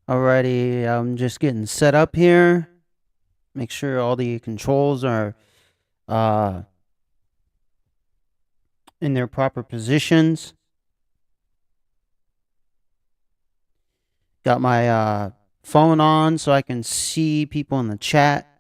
Alrighty, I'm just getting set up here. Make sure all the controls are in their proper positions. Got my phone on so I can see people in the chat.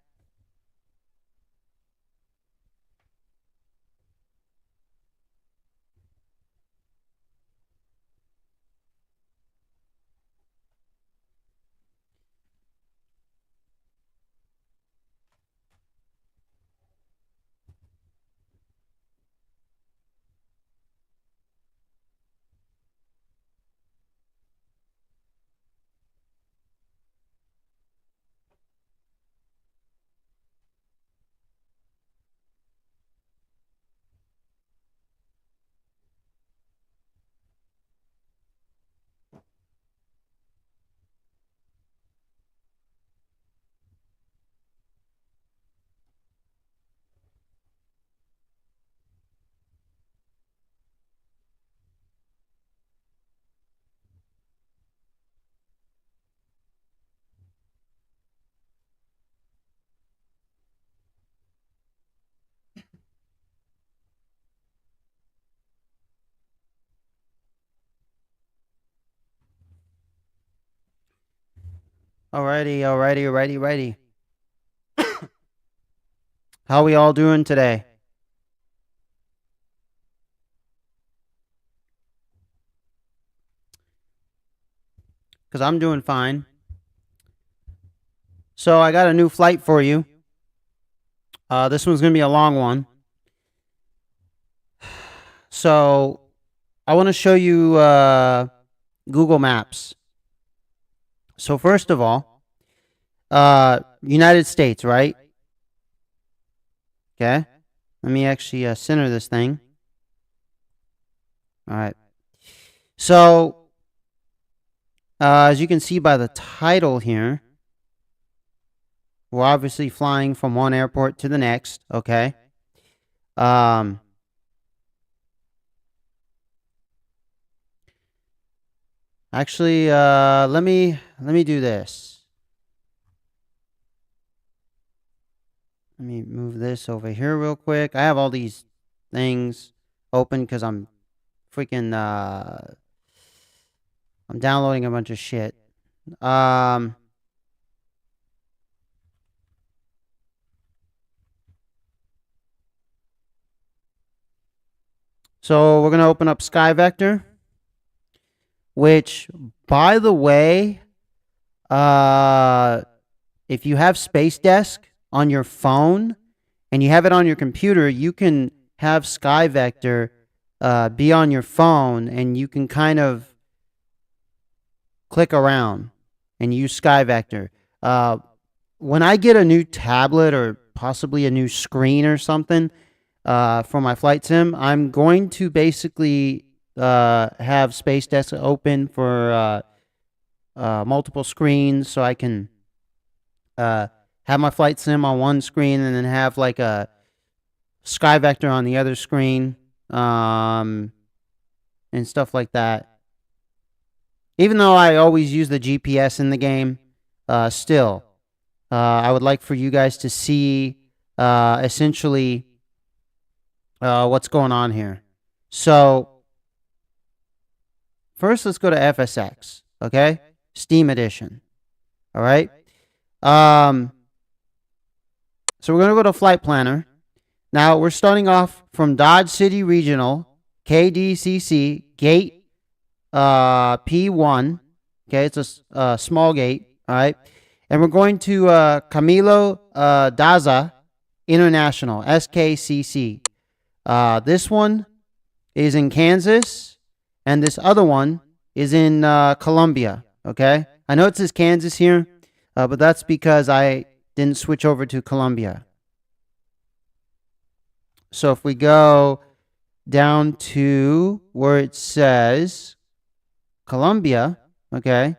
Alrighty. How we all doing today? Because I'm doing fine. So I got a new flight for you. This one's going to be a long one. So I want to show you Google Maps. So first of all, United States, right? Okay. Let me actually center this thing. All right. So as you can see by the title here, we're obviously flying from one airport to the next. Okay. Actually, let me do this. Let me move this over here real quick. I have all these things open because I'm freaking I'm downloading a bunch of shit. So we're gonna open up SkyVector, which, by the way, if you have Space Desk on your phone and you have it on your computer, you can have SkyVector be on your phone, and you can kind of click around and use SkyVector. When I get a new tablet or possibly a new screen or something for my flight sim. I'm going to basically have Space Desk open for multiple screens, so I can have my flight sim on one screen and then have like a sky vector on the other screen, and stuff like that. Even though I always use the GPS in the game, still, I would like for you guys to see essentially what's going on here. So first, let's go to FSX, okay? Steam Edition, all right? So we're going to go to Flight Planner. Now, we're starting off from Dodge City Regional, KDCC, gate P1. Okay, it's a small gate, all right? And we're going to Camilo Daza International, SKCC. This one is in Kansas, and this other one is in Colombia, okay? I know it says Kansas here, but that's because I didn't switch over to Colombia. So if we go down to where it says Colombia, okay,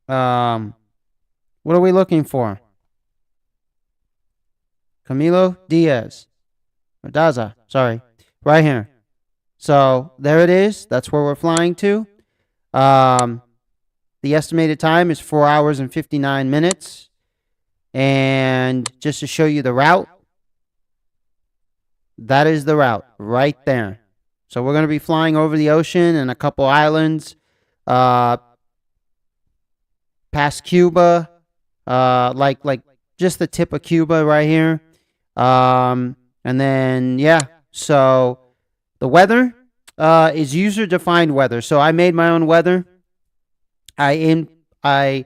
what are we looking for? Camilo Daza, sorry, right here. So there it is. That's where we're flying to. The estimated time is 4 hours and 59 minutes. And just to show you the route, that is the route right there. So we're going to be flying over the ocean and a couple islands, past Cuba, like just the tip of Cuba right here. And then, yeah, so the weather is user-defined weather. So I made my own weather. I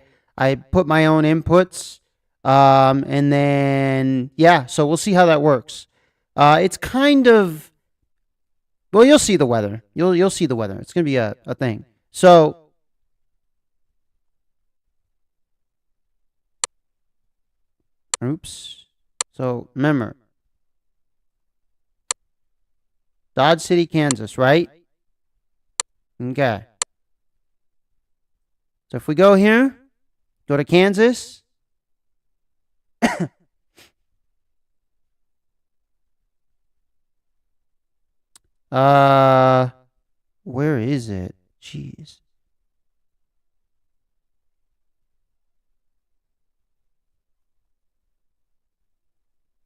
put my own inputs, and then, yeah, so we'll see how that works. It's kind of, well, you'll see the weather. You'll see the weather. It's going to be a thing. So, oops. So, remember, Dodge City, Kansas, right? Okay. So if we go here, go to Kansas. Where is it? Jeez.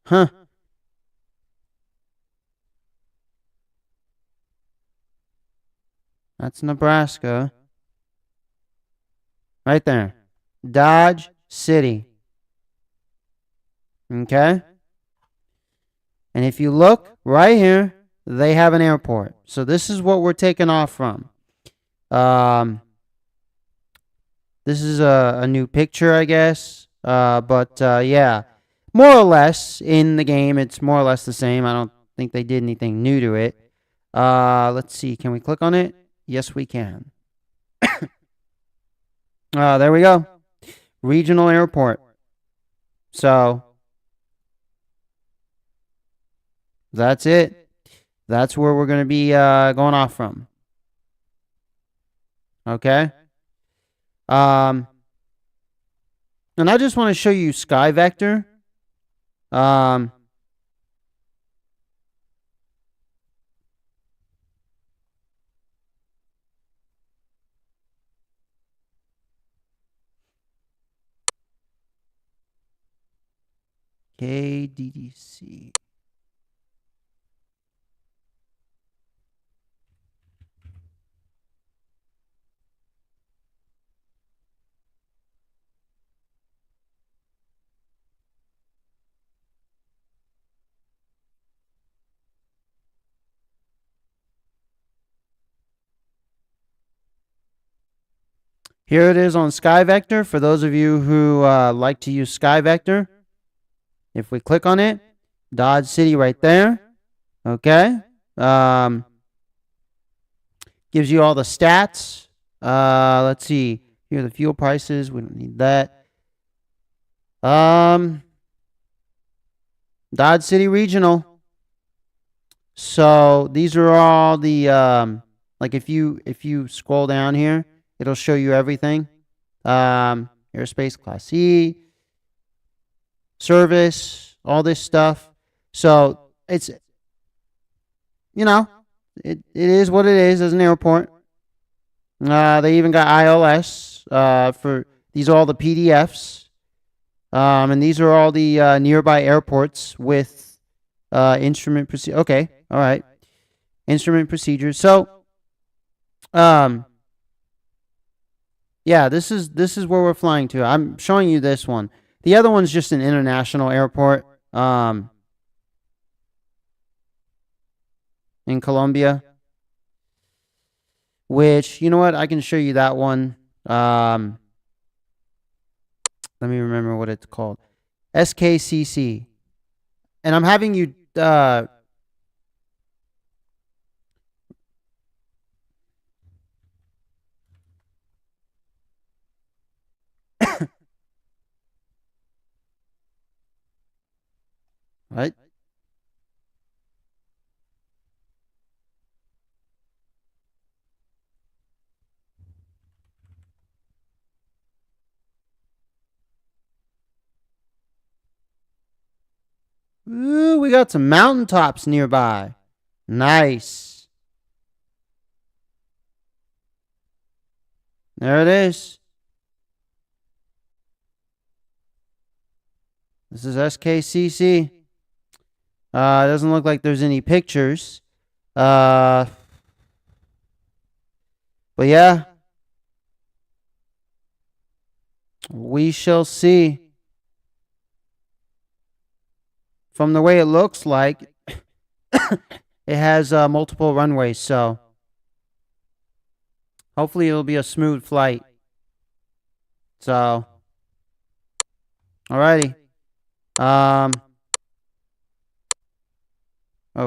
Huh. That's Nebraska. Right there. Dodge City. Okay? And if you look right here, they have an airport. So this is what we're taking off from. This is a new picture, I guess. But yeah, more or less in the game, it's more or less the same. I don't think they did anything new to it. Let's see. Can we click on it? Yes, we can. There we go. Regional airport. So that's it. That's where we're going to be going off from. Okay. And I just want to show you Sky Vector. KDDC. Here it is on Sky Vector. For those of you who like to use Sky Vector, if we click on it, Dodge City right there. Okay. Give Gives you all the stats. Let's see. Here are the fuel prices. We don't need that. Dodge City Regional. So these are all the like if you scroll down here, it'll show you everything. Aerospace Class E, service, all this stuff. So it's, you know, it is what it is as an airport. They even got ILS for these are all the PDFs. And these are all the nearby airports with instrument procedure. Okay, all right. Instrument procedures. So, yeah, this is where we're flying to. I'm showing you this one. The other one's just an international airport in Colombia. Which, you know what? I can show you that one. Let me remember what it's called. SKCC. And I'm having you right? Ooh, we got some mountaintops nearby. Nice. There it is. This is SKCC. It doesn't look like there's any pictures. But yeah. We shall see. From the way it looks like, it has multiple runways, so hopefully it'll be a smooth flight. So, alrighty. Oh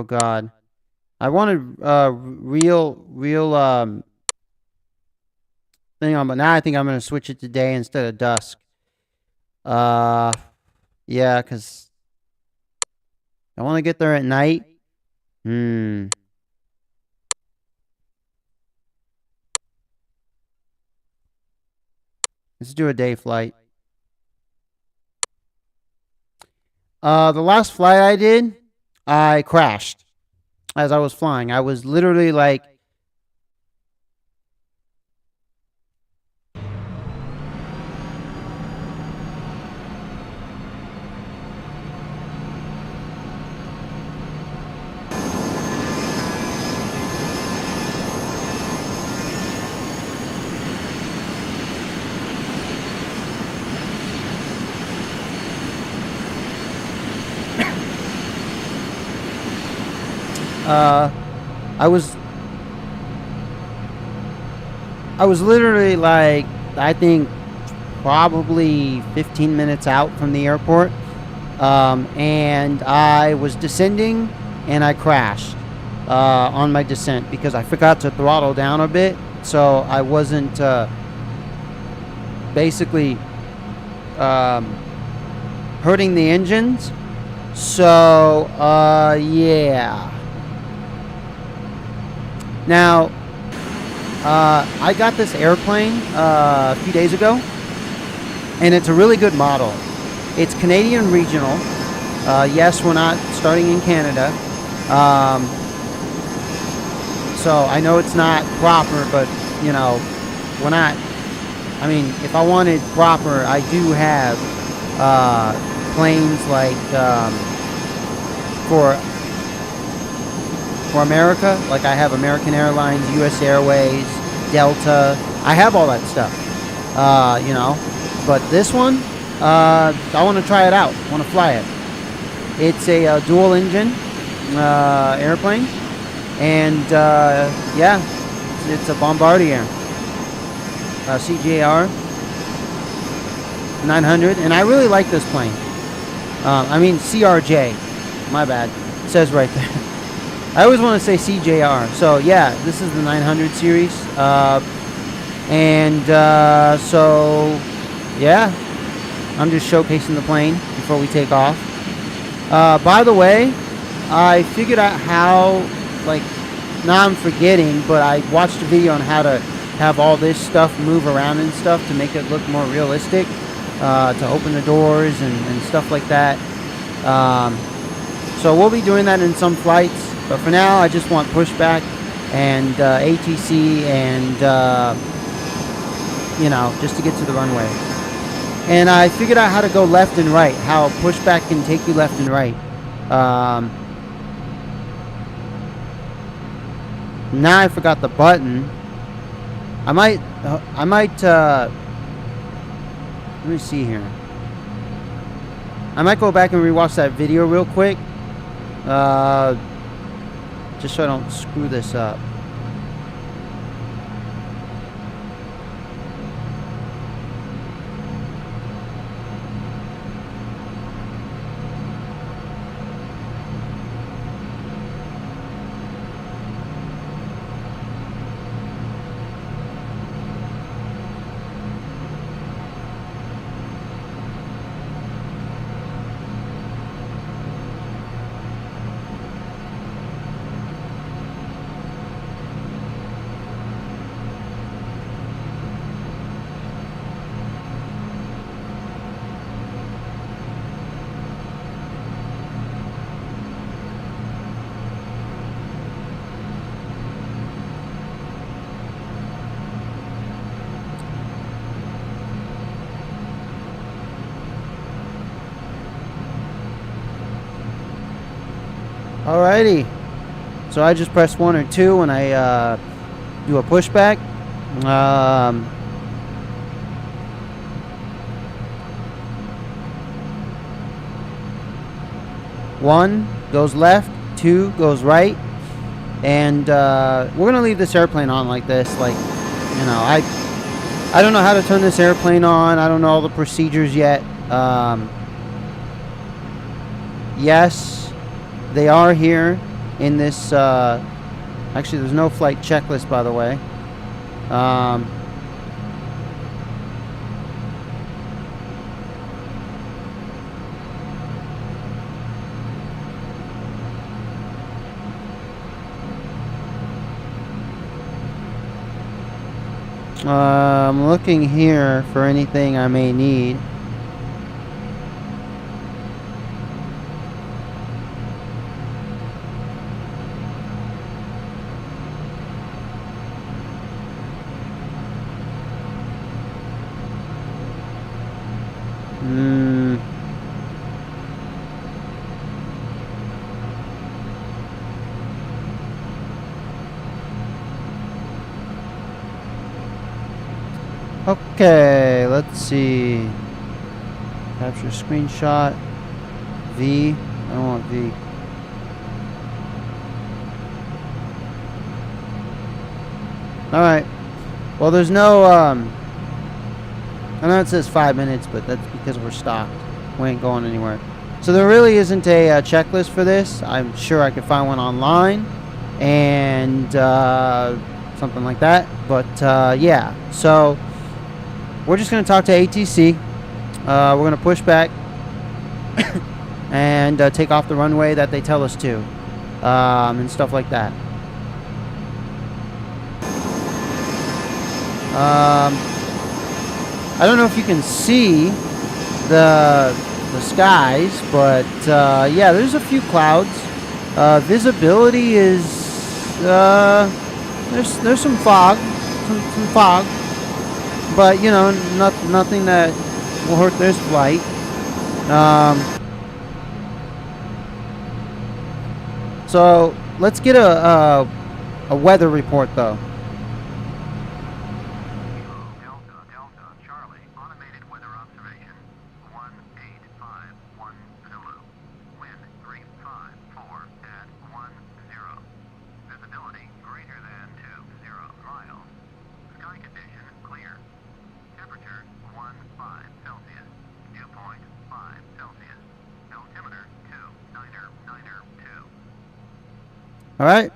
God, I wanted real thing on, but now I think I'm gonna switch it to day instead of dusk. Yeah, cause I want to get there at night. Let's do a day flight. The last flight I did, I crashed as I was flying. I was literally like, I was literally like, I think probably 15 minutes out from the airport, and I was descending and I crashed on my descent because I forgot to throttle down a bit, so I wasn't basically hurting the engines. So yeah. Now, I got this airplane a few days ago, and it's a really good model. It's Canadian regional. Yes, we're not starting in Canada. So I know it's not proper, but, you know, we're not. I mean, if I wanted proper, I do have planes like for America, like I have American Airlines, U.S. Airways, Delta. I have all that stuff, you know. But this one, I want to try it out. I want to fly it. It's a dual engine airplane, and yeah, it's a Bombardier CRJ 900, and I really like this plane. I mean CRJ, my bad. It says right there. I always want to say CJR. So yeah, this is the 900 series. So yeah, I'm just showcasing the plane before we take off. By the way, I figured out how, like, now I'm forgetting, but I watched a video on how to have all this stuff move around and stuff to make it look more realistic, to open the doors and stuff like that. So we'll be doing that in some flights, but for now I just want pushback and ATC and, you know, just to get to the runway. And I figured out how to go left and right, how pushback can take you left and right. Now I forgot the button. I might, let me see here. I might go back and rewatch that video real quick. Just so I don't screw this up. Alrighty, so I just press 1 or 2 when I do a pushback. One goes left, 2 goes right, and we're gonna leave this airplane on like this. Like, you know, I don't know how to turn this airplane on. I don't know all the procedures yet. Yes. They are here in this, actually there's no flight checklist, by the way. I'm looking here for anything I may need. Okay, let's see. Capture screenshot. V. I don't want V. Alright. Well, there's no, I know it says 5 minutes, but that's because we're stopped. We ain't going anywhere. So there really isn't a checklist for this. I'm sure I could find one online and something like that. But yeah, so we're just going to talk to ATC. We're going to push back and take off the runway that they tell us to, and stuff like that. I don't know if you can see the skies, but yeah, there's a few clouds. Visibility is there's some fog, some fog, but you know, nothing that will hurt this flight. So let's get a weather report though. All right.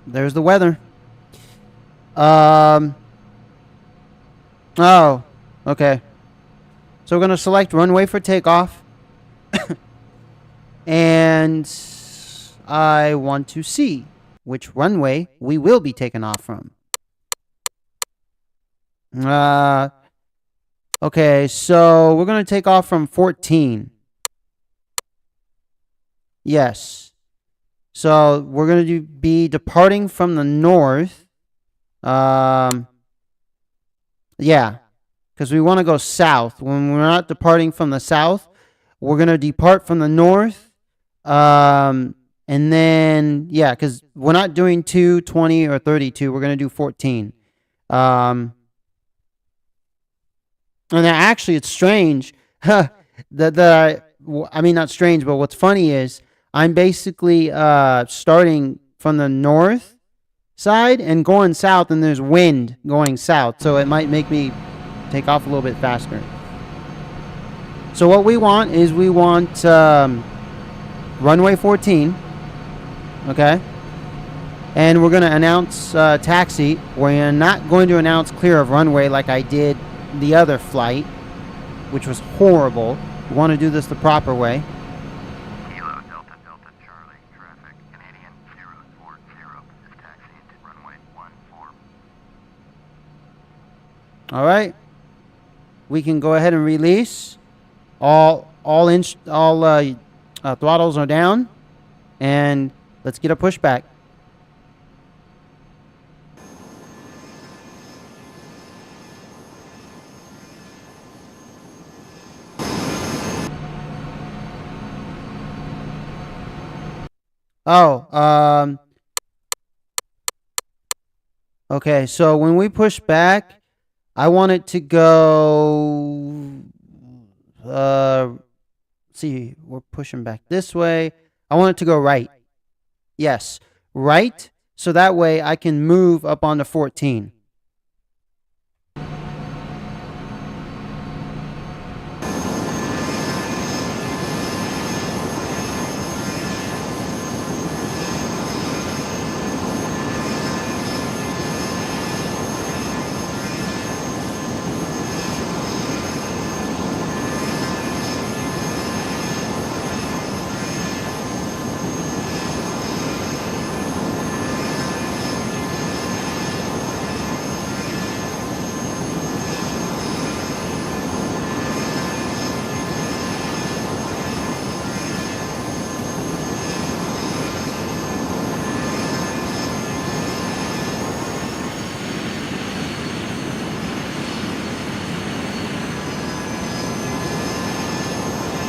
There's the weather. Oh, okay. So we're going to select runway for takeoff. And I want to see which runway we will be taking off from. Okay, so we're going to take off from 14. Yes. So we're going to be departing from the north. Yeah, because we want to go south. When we're not departing from the south, we're going to depart from the north. And then, yeah, because we're not doing 2, 20, or 32. We're going to do 14. And actually, it's strange. I mean, not strange, but what's funny is I'm basically starting from the north side and going south, and there's wind going south, so it might make me take off a little bit faster. So what we want is runway 14, okay? And we're going to announce taxi. We're not going to announce clear of runway like I did the other flight, which was horrible. We want to do this the proper way. Kilo Delta Delta Charlie, traffic, Canadian 040 is taxiing to runway 14. All right. We can go ahead and release. All throttles are down, and let's get a pushback. Oh, okay, so when we push back, I want it to go, see, we're pushing back this way. I want it to go right. Yes, right, so that way I can move up onto 14.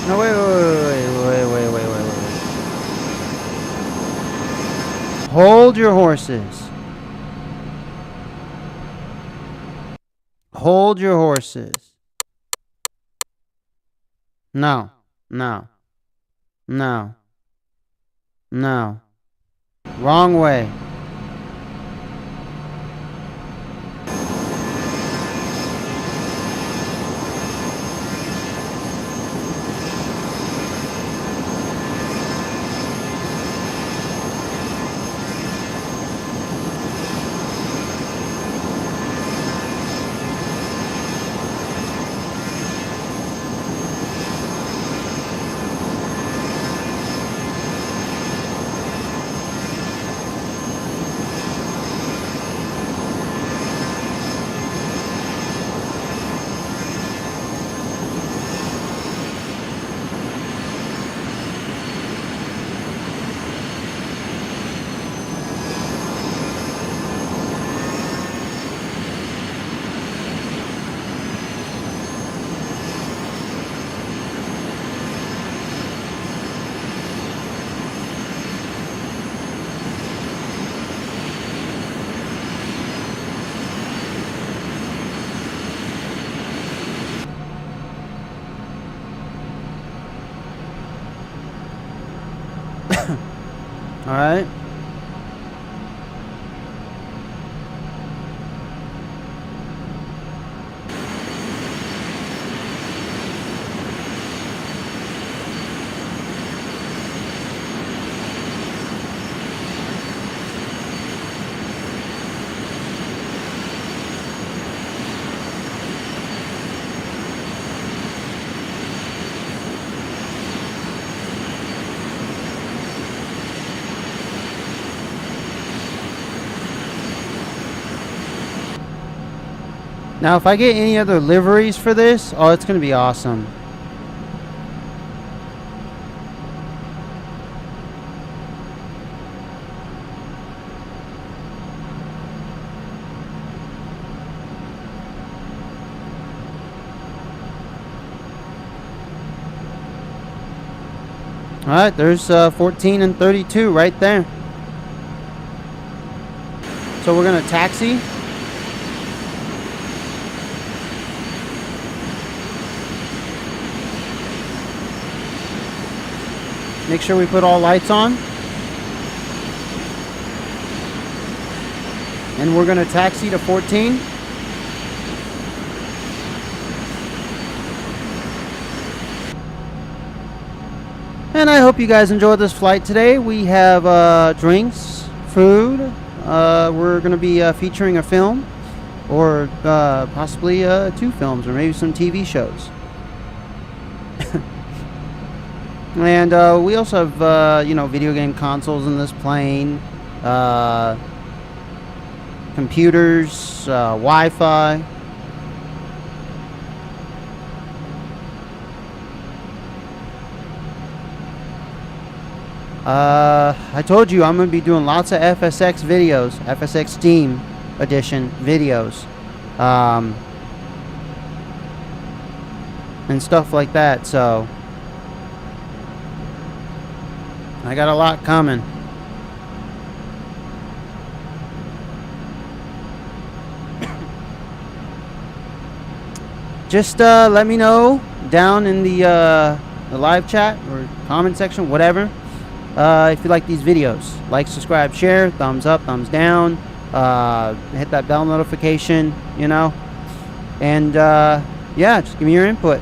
No, wait. Hold your horses. Hold your horses. No. Wrong way. All right. Now, if I get any other liveries for this, oh, it's going to be awesome. Alright, there's 14 and 32 right there. So we're going to taxi. Make sure we put all lights on. And we're going to taxi to 14. And I hope you guys enjoyed this flight today. We have drinks, food. We're going to be featuring a film, or possibly 2 films, or maybe some TV shows. And we also have, video game consoles in this plane, computers, Wi-Fi. I told you I'm going to be doing lots of FSX videos, FSX Steam Edition videos, and stuff like that, so I got a lot coming. Just let me know down in the live chat or comment section, whatever, if you like these videos. Like, subscribe, share, thumbs up, thumbs down, hit that bell notification, and yeah, just give me your input.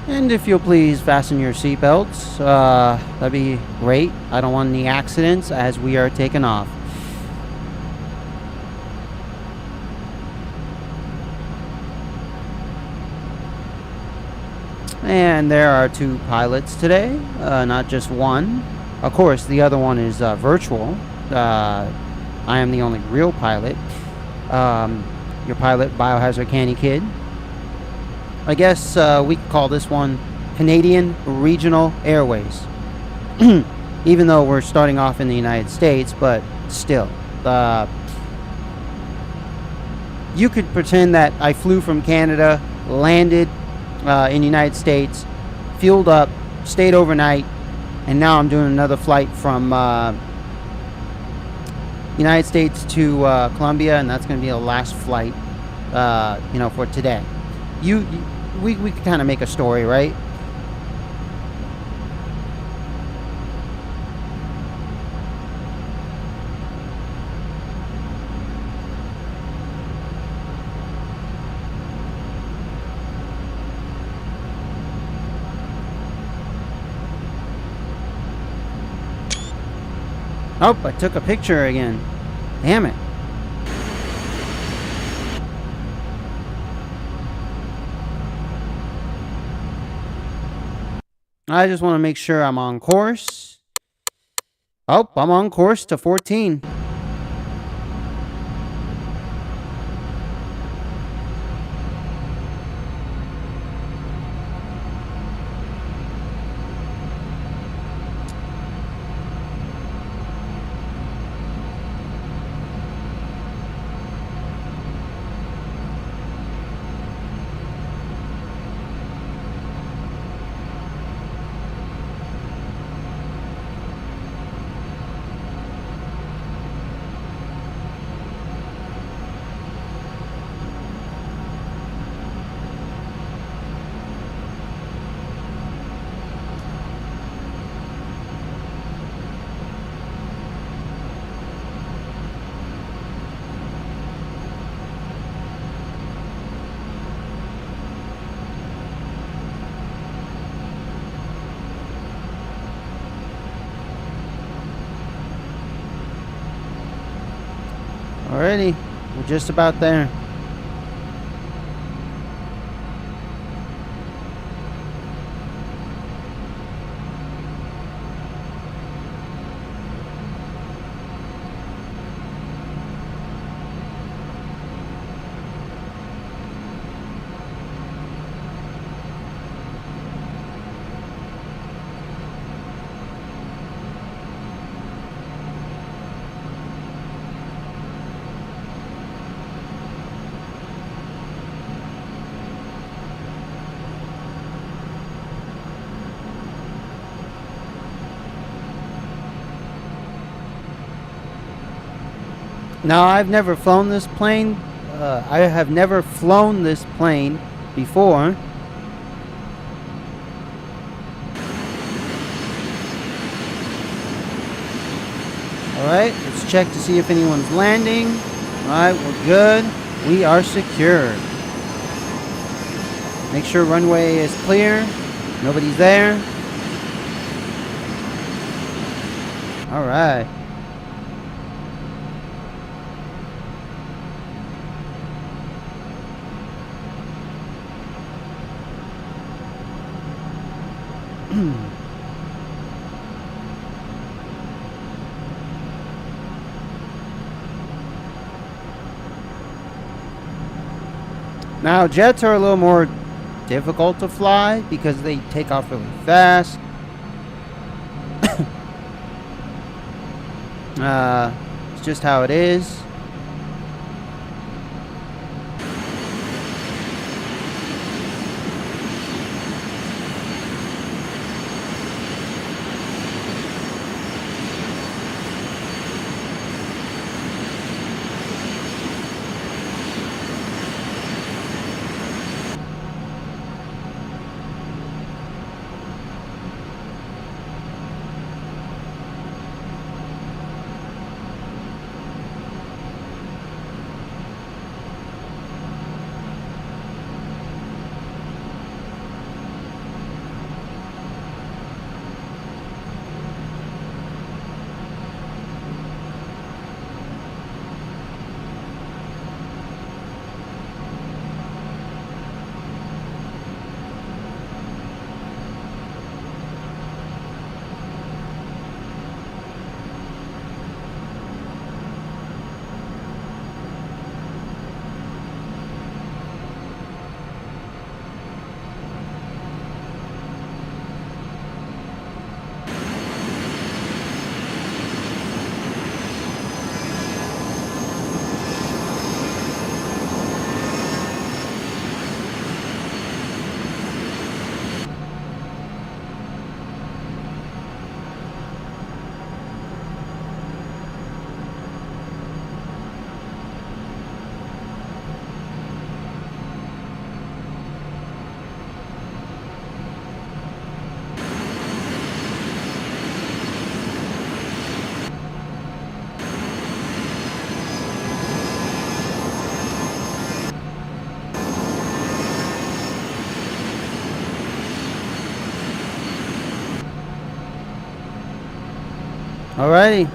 And if you'll please fasten your seatbelts, that'd be great. I don't want any accidents as we are taking off. And there are 2 pilots today, not just one. Of course, the other one is virtual. I am the only real pilot. Your pilot, Biohazard Candy Kid. I guess we could call this one Canadian Regional Airways. Even though we're starting off in the United States, but still. You could pretend that I flew from Canada, landed in the United States, fueled up, stayed overnight, and now I'm doing another flight from United States to Colombia, and that's going to be the last flight, for today. We could kind of make a story, right? Oh, I took a picture again. Damn it. I just want to make sure I'm on course. Oh, I'm on course to 14. Alrighty, we're just about there. Now, I've never flown this plane. I have never flown this plane before. Alright, let's check to see if anyone's landing. Alright, we're good. We are secure. Make sure runway is clear. Nobody's there. Alright. Now, jets are a little more difficult to fly because they take off really fast. It's just how it is. Alrighty.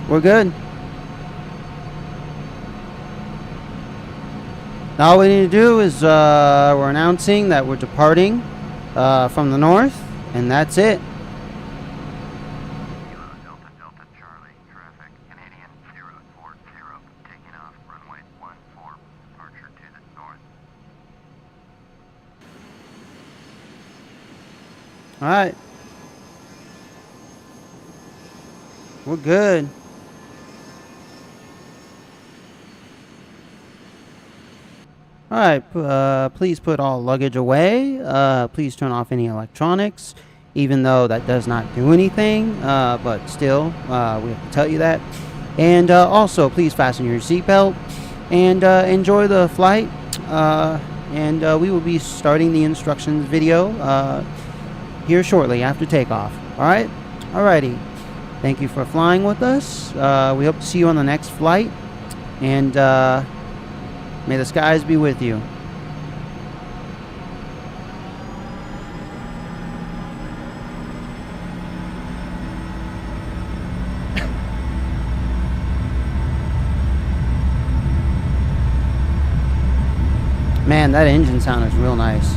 We're good. Now all we need to do is we're announcing that we're departing from the north, and that's it. Kilo Delta Delta Charlie, traffic, Canadian 040, taking off, runway 14, departure to the north. Alright. We're good. Alright, please put all luggage away. Please turn off any electronics, even though that does not do anything, but still, we have to tell you that. And also, please fasten your seatbelt and enjoy the flight. And we will be starting the instructions video here shortly after takeoff. Alright? Alrighty. Thank you for flying with us. We hope to see you on the next flight. And may the skies be with you. Man, that engine sound is real nice.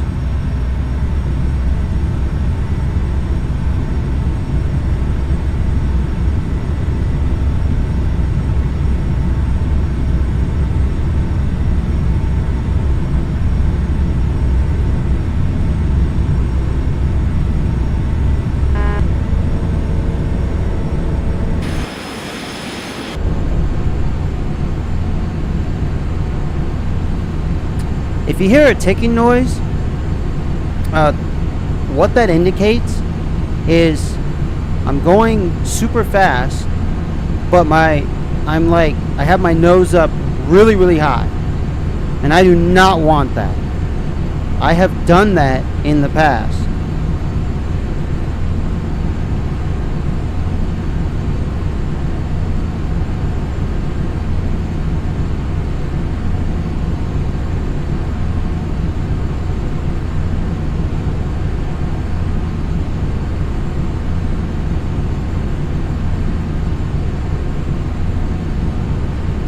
If you hear a ticking noise, what that indicates is I'm going super fast, but I have my nose up really, really high, and I do not want that. I have done that in the past.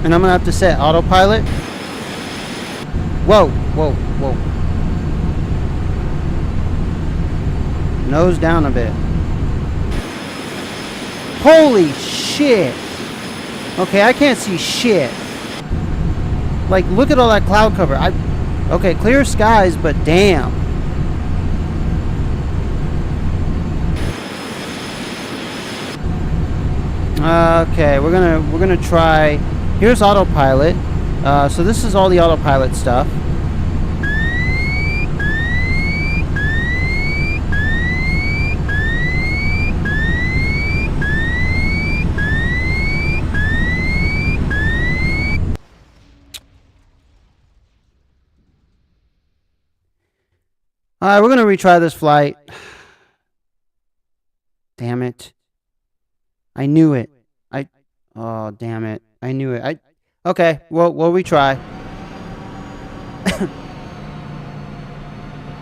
And I'm gonna have to set autopilot. Whoa, whoa, whoa. Nose down a bit. Holy shit. Okay, I can't see shit. Like, look at all that cloud cover. Okay, clear skies, but damn. Okay, we're gonna try. Here's autopilot. So this is all the autopilot stuff. Alright, we're gonna retry this flight. Damn it. I knew it. Oh, damn it. I knew it. Okay, we'll retry.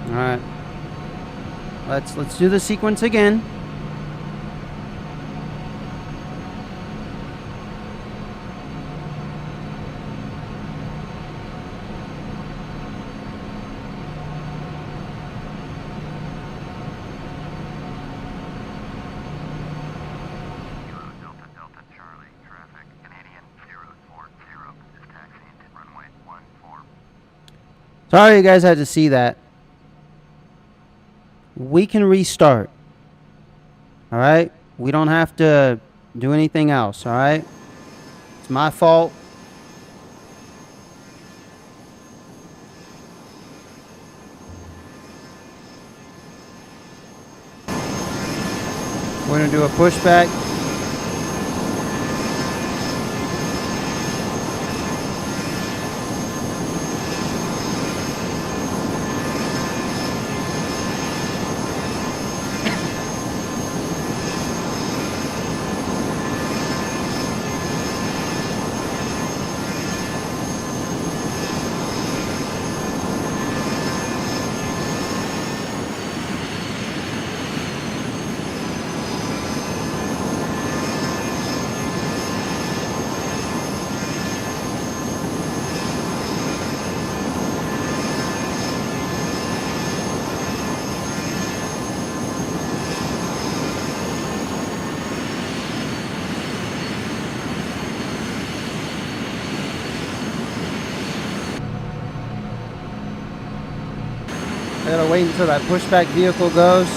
Alright. Let's do the sequence again. Sorry you guys had to see that. We can restart. Alright? We don't have to do anything else, alright? It's my fault. We're going to do a pushback. I gotta wait until that pushback vehicle goes.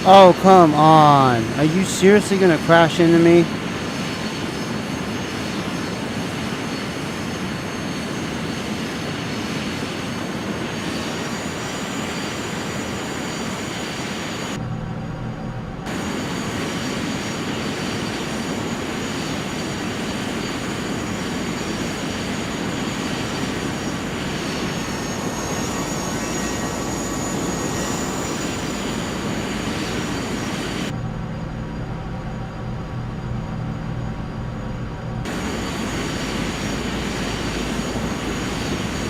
Oh, come on. Are you seriously gonna crash into me?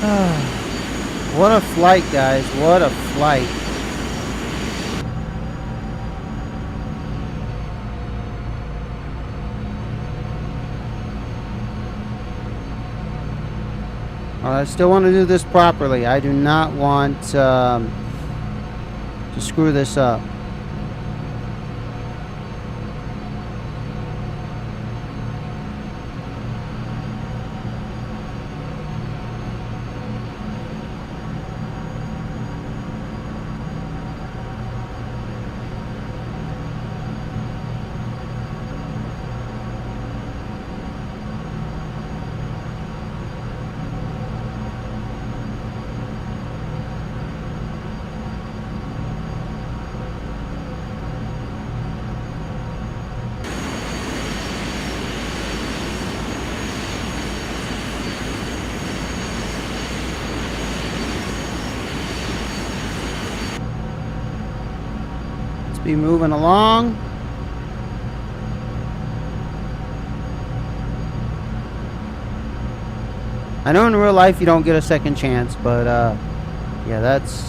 What a flight, guys. What a flight. I still want to do this properly. I do not want to screw this up. Be moving along. I know in real life you don't get a second chance, but yeah, that's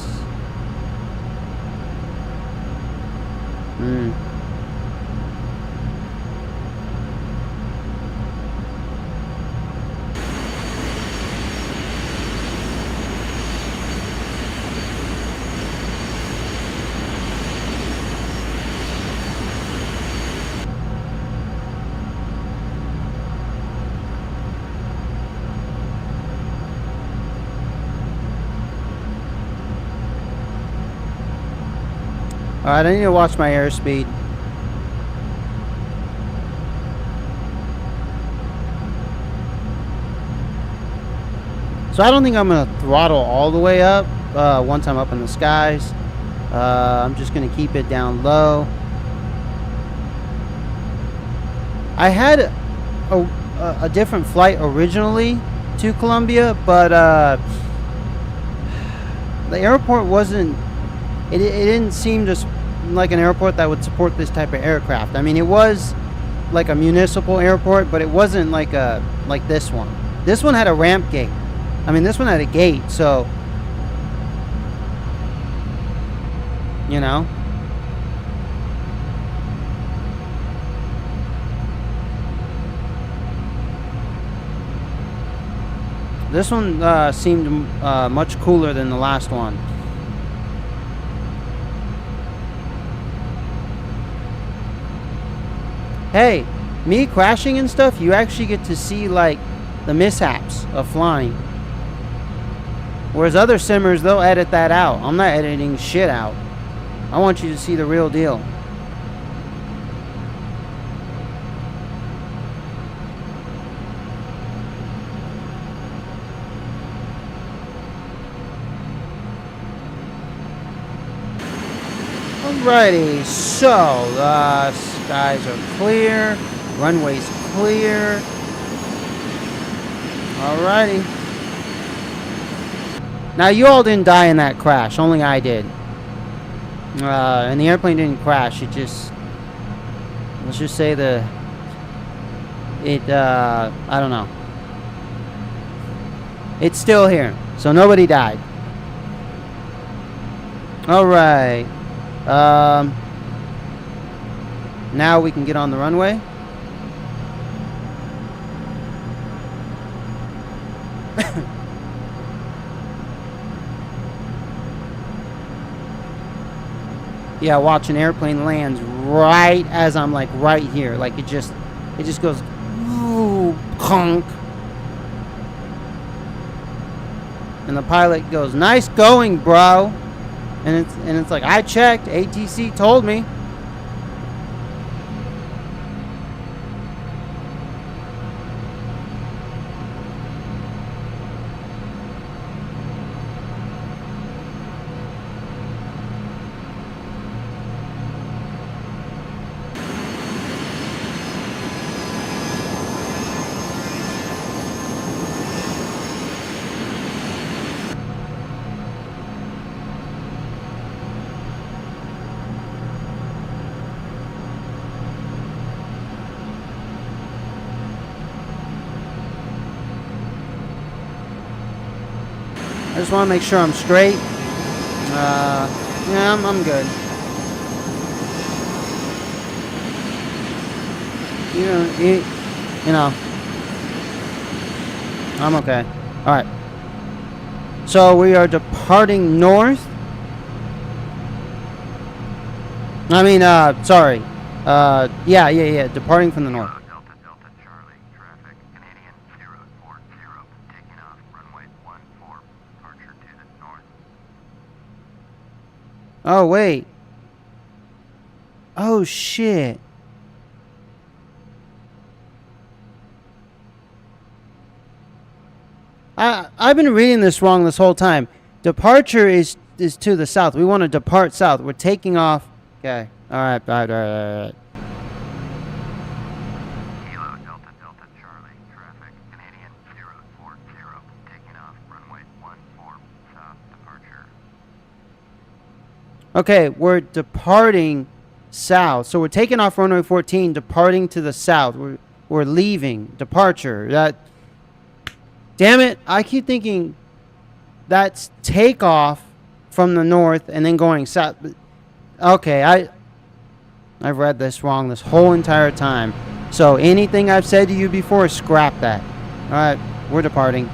alright. I need to watch my airspeed. So I don't think I'm gonna throttle all the way up once I'm up in the skies. I'm just gonna keep it down low. I had a different flight originally to Colombia, but the airport wasn't. It didn't seem just like an airport that would support this type of aircraft. I mean, it was like a municipal airport, but it wasn't like this one. This one had a ramp gate. I mean, this one had a gate, so you know. This one seemed much cooler than the last one. Hey, me crashing and stuff, you actually get to see like the mishaps of flying. Whereas other simmers, they'll edit that out. I'm not editing shit out. I want you to see the real deal. Alrighty, so the skies are clear, runway's clear. Alrighty. Now you all didn't die in that crash, only I did. And the airplane didn't crash, it just, let's just say I don't know. It's still here, so nobody died. Alright. Now we can get on the runway. Yeah, watch an airplane lands right as I'm like right here. Like it just goes ooh, conk. And the pilot goes, "Nice going, bro." And it's like, I checked, ATC told me. just want to make sure I'm straight. Yeah, I'm good. You know, I'm okay. All right. So we are departing north. I mean, sorry. Yeah. Departing from the north. Kilo Delta Delta Charlie, traffic, Canadian 040, taking off, runway 14, departure to the north. Oh, wait. Oh, shit. I've been reading this wrong this whole time. Departure is to the south. We want to depart south. We're taking off. Okay. All right. Kilo Delta Delta Charlie, traffic, Canadian 040, taking off, runway 14, south, departure. Okay, we're departing south. So we're taking off runway 14, departing to the south. We're leaving. Departure. Damn it, I keep thinking that's takeoff from the north and then going south. Okay, I've read this wrong this whole entire time. So anything I've said to you before, scrap that. All right, we're departing.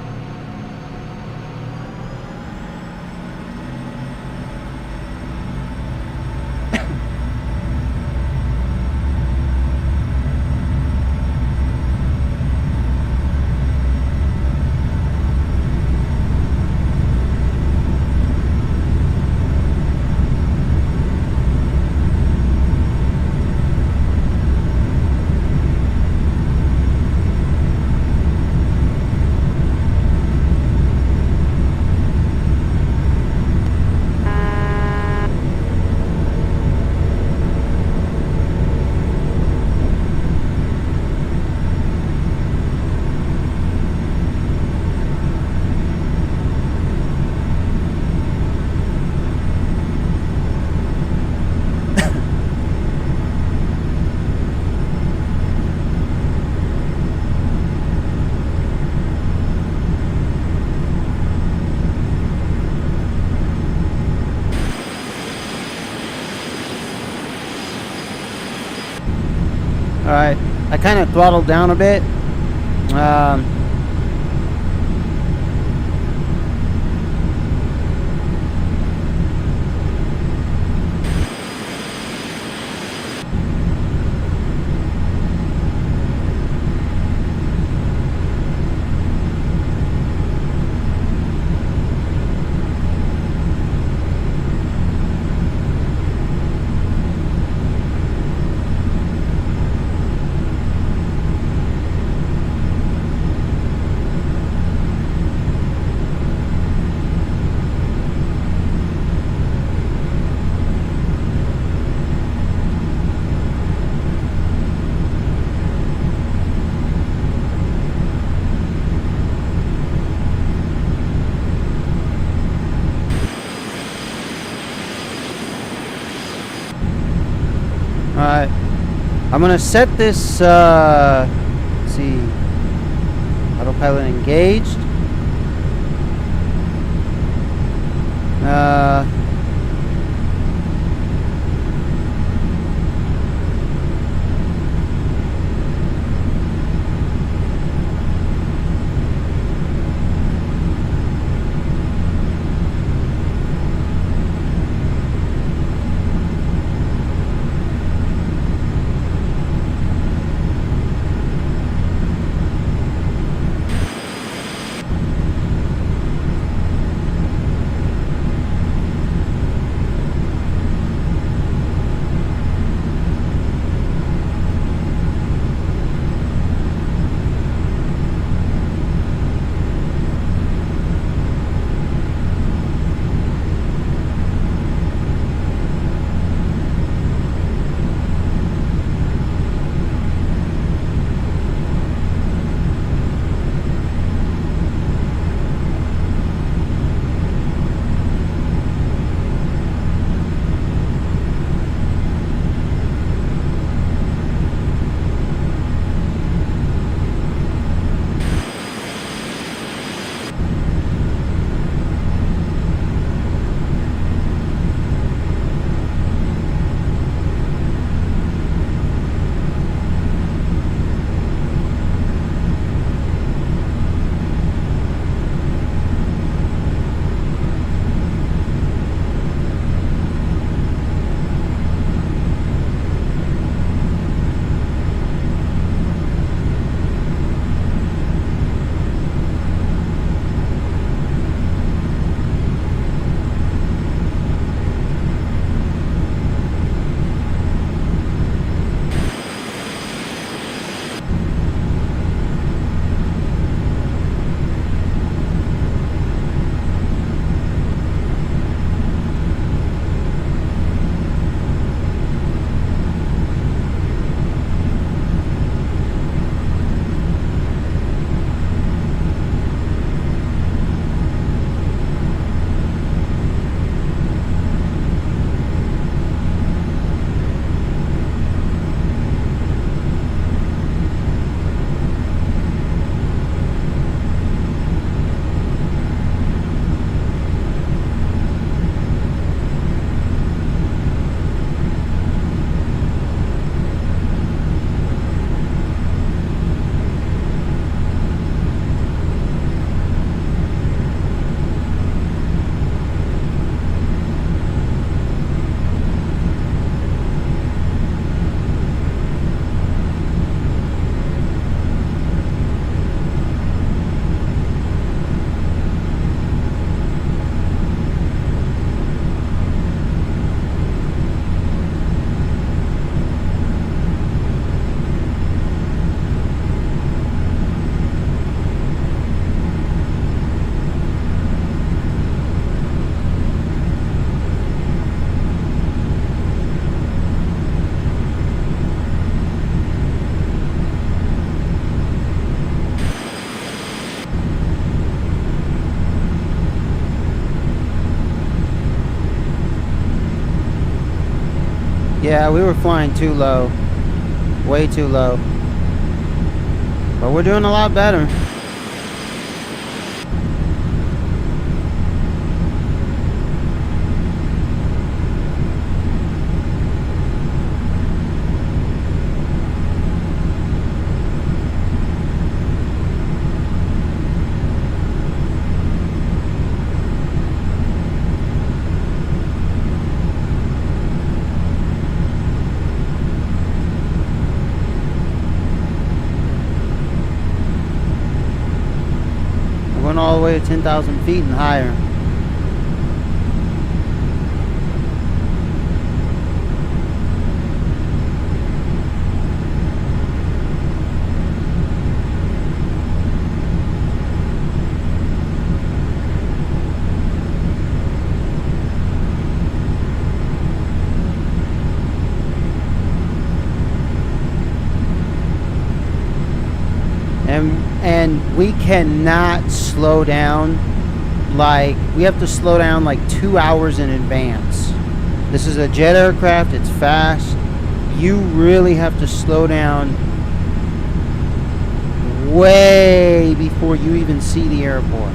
Alright, I kind of throttled down a bit. Alright, I'm gonna set this, let's see, autopilot engaged. Yeah, we were flying too low. Way too low. But we're doing a lot better. All the way to 10,000 feet and higher. And we cannot slow down. Like, we have to slow down like 2 hours in advance. This is a jet aircraft. It's fast. You really have to slow down way before you even see the airport.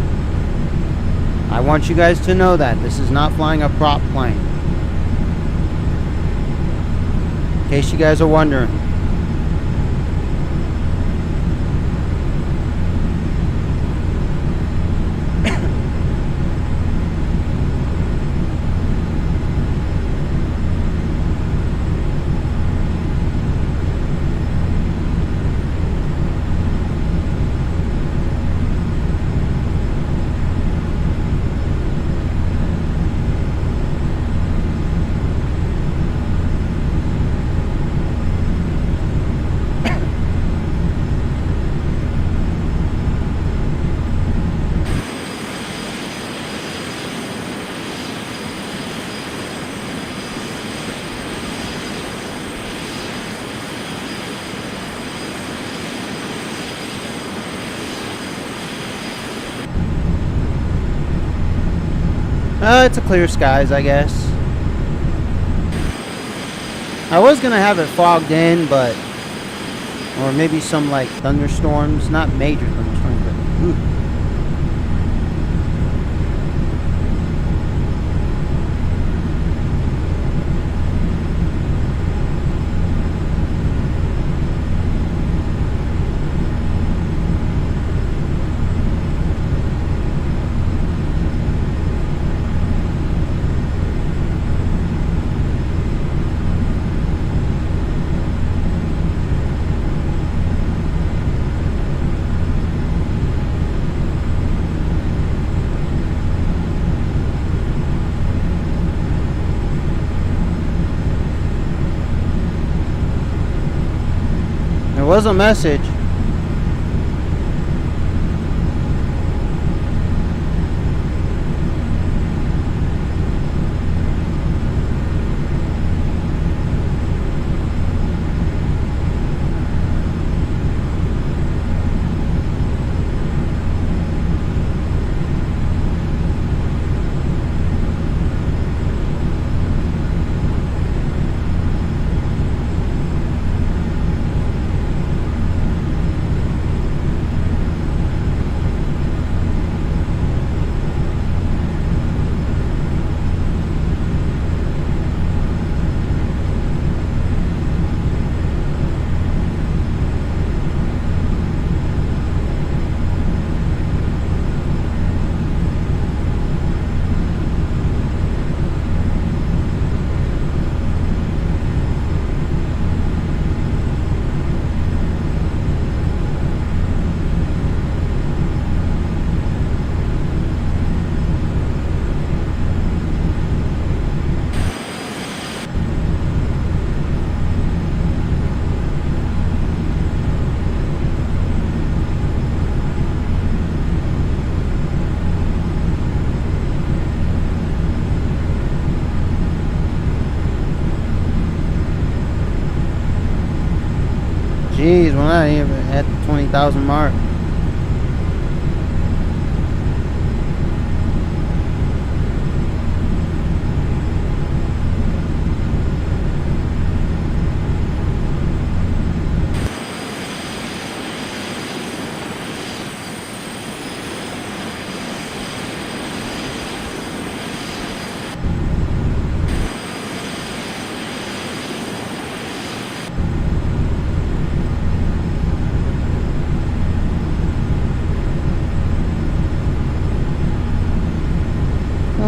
I want you guys to know that. This is not flying a prop plane. In case you guys are wondering. It's a clear skies, I guess. I was gonna have it fogged in, but or maybe some like thunderstorms, not major thunderstorms, but ooh. There was a message. Jeez, we're not even at the 20,000 mark.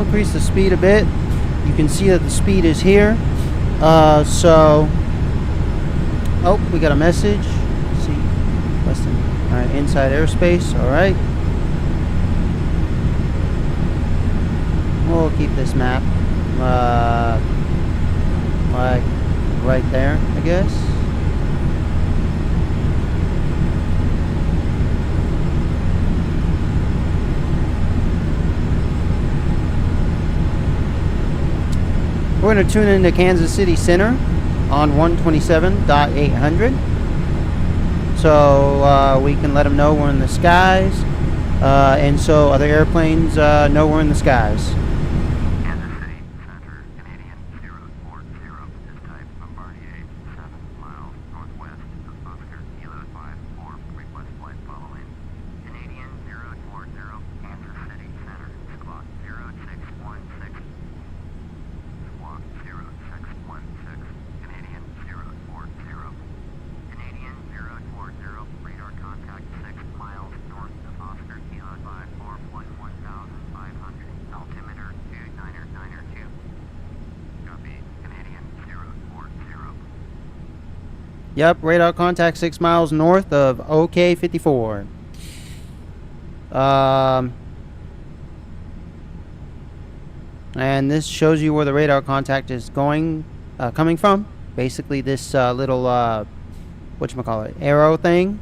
increase the speed a bit. You can see that the speed is here. So, oh, we got a message. Let's see, less than, all right, inside airspace. All right. We'll keep this map, like right there, I guess. We're going to tune into Kansas City Center on 127.800. So we can let them know we're in the skies. And so other airplanes know we're in the skies. Kansas City Center, Canadian 040 is type Bombardier 7 miles northwest of Oscar Kilo 54. Request flight following. Canadian 040, Kansas City Center, squawk 0616. Squawk 0616, Canadian 040. Canadian 040, radar contact 6 miles north of Oscar Kilo 54, 11,500, altimeter 2992. Copy, Canadian 040. Yep, radar contact 6 miles north of OK54. And this shows you where the radar contact is coming from. Basically, this little whatchamacallit, arrow thing.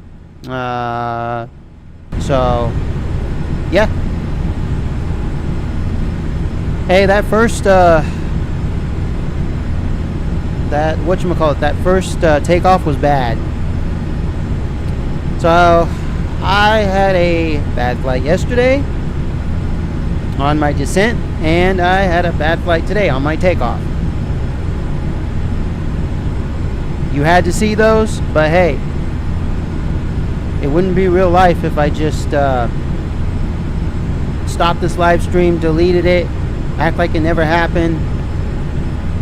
So, yeah. Hey, that first that first takeoff was bad. So I had a bad flight yesterday on my descent, and I had a bad flight today on my takeoff. You had to see those, but hey, it wouldn't be real life if I just stopped this live stream, deleted it, act like it never happened,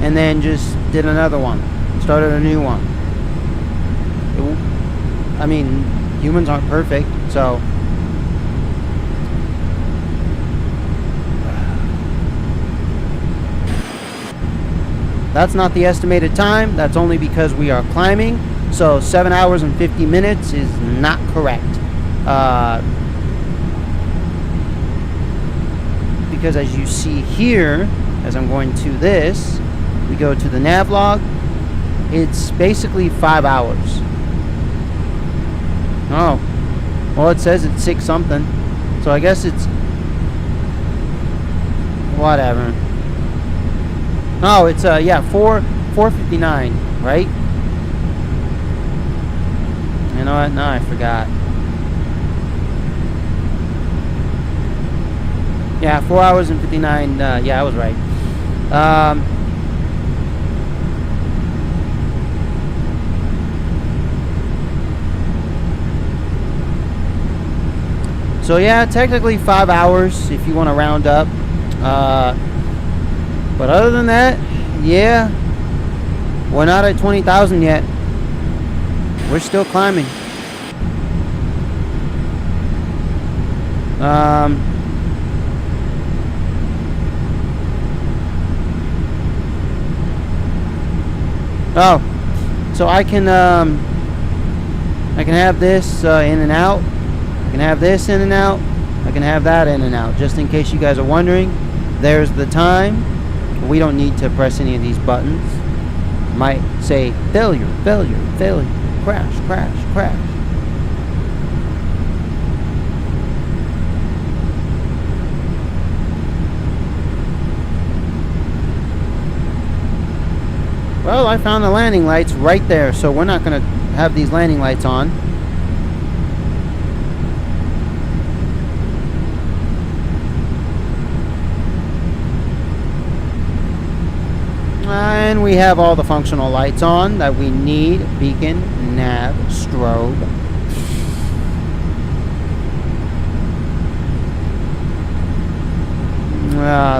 and then just did another one, started a new one. I mean, humans aren't perfect, so that's not the estimated time. That's only because we are climbing. So 7 hours and 50 minutes is not correct. Because as you see here, as I'm going to this, we go to the nav log. It's basically 5 hours. Oh, well, it says it's 6 something. So I guess it's whatever. Oh, it's yeah, 4:59, right? You know what? No, I forgot. Yeah, 4 hours and 59. Yeah, I was right. So yeah, technically 5 hours if you want to round up. But other than that, yeah, we're not at 20,000 yet. We're still climbing. Oh, so I can have this in and out. I can have this in and out. I can have that in and out. Just in case you guys are wondering, there's the time. We don't need to press any of these buttons. Might say failure, failure, failure, crash, crash, crash. Well, I found the landing lights right there, so we're not going to have these landing lights on. And we have all the functional lights on that we need. Beacon, nav, strobe.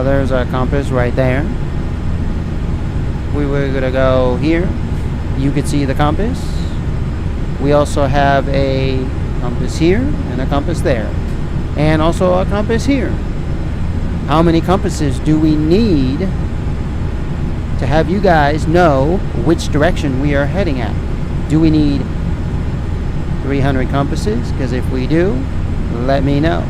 There's our compass right there. We were going to go here. You could see the compass. We also have a compass here and a compass there. And also a compass here. How many compasses do we need to have you guys know which direction we are heading at? Do we need 300 compasses? Because if we do, let me know.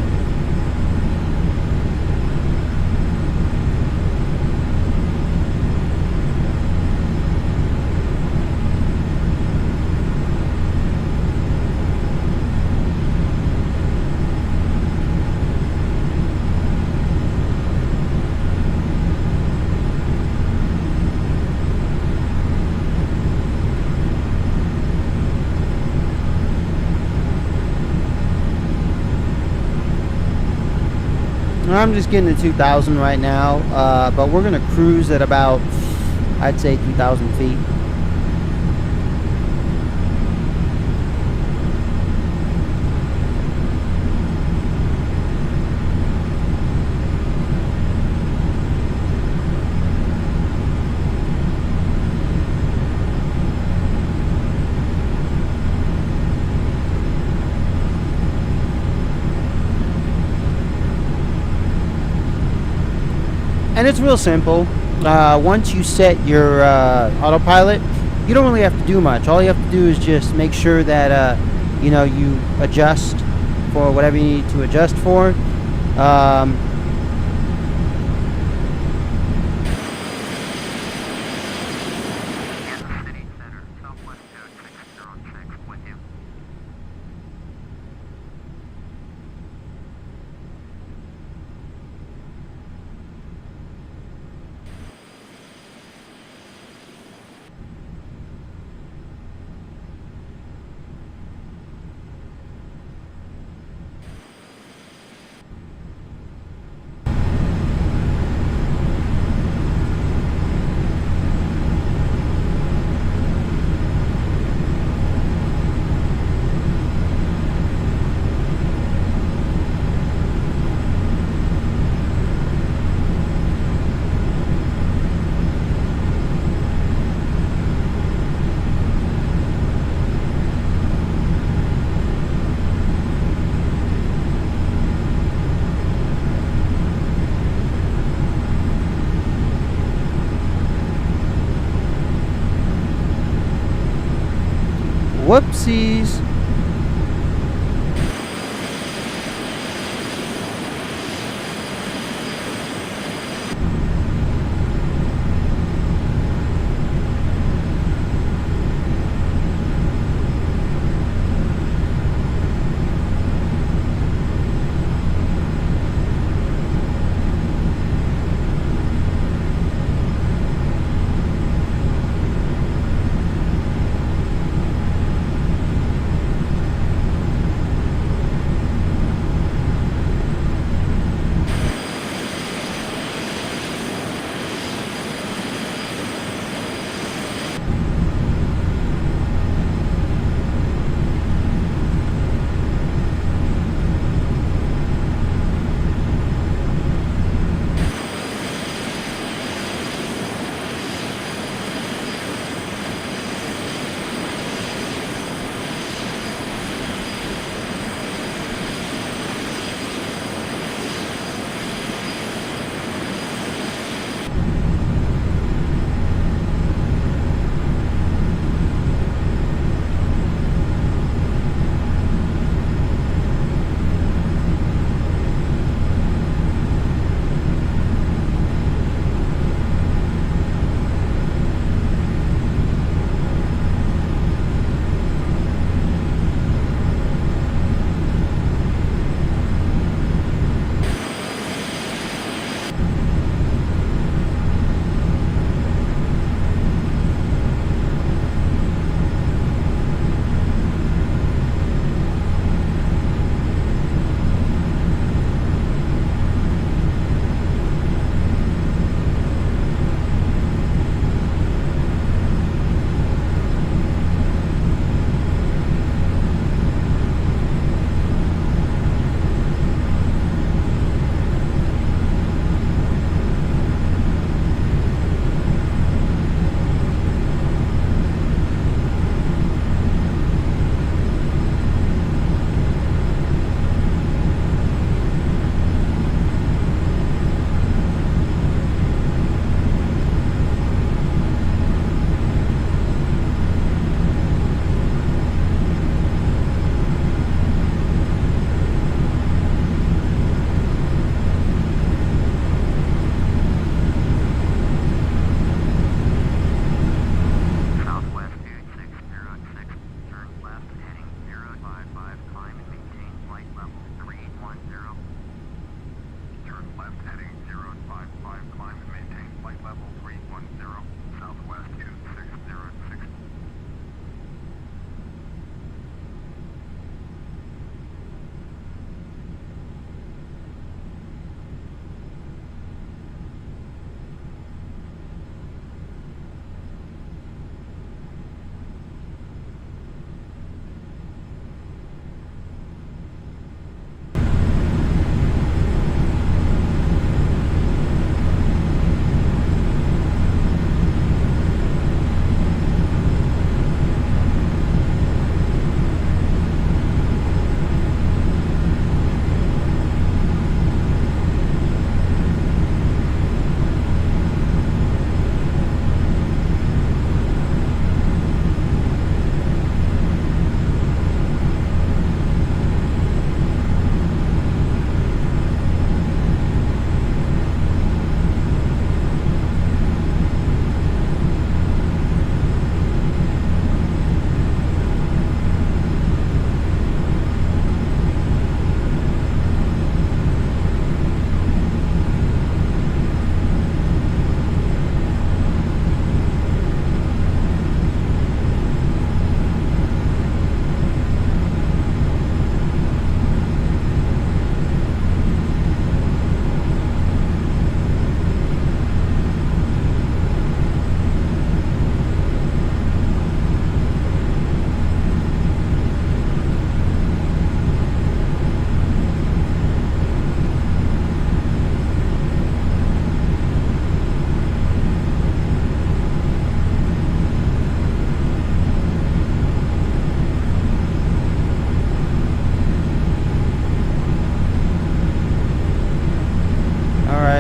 I'm just getting to 2,000 right now, but we're going to cruise at about, I'd say, 2,000 feet. And it's real simple. Once you set your autopilot, you don't really have to do much. All you have to do is just make sure that you adjust for whatever you need to adjust for. Kansas City Center, Southwest Code 606 with you. Whoopsies.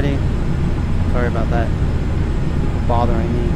already. Sorry about that. Bothering me.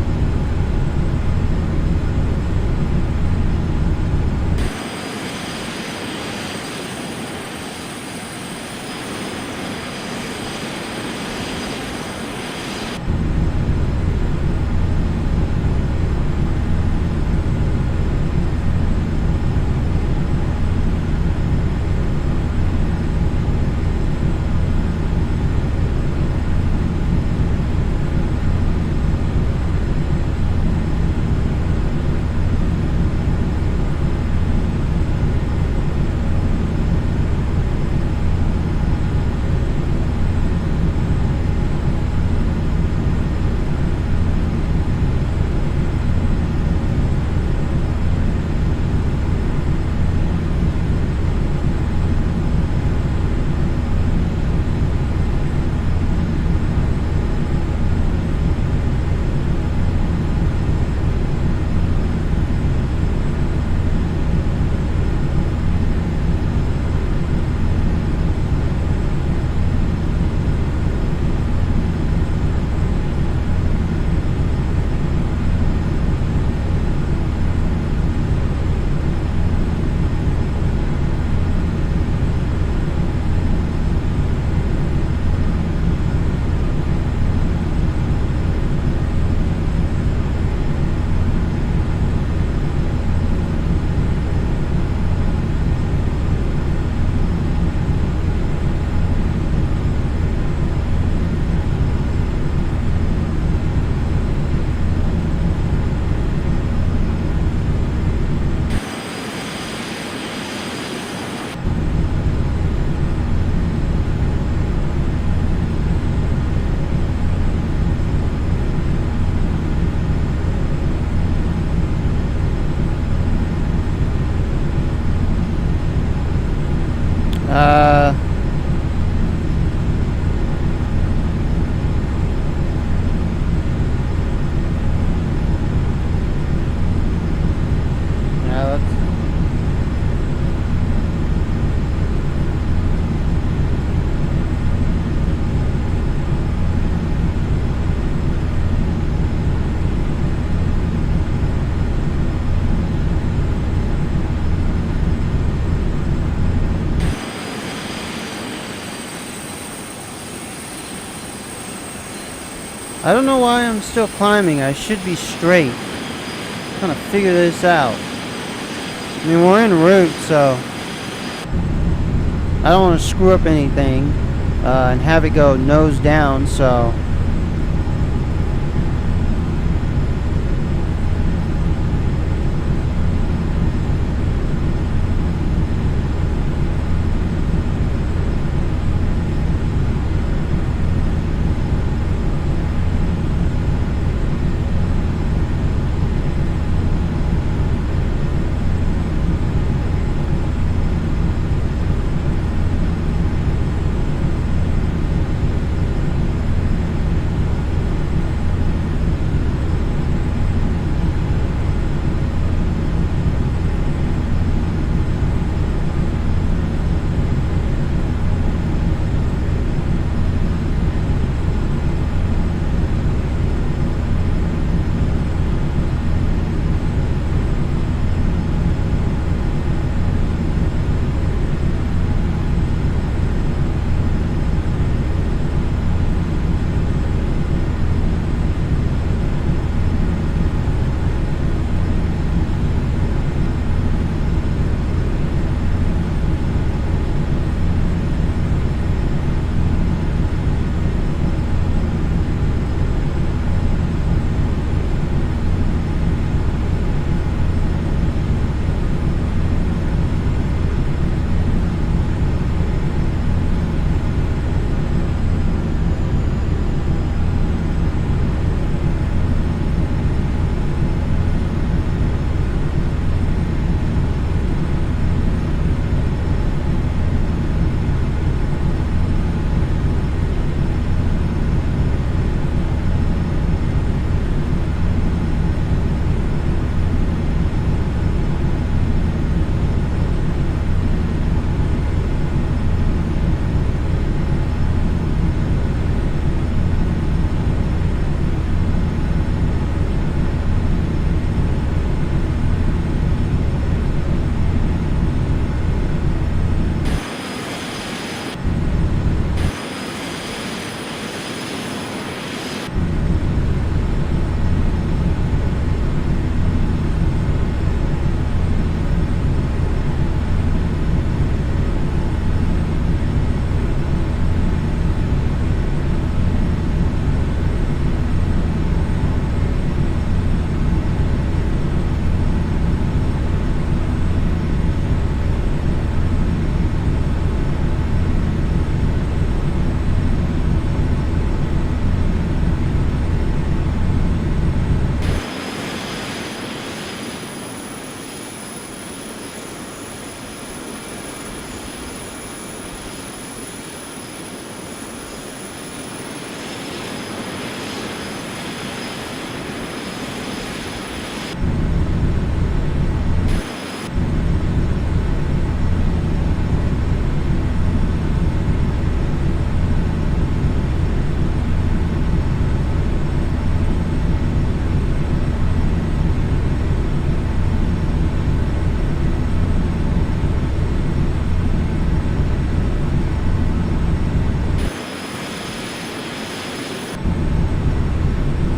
I don't know why I'm still climbing. I should be straight. I'm trying to figure this out. I mean, we're en route, so I don't want to screw up anything and have it go nose down, so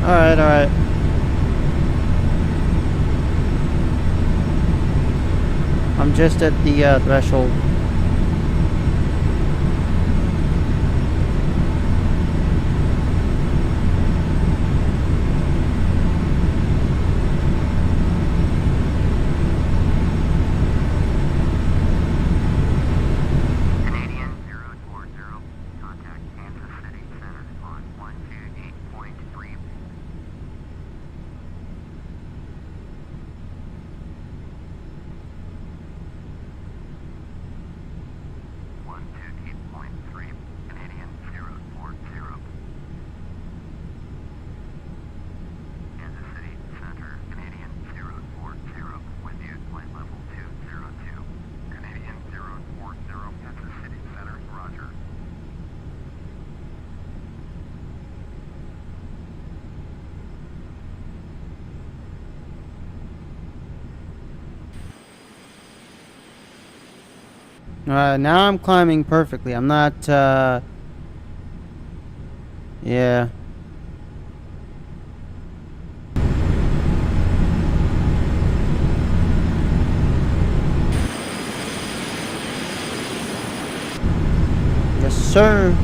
Alright, alright. I'm just at the threshold. Canadian 040, contact Kansas City Center on 128.3. 128.3, Canadian 040. Kansas City Center, Canadian 040, with you, flight level 202. Canadian 040, Kansas City Center, roger. Now I'm climbing perfectly. I'm not, yeah. Yes, sir.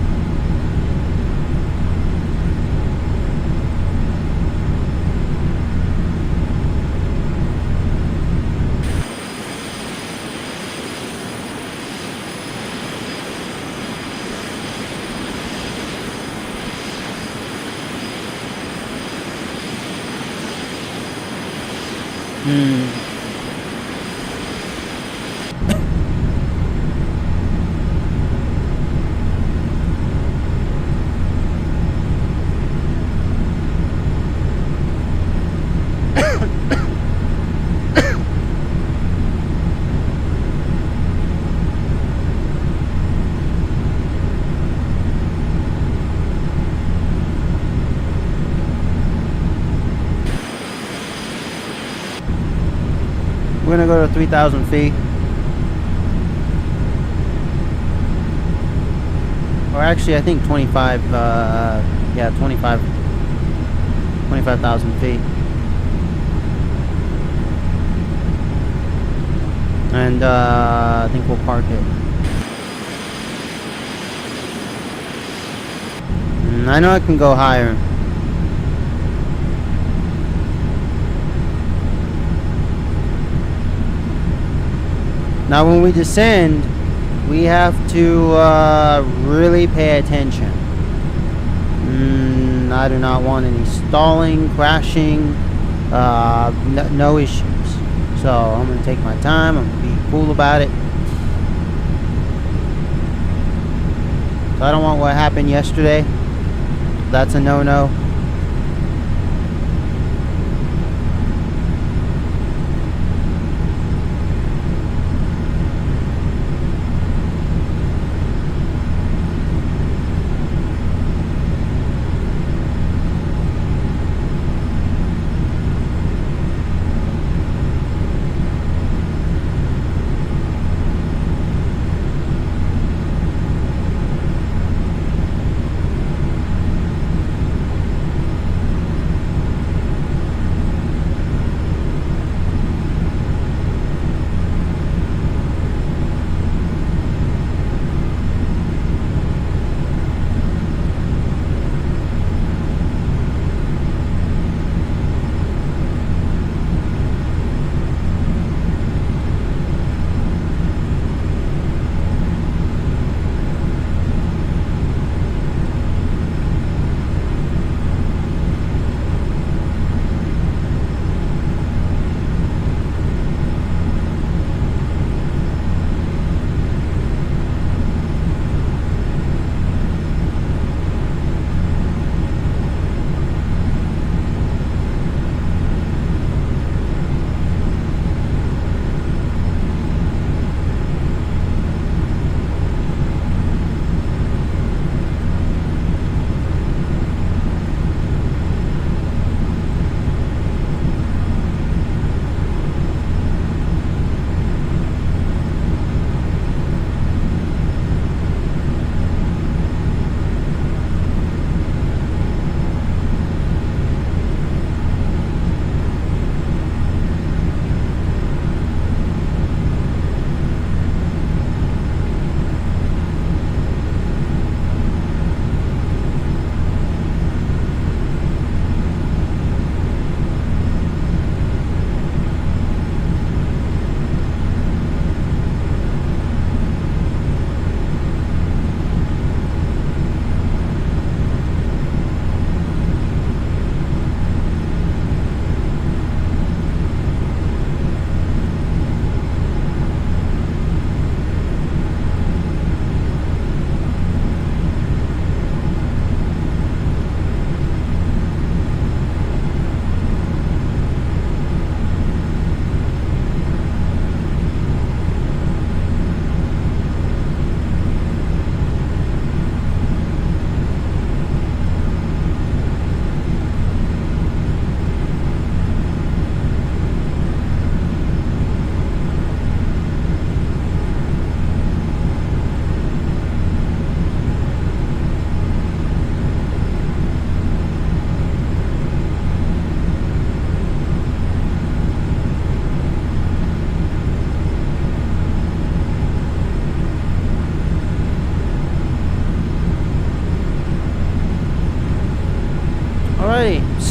We're gonna go to 3,000 feet. Or actually, I think 25, yeah, 25,000 feet. And, I think we'll park it. I know I can go higher. Now when we descend, we have to really pay attention. I do not want any stalling, crashing, no issues. So I'm going to take my time, I'm going to be cool about it. So I don't want what happened yesterday. That's a no-no.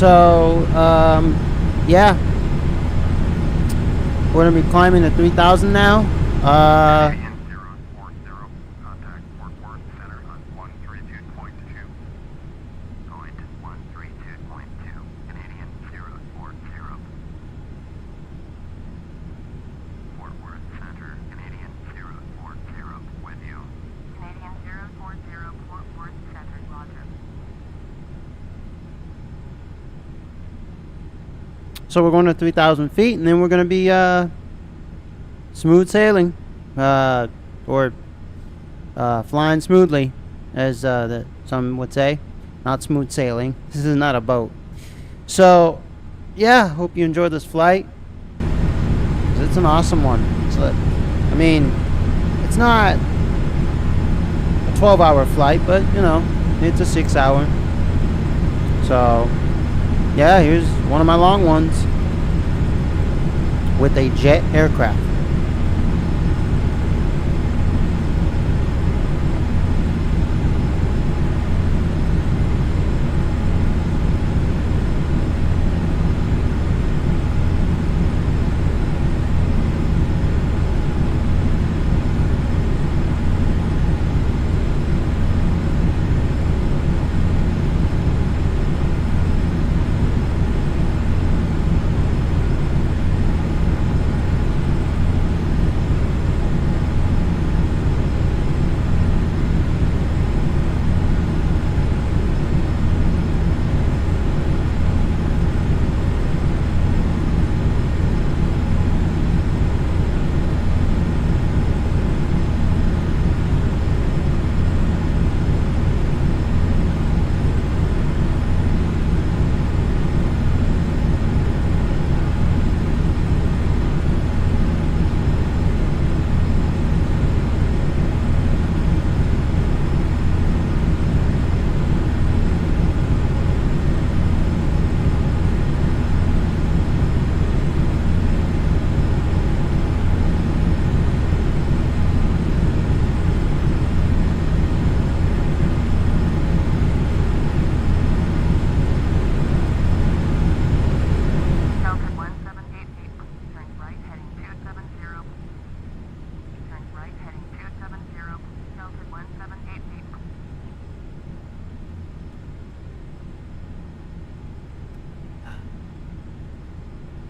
So, yeah. We're going to be climbing to 3,000 now. Canadian 040, contact Fort Worth Center on 132.2. Going to 132.2, Canadian 040. Fort Worth Center, Canadian 040, with you. Canadian 040, Fort Worth Center, roger. So we're going to 3,000 feet, and then we're going to be smooth sailing, or flying smoothly, as some would say. Not smooth sailing. This is not a boat. So, yeah, hope you enjoyed this flight. It's an awesome one. I mean, it's not a 12-hour flight, but, you know, it's a 6-hour. So, yeah, here's one of my long ones with a jet aircraft.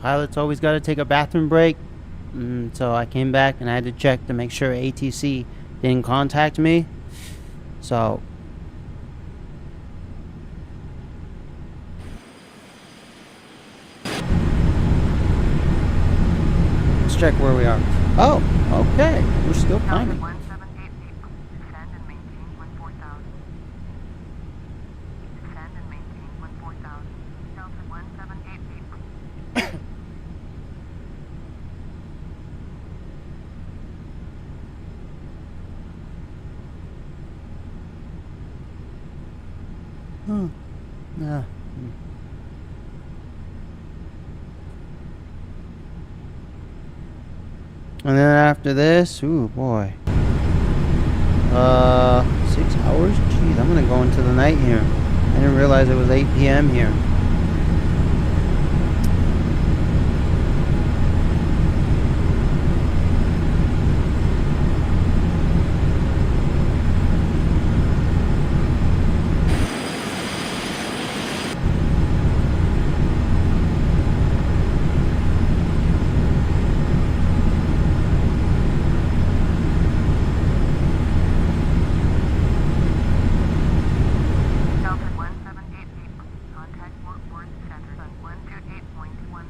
Pilot's always got to take a bathroom break. So I came back and I had to check to make sure ATC didn't contact me. So let's check where we are. Oh, okay. We're still climbing. Descend and maintain 14,000. Descend and maintain 14,000. Delta 1788. Yeah. And then after this, ooh boy. 6 hours? Jeez, I'm gonna go into the night here. I didn't realize it was 8 p.m. here. Delta 1788. Contact Fort Worth Center on 128.1.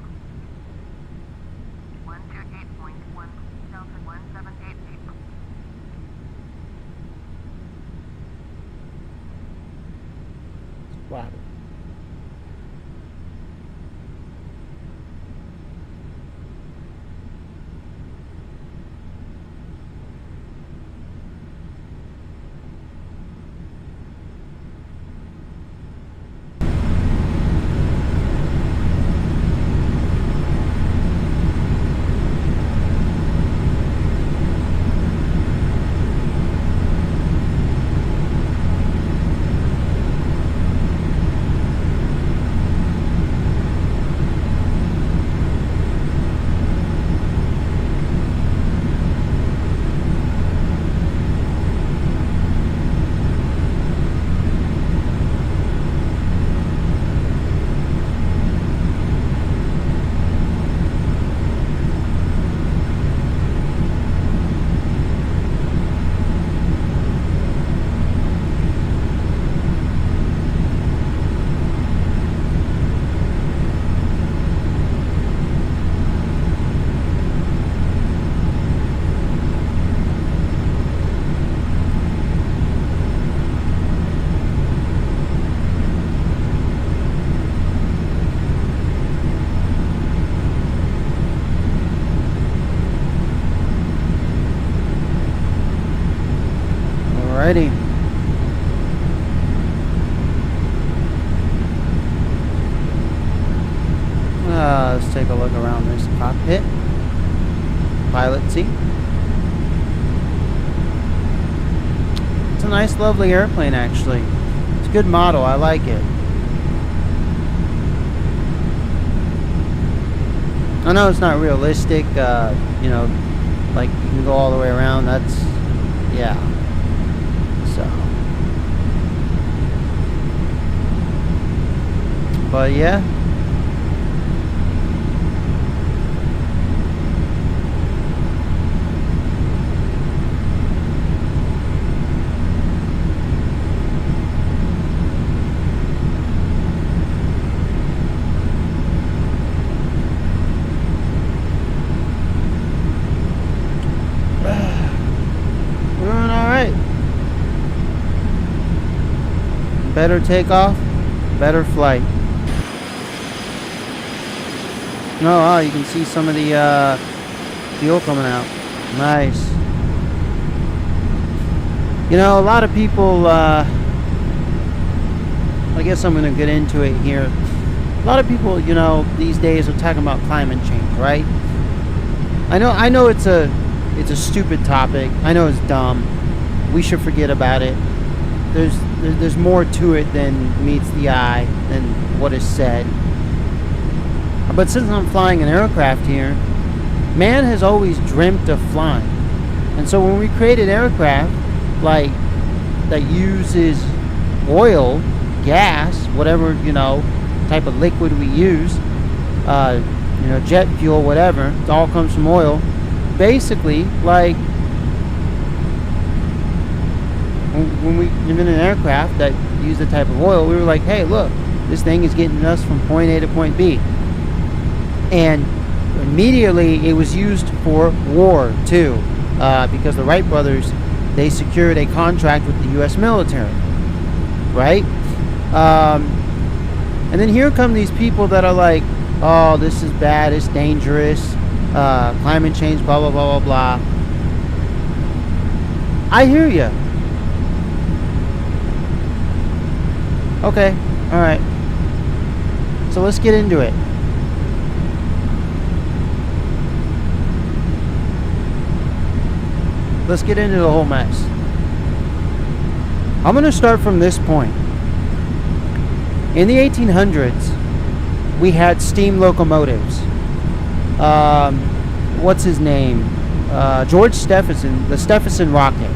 128.1. Delta 1788. Wow. Alrighty. Let's take a look around this cockpit. Pilot seat. It's a nice, lovely airplane, actually. It's a good model. I like it. I know it's not realistic. You know, like you can go all the way around. That's, yeah. So, but yeah. Better takeoff, better flight. Oh, you can see some of the fuel coming out. Nice. You know, a lot of people, I guess I'm going to get into it here. A lot of people, you know, these days are talking about climate change, right? I know it's a stupid topic. I know it's dumb. We should forget about it. There's more to it than meets the eye, than what is said. But since I'm flying an aircraft here, man has always dreamt of flying. And so when we create an aircraft like that uses oil, gas, whatever, you know, type of liquid we use, you know, jet fuel, whatever, it all comes from oil. Basically, like, when we invented an aircraft that used the type of oil, we were like, hey, look, this thing is getting us from point A to point B. And immediately it was used for war too, because the Wright brothers, they secured a contract with the U.S. military, right? And then here come these people that are like, oh, this is bad, it's dangerous, climate change, blah, blah, blah, blah, blah. I hear you. Okay, alright. So let's get into it. Let's get into the whole mess. I'm going to start from this point. In the 1800s, we had steam locomotives. What's his name? George Stephenson, the Stephenson rocket.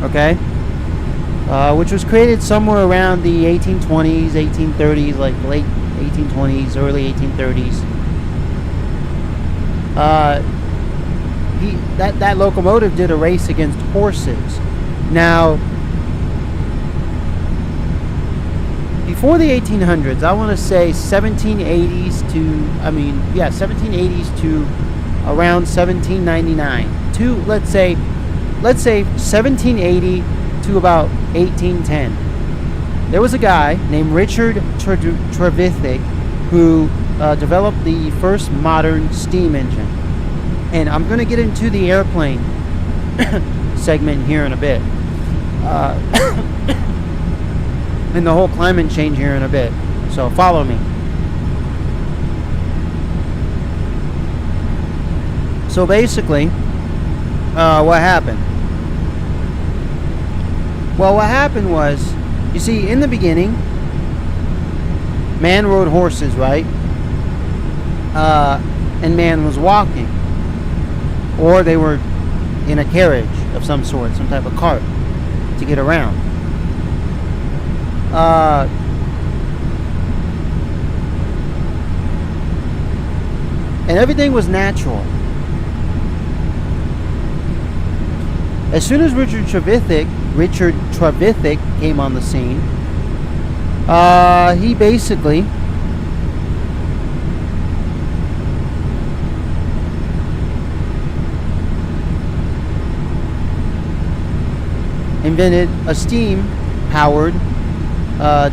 Okay? Which was created somewhere around the 1820s, 1830s, like late 1820s, early 1830s. That locomotive did a race against horses. Now, before the 1800s, I want to say 1780s to around 1799. Let's say 1780 to about 1810. There was a guy named Richard Trevithick who developed the first modern steam engine. And I'm going to get into the airplane segment here in a bit. And the whole climate change here in a bit. So follow me. So basically, what happened? Well, what happened was, you see, in the beginning, man rode horses, right? And man was walking. Or they were in a carriage of some sort, some type of cart to get around. And everything was natural. As soon as Richard Trevithick came on the scene, he basically invented a steam-powered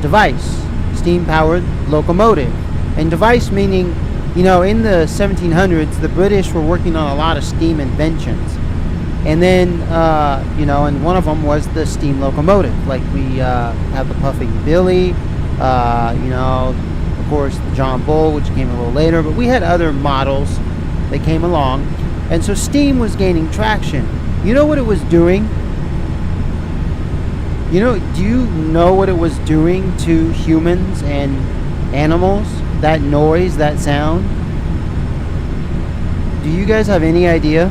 device, steam-powered locomotive. And device meaning, you know, in the 1700s, the British were working on a lot of steam inventions. And then, you know, and one of them was the steam locomotive. Like we have the Puffing Billy, you know, of course the John Bull, which came a little later, but we had other models that came along. And so steam was gaining traction. You know what it was doing? Do you know what it was doing to humans and animals? That noise, that sound? Do you guys have any idea?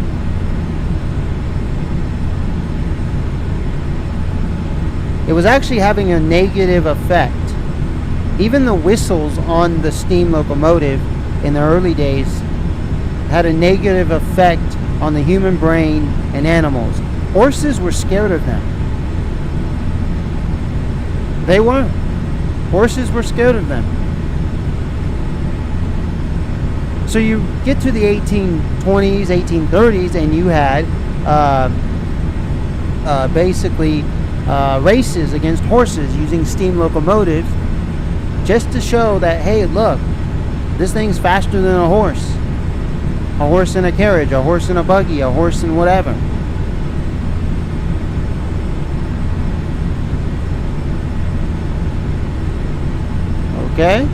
It was actually having a negative effect. Even the whistles on the steam locomotive in the early days had a negative effect on the human brain and animals. Horses were scared of them. They were. Horses were scared of them. So you get to the 1820s, 1830s, and you had basically races against horses using steam locomotives just to show that, hey, look, this thing's faster than a horse. A horse in a carriage, a horse in a buggy, a horse in whatever. Okay?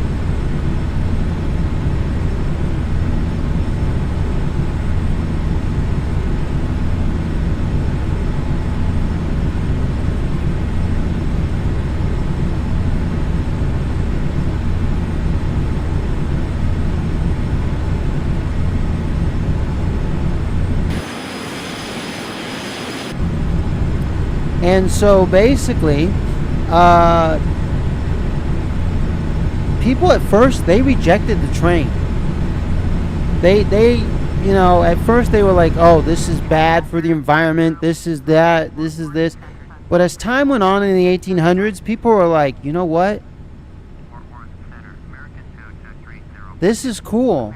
And so basically, people at first, they rejected the train. They, you know, at first they were like, oh, this is bad for the environment, this is that, this is this. But as time went on in the 1800s, people were like, you know what? This is cool.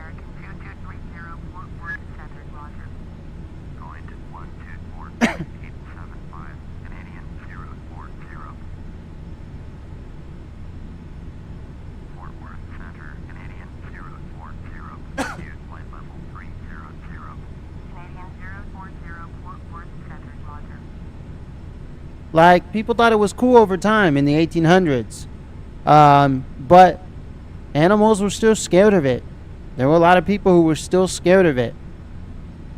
Like, people thought it was cool over time in the 1800s. But animals were still scared of it. There were a lot of people who were still scared of it.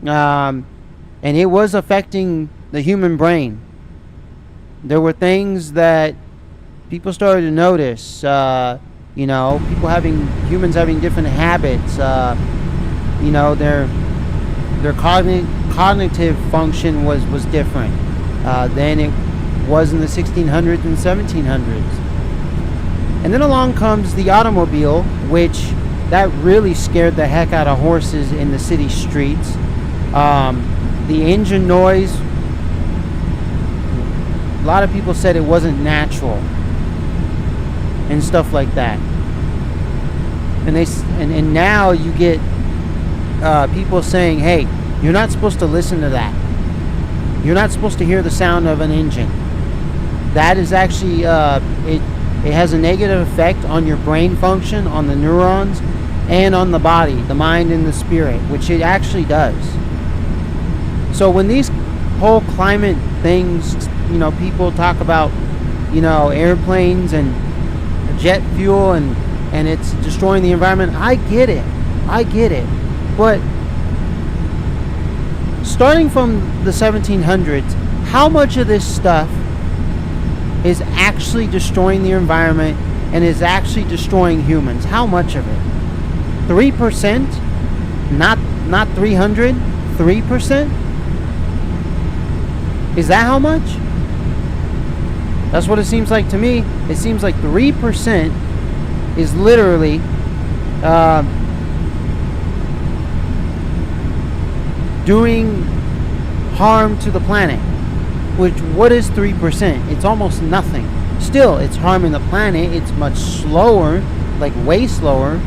And it was affecting the human brain. There were things that people started to notice. You know, humans having different habits. You know, their cognitive function was different than it was in the 1600s and 1700s. And then along comes the automobile, which that really scared the heck out of horses in the city streets. The engine noise, a lot of people said it wasn't natural and stuff like that. And now you get people saying, hey, you're not supposed to listen to that. You're not supposed to hear the sound of an engine. That is actually, it has a negative effect on your brain function, on the neurons, and on the body, the mind and the spirit, which it actually does. So when these whole climate things, you know, people talk about, you know, airplanes and jet fuel and it's destroying the environment, I get it. But starting from the 1700s, how much of this stuff is actually destroying the environment and is actually destroying humans? How much of it? 3%? Not 300? 3%? Is that how much? That's what it seems like to me. It seems like 3% is literally doing harm to the planet. Which, what is 3%? It's almost nothing. Still, it's harming the planet. It's much slower, like way slower.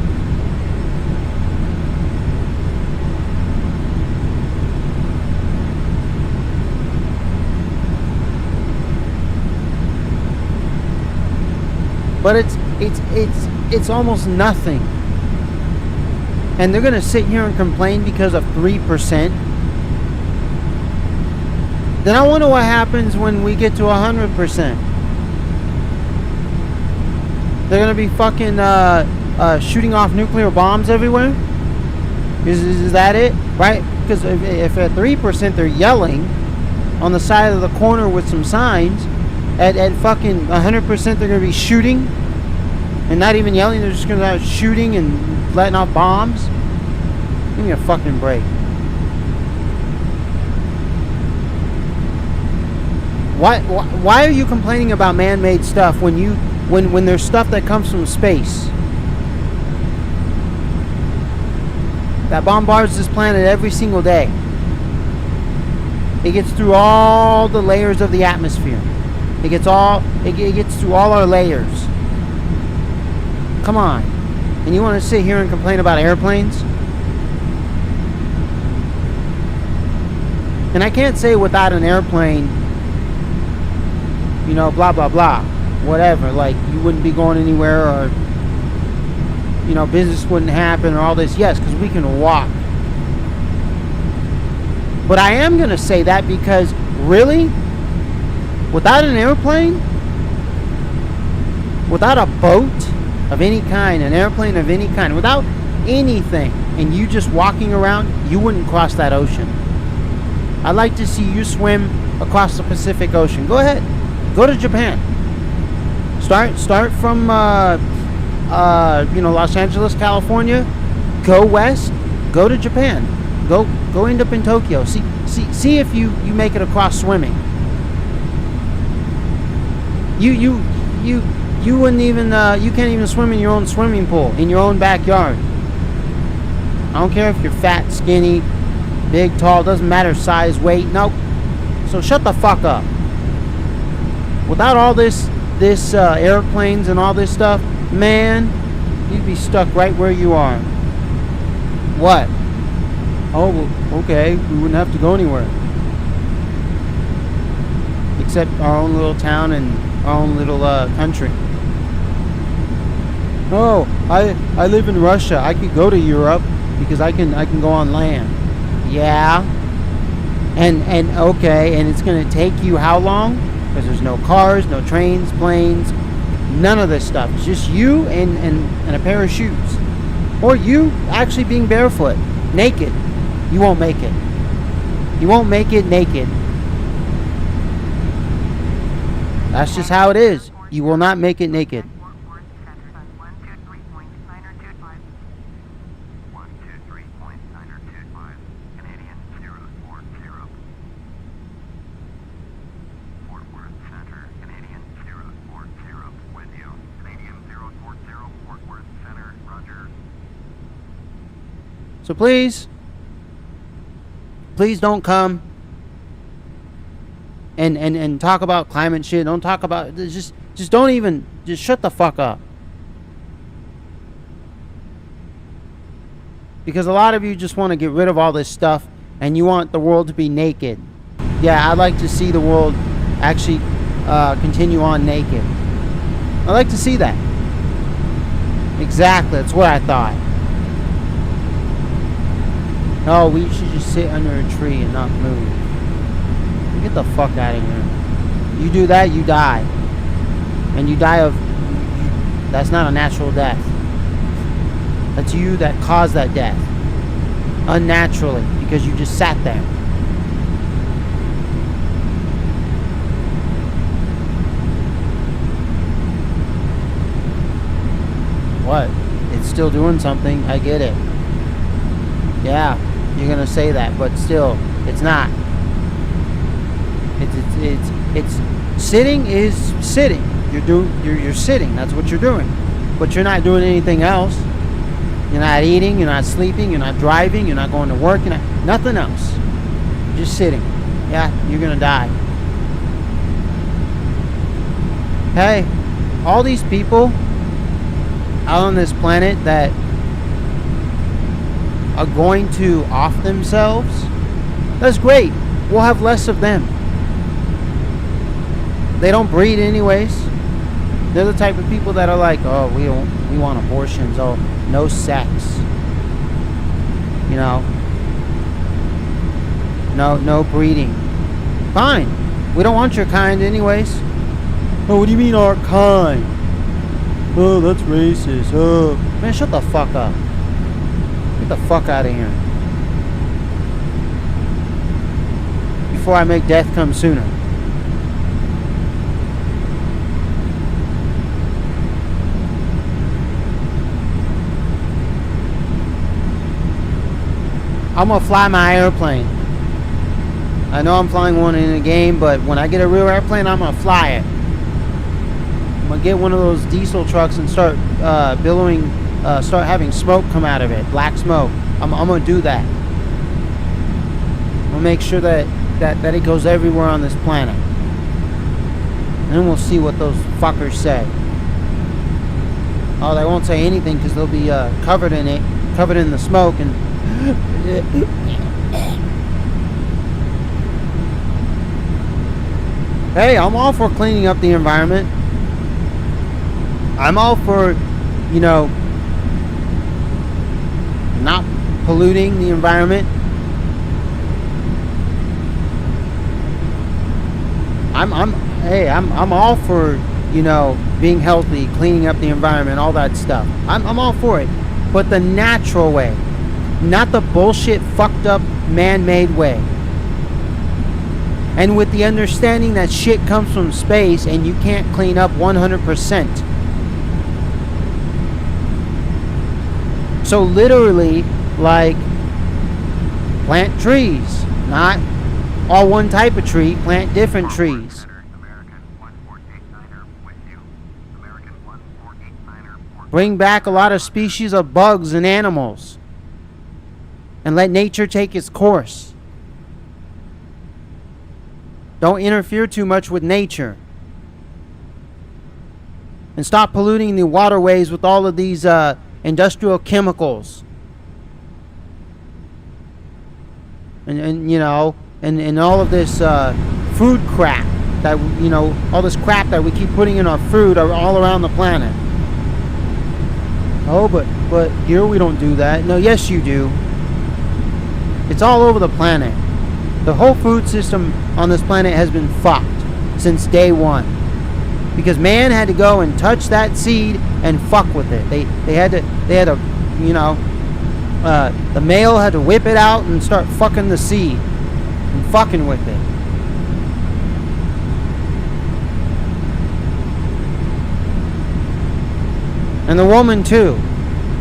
But it's almost nothing. And they're gonna sit here and complain because of 3%. Then I wonder what happens when we get to 100%. They're gonna be fucking shooting off nuclear bombs everywhere? Is that it? Right? Because if at 3% they're yelling on the side of the corner with some signs, at fucking 100% they're gonna be shooting and not even yelling, they're just gonna be shooting and letting off bombs. Give me a fucking break. Why are you complaining about man-made stuff when there's stuff that comes from space that bombards this planet every single day? It gets through all the layers of the atmosphere. It gets through all our layers. Come on. And you want to sit here and complain about airplanes? And I can't say without an airplane, you know, blah blah blah, whatever, like you wouldn't be going anywhere, or you know, business wouldn't happen, or all this. Yes, because we can walk. But I am going to say that because, really, without an airplane, without a boat of any kind, an airplane of any kind, without anything, and you just walking around, you wouldn't cross that ocean. I'd like to see you swim across the Pacific Ocean. Go ahead. Go to Japan. Start from you know, Los Angeles, California. Go west. Go to Japan. Go end up in Tokyo. See if you make it across swimming. You wouldn't even you can't even swim in your own swimming pool in your own backyard. I don't care if you're fat, skinny, big, tall, doesn't matter size, weight. Nope. So shut the fuck up. Without all this airplanes and all this stuff, man, you'd be stuck right where you are. What? Oh, well, okay, we wouldn't have to go anywhere. Except our own little town and our own little country. Oh, I live in Russia. I could go to Europe because I can go on land. Yeah. And okay, and it's gonna take you how long? Because there's no cars, no trains, planes, none of this stuff. It's just you and a pair of shoes. Or you actually being barefoot, naked. You won't make it. You won't make it naked. That's just how it is. You will not make it naked. So please don't come and talk about climate shit. Don't talk about, just don't even, just shut the fuck up. Because a lot of you just want to get rid of all this stuff and you want the world to be naked. Yeah, I'd like to see the world actually continue on naked. I'd like to see that. Exactly, that's what I thought. No, we should just sit under a tree and not move. Get the fuck out of here. You do that, you die. And you die of... That's not a natural death. That's you that caused that death. Unnaturally. Because you just sat there. What? It's still doing something. I get it. Yeah, you're gonna say that, but still, it's not. It's sitting is sitting. You're sitting. That's what you're doing. But you're not doing anything else. You're not eating. You're not sleeping. You're not driving. You're not going to work. You're not, nothing else. You're just sitting. Yeah, you're gonna die. Hey, all these people out on this planet that are going to off themselves, that's great. We'll have less of them. They don't breed anyways. They're the type of people that are like, oh, we want abortions. Oh, no sex. You know, no breeding. Fine. We don't want your kind anyways. Oh, what do you mean our kind? Oh, that's racist. Oh. Man, shut the fuck up. Get the fuck out of here. Before I make death come sooner. I'm gonna fly my airplane. I know I'm flying one in a game, but when I get a real airplane, I'm gonna fly it. I'm gonna get one of those diesel trucks and start billowing, start having smoke come out of it, black smoke. I'm gonna do that. I'm gonna make sure that it goes everywhere on this planet. And then we'll see what those fuckers say. Oh, they won't say anything because they'll be covered in it, covered in the smoke and. Hey, I'm all for cleaning up the environment. I'm all for, you know, not polluting the environment. I'm all for, you know, being healthy, cleaning up the environment, all that stuff. I'm all for it. But the natural way. Not the bullshit, fucked up, man-made way. And with the understanding that shit comes from space and you can't clean up 100%. So literally, like, plant trees. Not all one type of tree, plant different trees. Bring back a lot of species of bugs and animals. And let nature take its course. Don't interfere too much with nature. And stop polluting the waterways with all of these industrial chemicals. And you know, and all of this food crap that, you know, all this crap that we keep putting in our food all around the planet. Oh, but here we don't do that. No, yes you do. It's all over the planet. The whole food system on this planet has been fucked since day one. Because man had to go and touch that seed and fuck with it. They had to, you know, the male had to whip it out and start fucking the seed and fucking with it. And the woman too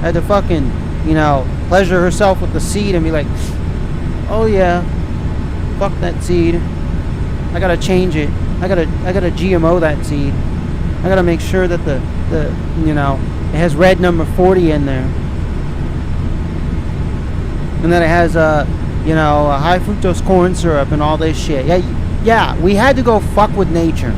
had to fucking, you know, pleasure herself with the seed and be like, oh yeah, fuck that seed. I gotta change it. I gotta GMO that seed. I gotta make sure that the you know, it has red number 40 in there, and that it has you know, a high fructose corn syrup and all this shit. Yeah, we had to go fuck with nature.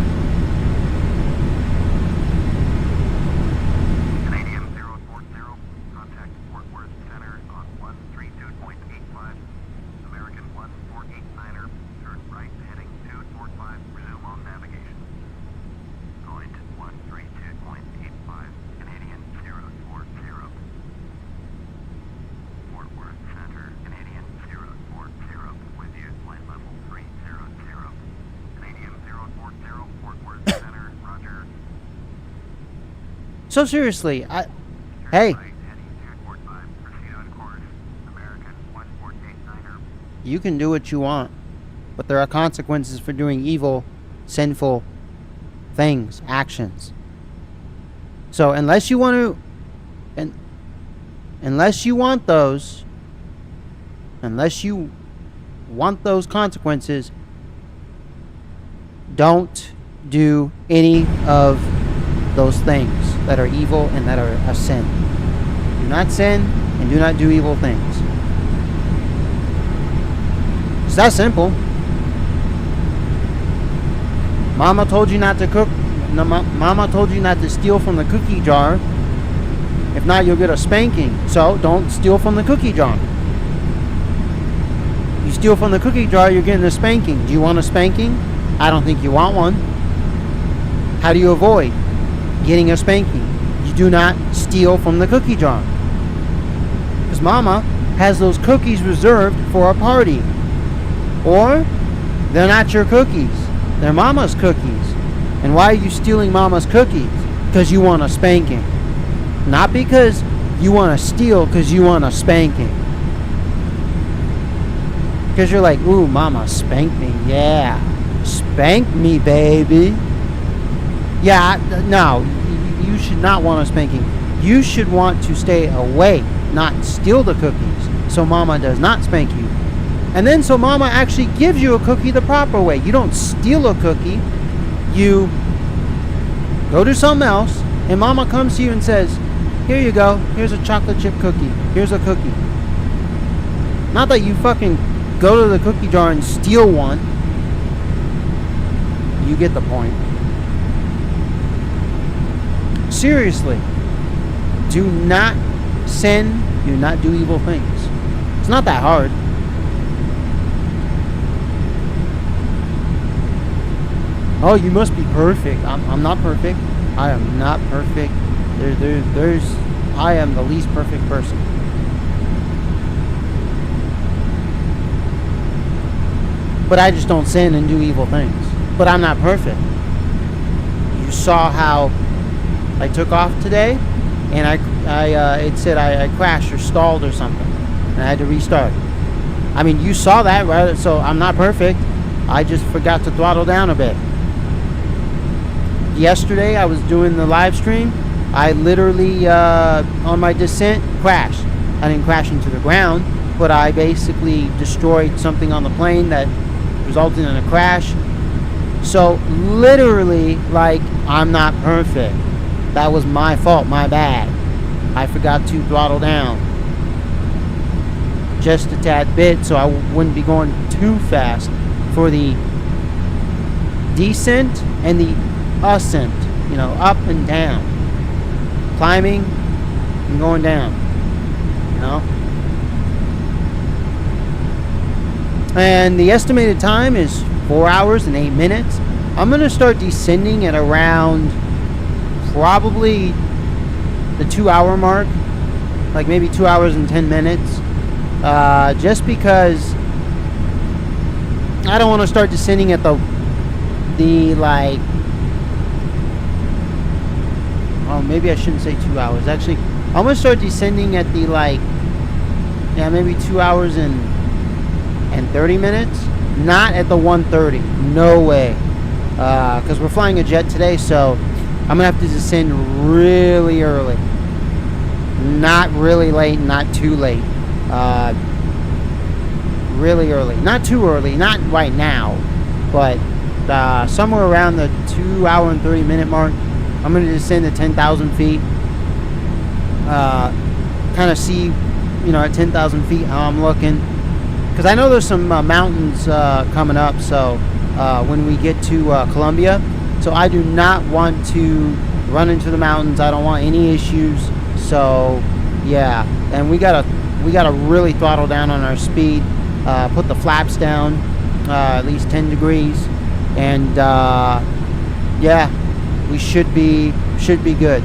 So seriously, hey, you can do what you want, but there are consequences for doing evil, sinful things, actions. So unless you want to, unless you want those consequences, don't do any of those things that are evil and that are a sin. Do not sin and do not do evil things. It's that simple. Mama told you not to cook. No, Mama told you not to steal from the cookie jar. If not, you'll get a spanking. So don't steal from the cookie jar. You steal from the cookie jar, you're getting a spanking. Do you want a spanking? I don't think you want one. How do you avoid getting a spanking? You do not steal from the cookie jar. Because Mama has those cookies reserved for a party. Or They're not your cookies. They're mama's cookies. And why are you stealing mama's cookies? Because you want a spanking. Not because you want to steal, because you want a spanking. Because you're like, ooh, mama, spank me. Yeah. Spank me, baby. Yeah, no. You should not want a spanking. You should want to stay awake, not steal the cookies, so mama does not spank you. And then so mama actually gives you a cookie the proper way. You don't steal a cookie. You go do something else, and mama comes to you and says, here you go. Here's a chocolate chip cookie. Here's a cookie. Not that you fucking go to the cookie jar and steal one. You get the point. Seriously. Do not sin. Do not do evil things. It's not that hard. Oh, you must be perfect. I'm not perfect. I am not perfect. I am the least perfect person. But I just don't sin and do evil things. But I'm not perfect. You saw how I took off today, and it said I crashed or stalled or something, and I had to restart. I mean, you saw that, right? So I'm not perfect. I just forgot to throttle down a bit. Yesterday, I was doing the live stream. I literally, on my descent, crashed. I didn't crash into the ground, but I basically destroyed something on the plane that resulted in a crash. So, literally, like, I'm not perfect. That was my fault, my bad. I forgot to throttle down just a tad bit, so I wouldn't be going too fast for the descent and the ascent, you know, up and down, climbing and going down, you know. And the estimated time is 4 hours and 8 minutes. I'm going to start descending at around probably the 2 hour mark, like maybe 2 hours and 10 minutes, just because I don't want to start descending at the like, oh, maybe I shouldn't say 2 hours. Actually, I'm going to start descending at the, like, yeah, maybe 2 hours and 30 minutes. Not at the 1:30. No way. Because we're flying a jet today, so I'm going to have to descend really early. Not really late, not too late. Really early. Not too early, not right now, but somewhere around the 2 hour and 30 minute mark. I'm going to descend to 10,000 feet. Kind of see, you know, at 10,000 feet how I'm looking. Because I know there's some mountains coming up, so when we get to Colombia. So I do not want to run into the mountains. I don't want any issues. So, yeah. And we gotta really throttle down on our speed. Put the flaps down at least 10 degrees. And, yeah. We should be good.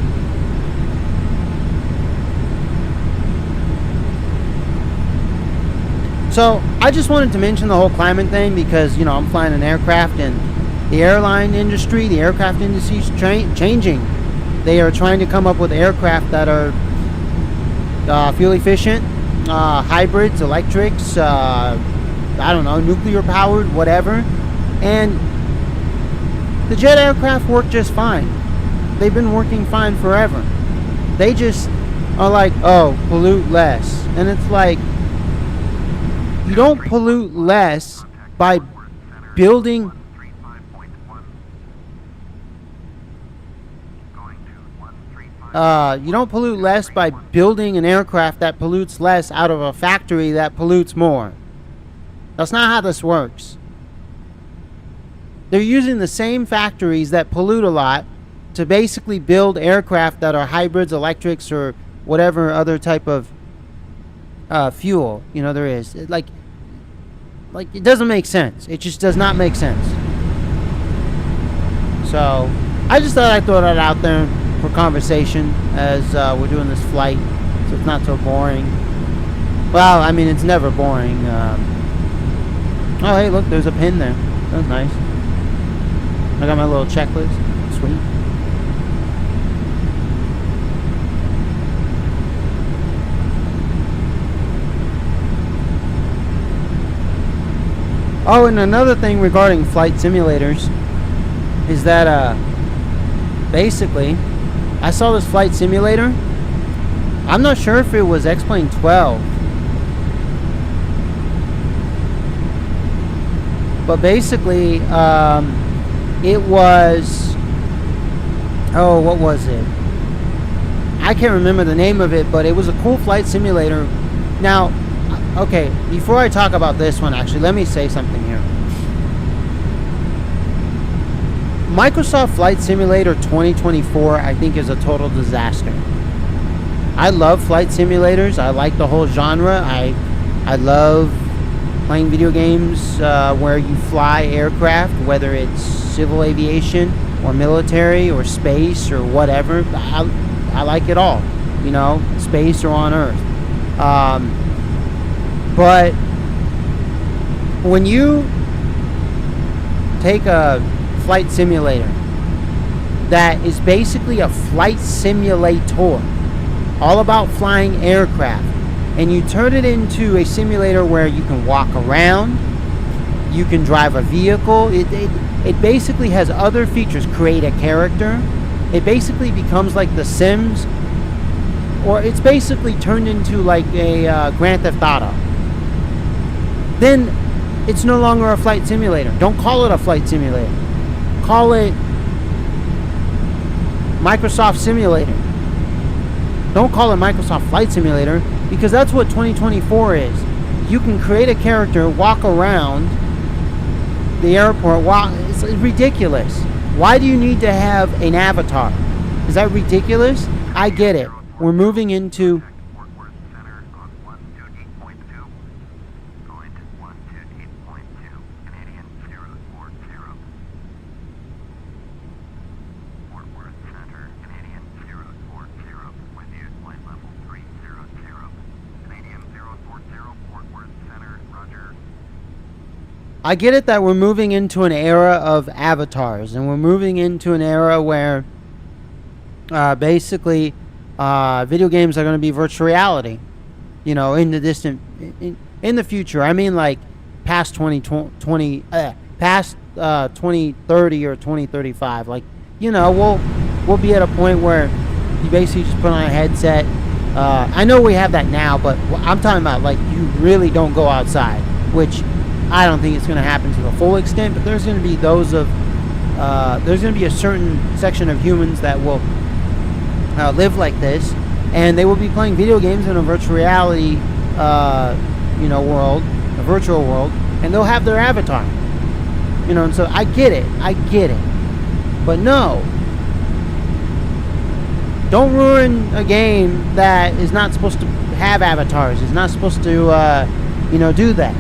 So I just wanted to mention the whole climate thing because, you know, I'm flying an aircraft, and the airline industry, the aircraft industry is changing. They are trying to come up with aircraft that are fuel efficient, hybrids, electrics, I don't know, nuclear powered, whatever. And the jet aircraft work just fine. They've been working fine forever. They just are like, oh, pollute less. And it's like, you don't pollute less by building. You don't pollute less by building an aircraft that pollutes less out of a factory that pollutes more. That's not how this works. They're using the same factories that pollute a lot to basically build aircraft that are hybrids, electrics, or whatever other type of fuel, you know, there is. Like it doesn't make sense. It just does not make sense. So I just thought I'd throw that out there for conversation as we're doing this flight, so it's not so boring. Well, I mean, it's never boring. Oh, hey, look, there's a pin there. That's nice. I got my little checklist. Sweet. Oh, and another thing regarding flight simulators is that basically I saw this flight simulator. I'm not sure if it was X-Plane 12, but basically it was, oh, what was it? I can't remember the name of it, but it was a cool flight simulator. Now, okay, before I talk about this one, actually, let me say something here. Microsoft Flight Simulator 2024, I think, is a total disaster. I love flight simulators. I like the whole genre. I love playing video games where you fly aircraft, whether it's civil aviation or military or space or whatever. I like it all, you know, space or on Earth. But when you take a flight simulator that is basically a flight simulator, all about flying aircraft, and you turn it into a simulator where you can walk around, you can drive a vehicle, it basically has other features, create a character, it basically becomes like The Sims, or it's basically turned into like a Grand Theft Auto. Then it's no longer a flight simulator. Don't call it a flight simulator. Call it Microsoft Simulator. Don't call it Microsoft Flight Simulator, because that's what 2024 is. You can create a character, walk around the airport. It's ridiculous. Why do you need to have an avatar? Is that ridiculous? I get it. We're moving into Fort Worth Center on 128.2. Going to 128.2. Canadian 040. Fort Worth Center, Canadian 040. With you, flight level 300. Canadian 040, Fort Worth Center, roger. I get it that we're moving into an era of avatars, and we're moving into an era where basically video games are going to be virtual reality, you know, in the distant, in the future. I mean, like past 2020, past 2030 or 2035. Like, you know, we'll be at a point where you basically just put on a headset. I know we have that now, but I'm talking about like you really don't go outside, which I don't think it's going to happen to the full extent, but there's going to be there's going to be a certain section of humans that will live like this, and they will be playing video games in a virtual reality, world, a virtual world, and they'll have their avatar, you know. And so I get it, but no, don't ruin a game that is not supposed to have avatars. It's not supposed to, do that.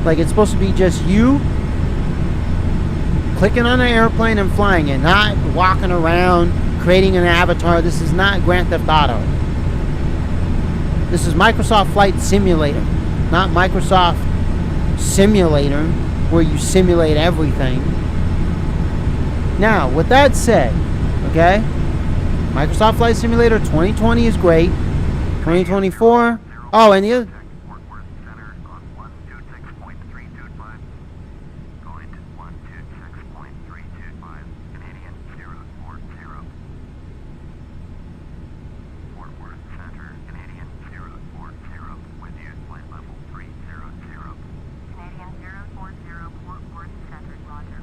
Like, it's supposed to be just you clicking on an airplane and flying it, not walking around creating an avatar. This is not Grand Theft Auto. This is Microsoft Flight Simulator, not Microsoft Simulator, where you simulate everything. Now, with that said, okay, Microsoft Flight Simulator 2020 is great. 2024, oh, and the other, Fort Worth Center on 126.325. Going to 126.325. Canadian 040. Fort Worth Center, Canadian 040. With you, flight level 300. Canadian 040, Fort Worth Center, roger.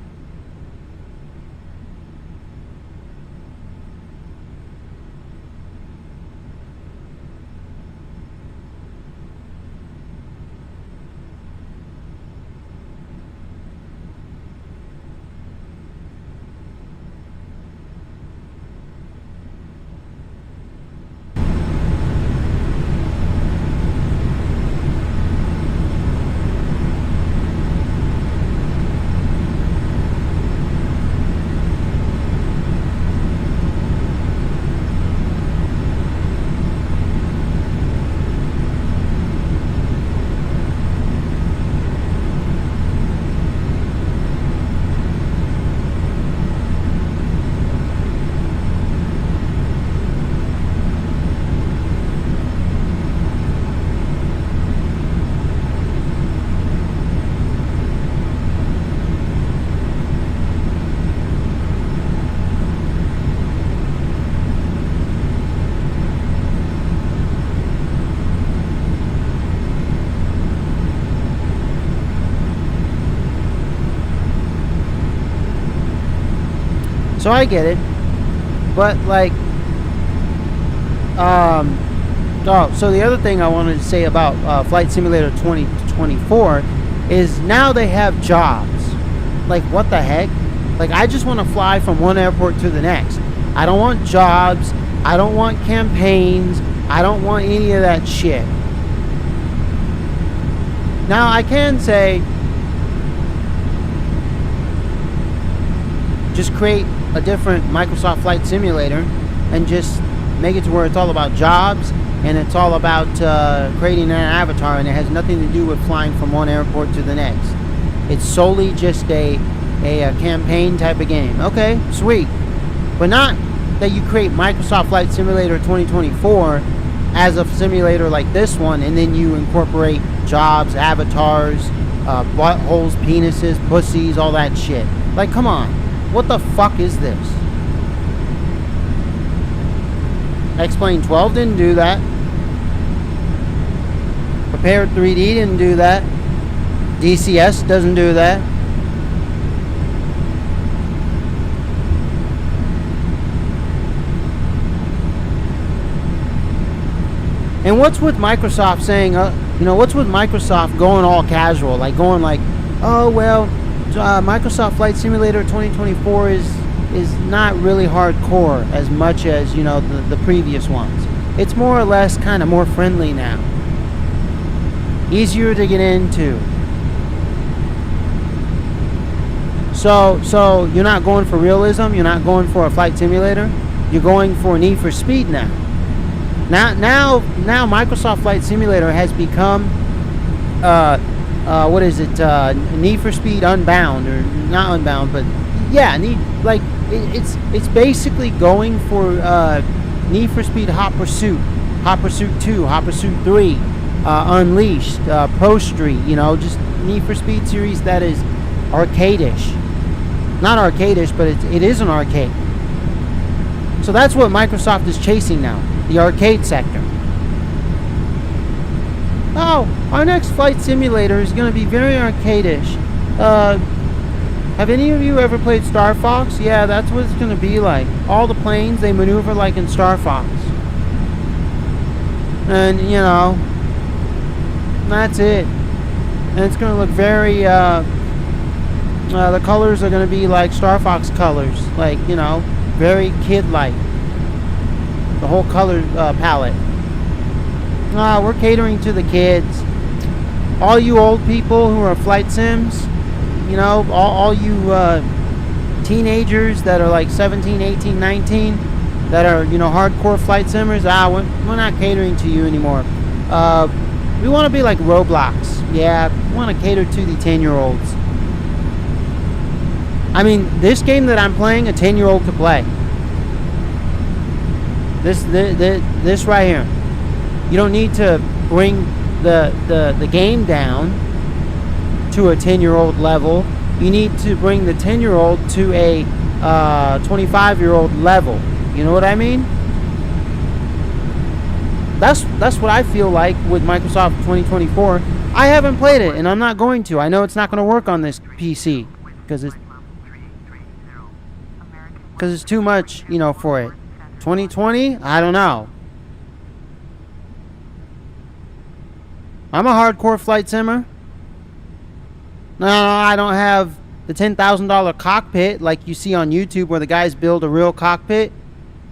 So I get it. But like, oh, so the other thing I wanted to say about Flight Simulator 2024 is now they have jobs. Like, what the heck? Like, I just want to fly from one airport to the next. I don't want jobs. I don't want campaigns. I don't want any of that shit. Now, I can say, just create a different Microsoft Flight Simulator and just make it to where it's all about jobs and it's all about creating an avatar, and it has nothing to do with flying from one airport to the next. It's solely just a campaign type of game. Okay, sweet. But not that you create Microsoft Flight Simulator 2024 as a simulator like this one, and then you incorporate jobs, avatars, buttholes, penises, pussies, all that shit. Like, come on. What the fuck is this? X-Plane 12 didn't do that. Prepared 3D didn't do that. DCS doesn't do that. And what's with Microsoft saying, what's with Microsoft going all casual, like going like, oh, well, Microsoft Flight Simulator 2024 is not really hardcore as much as, the previous ones. It's more or less kind of more friendly now. Easier to get into. So you're not going for realism, you're not going for a flight simulator, you're going for Need for Speed now. Now Microsoft Flight Simulator has become Need for Speed Unbound, or not Unbound, but yeah, it's basically going for Need for Speed Hot Pursuit 2, Hot Pursuit 3, Unleashed, Pro Street, just Need for Speed series that is arcade-ish. Not arcade-ish, but it is an arcade. So that's what Microsoft is chasing now, the arcade sector. Oh, our next flight simulator is going to be very arcade-ish. Have any of you ever played Star Fox? Yeah, that's what it's going to be like. All the planes, they maneuver like in Star Fox. And, that's it. And it's going to look very, the colors are going to be like Star Fox colors. Like, very kid-like. The whole color palette. We're catering to the kids. All you old people who are flight sims, all you teenagers that are like 17, 18, 19, that are, hardcore flight simmers, we're not catering to you anymore. We want to be like Roblox. Yeah, we want to cater to the 10-year-olds. I mean, this game that I'm playing, a 10-year-old could play. This right here. You don't need to bring the game down to a 10-year-old level. You need to bring the 10-year-old to a 25-year-old level. You know what I mean? That's what I feel like with Microsoft 2024. I haven't played it, and I'm not going to. I know it's not going to work on this PC because it's too much, for it. 2020? I don't know. I'm a hardcore flight simmer. No, I don't have the $10,000 cockpit like you see on YouTube where the guys build a real cockpit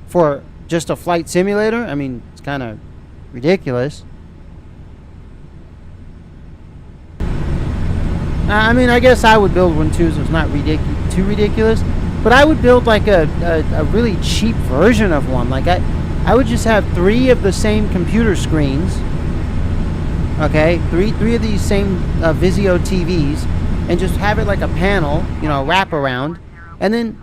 for just a flight simulator. I mean, it's kind of ridiculous. I mean, I guess I would build one too, so it's not too ridiculous. But I would build like a really cheap version of one. Like I would just have 3 of the same computer screens. Okay, three of these same Vizio TVs, and just have it like a panel, wrap around, and then.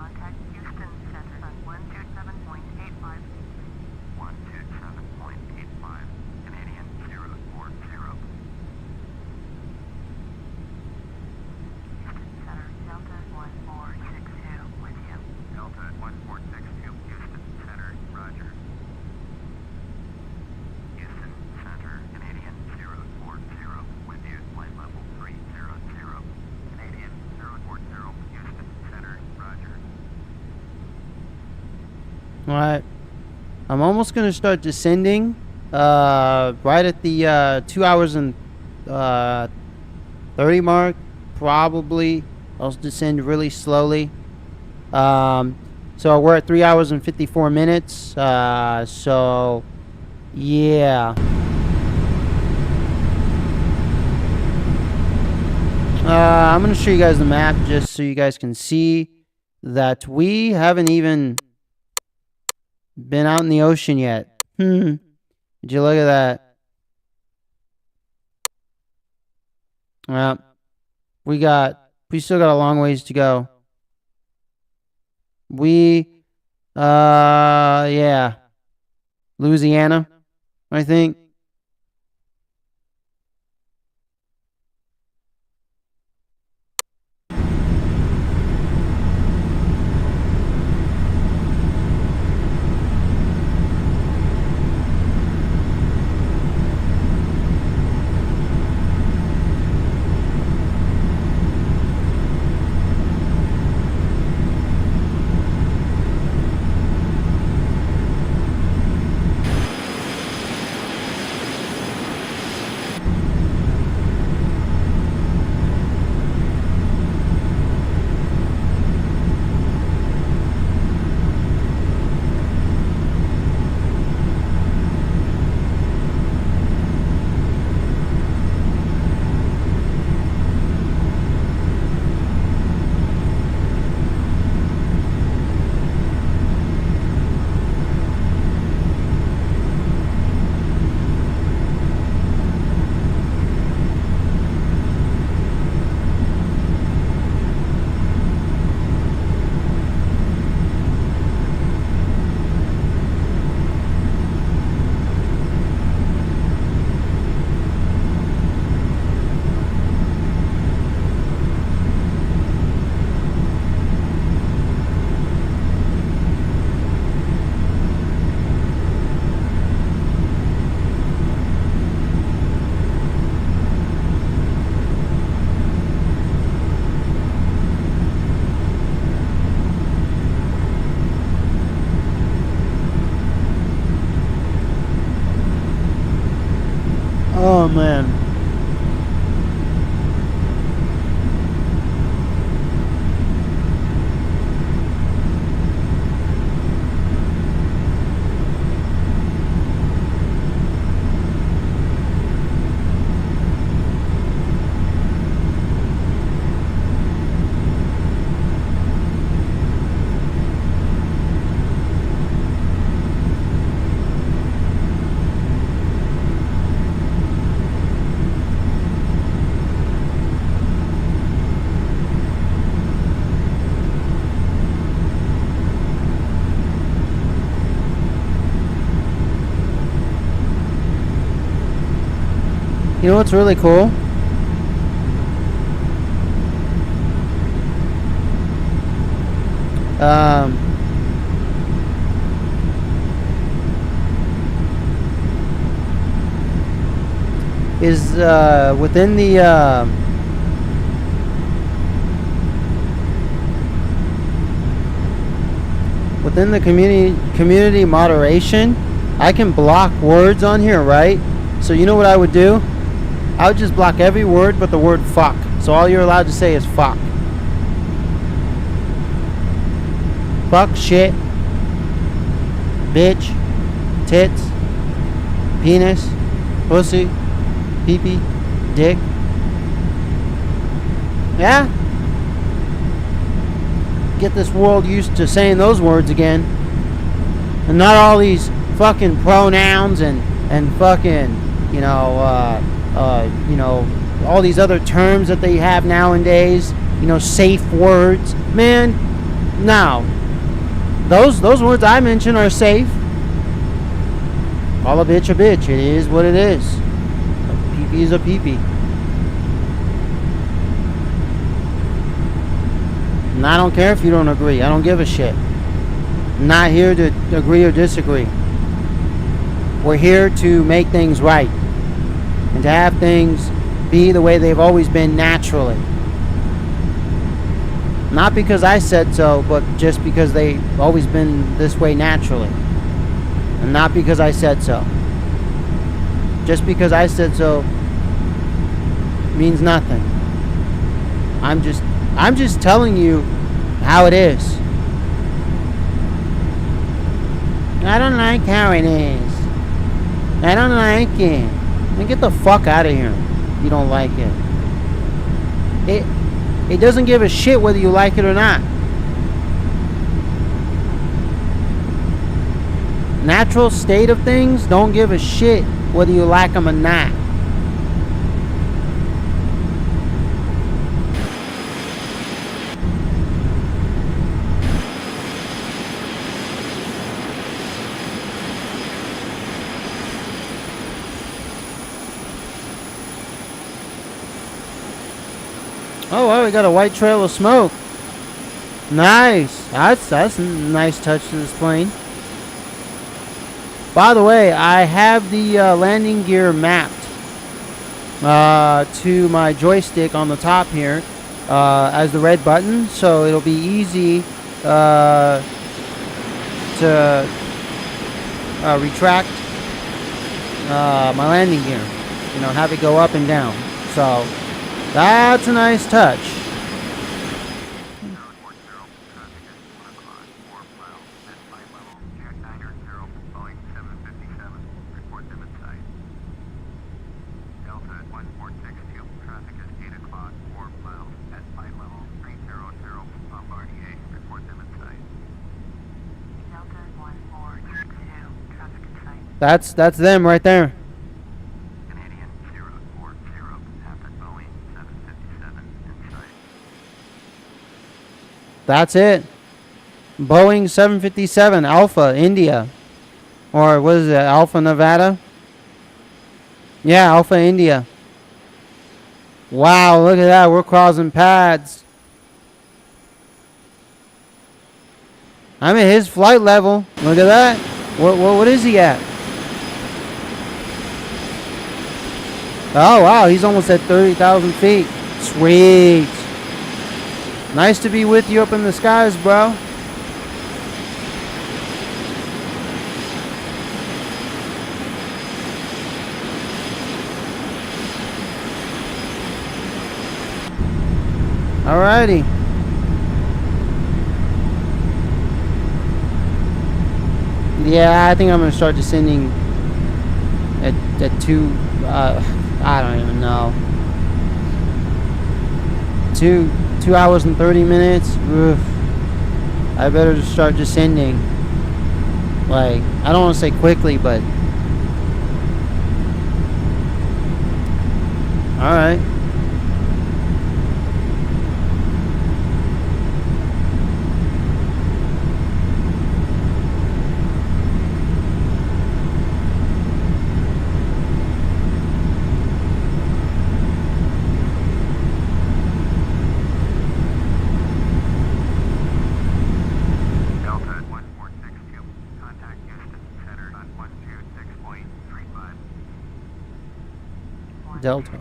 Alright. I'm almost going to start descending. Right at the 2 hours and 30 mark. Probably. I'll descend really slowly. So we're at 3 hours and 54 minutes. So, yeah. I'm going to show you guys the map just so you guys can see that we haven't even been out in the ocean yet. Did you look at that? Well, we still got a long ways to go. Yeah. Louisiana, I think. Oh, man. You know what's really cool? Is within the community moderation, I can block words on here, right? So you know what I would do? I would just block every word but the word fuck. So all you're allowed to say is fuck. Fuck, shit, bitch, tits, penis, pussy, pee-pee, dick. Yeah? Get this world used to saying those words again. And not all these fucking pronouns and fucking, all these other terms that they have nowadays, safe words. Man, no. Those words I mention are safe. Call a bitch a bitch. It is what it is. A pee-pee is a pee-pee. And I don't care if you don't agree. I don't give a shit. I'm not here to agree or disagree. We're here to make things right. And to have things be the way they've always been naturally. Not because I said so, but just because they've always been this way naturally. And not because I said so. Just because I said so means nothing. I'm just telling you how it is. I don't like how it is. I don't like it. Then get the fuck out of here. You don't like it. It doesn't give a shit whether you like it or not. Natural state of things don't give a shit whether you like them or not. Oh, well, we got a white trail of smoke. Nice. That's a nice touch to this plane. By the way, I have the landing gear mapped to my joystick on the top here as the red button, so it'll be easy to retract my landing gear. You know, have it go up and down. So that's a nice touch. That's them right there. Canadian 040, after Boeing 757 in sight. That's it. Boeing 757 Alpha India. Or what is it? Alpha Nevada? Yeah, Alpha India. Wow, look at that. We're crossing paths. I'm at his flight level. Look at that. What is he at? Oh, wow. He's almost at 30,000 feet. Sweet. Nice to be with you up in the skies, bro. Alrighty. Yeah, I think I'm gonna start descending at 2. I don't even know. 2 hours and 30 minutes. Oof. I better just start descending. Like, I don't want to say quickly, but all right. Delta.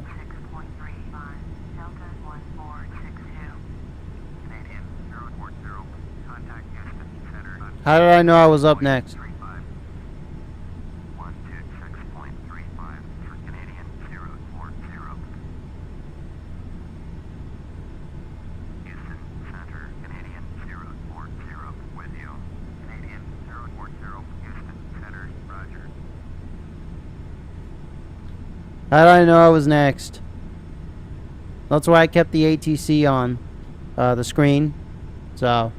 How did I know I was up next? How did I know I was next? That's why I kept the ATC on the screen. So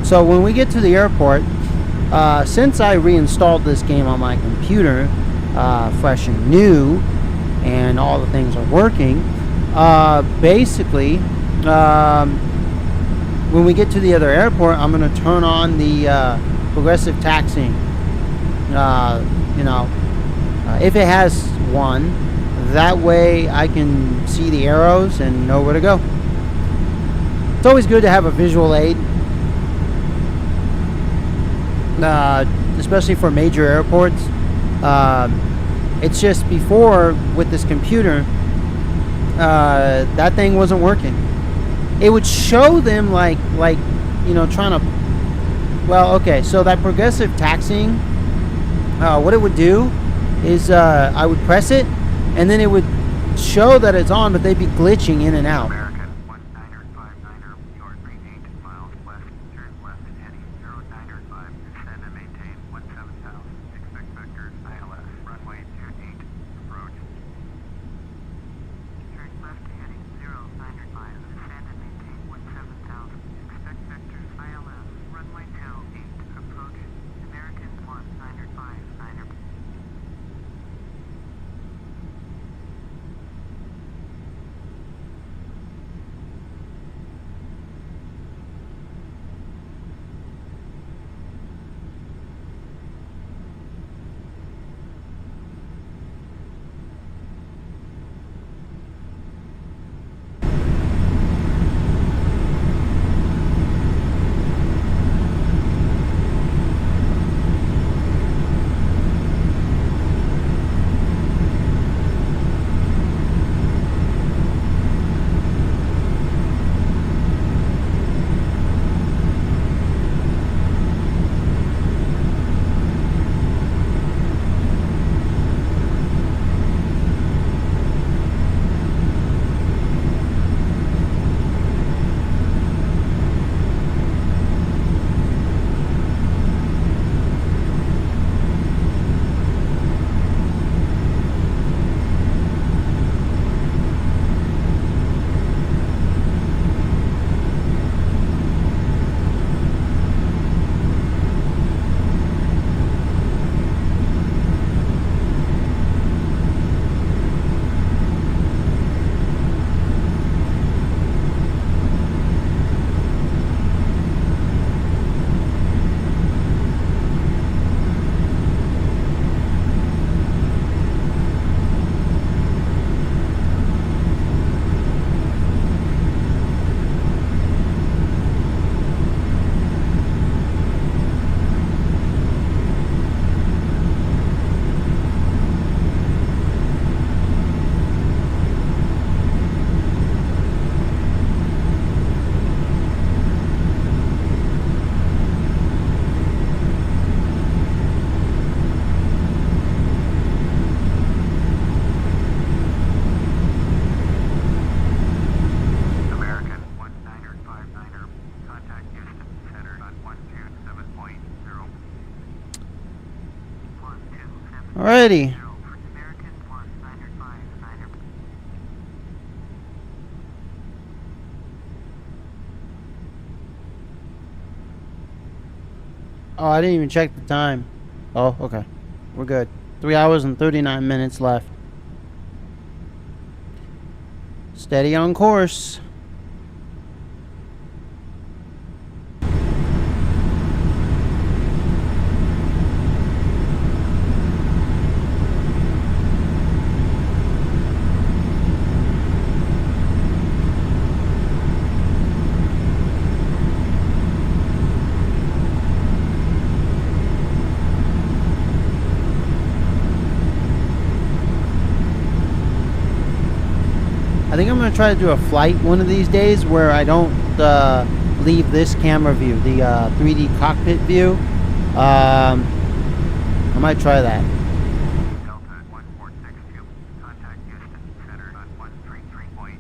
so when we get to the airport, since I reinstalled this game on my computer, fresh and new, and all the things are working, basically, when we get to the other airport, I'm going to turn on the progressive taxiing. If it has one, that way I can see the arrows and know where to go. It's always good to have a visual aid especially for major airports. It's just before with this computer, that thing wasn't working. It would show them like trying to. Well, okay, so that progressive taxiing, what it would do is I would press it, and then it would show that it's on, but they'd be glitching in and out. American 1959er, you are 38 miles west, turn left heading 0905, descend and maintain 17,000, expect vector ILS, runway 28, approach. Turn left heading 0905, descend and maintain 17,000, expect vector ILS, runway 28, approach. American 1959er. Alrighty. Oh, I didn't even check the time. Oh, okay. We're good. 3 hours and 39 minutes left. Steady on course. I think I'm going to try to do a flight one of these days where I don't leave this camera view, the 3D cockpit view. I might try that. Delta 1462, contact Houston Center on 133.5.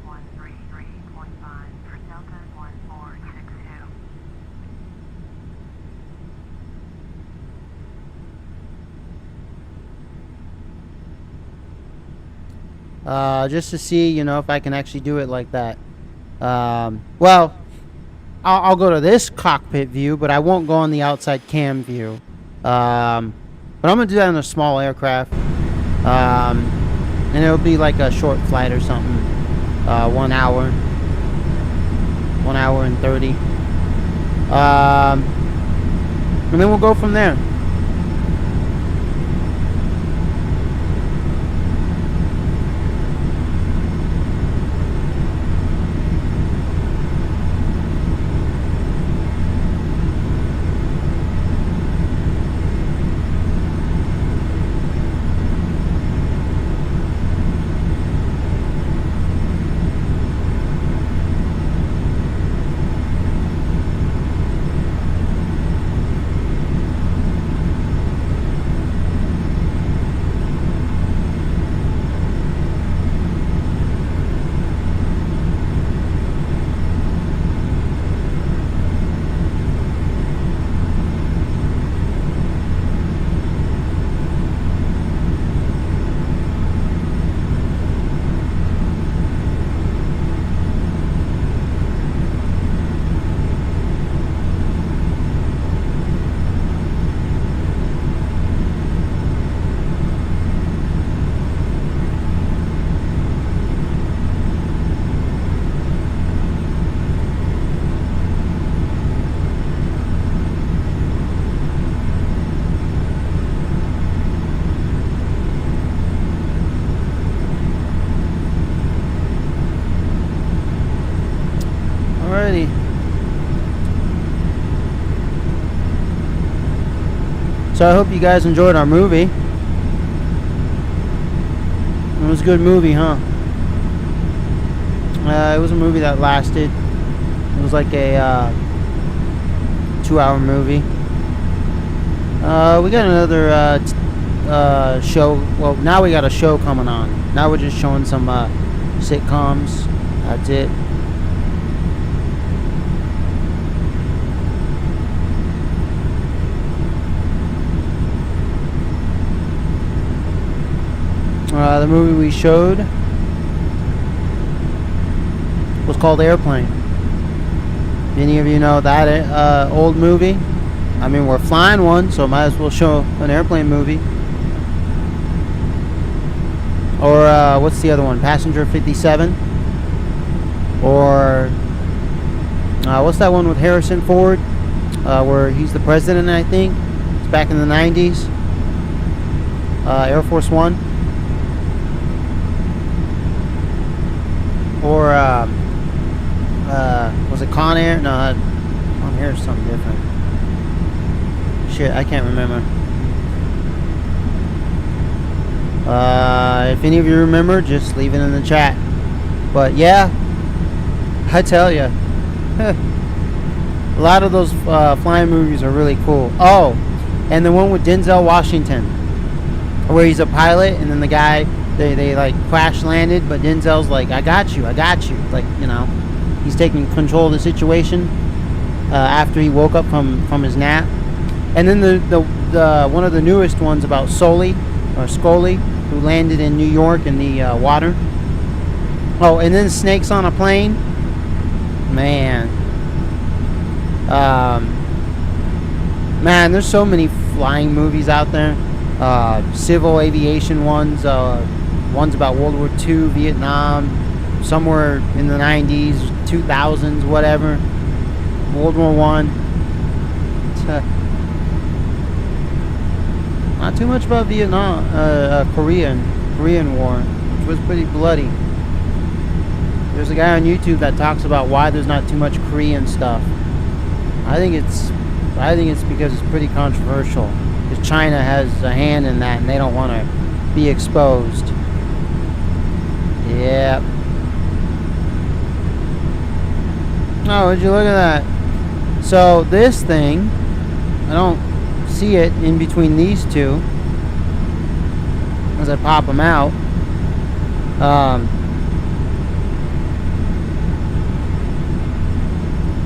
133.5 for Delta 1462. Just to see, you know, if I can actually do it like that. Well, I'll go to this cockpit view, but I won't go on the outside cam view. But I'm gonna do that in a small aircraft. And it'll be like a short flight or something. 1 hour. 1 hour and 30. And then we'll go from there. So I hope you guys enjoyed our movie. It was a good movie, huh? It was a movie that lasted. It was like a 2-hour movie. We got another show. Well, now we got a show coming on. Now we're just showing some sitcoms. That's it. The movie we showed was called Airplane. Any of you know that old movie? I mean, we're flying one, so might as well show an airplane movie. Or what's the other one? Passenger 57? Or what's that one with Harrison Ford? Where he's the president, I think. It's back in the 90s. Air Force One. Or was it Con Air? No, Con Air is something different. Shit, I can't remember. If any of you remember, just leave it in the chat. But yeah, I tell you, a lot of those flying movies are really cool. Oh, and the one with Denzel Washington, where he's a pilot, and then the guy, they like crash landed, but Denzel's like, I got you. Like, you know, he's taking control of the situation after he woke up from his nap. And then the one of the newest ones about Scully, who landed in New York in the water. Oh, and then Snakes on a Plane. Man, there's so many flying movies out there. Civil aviation ones, ones about World War II, Vietnam, somewhere in the 90s, 2000s, whatever. World War I. Not too much about Vietnam, Korean War, which was pretty bloody. There's a guy on YouTube that talks about why there's not too much Korean stuff. I think it's because it's pretty controversial. Because China has a hand in that, and they don't want to be exposed. Yeah. Oh, would you look at that? So this thing, I don't see it in between these two as I pop them out.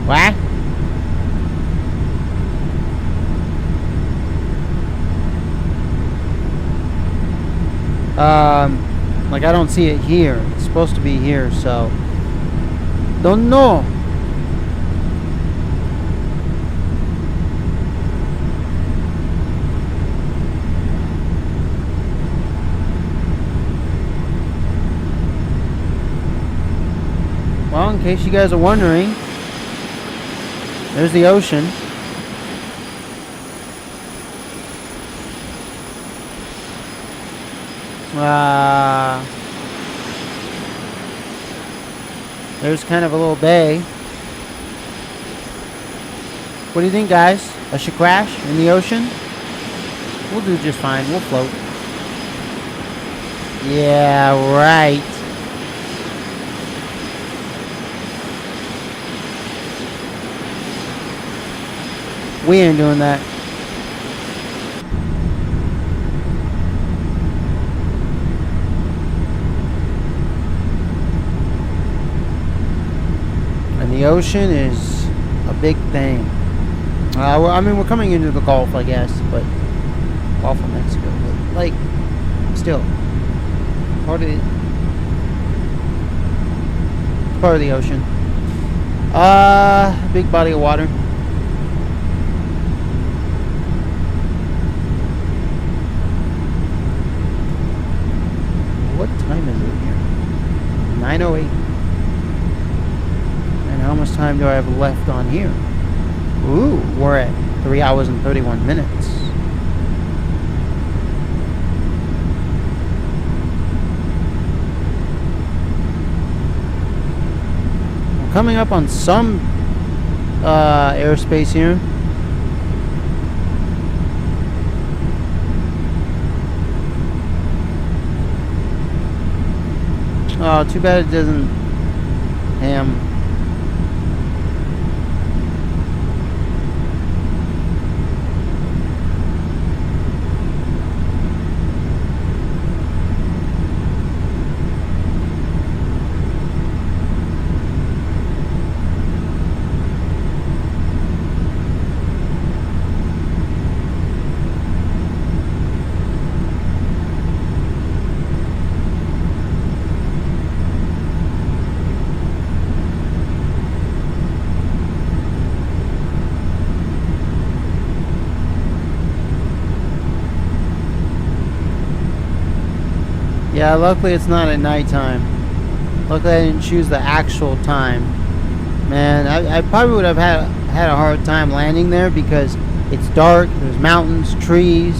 What? Like I don't see it here. It's supposed to be here, so don't know. Well, in case you guys are wondering, there's the ocean. There's kind of a little bay. What do you think, guys? I should crash in the ocean? We'll do just fine. We'll float. Yeah, right. We ain't doing that. And the ocean is a big thing. I mean, we're coming into the Gulf, I guess, but Gulf of Mexico, but like, still, part of the ocean. Big body of water. What time is it here? 9:08. And how much time do I have left on here? Ooh, we're at 3 hours and 31 minutes. We're coming up on some airspace here. Oh, too bad it doesn't. Ham. Yeah, luckily it's not at nighttime. Luckily I didn't choose the actual time. Man, I probably would have had a hard time landing there because it's dark, there's mountains, trees.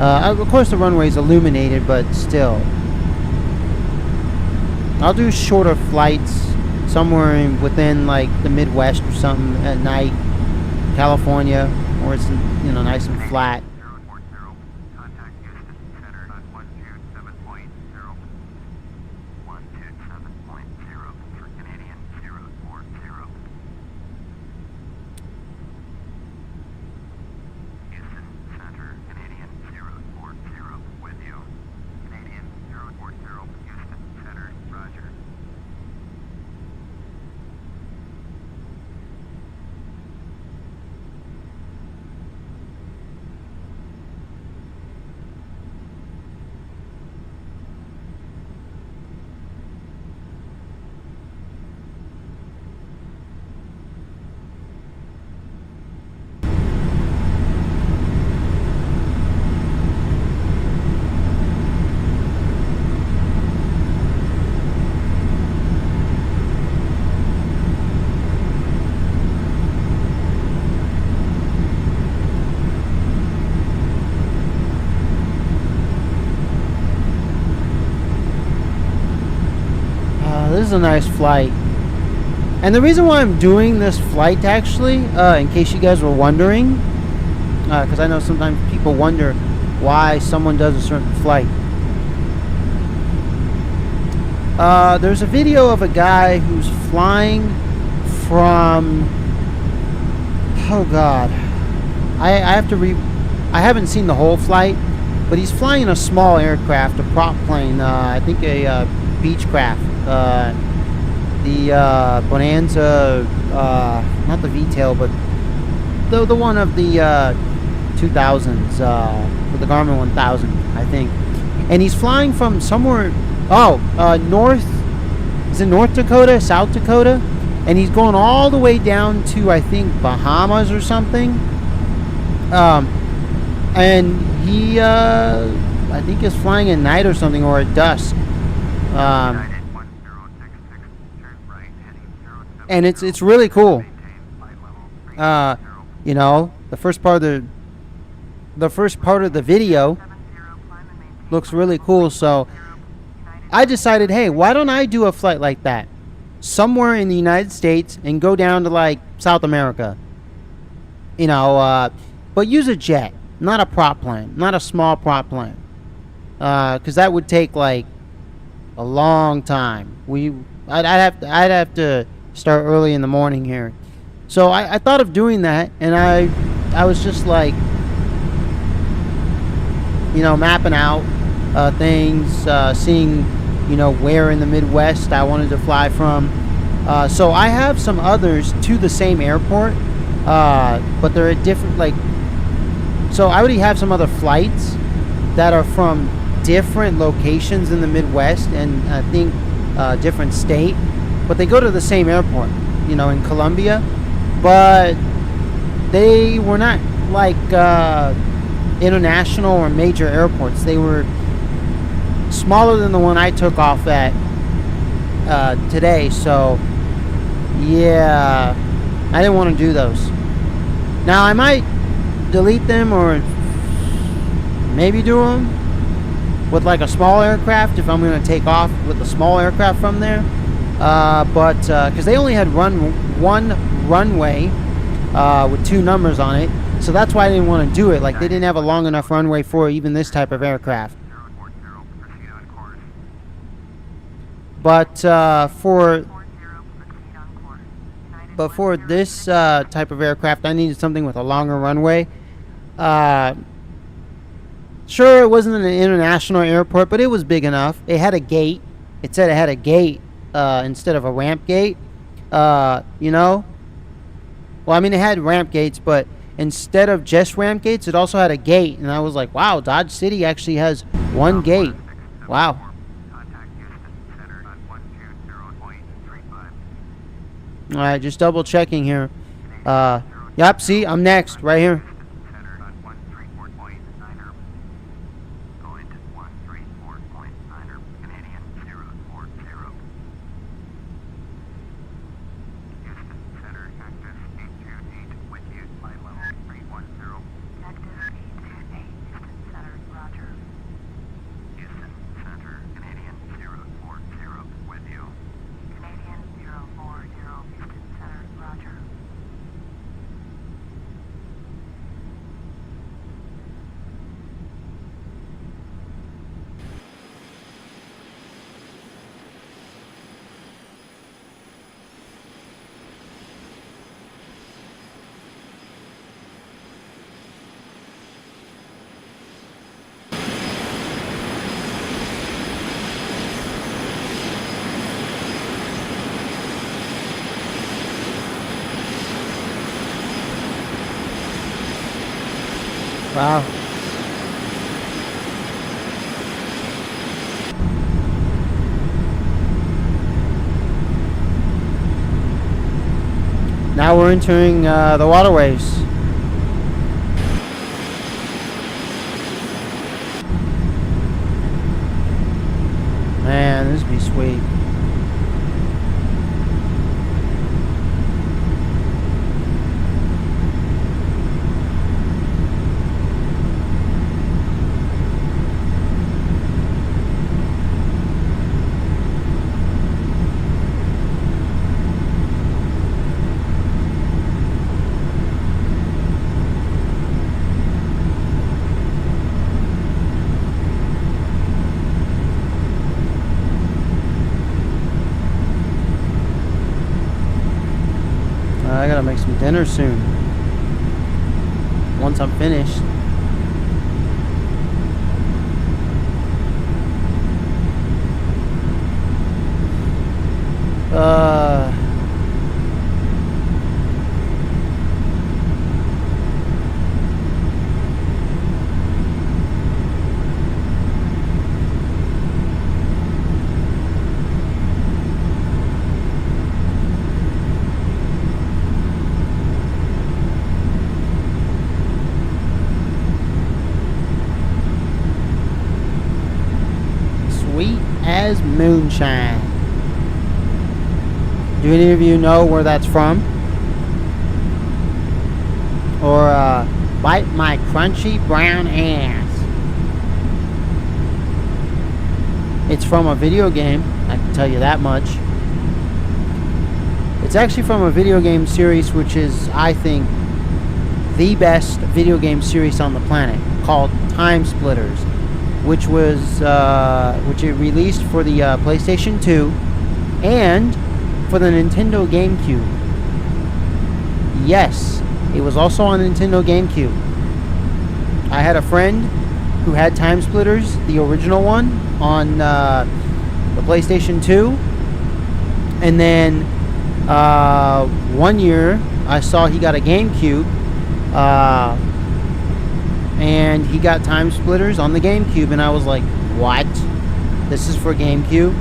Of course the runway's illuminated, but still. I'll do shorter flights somewhere within like the Midwest or something at night. California, where it's, you know, nice and flat. This is a nice flight. And the reason why I'm doing this flight, actually, in case you guys were wondering, because I know sometimes people wonder why someone does a certain flight. There's a video of a guy who's flying from, oh god, I haven't seen the whole flight, but he's flying a small aircraft, a prop plane, I think a Beechcraft. The Bonanza, not the V-tail, but the one of the 2000s, with the Garmin 1000, I think. And he's flying from somewhere, north, is it North Dakota, South Dakota? And he's going all the way down to, I think, Bahamas or something. And he, I think is flying at night or something, or at dusk. And it's really cool. You know, the first part of the video looks really cool. So I decided, hey, why don't I do a flight like that somewhere in the United States and go down to like South America? You know, but use a jet, not a prop plane, not a small prop plane, because that would take like a long time. I'd have to start early in the morning here. So I thought of doing that, and I was just like, you know, mapping out things, seeing, you know, where in the Midwest I wanted to fly from. So I have some others to the same airport, but they're at different, like, so I already have some other flights that are from different locations in the Midwest, and I think different state, but they go to the same airport, you know, in Colombia, but they were not like international or major airports. They were smaller than the one I took off at today. So yeah, I didn't want to do those. Now I might delete them or maybe do them with like a small aircraft if I'm going to take off with a small aircraft from there. But because they only had one runway with 2 numbers on it, so that's why I didn't want to do it. Like, they didn't have a long enough runway for even this type of aircraft. But for 40, proceed on course. United but for 10, this type of aircraft, I needed something with a longer runway. Uh, sure, it wasn't an international airport, but it was big enough. It had a gate. It said it had a gate instead of a ramp gate. You know? Well, I mean, it had ramp gates, but instead of just ramp gates, it also had a gate. And I was like, wow, Dodge City actually has one gate. Wow. contact Houston Center on 120.35. All right, just double checking here. Yep, see, I'm next, right here. Center on 134.9er. Going to 134.9er. Canadian 040. Houston Center, active 828 with you, flight level 310. Active 828, Houston Center, roger. Houston Center, Canadian 040 with you. Canadian 040, Houston Center, roger. Wow. Now we're entering the waterways. Man, this would be sweet. I gotta make some dinner soon. Once I'm finished. Sweet as moonshine. Do any of you know where that's from? Or bite my crunchy brown ass. It's from a video game, I can tell you that much. It's actually from a video game series which is, I think, the best video game series on the planet, called Time Splitters, which it released for the PlayStation 2 and for the Nintendo GameCube. Yes, it was also on Nintendo GameCube. I had a friend who had Time Splitters, the original one, on the PlayStation 2. And then one year I saw he got a GameCube, and he got Time Splitters on the GameCube, and I was like, what? This is for GameCube?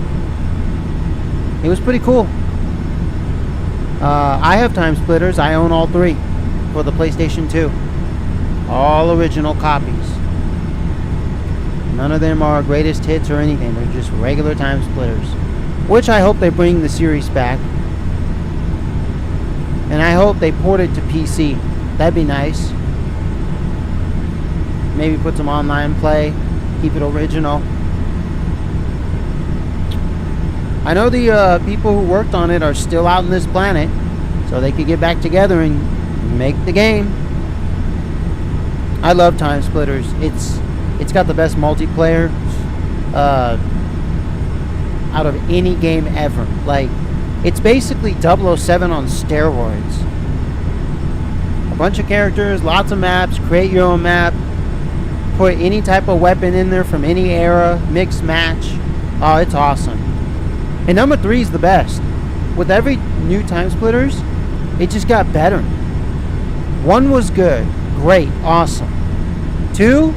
It was pretty cool. I have Time Splitters. I own all three for the PlayStation 2. All original copies. None of them are greatest hits or anything. They're just regular Time Splitters. Which I hope they bring the series back. And I hope they port it to PC. That'd be nice. Maybe put some online play. Keep it original. I know the people who worked on it are still out on this planet, so they could get back together and make the game. I love Time Splitters. It's got the best multiplayer. out of any game ever. Like, it's basically 007 on steroids. A bunch of characters, lots of maps, create your own map, put any type of weapon in there from any era, mix match. Oh, it's awesome. And number 3 is the best. With every new Time Splitters, it just got better. 1 was good, great, awesome. 2,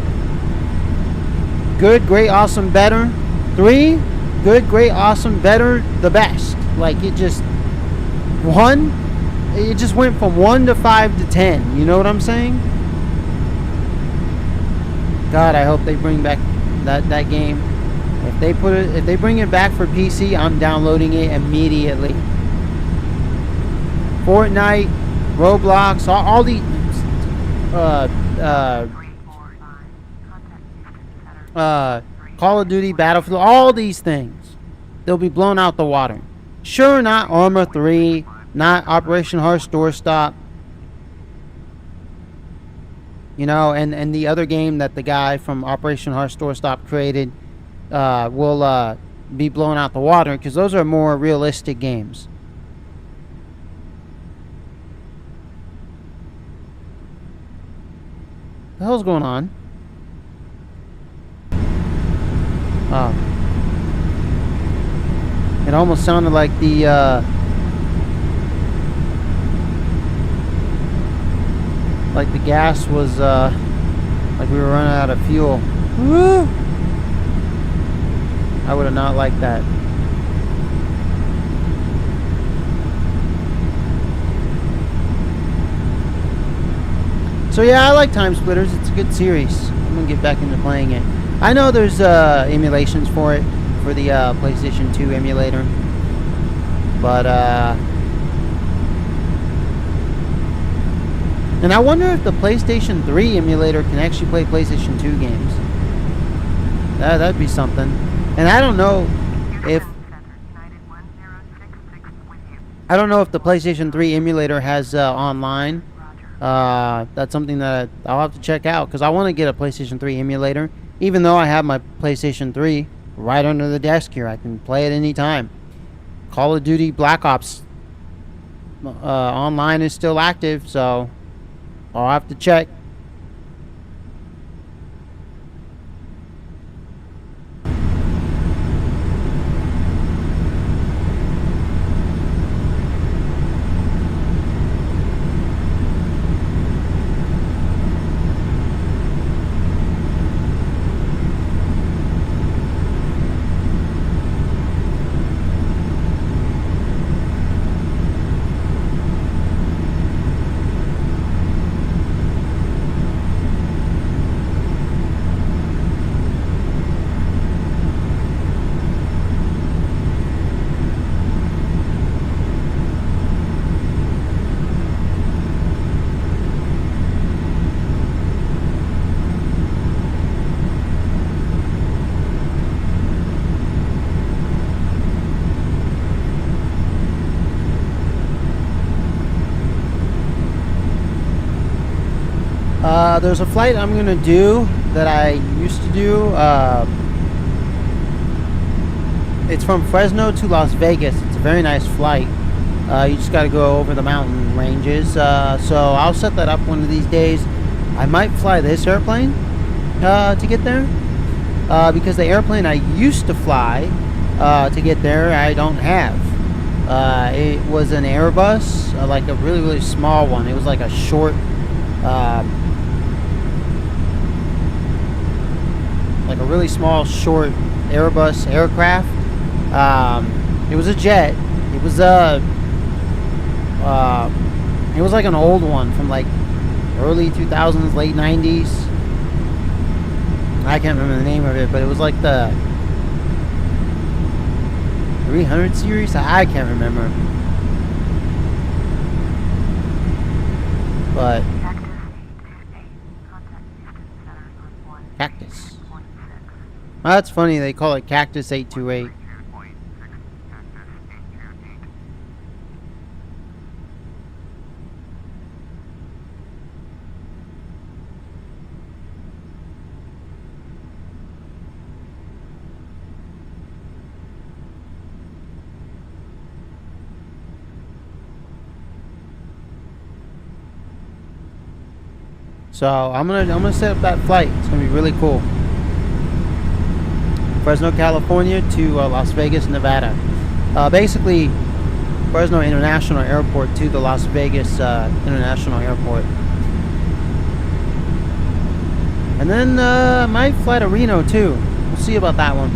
good, great, awesome, better. 3, good, great, awesome, better, the best. Like, it just went from 1 to 5 to 10. You know what I'm saying? God, I hope they bring back that game. If they bring it back for PC, I'm downloading it immediately. Fortnite, Roblox, all the Call of Duty, Battlefield, all these things, they'll be blown out the water. Sure, not Arma 3, not Operation Harsh Doorstop, you know, and the other game that the guy from Operation Harsh Doorstop created will be blown out the water, because those are more realistic games. What the hell's going on? Oh. It almost sounded like the gas was like we were running out of fuel. Woo! I would have not liked that. So yeah, I like Time Splitters. It's a good series. I'm gonna get back into playing it. I know there's emulations for it, for the PlayStation 2 emulator, but and I wonder if the PlayStation 3 emulator can actually play PlayStation 2 games. That'd be something. And I don't know if the PlayStation 3 emulator has online. That's something that I'll have to check out, because I want to get a PlayStation 3 emulator. Even though I have my PlayStation 3 right under the desk here, I can play it anytime. Call of Duty Black Ops online is still active, so I'll have to check. There's a flight I'm gonna do that I used to do. It's from Fresno to Las Vegas. It's a very nice flight. You just got to go over the mountain ranges. So I'll set that up one of these days. I might fly this airplane to get there, because the airplane I used to fly to get there I don't have. It was an Airbus, like a really, really small one. It was like a short, like a really small, short Airbus aircraft. It was a jet. It was like an old one from like early 2000s, late 90s. I can't remember the name of it, but it was like the 300 series. I can't remember. But Cactus. Oh, that's funny. They call it Cactus 828. So I'm gonna set up that flight. It's gonna be really cool. Fresno, California to Las Vegas, Nevada. Basically, Fresno International Airport to the Las Vegas International Airport. And then might fly to Reno too. We'll see about that one.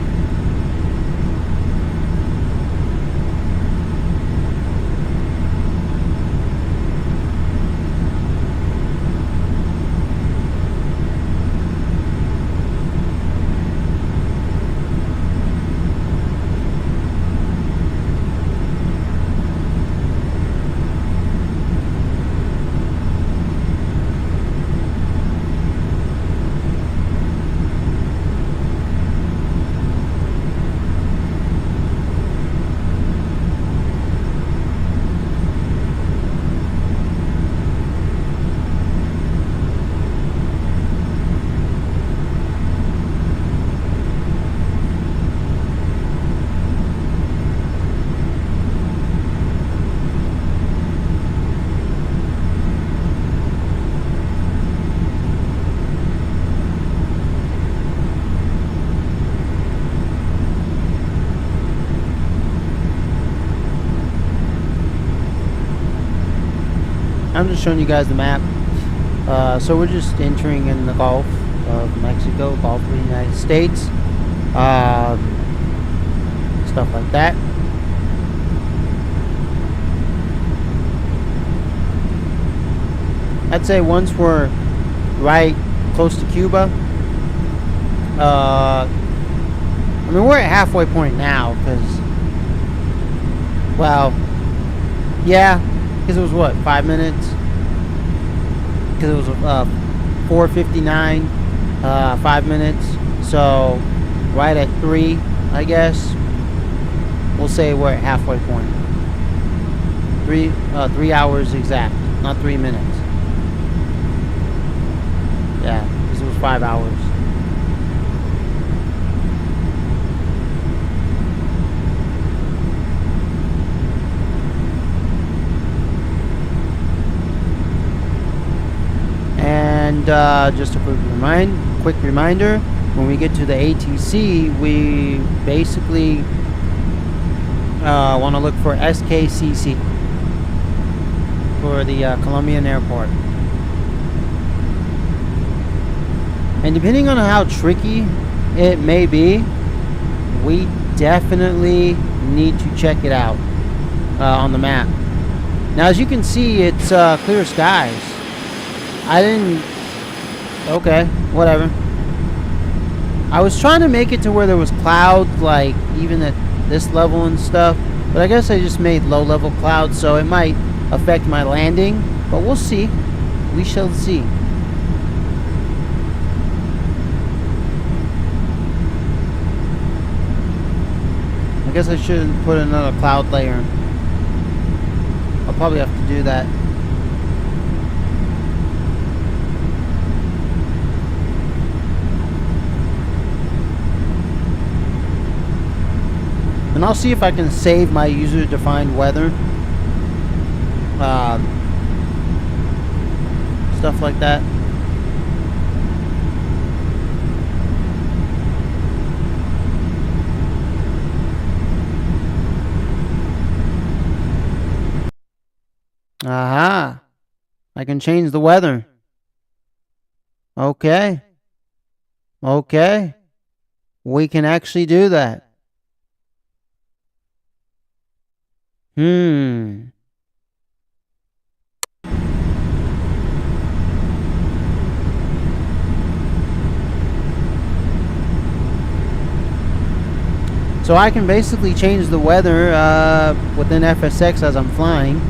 I'm just showing you guys the map. So we're just entering in the Gulf of Mexico, Gulf of the United States, stuff like that. I'd say once we're right close to Cuba, I mean we're at halfway point now because, well, yeah. Because it was what, 5 minutes? Because it was 4:59, 5 minutes. So right at 3, I guess. We'll say we're at halfway point. 3 hours exact, not 3 minutes. Yeah, because it was 5 hours. And just a quick reminder, when we get to the ATC, we basically want to look for SKCC for the Colombian airport. And depending on how tricky it may be, we definitely need to check it out on the map. Now, as you can see, it's clear skies. Okay, whatever. I was trying to make it to where there was clouds, like, even at this level and stuff. But I guess I just made low-level clouds, so it might affect my landing. But we'll see. We shall see. I guess I should put another cloud layer. I'll probably have to do that. And I'll see if I can save my user-defined weather. Stuff like that. Aha. I can change the weather. Okay. Okay. We can actually do that. So I can basically change the weather within FSX as I'm flying.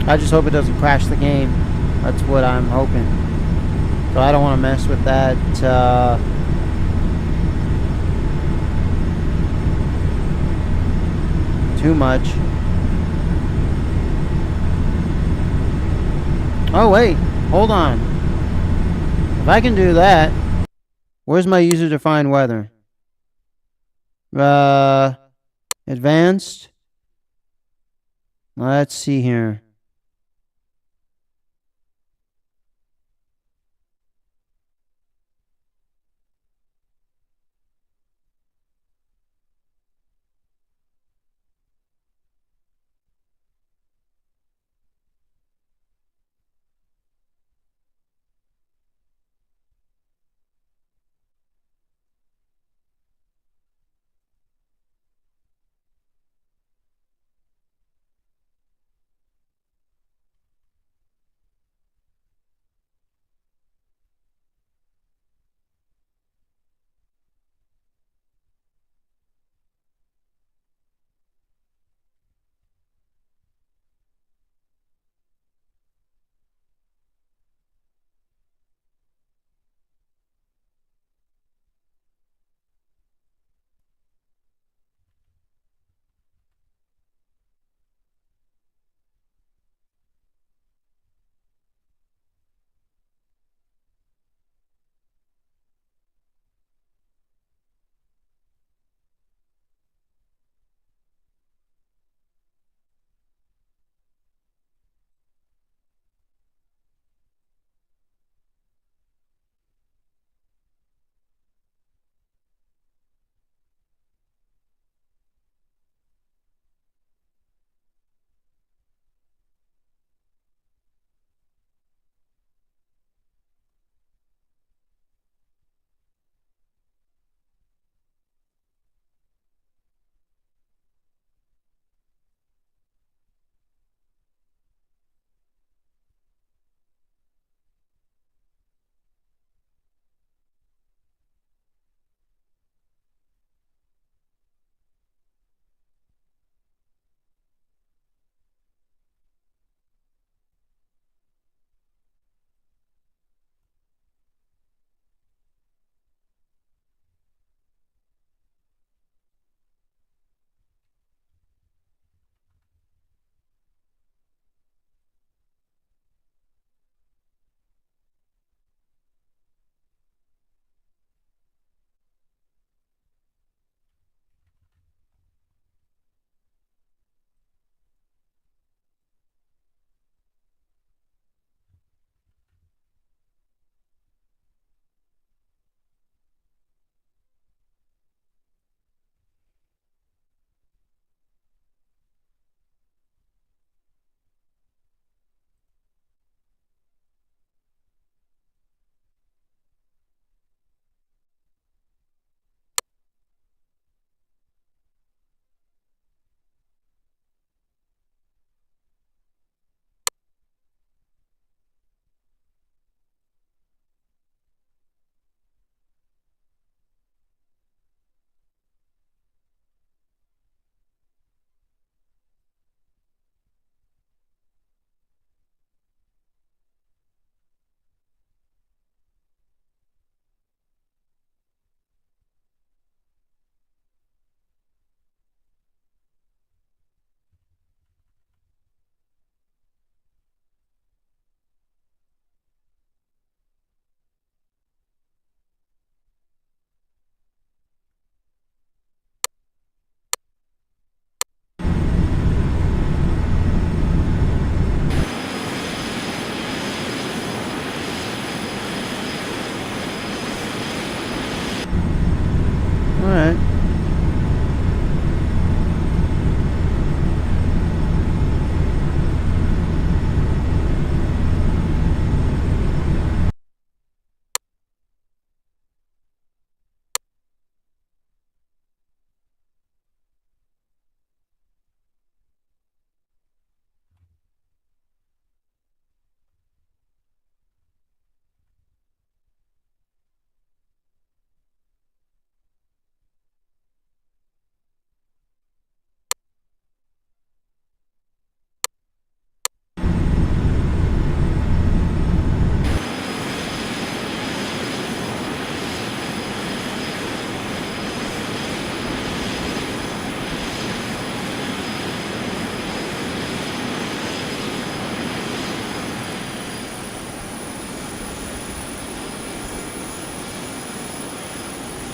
I just hope it doesn't crash the game. That's what I'm hoping. So I don't want to mess with that. Too much. Oh wait, hold on. If I can do that, where's my user-defined weather? Advanced. Let's see here.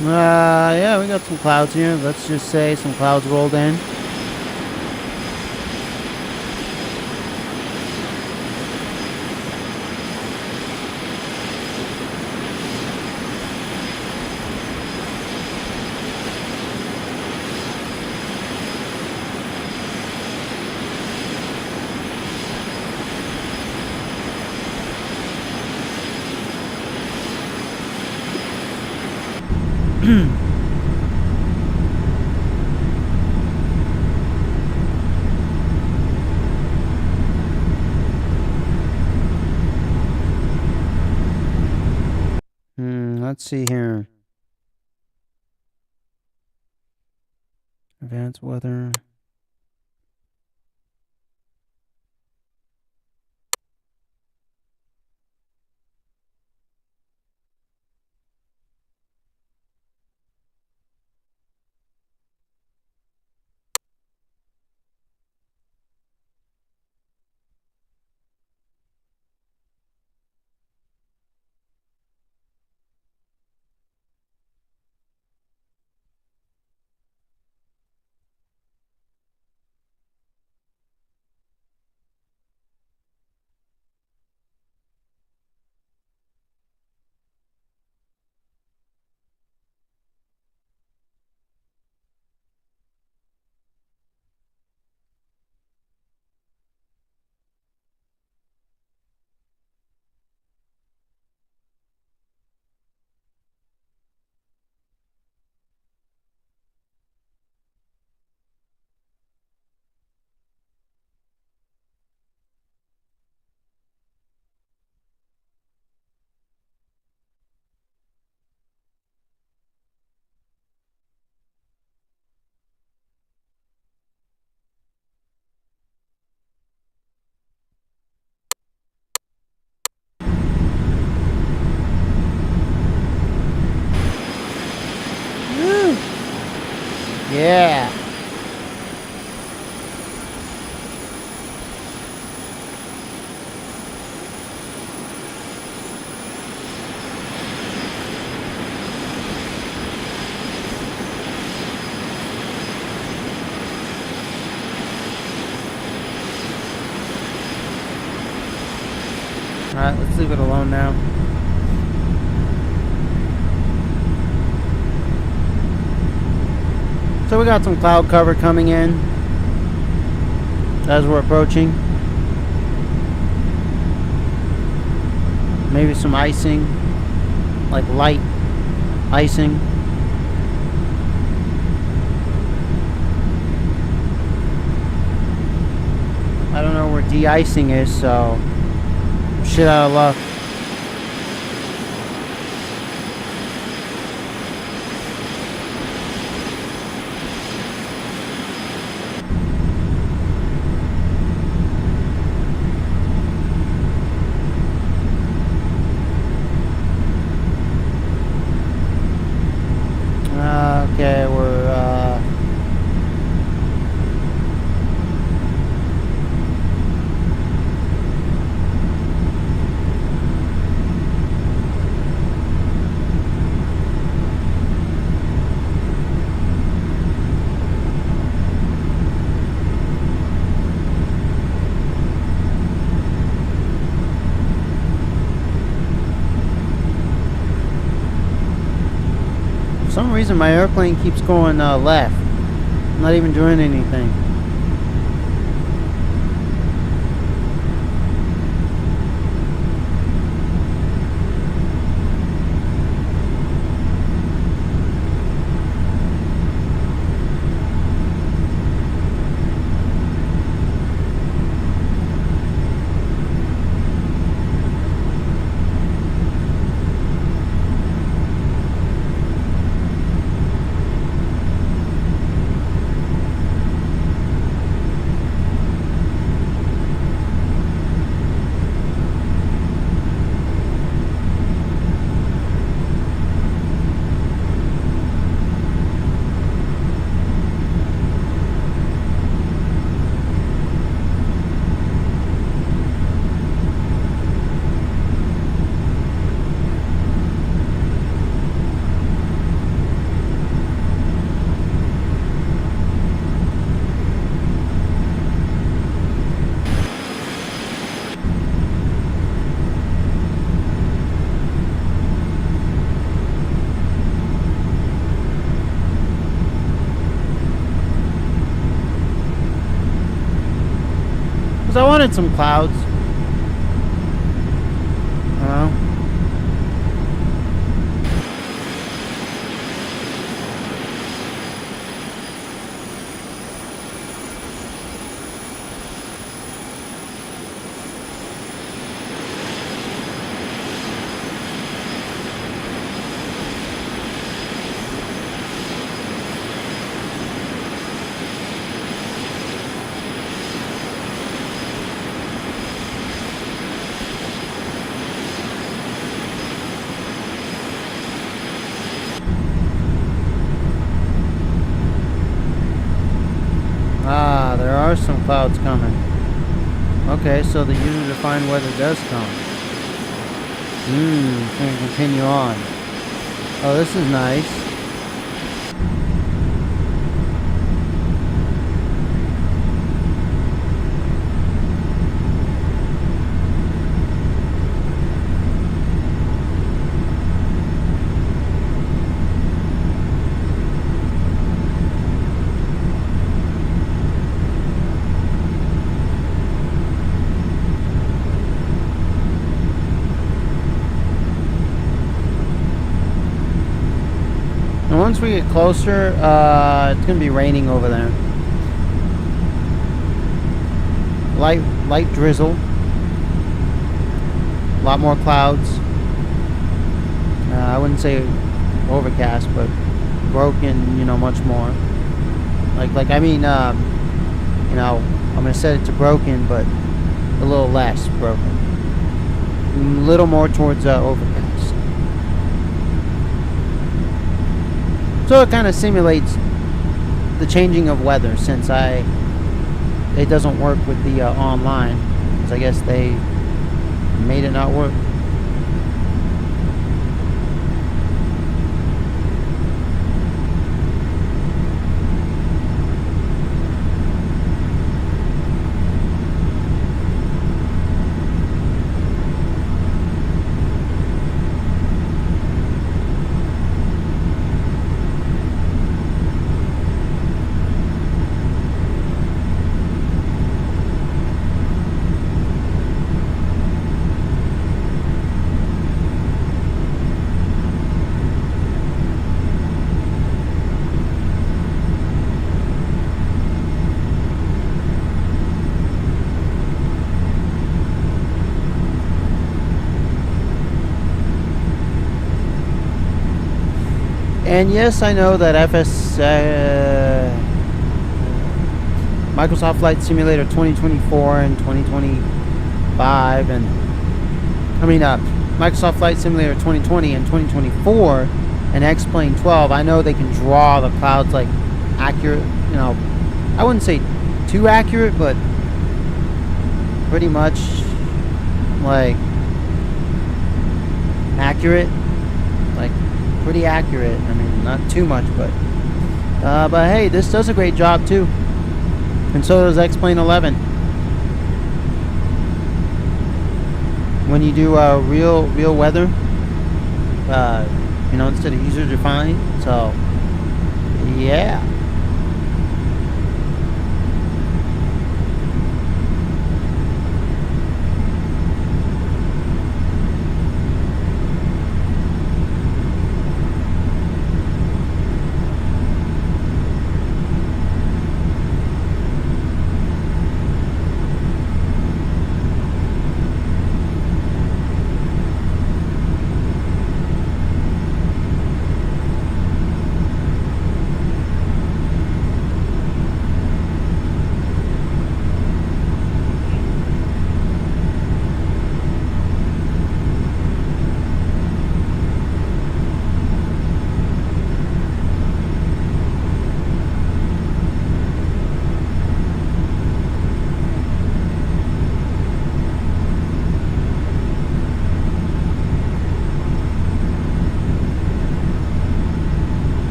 Yeah, we got some clouds here. Let's just say some clouds rolled in. Let's see here. Advanced weather. Woo! Yeah. Alright, let's leave it alone now. So we got some cloud cover coming in as we're approaching. Maybe some icing, like light icing. I don't know where de-icing is, so shit out of luck. Okay, we're for some reason my airplane keeps going left. I'm not even doing anything. wanted some clouds. Ah, there are some clouds coming. Okay, so the user-defined weather does come. It's going to continue on. Oh, this is nice. And once we get closer, it's going to be raining over there. Light drizzle. A lot more clouds. I wouldn't say overcast, but broken, you know, much more. I mean, you know, I'm going to set it to broken, but a little less broken. A little more towards overcast. So it kind of simulates the changing of weather, since it doesn't work with the online, because I guess they made it not work. And yes, I know that Microsoft Flight Simulator 2024 and 2025, and Microsoft Flight Simulator 2020 and 2024 and X-Plane 12, I know they can draw the clouds like accurate, you know, I wouldn't say too accurate, but pretty much like accurate, like pretty accurate. I mean, not too much, but hey, this does a great job too, and so does X-Plane 11. When you do real weather, you know, instead of user defined. So yeah.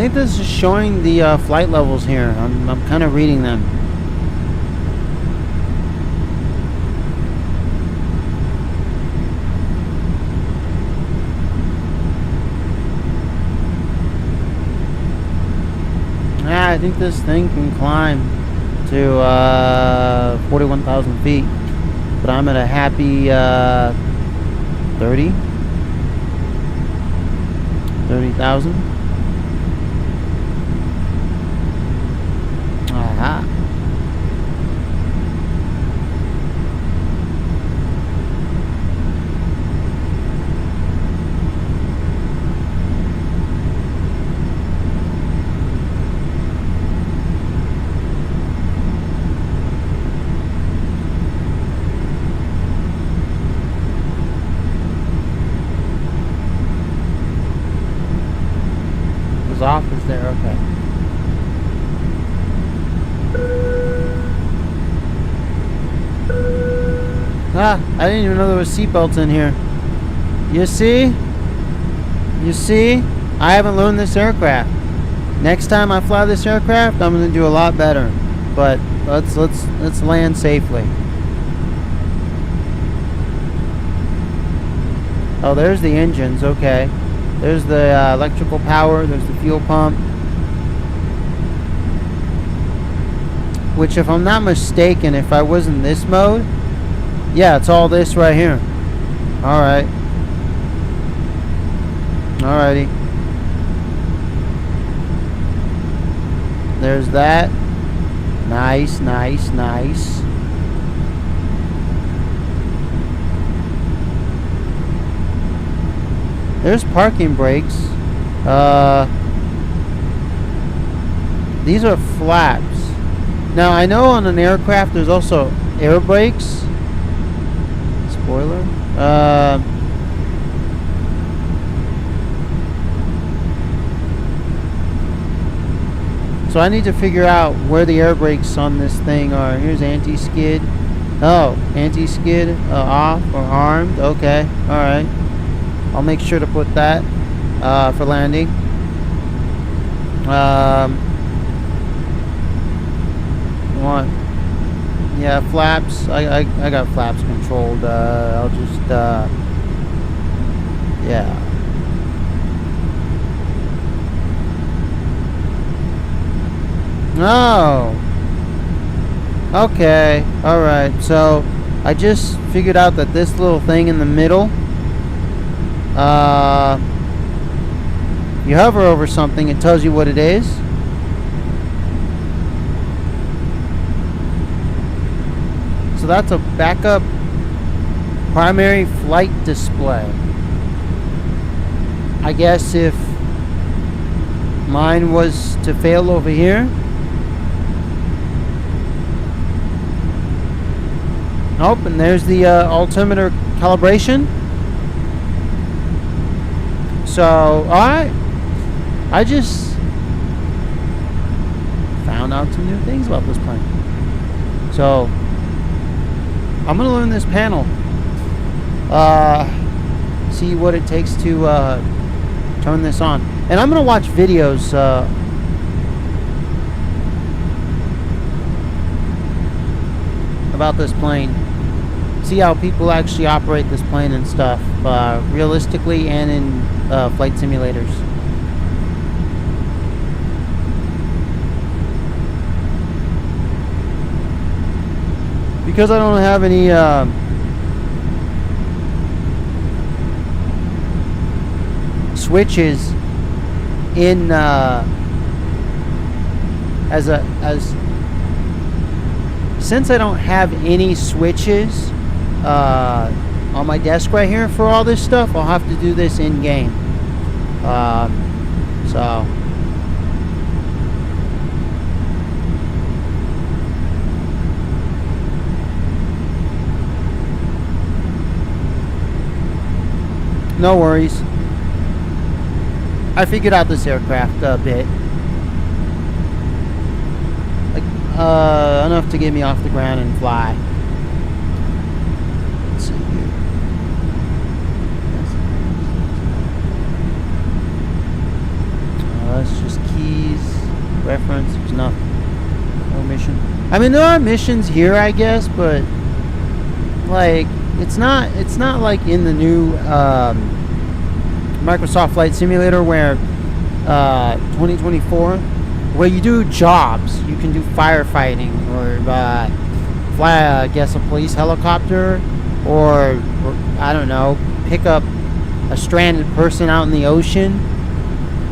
think this is showing the flight levels here. I'm kind of reading them. Yeah, I think this thing can climb to 41,000 feet, but I'm at a happy 30,000. Aha. Office there, okay. Ah, I didn't even know there was seatbelts in here. You see? You see? I haven't learned this aircraft. Next time I fly this aircraft, I'm gonna do a lot better. But let's land safely. Oh, there's the engines, okay. There's the electrical power, there's the fuel pump. Which, if I'm not mistaken, if I was in this mode, yeah, it's all this right here. Alright. Alrighty. There's that. Nice, nice, nice. There's parking brakes. These are flaps. Now, I know on an aircraft there's also air brakes. Spoiler. So I need to figure out where the air brakes on this thing are. Here's anti-skid. Oh, anti-skid off or armed. Okay, alright. I'll make sure to put that for landing. What? Yeah, flaps. I got flaps controlled. I'll just yeah. Oh. Okay. All right. So I just figured out that this little thing in the middle. You hover over something, it tells you what it is. So that's a backup primary flight display. I guess if mine was to fail over here. Nope, and there's the altimeter calibration. So, alright. I just found out some new things about this plane. So, I'm going to learn this panel. See what it takes to turn this on. And I'm going to watch videos about this plane. See how people actually operate this plane and stuff, realistically and in flight simulators. Because I don't have any switches in since I don't have any switches on my desk right here for all this stuff, I'll have to do this in game. So no worries. I figured out this aircraft a bit. Enough to get me off the ground and fly. Let's see here. That's just keys, reference. There's no mission. I mean, there are missions here, I guess, but like it's not like in the new Microsoft Flight Simulator where 2024, where you do jobs. You can do firefighting or fly, I guess, a police helicopter, or I don't know, pick up a stranded person out in the ocean,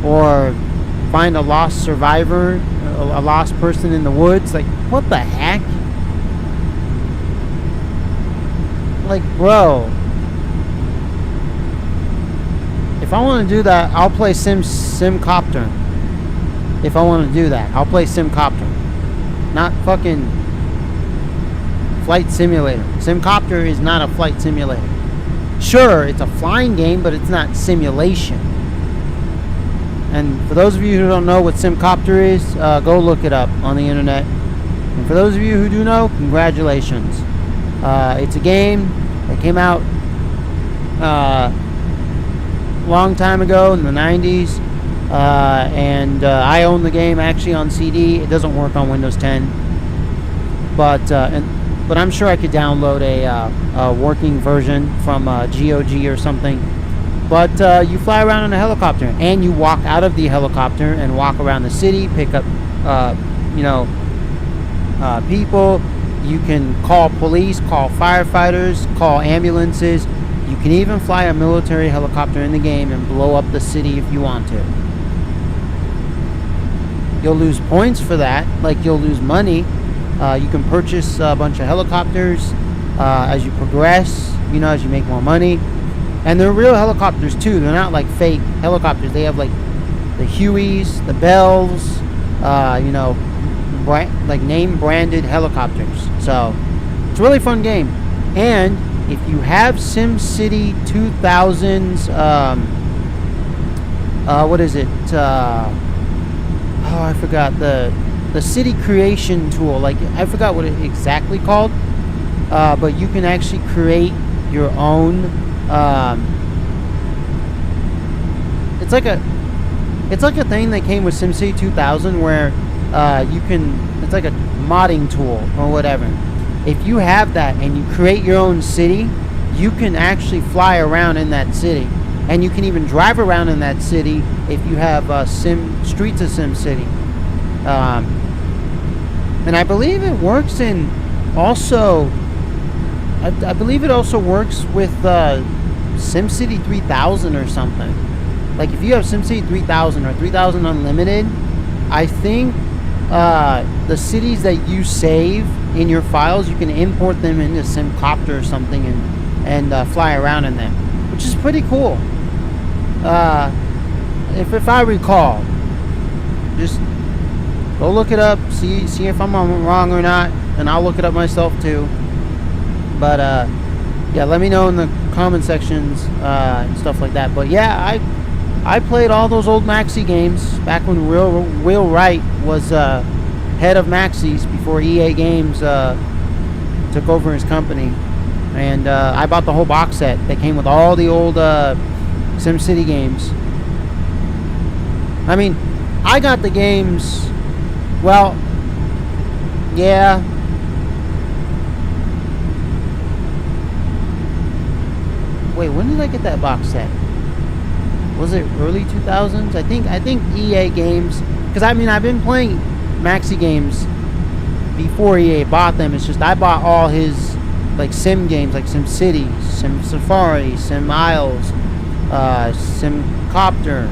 or find a lost survivor, a lost person in the woods. Like, what the heck? Like, bro, if I want to do that, I'll play Simcopter. If I want to do that, I'll play Simcopter, not fucking Flight Simulator. Simcopter is not a flight simulator. Sure, it's a flying game, but it's not simulation. And for those of you who don't know what Simcopter is, go look it up on the internet. And for those of you who do know, congratulations. It's a game that came out long time ago in the 90s. And I own the game actually on CD. It doesn't work on Windows 10. But I'm sure I could download a working version from GOG or something. But you fly around in a helicopter, and you walk out of the helicopter and walk around the city, pick up, people. You can call police, call firefighters, call ambulances. You can even fly a military helicopter in the game and blow up the city if you want to. You'll lose points for that, like you'll lose money. You can purchase a bunch of helicopters as you progress, as you make more money. And they're real helicopters too. They're not like fake helicopters. They have like the Hueys, the Bells, like name branded helicopters. So it's a really fun game. And if you have SimCity 2000's, what is it? I forgot the city creation tool. Like, I forgot what it exactly called. But you can actually create your own. It's like a thing that came with SimCity 2000 where it's like a modding tool or whatever. If you have that and you create your own city, you can actually fly around in that city, and you can even drive around in that city if you have Streets of SimCity. And I believe it works in also. I believe it also works with SimCity 3000 or something. Like if you have SimCity 3000 or 3000 Unlimited, I think the cities that you save in your files, you can import them into Simcopter or something and fly around in them, which is pretty cool. If I recall, just go look it up, see if I'm wrong or not, and I'll look it up myself too. But yeah, let me know in the comment sections and stuff like that. But yeah, I played all those old Maxi games back when Will Wright was head of Maxis before EA Games took over his company. And I bought the whole box set that came with all the old SimCity games. I mean, I got the games. Well, yeah. Wait, when did I get that box set? Was it early 2000s? I think EA Games, because I mean I've been playing Maxi games before EA bought them. It's just I bought all his like sim games, like SimCity, Sim Safari, Sim Isles, Simcopter,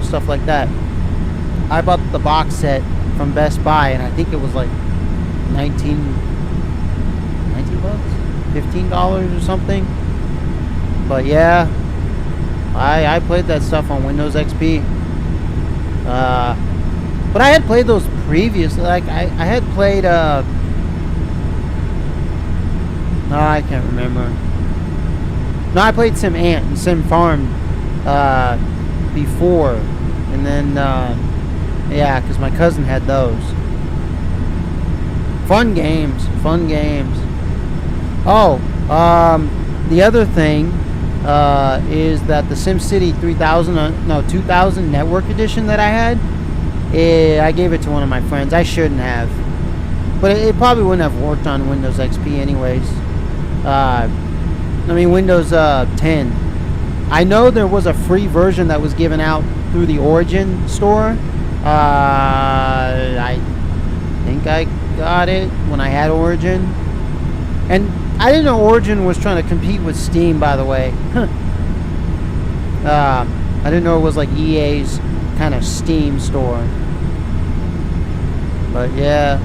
stuff like that. I bought the box set from Best Buy, and I think it was like $19 bucks, $15 or something. But yeah, I played that stuff on Windows XP. But I had played those previously. Like I had played I can't remember. No, I played Sim Ant and Sim Farm before, and then yeah, because my cousin had those. Fun games. Oh, the other thing is that the SimCity 2000 Network Edition that I had, I gave it to one of my friends. I shouldn't have, but it probably wouldn't have worked on Windows XP anyways. I mean Windows 10. I know there was a free version that was given out through the Origin store. I think I got it when I had Origin. And I didn't know Origin was trying to compete with Steam, by the way. I didn't know it was like EA's kind of Steam store. But yeah.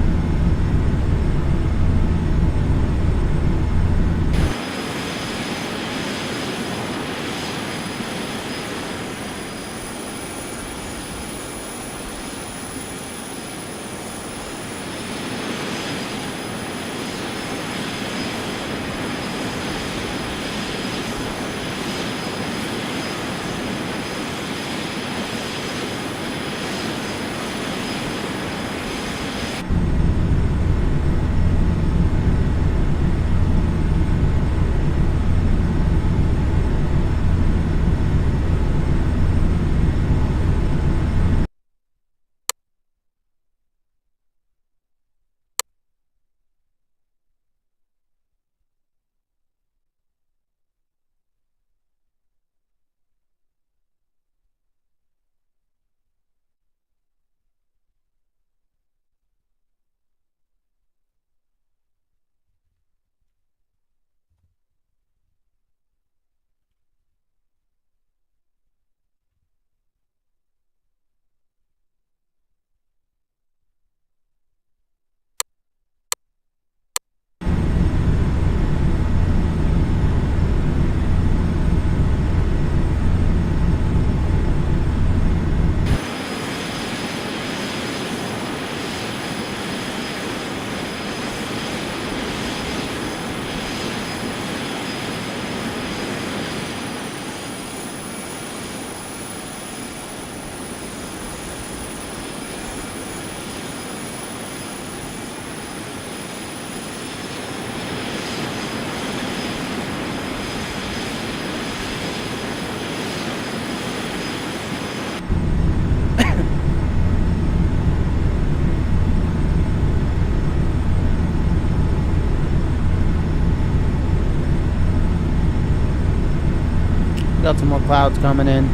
Got some more clouds coming in.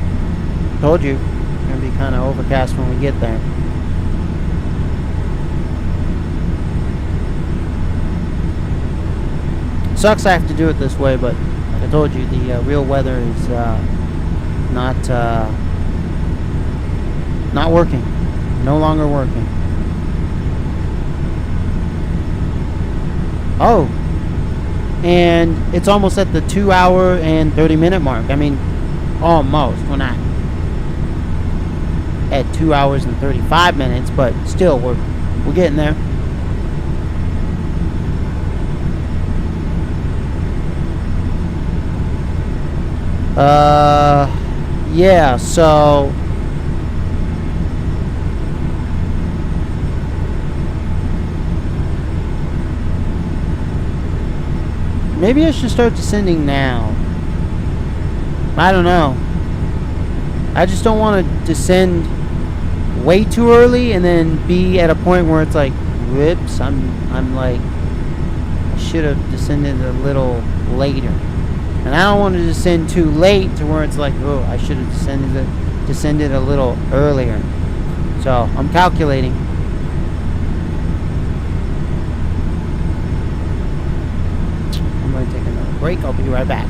Told you, it's gonna be kind of overcast when we get there. Sucks I have to do it this way, but like I told you, the real weather is not working. No longer working. Oh, and it's almost at the 2 hour and 30-minute mark. I mean, almost. We're not at 2 hours and 35 minutes, but still, we're getting there. Yeah, so maybe I should start descending now. I don't know. I just don't want to descend way too early and then be at a point where it's like, whoops, I'm like, I should have descended a little later. And I don't want to descend too late to where it's like, oh, I should have descended a little earlier. So I'm calculating. I'm going to take another break. I'll be right back.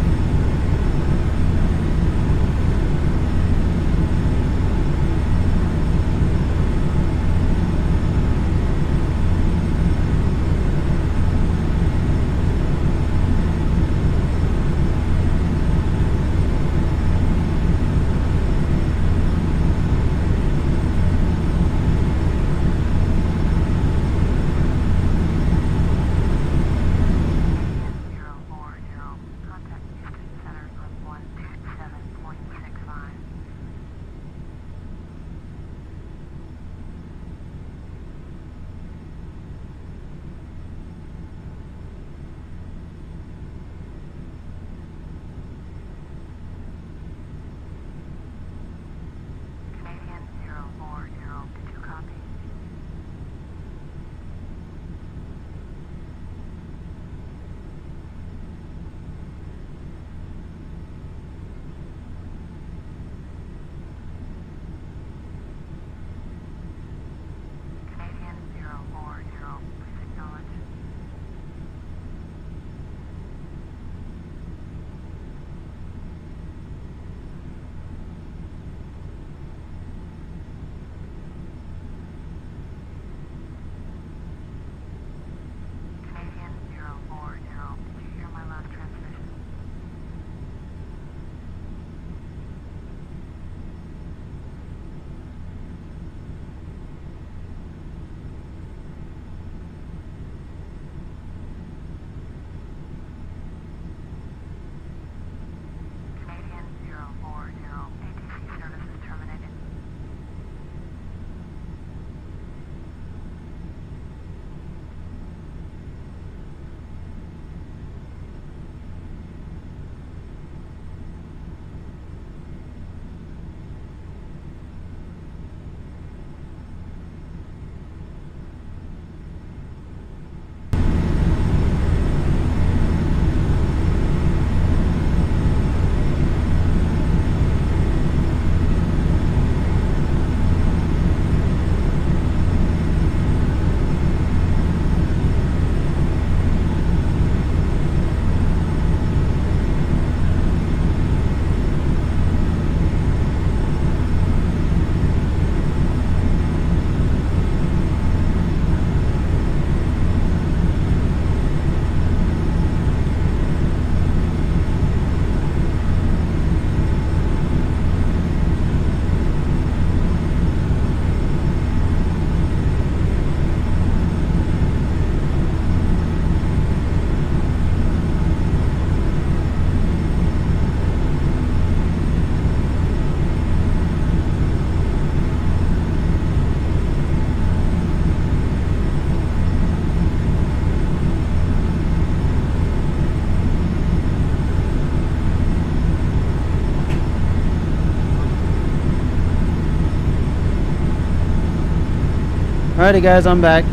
Alrighty guys, I'm back.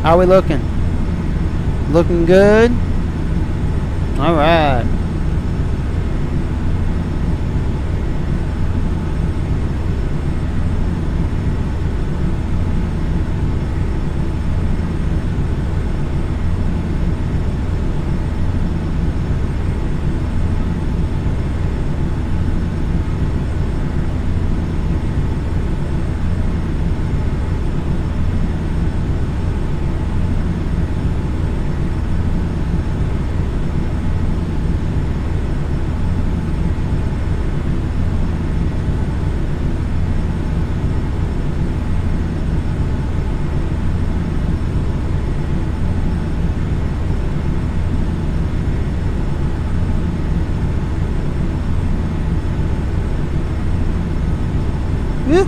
How we looking? Looking good? Alright. Woo.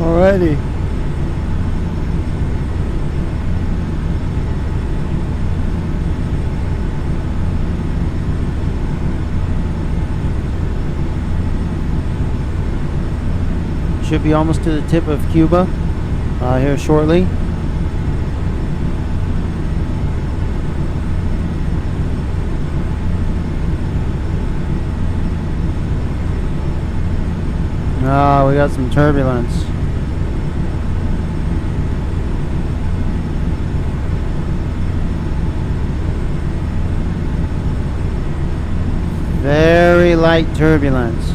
Alrighty. Should be almost to the tip of Cuba here shortly. Oh, we got some turbulence. Very light turbulence.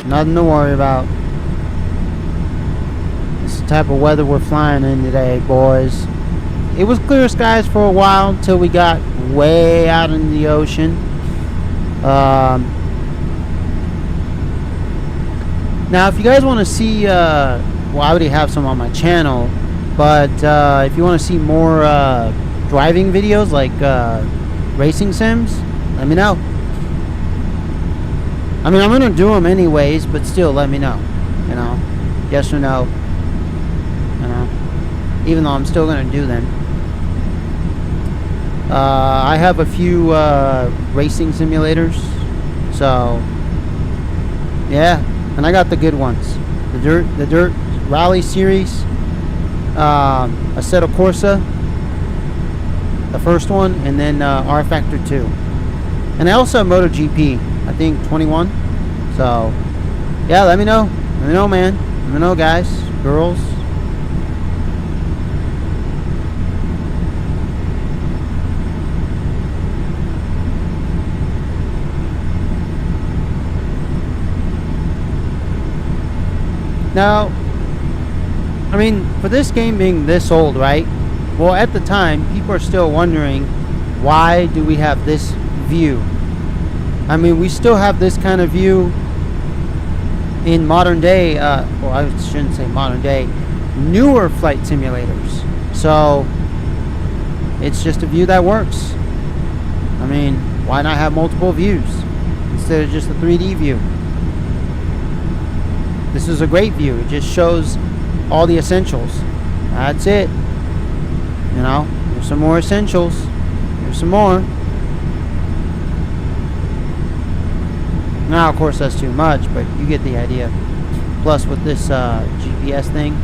Nothing to worry about. It's the type of weather we're flying in today, boys. It was clear skies for a while until we got way out in the ocean. Now, if you guys want to see, well, I already have some on my channel, but if you want to see more driving videos like racing sims, let me know. I mean, I'm going to do them anyways, but still, let me know. you know, yes or no, you know, even though I'm still going to do them. I have a few racing simulators, so yeah, and I got the good ones. The Dirt Rally Series, Assetto Corsa, the first one, and then R Factor 2. And I also have MotoGP, I think 21. So yeah, let me know. Let me know, man. Let me know, guys, girls. Now, I mean, for this game being this old, right? Well, at the time, people are still wondering, why do we have this view? I mean, we still have this kind of view in modern day, well, I shouldn't say modern day, newer flight simulators. So, it's just a view that works. I mean, why not have multiple views instead of just a 3D view? This is a great view. It just shows all the essentials. That's it. You know, here's some more essentials. Here's some more. Now, of course, that's too much, but you get the idea. Plus, with this GPS thing,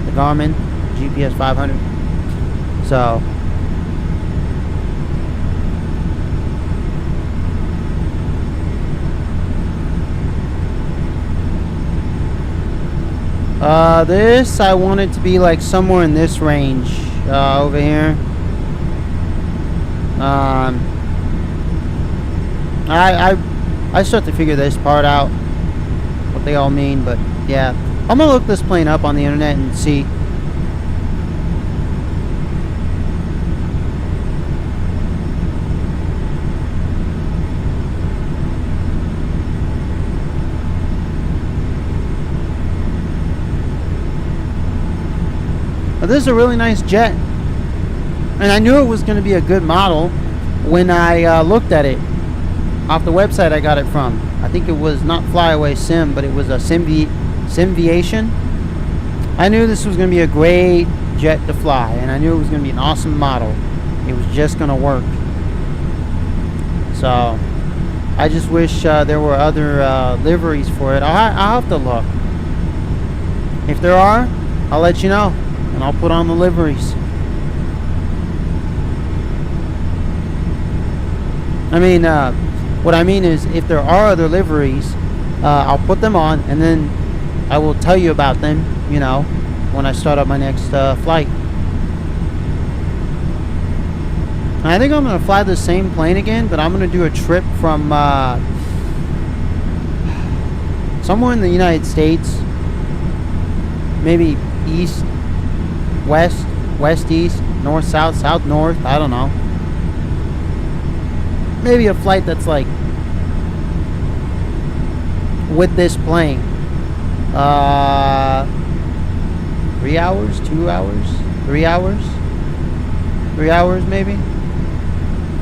the Garmin GPS 500. So, this I want it to be like somewhere in this range over here. I start to figure this part out, what they all mean, but yeah, I'm gonna look this plane up on the internet and see. This is a really nice jet, and I knew it was going to be a good model when I looked at it off the website I got it from. I think it was not Flyaway Sim, but it was a Simviation. I knew this was going to be a great jet to fly, and I knew it was going to be an awesome model. It was just going to work. So I just wish there were other liveries for it. I'll have to look. If there are, I'll let you know. And I'll put on the liveries. I mean, what I mean is, if there are other liveries, I'll put them on, and then I will tell you about them, you know, when I start up my next flight. And I think I'm going to fly the same plane again, but I'm going to do a trip from somewhere in the United States, maybe east, west, west, east, north, south, south, north, I don't know. Maybe a flight that's like with this plane. 3 hours, 2 hours, 3 hours, 3 hours maybe.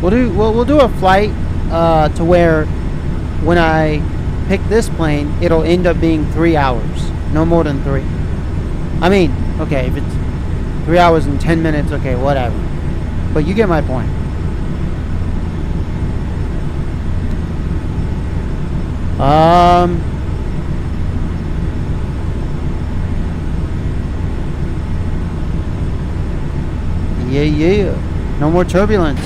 We'll do a flight to where when I pick this plane, it'll end up being 3 hours, no more than 3. I mean, okay, if it's 3 hours and 10 minutes, okay, whatever. But you get my point. Yeah. No more turbulence.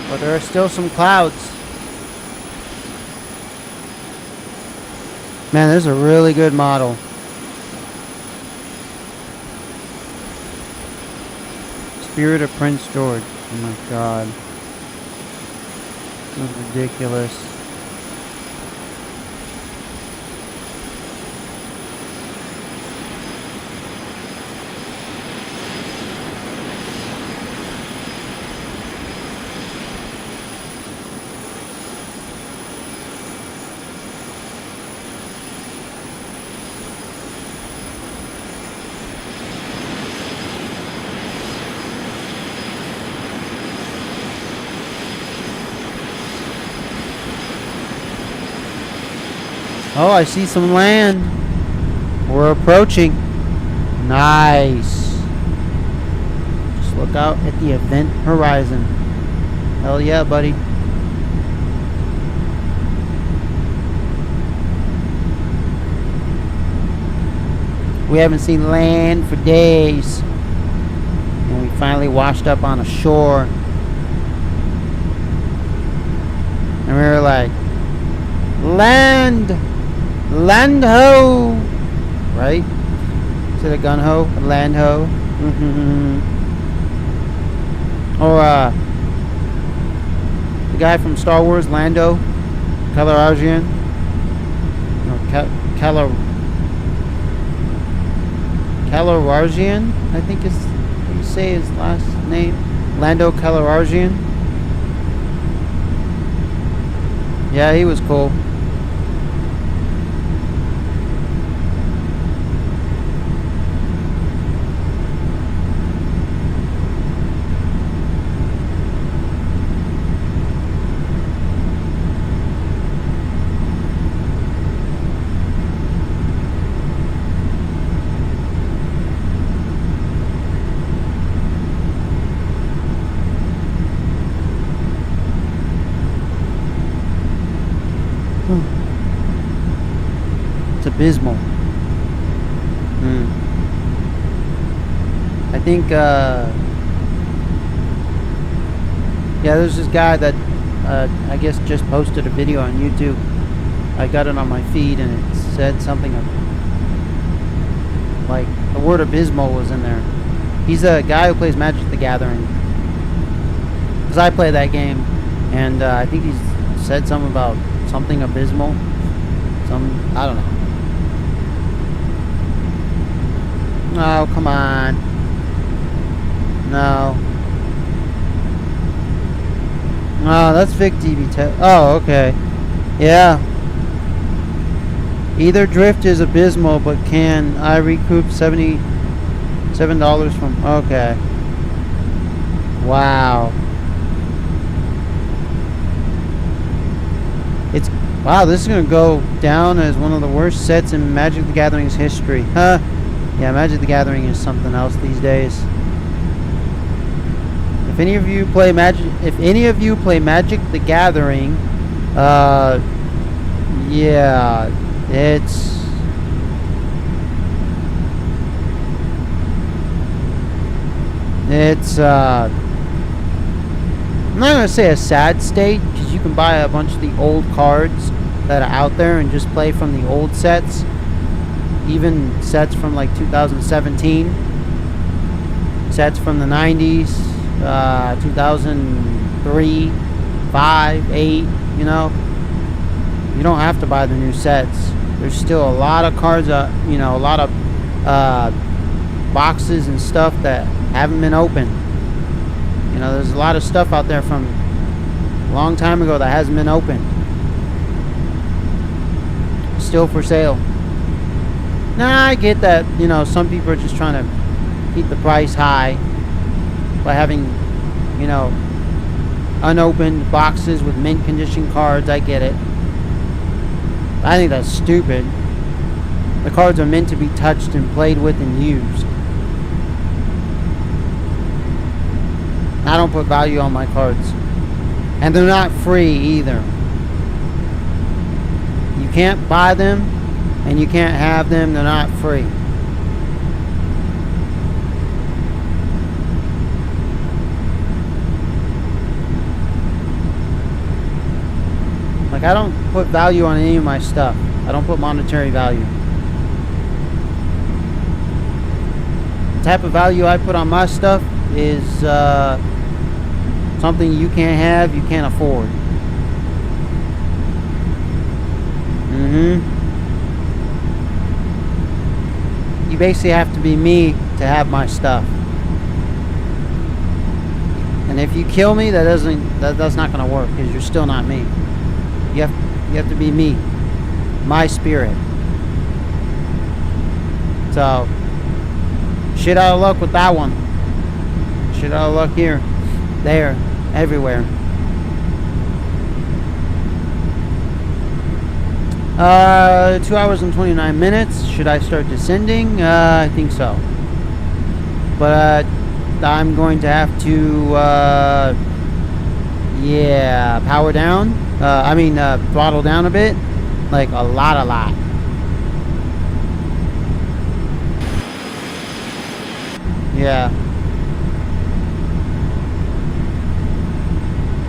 But there are still some clouds. Man, this is a really good model. Spirit of Prince George. Oh my god. This is ridiculous. Oh, I see some land. We're approaching. Nice. Just look out at the event horizon. Hell yeah, buddy. We haven't seen land for days. And we finally washed up on a shore. And we were like, land! Land ho! Right? Is it a gun ho? A land ho? Or, the guy from Star Wars, Lando Calrissian. No, Calrissian, I think is what you say his last name. Lando Calrissian. Yeah, he was cool. It's abysmal. I think, yeah, there's this guy that, I guess just posted a video on YouTube. I got it on my feed and it said something like, the word abysmal was in there. He's a guy who plays Magic the Gathering. Because I play that game. And, I think he's said something about something abysmal. I don't know. Oh, come on. No. Oh, that's Vic DB. Oh, okay. Yeah. Either drift is abysmal, but can I recoup $77 from... Okay. Wow. Wow, this is going to go down as one of the worst sets in Magic the Gathering's history. Huh? Yeah, Magic the Gathering is something else these days. If any of you play Magic the Gathering, yeah, it's I'm not going to say a sad state, because you can buy a bunch of the old cards that are out there and just play from the old sets. Even sets from like 2017. Sets from the 90s, 2003, 5, 8, you know. You don't have to buy the new sets. There's still a lot of cards, a lot of boxes and stuff that haven't been opened. You know, there's a lot of stuff out there from a long time ago that hasn't been opened. Still for sale. Nah, I get that, some people are just trying to keep the price high by having, unopened boxes with mint condition cards. I get it. I think that's stupid. The cards are meant to be touched and played with and used. I don't put value on my cards. And they're not free either. You can't buy them and you can't have them. They're not free. Like, I don't put value on any of my stuff. I don't put monetary value. The type of value I put on my stuff is something you can't have, you can't afford. You basically have to be me to have my stuff. And if you kill me, that's not going to work, because you're still not me. You have to be me, my spirit. So, shit out of luck with that one. Shit out of luck here, there, everywhere. 2 hours and 29 minutes. Should I start descending? I think so. But I'm going to have to, yeah, power down. Throttle down a bit. Like a lot. Yeah.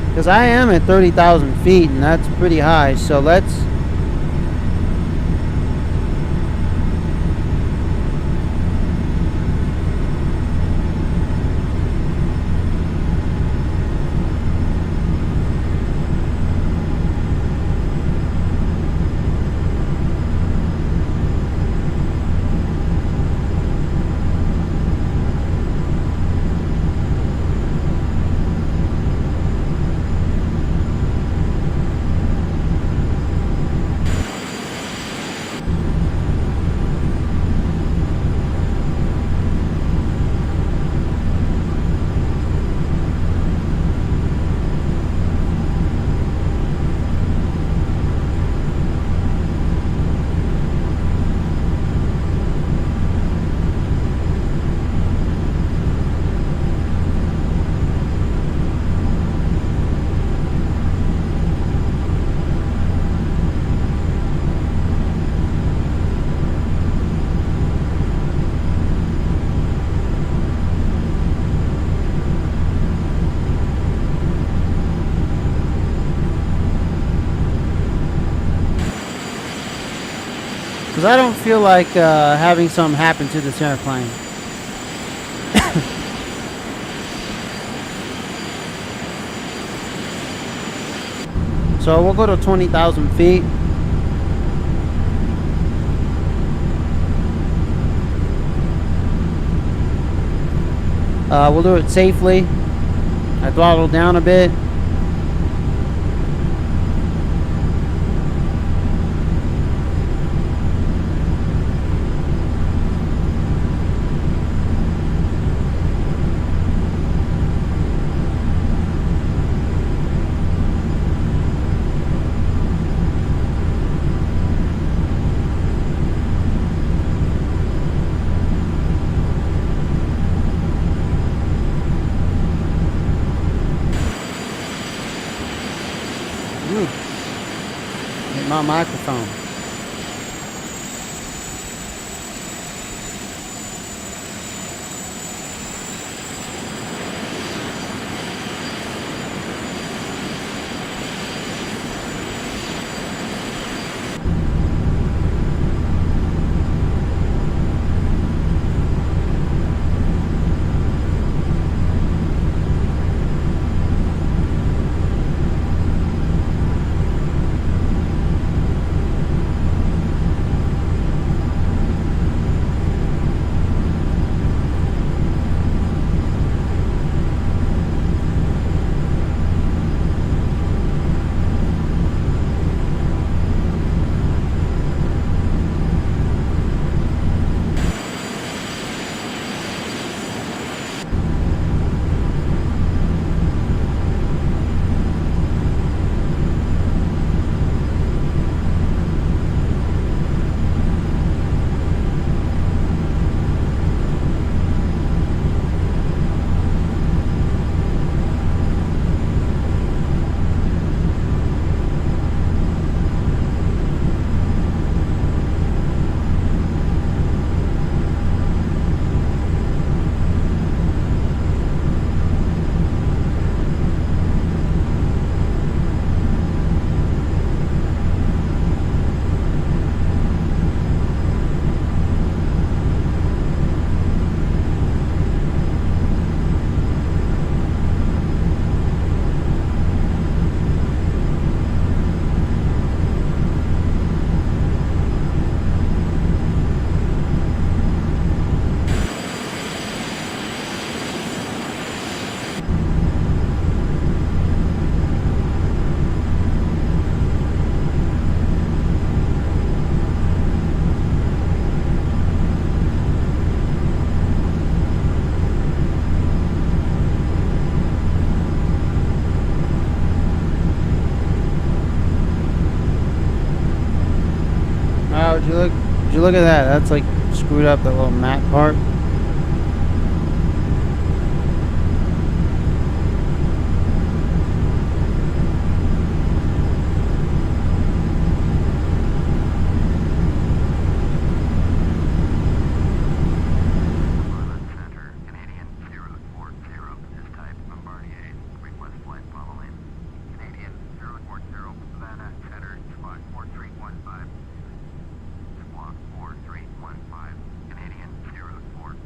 Because I am at 30,000 feet, and that's pretty high. So let's... Because I don't feel like having something happen to this airplane. So we'll go to 20,000 feet. We'll do it safely. I throttle down a bit. Hit my microphone. you look at that? That's like screwed up, that little mat part. Center, Canadian 040. This type, Bombardier. Request flight following. Canadian 040, Savannah Center, squawk 4315. Squawk 4315. Canadian 040.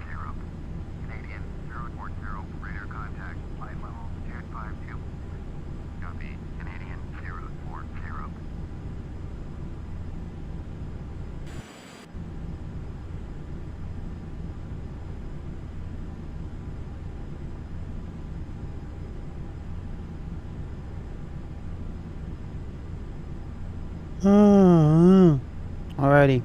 Canadian 040, radar contact, flight level 252. Copy, Canadian 040. Alrighty.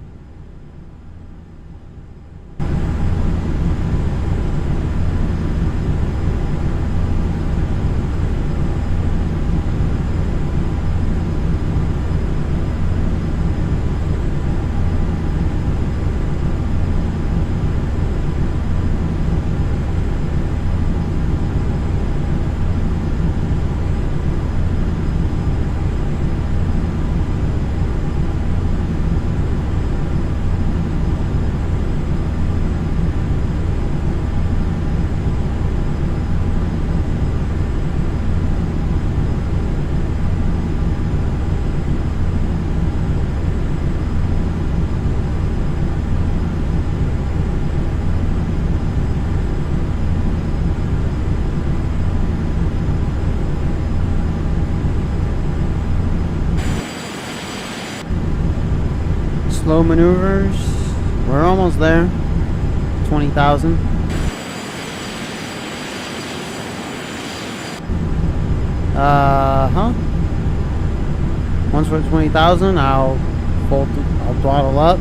Slow maneuvers. We're almost there. 20,000. Once we're at 20,000, I'll throttle up.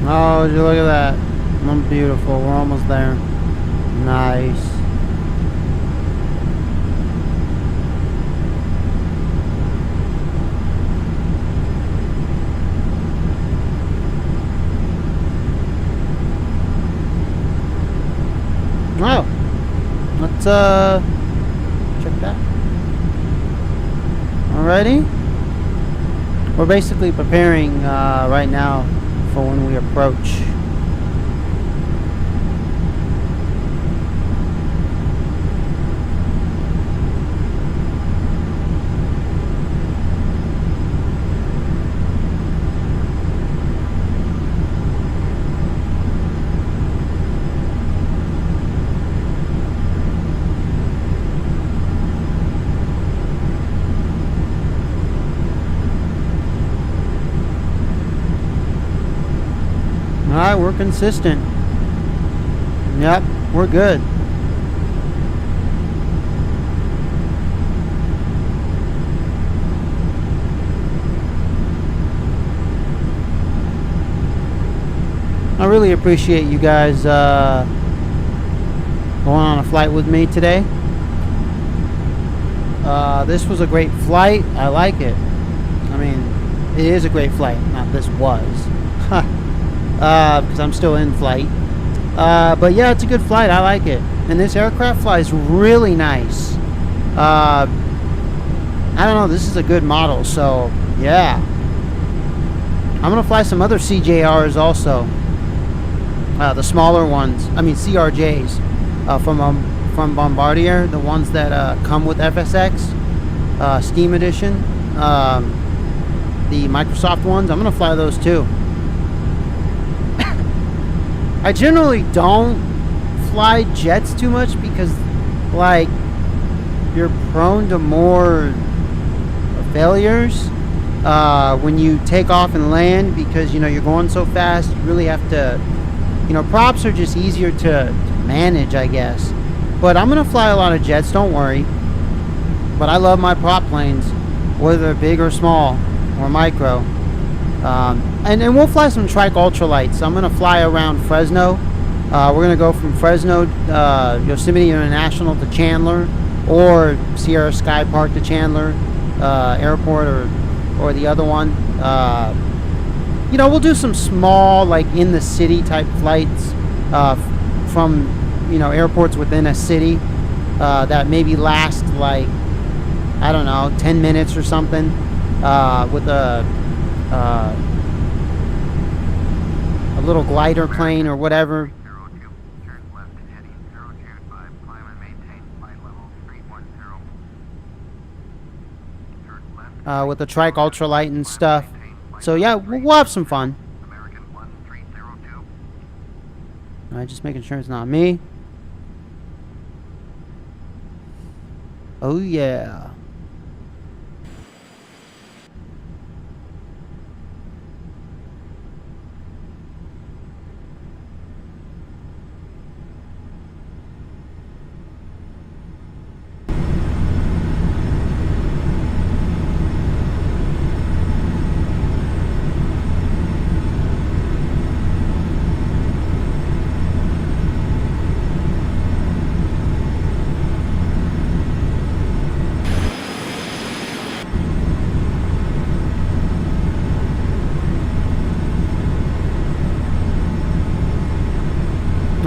Oh, would you look at that? Beautiful. We're almost there. Nice. Wow. Let's check that. Alrighty. We're basically preparing right now for when we approach. Alright, we're consistent. Yep, we're good. I really appreciate you guys going on a flight with me today. This was a great flight. I like it. I mean, it is a great flight. Not this was. Because I'm still in flight. But yeah, it's a good flight. I like it. And this aircraft flies really nice. I don't know. This is a good model. So, yeah. I'm going to fly some other CJRs also. The smaller ones, I mean CRJs, from Bombardier, the ones that come with FSX, Steam Edition, the Microsoft ones. I'm gonna fly those too. I generally don't fly jets too much because, like, you're prone to more failures when you take off and land, because you're going so fast. You really have to, props are just easier to manage, I guess. But I'm gonna fly a lot of jets, don't worry. But I love my prop planes, whether they're big or small or micro. And we'll fly some trike ultralights. I'm gonna fly around Fresno. We're gonna go from Fresno, Yosemite International to Chandler, or Sierra Sky Park to Chandler Airport, or the other one. We'll do some small, like, in the city type flights from airports within a city that maybe last, like, I don't know, 10 minutes or something, with a little glider plane or whatever. With the trike ultralight and stuff. So yeah, we'll have some fun. Alright, just making sure it's not me. Oh yeah.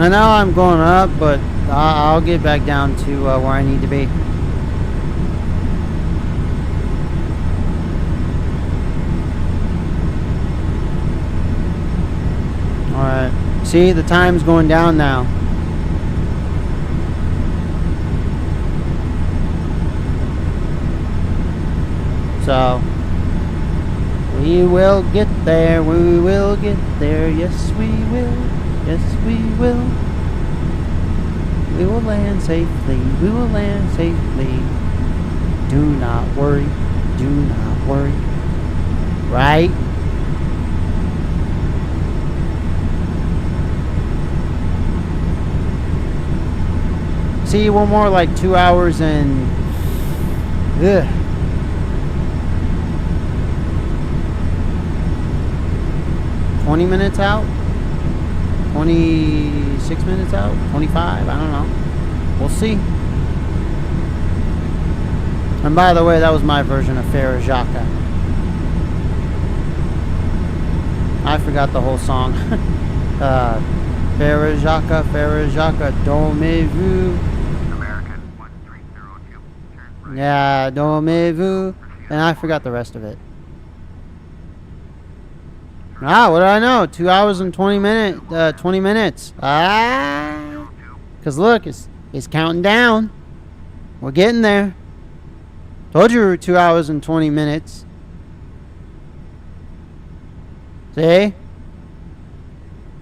I know I'm going up, but I'll get back down to where I need to be. Alright. See, the time's going down now. So, we will get there, we will get there, yes we will. Yes, we will. We will land safely. We will land safely. Do not worry. Do not worry. Right? See, one more like 2 hours and... Ugh. $20 out? 26 minutes out? 25? I don't know. We'll see. And by the way, that was my version of Farajaka. I forgot the whole song. Farajaka, Farajaka, dormez-vous. American 1302. Turn right. Yeah, dormez-vous. And I forgot the rest of it. Ah, what do I know? 2 hours and 20 minutes. Ah, because look, it's counting down. We're getting there. Told you we were 2 hours and 20 minutes. See?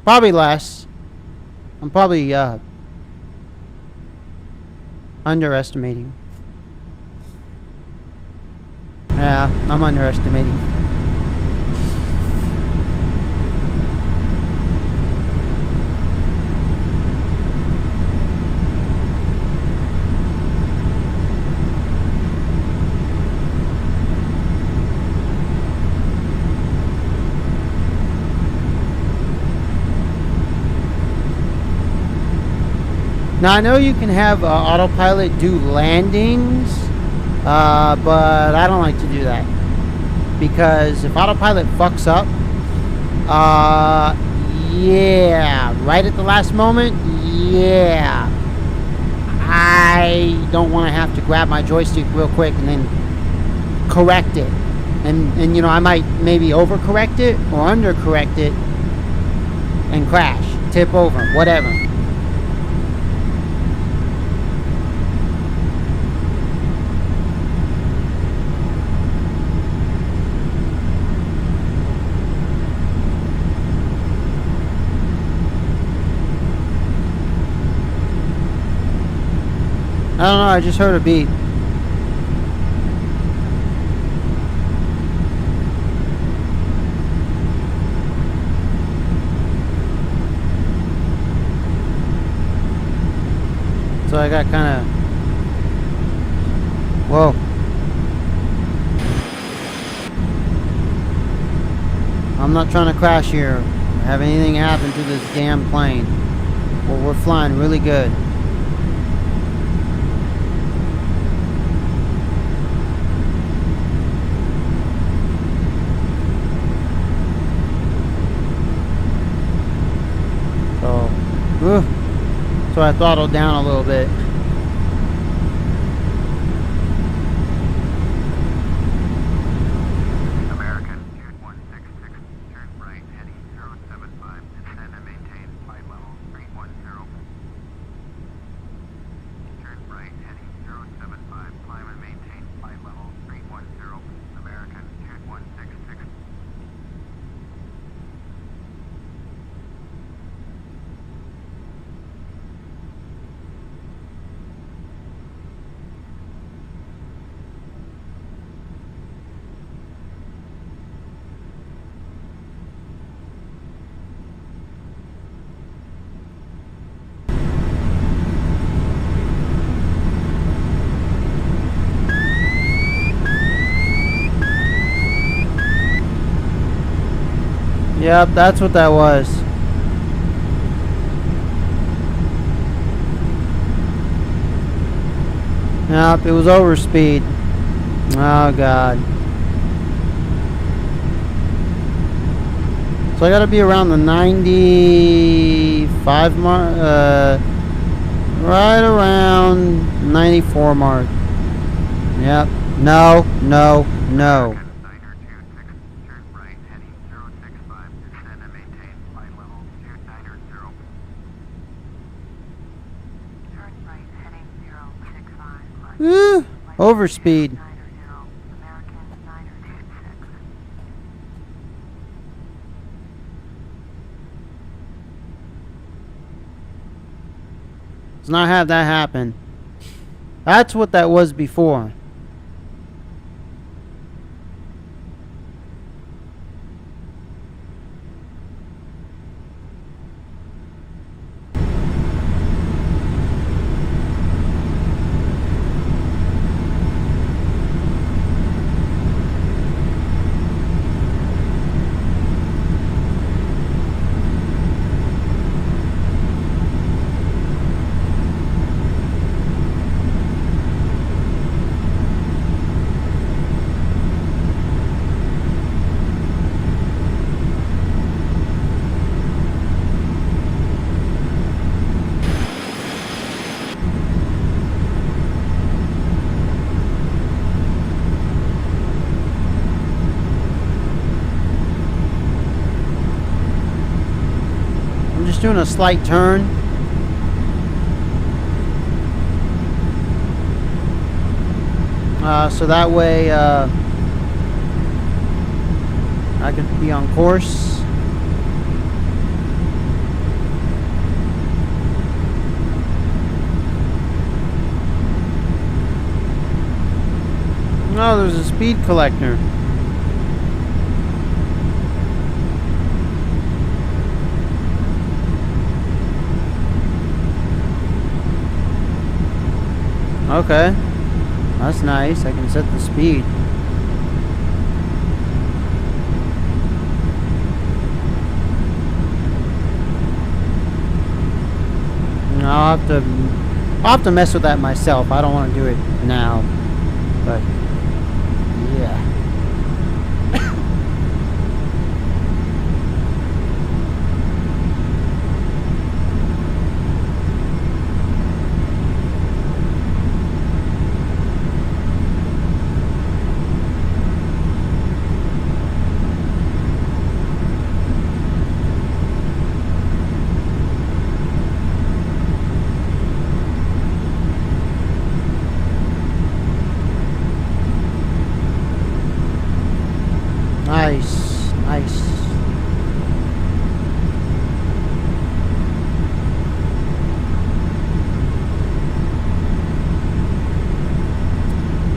Probably less. I'm probably underestimating. Yeah, I'm underestimating. Now, I know you can have autopilot do landings, but I don't like to do that. Because if autopilot fucks up, yeah, right at the last moment, yeah, I don't want to have to grab my joystick real quick and then correct it. And you know, I might maybe overcorrect it or undercorrect it and crash. tip over, whatever. I don't know, I just heard a beep. So I got kind of... Whoa. I'm not trying to crash here or have anything happen to this damn plane. Well, we're flying really good. So I throttled down a little bit. American 2166, turn right, heading 075, descend and maintain flight level 310. Turn right, heading 075, climb and maintain flight level 310. American 2166. Yep, that's what that was. Yep, it was overspeed. Oh god. So I gotta be around the 95 mark, right around 94 mark. Yep. No, no, no. Turn right, heading 065, descend and maintain flight level 290. Turn right, heading 065. Woo! Overspeed. American 926. Let's not have that happen. That's what that was before. Just doing a slight turn. So that way I could be on course. No, there's a speed collector. Okay, that's nice. I can set the speed. No, I'll have to mess with that myself. I don't want to do it now, but yeah.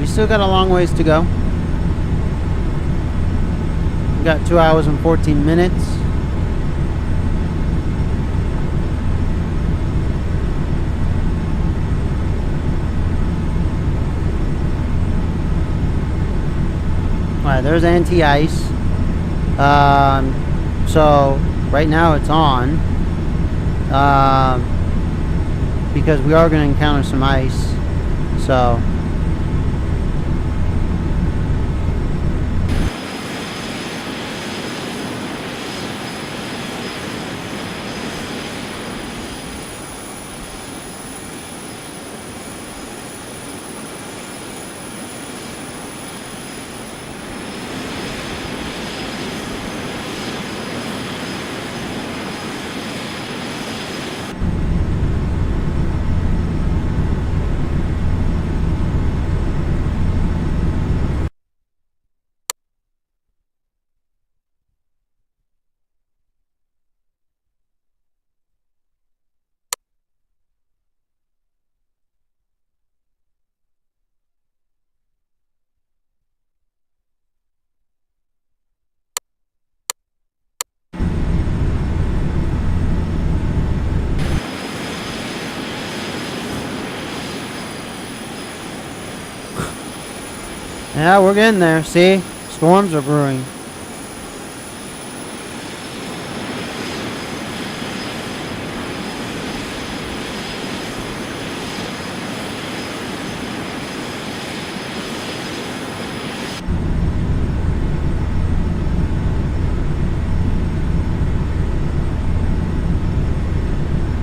still got a long ways to go. We got 2 hours and 14 minutes. Alright, there's anti-ice. So right now it's on. Because we are going to encounter some ice. So yeah, we're getting there. See? Storms are brewing.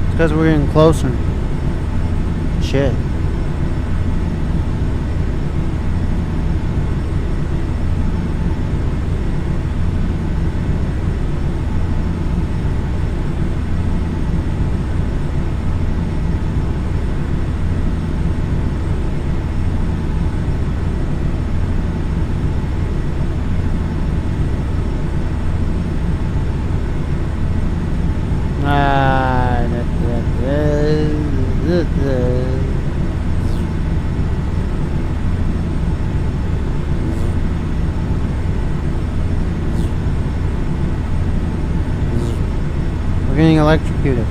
It's because we're getting closer. Shit. We're getting electrocuted.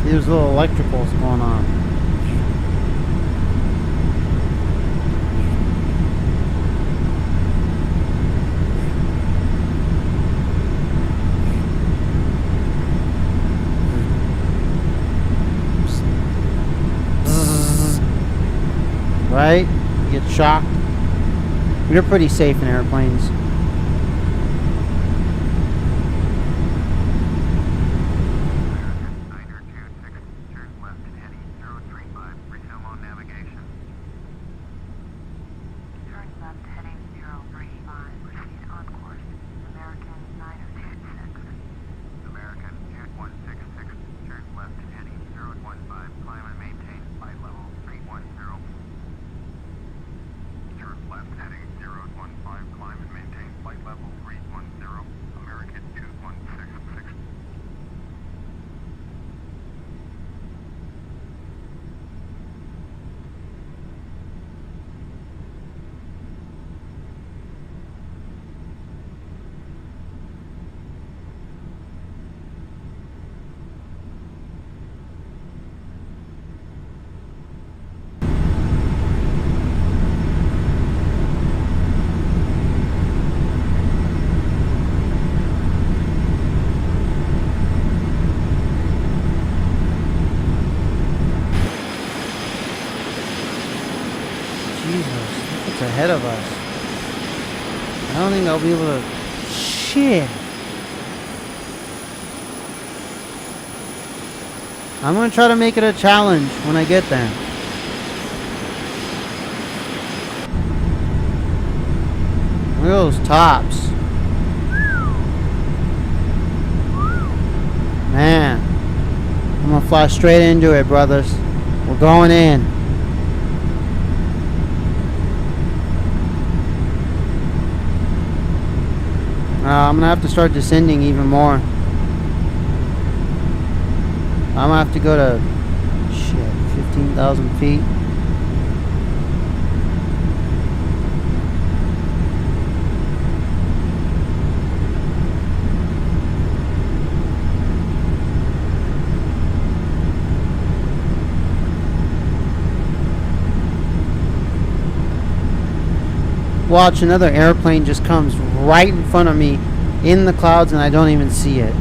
See, there's little electricals going on. Right? You get shocked. You're pretty safe in airplanes. Ahead of us. I don't think I'll be able to. Shit. I'm gonna try to make it a challenge when I get there. Look at those tops. Man. I'm gonna fly straight into it, brothers. We're going in. I'm gonna have to start descending even more. I'm gonna have to go to 15,000 feet. Watch, another airplane just comes right in front of me in the clouds and I don't even see it.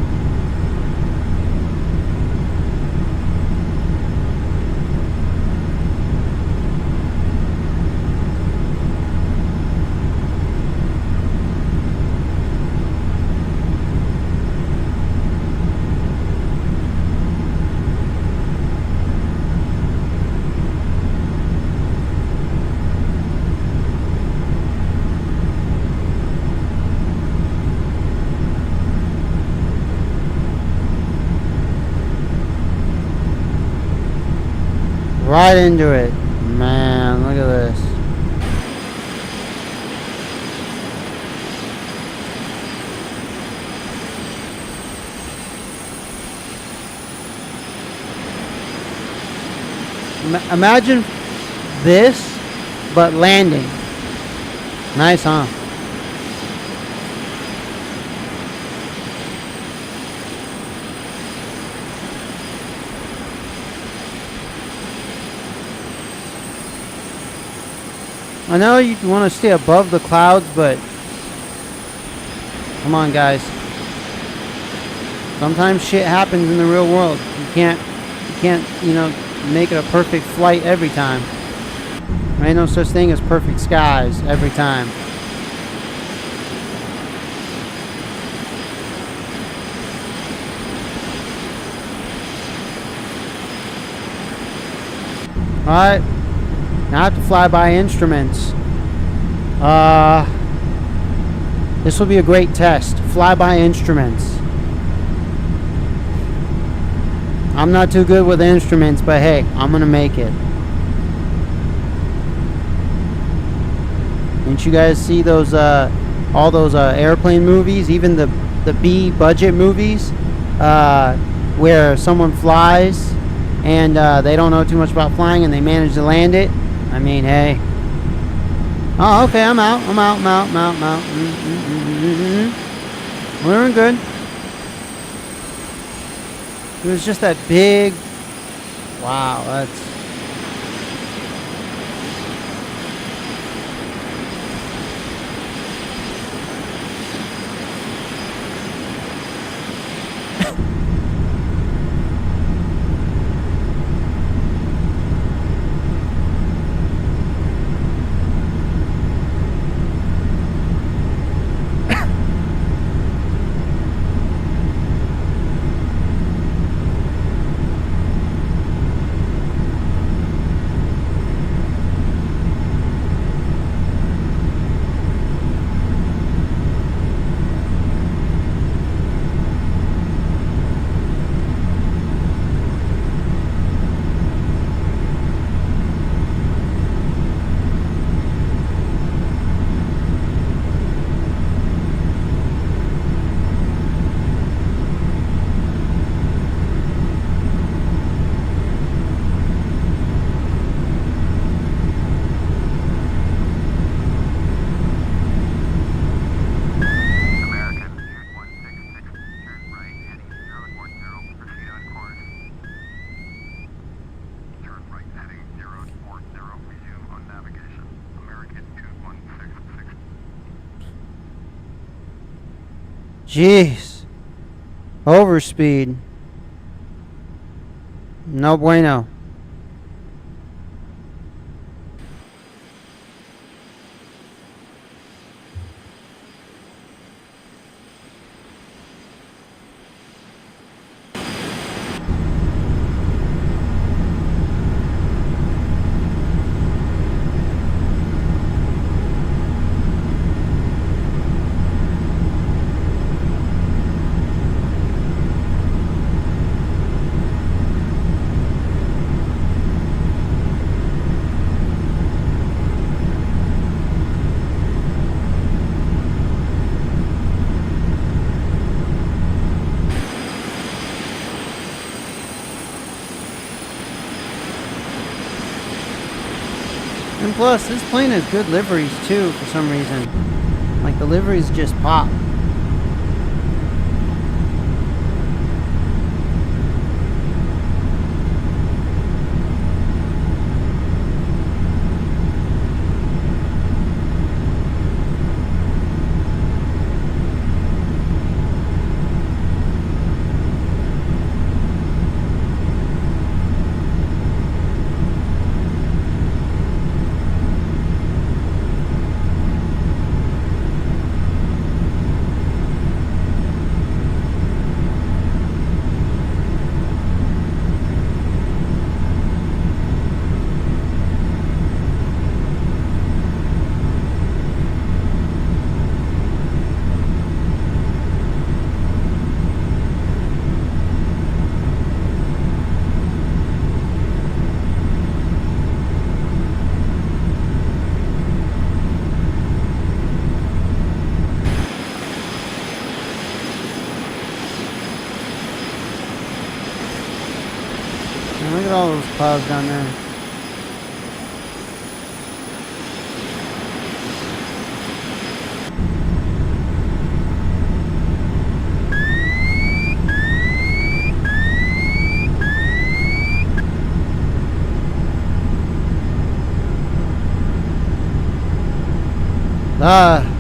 Right into it. Man, look at this. Imagine this, but landing. Nice, huh? I know you want to stay above the clouds, but come on, guys. Sometimes shit happens in the real world. You can't, you know, make it a perfect flight every time. There ain't no such thing as perfect skies every time. Alright. Now I have to fly by instruments. This will be a great test. Fly by instruments. I'm not too good with instruments, but hey, I'm gonna make it. Didn't you guys see those all those airplane movies, even the B budget movies, where someone flies and they don't know too much about flying and they manage to land it? I mean, hey. Oh, okay, I'm out. We're good. It was just that big. Wow, that's. Jeez. Overspeed. No bueno. plus, this plane has good liveries too for some reason. Like the liveries just pop. And look at all those clouds down there. Ah.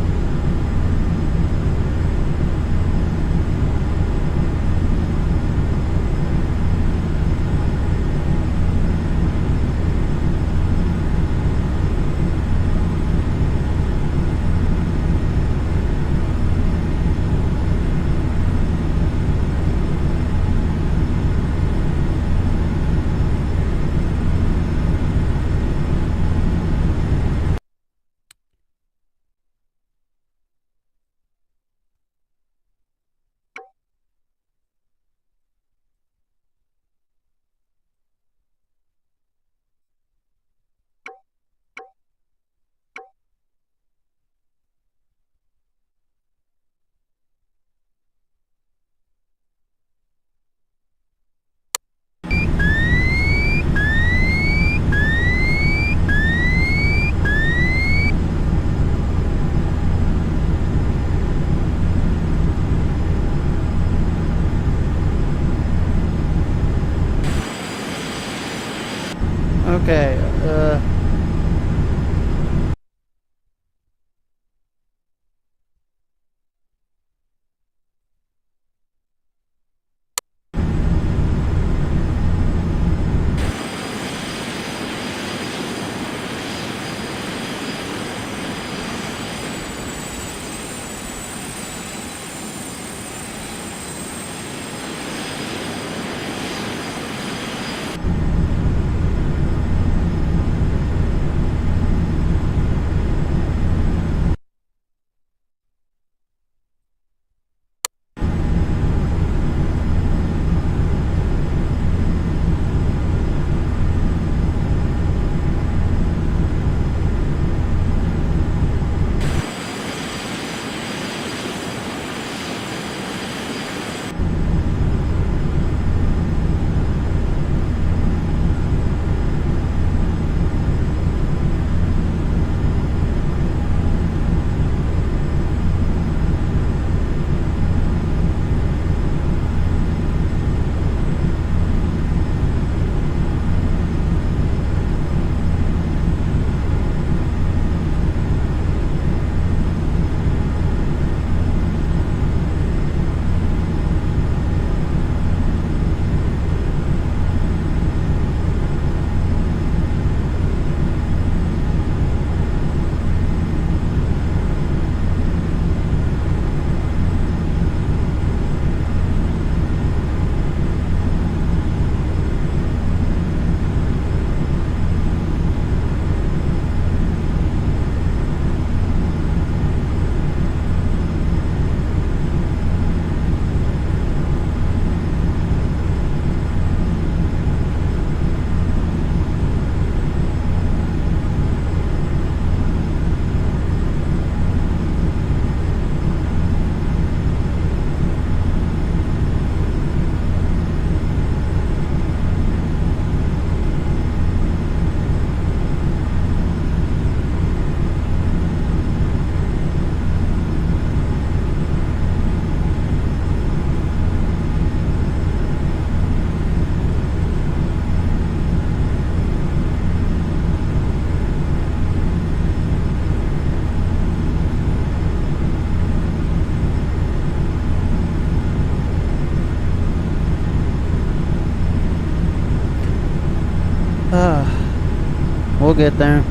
Okay, get there.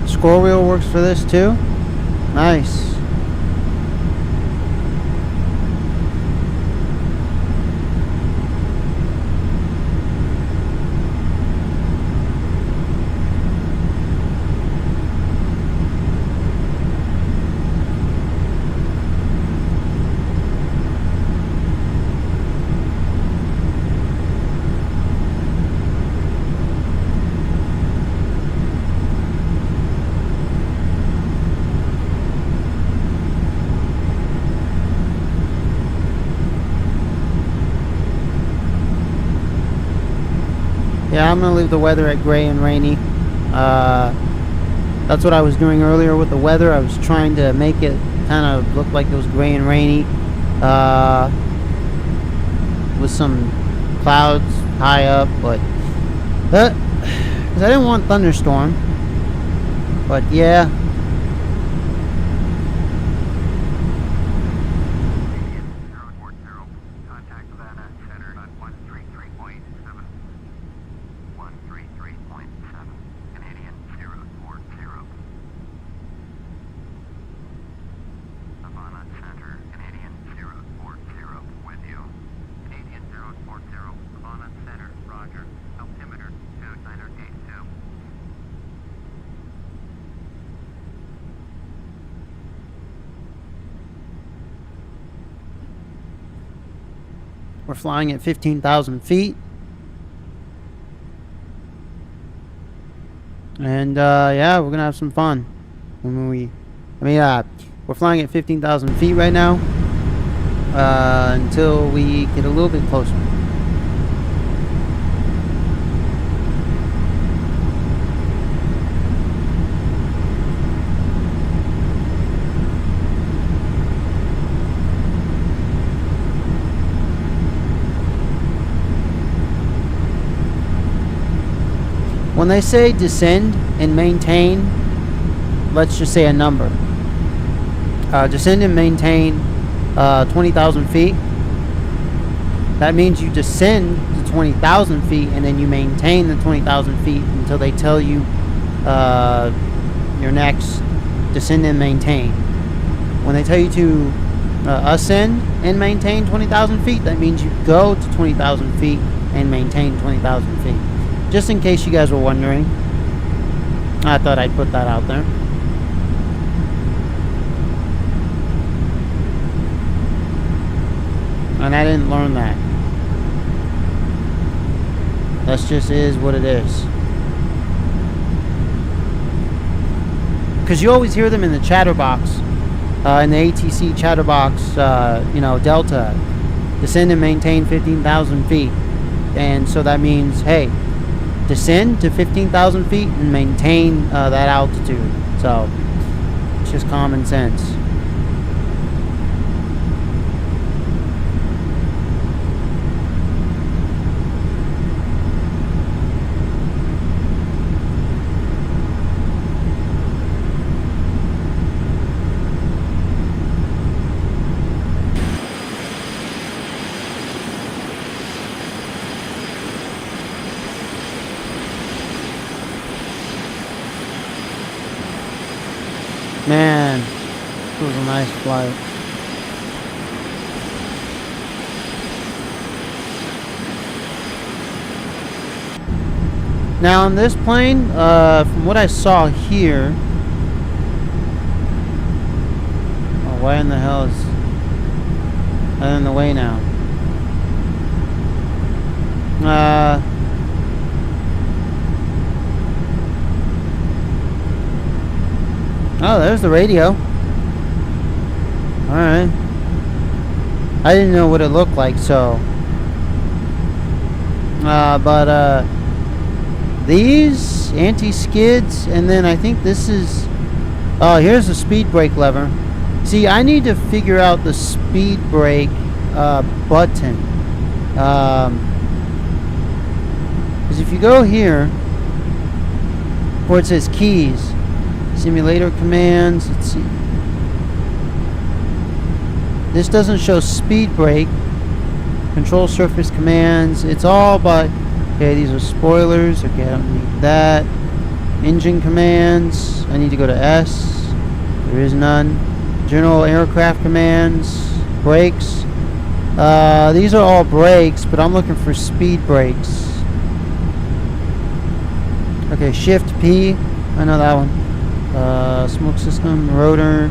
Scroll wheel works for this too. Nice. Yeah, I'm gonna leave the weather at gray and rainy. That's what I was doing earlier with the weather. I was trying to make it kind of look like it was gray and rainy, with some clouds high up, but because I didn't want thunderstorm. But yeah. We're flying at 15,000 feet. And yeah, we're gonna have some fun. We're flying at 15,000 feet right now, until we get a little bit closer. When they say descend and maintain, let's just say a number. Descend and maintain 20,000 feet. That means you descend to 20,000 feet and then you maintain the 20,000 feet until they tell you your next descend and maintain. When they tell you to ascend and maintain 20,000 feet, that means you go to 20,000 feet and maintain 20,000 feet. Just in case you guys were wondering, I thought I'd put that out there. And I didn't learn that. That just is what it is. Because you always hear them in the chatterbox, in the ATC chatterbox, Delta, descend and maintain 15,000 feet. And so that means, hey, descend to 15,000 feet and maintain that altitude. So it's just common sense. Man, it was a nice flight. Now on this plane, from what I saw here, why in the hell is that in the way now? Oh, there's the radio. Alright. I didn't know what it looked like, so. But these anti-skids, and then I think this is. Oh, here's the speed brake lever. See, I need to figure out the speed brake button. Because if you go here, where it says keys, simulator commands, let's see. This doesn't show speed brake. Control surface commands. It's all by. Okay, these are spoilers. Okay, I don't need that. Engine commands. I need to go to S. There is none. General aircraft commands. Brakes. These are all brakes, but I'm looking for speed brakes. Okay, Shift P. I know that one. Smoke system, rotor.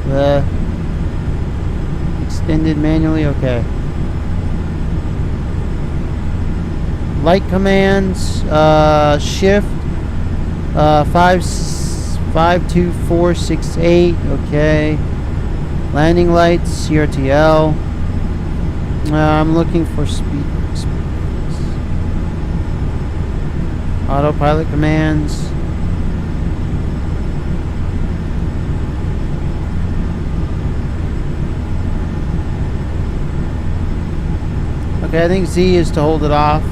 The extended manually. Okay. Light commands. Shift. 52468. Okay. Landing lights. CRTL. I'm looking for speed. Autopilot commands. Okay, I think Z is to hold it off.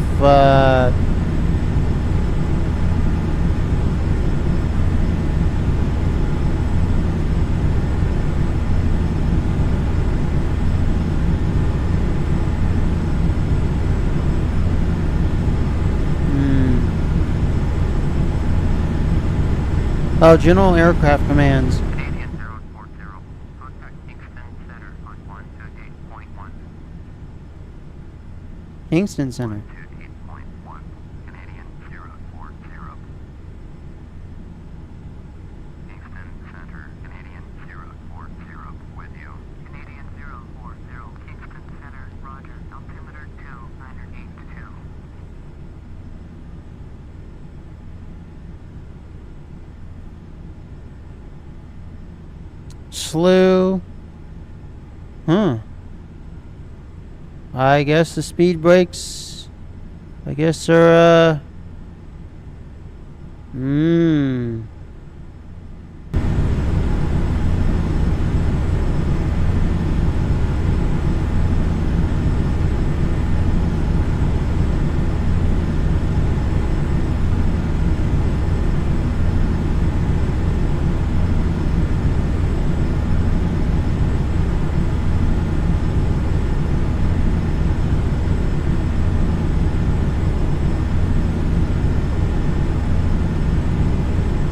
Oh, general aircraft commands. Canadian 040, contact Kingston Center on 128.1. Kingston Center. 128.1, Canadian 040. Kingston Center, Canadian 040, with you. Canadian 040, Kingston Center, roger, altimeter 2982. Slew. I guess the speed brakes. I guess are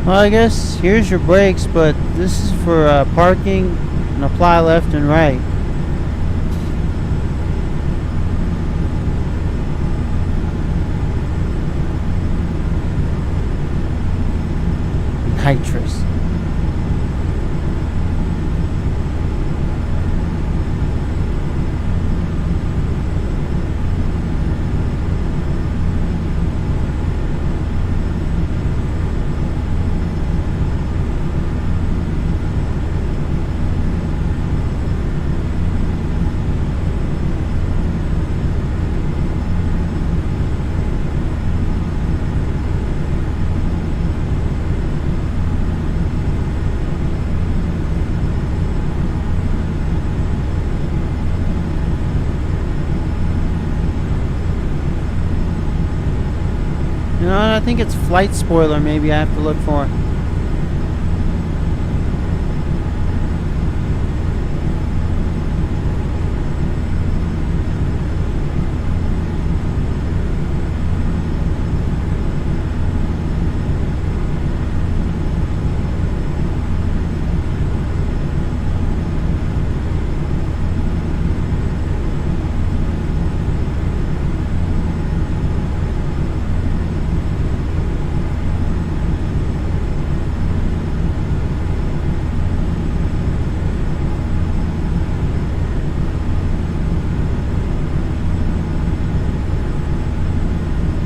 well, I guess here's your brakes, but this is for parking and apply left and right. Nitrous. You know, I think it's flight spoiler. Maybe I have to look for.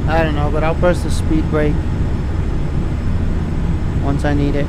I don't know, but I'll press the speed brake once I need it.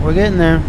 We're getting there.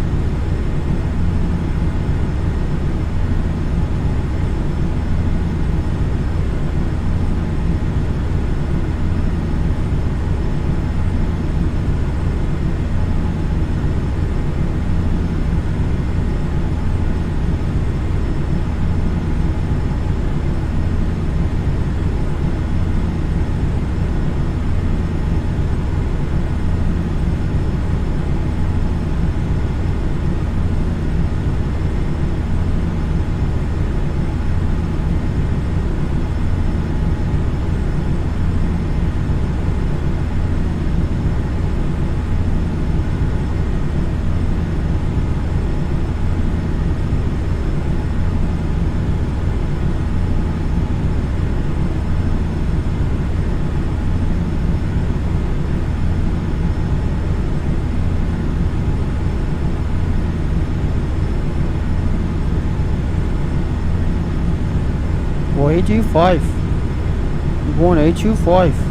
Well, 825. I'm going 825.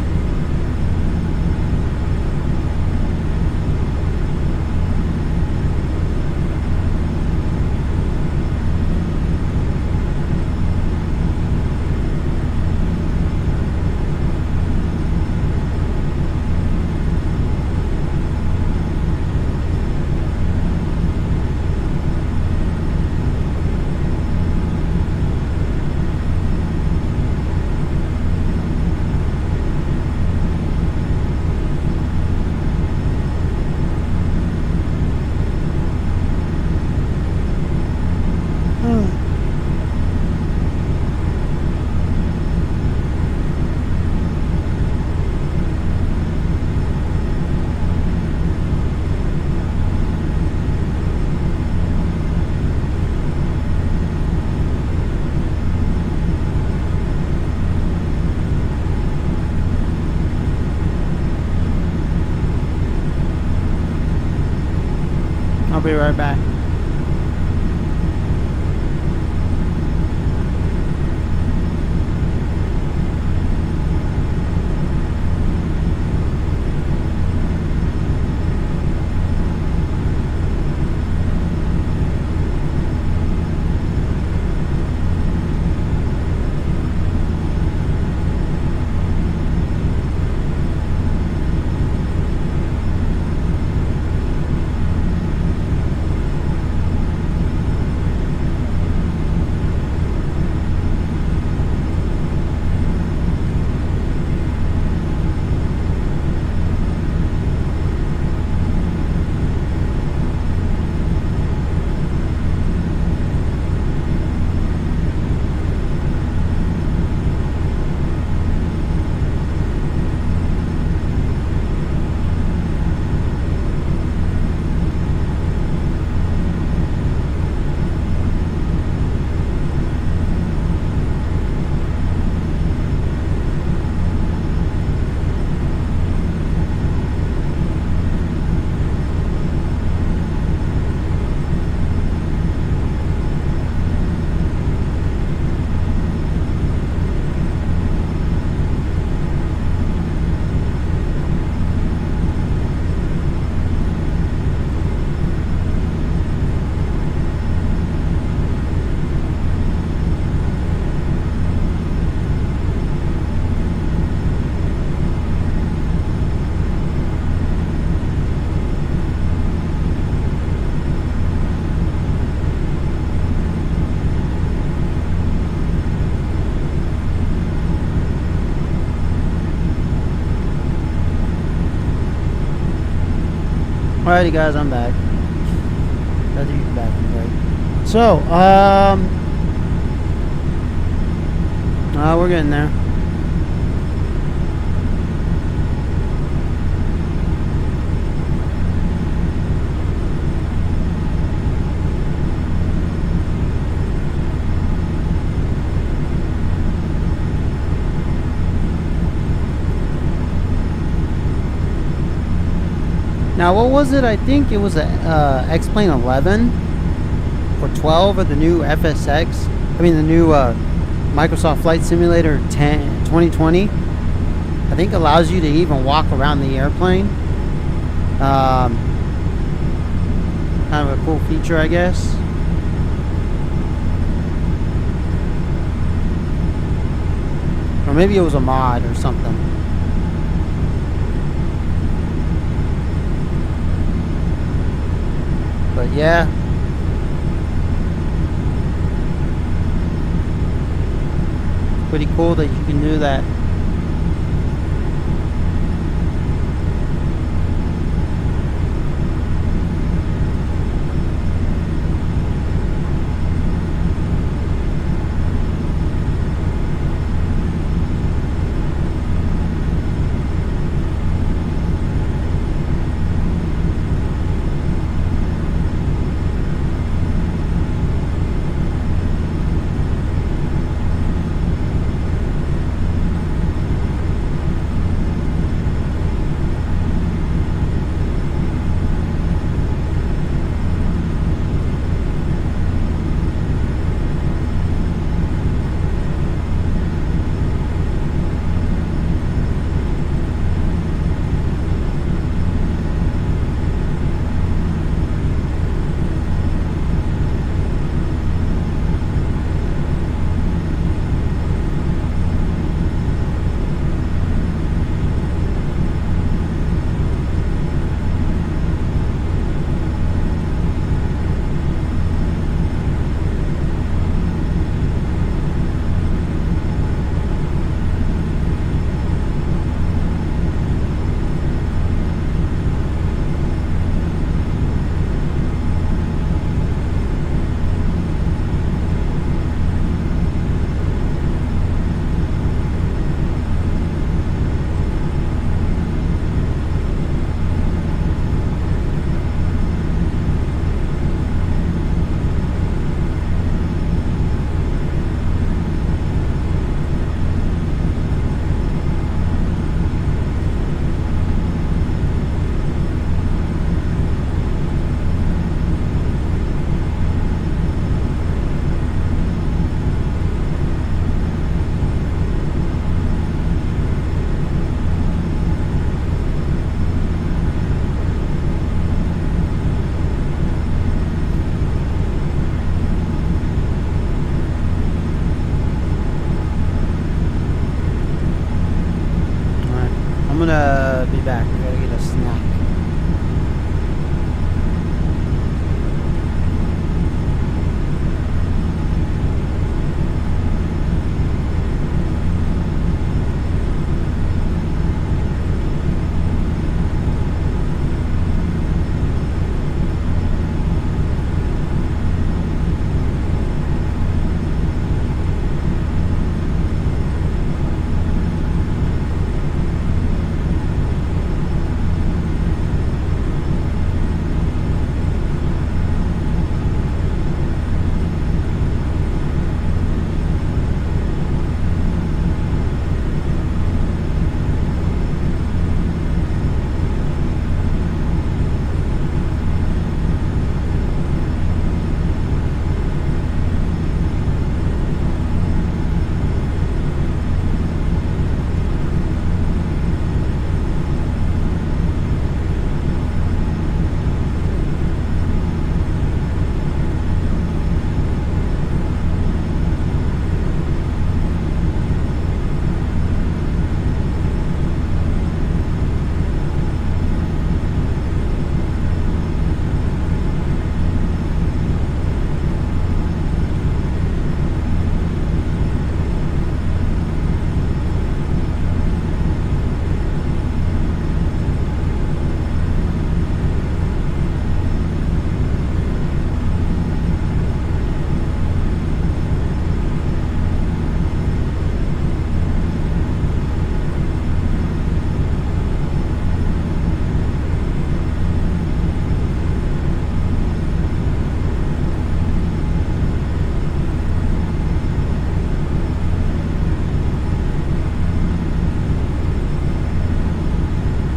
I'll be right back. Alrighty guys, I'm back. Got to use the bathroom break. So, we're getting there. Now, what was it? I think it was a X-Plane 11 or 12 of the new FSX. I mean, the new Microsoft Flight Simulator 2020. I think allows you to even walk around the airplane. Kind of a cool feature, I guess. Or maybe it was a mod or something. But yeah. Pretty cool that you can do that. I'm gonna be back. I gotta get a snack.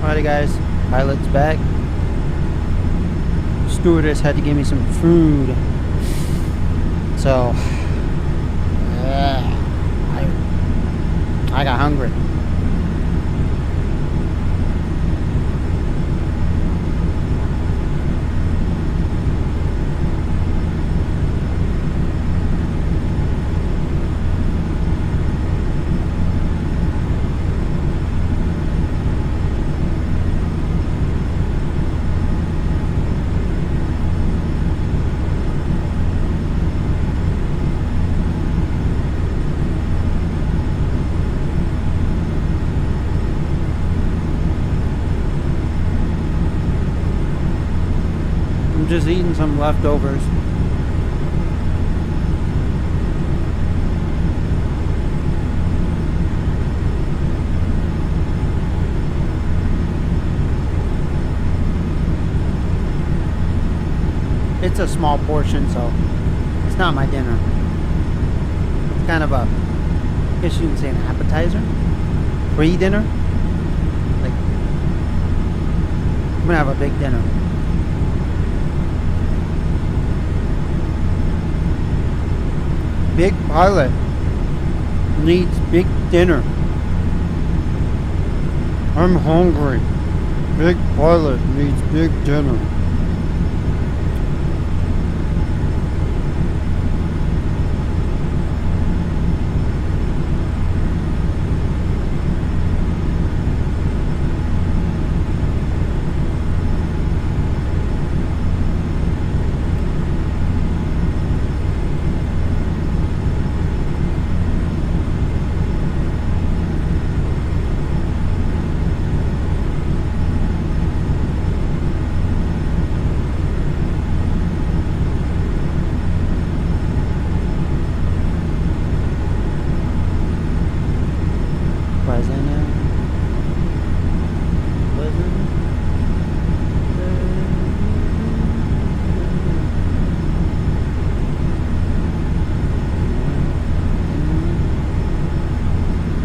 Alrighty guys, pilot's back. Stewardess had to give me some food. So, I got hungry. just eating some leftovers. It's a small portion, so it's not my dinner. It's kind of a, I guess you can say, an appetizer, pre-dinner. Like, I'm gonna have a big dinner. Big pilot needs big dinner. I'm hungry. Big pilot needs big dinner.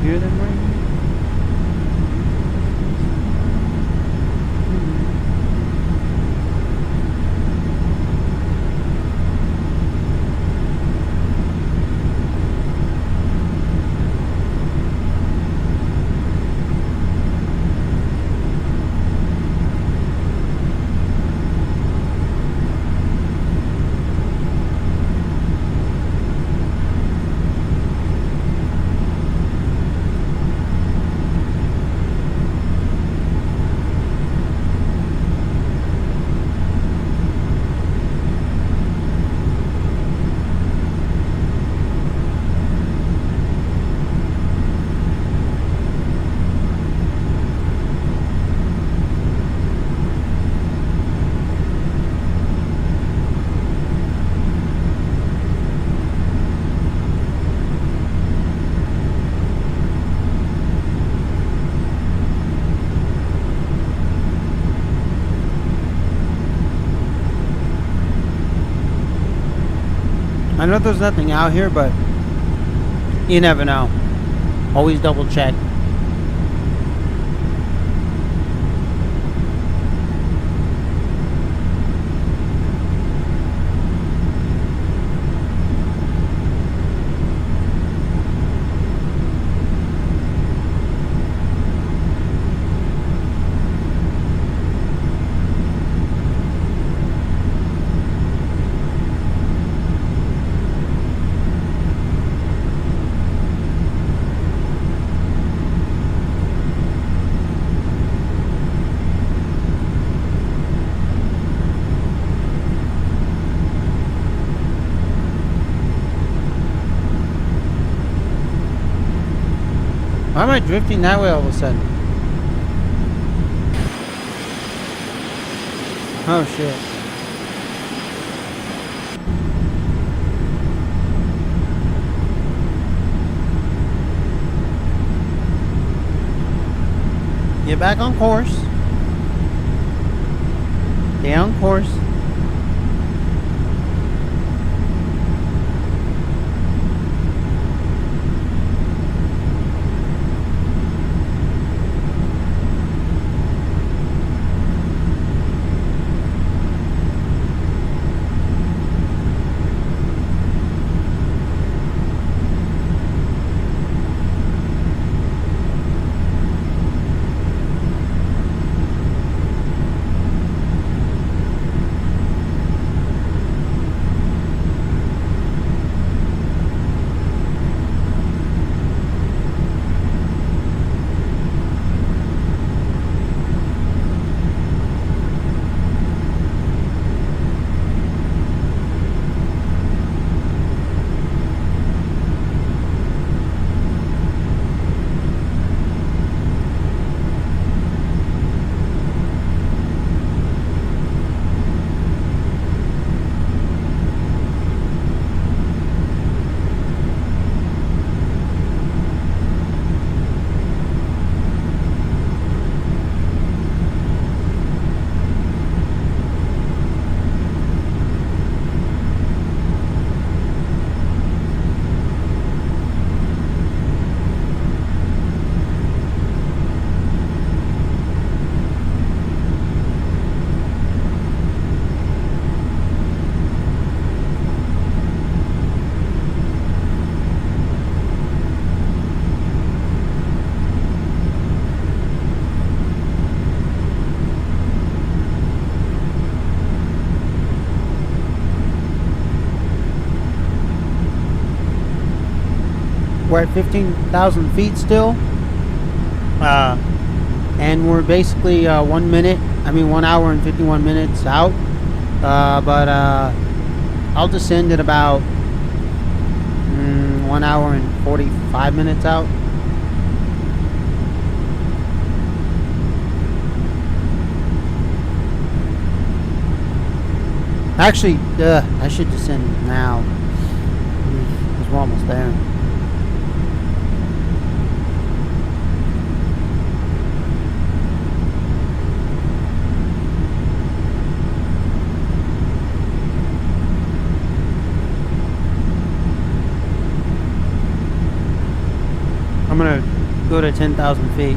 Hear them ring? I know there's nothing out here, but you never know. Always double check. Why am I drifting that way all of a sudden? Oh shit. Get back on course. Stay on course. we're at 15,000 feet still. And we're basically 1 hour and 51 minutes out. But I'll descend at about 1 hour and 45 minutes out. Actually, I should descend now, because we're almost there. I'm gonna go to 10,000 feet.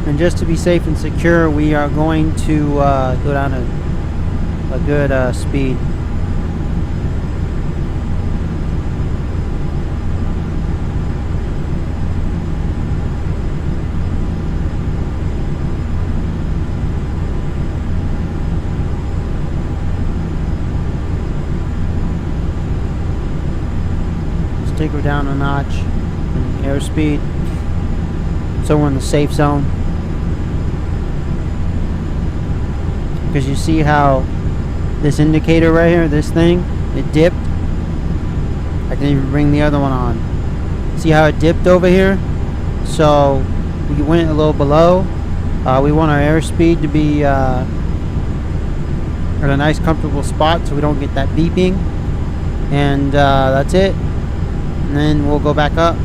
And just to be safe and secure, we are going to go down a good speed. Let's take her down a notch in airspeed, so we're in the safe zone. Because you see how this indicator right here, this thing, it dipped. I can even bring the other one on. See how it dipped over here? So we went a little below. We want our airspeed to be at a nice comfortable spot so we don't get that beeping. And that's it. And then we'll go back up.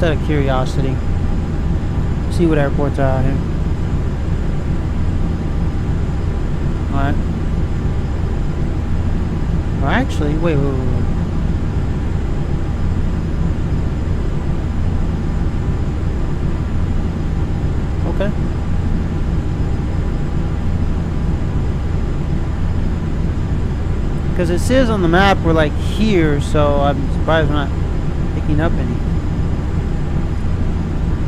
Out of curiosity, see what airports are out here. Alright. Well, actually, wait. Okay. Because it says on the map we're like here, so I'm surprised we're not picking up any.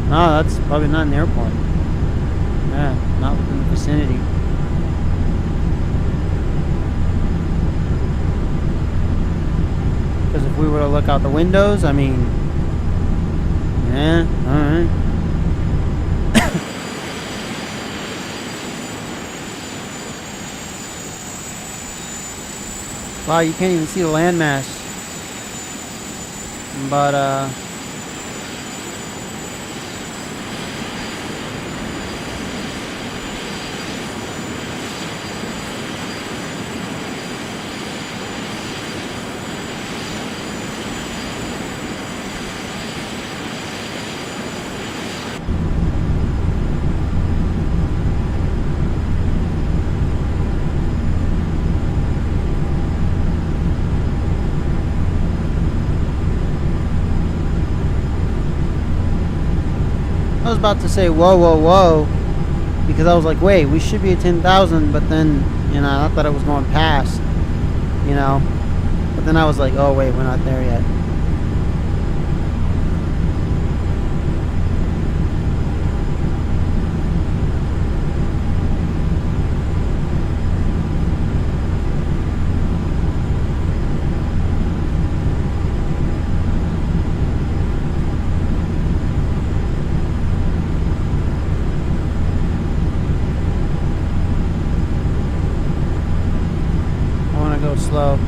No, that's probably not an airport. Yeah, not within the vicinity. Because if we were to look out the windows, I mean, yeah, alright. Wow, you can't even see the landmass. But, I was about to say whoa, whoa, whoa, because I was like, wait, we should be at 10,000, but then, you know, I thought I was going past, you know, but then I was like, oh wait, we're not there yet. Slow.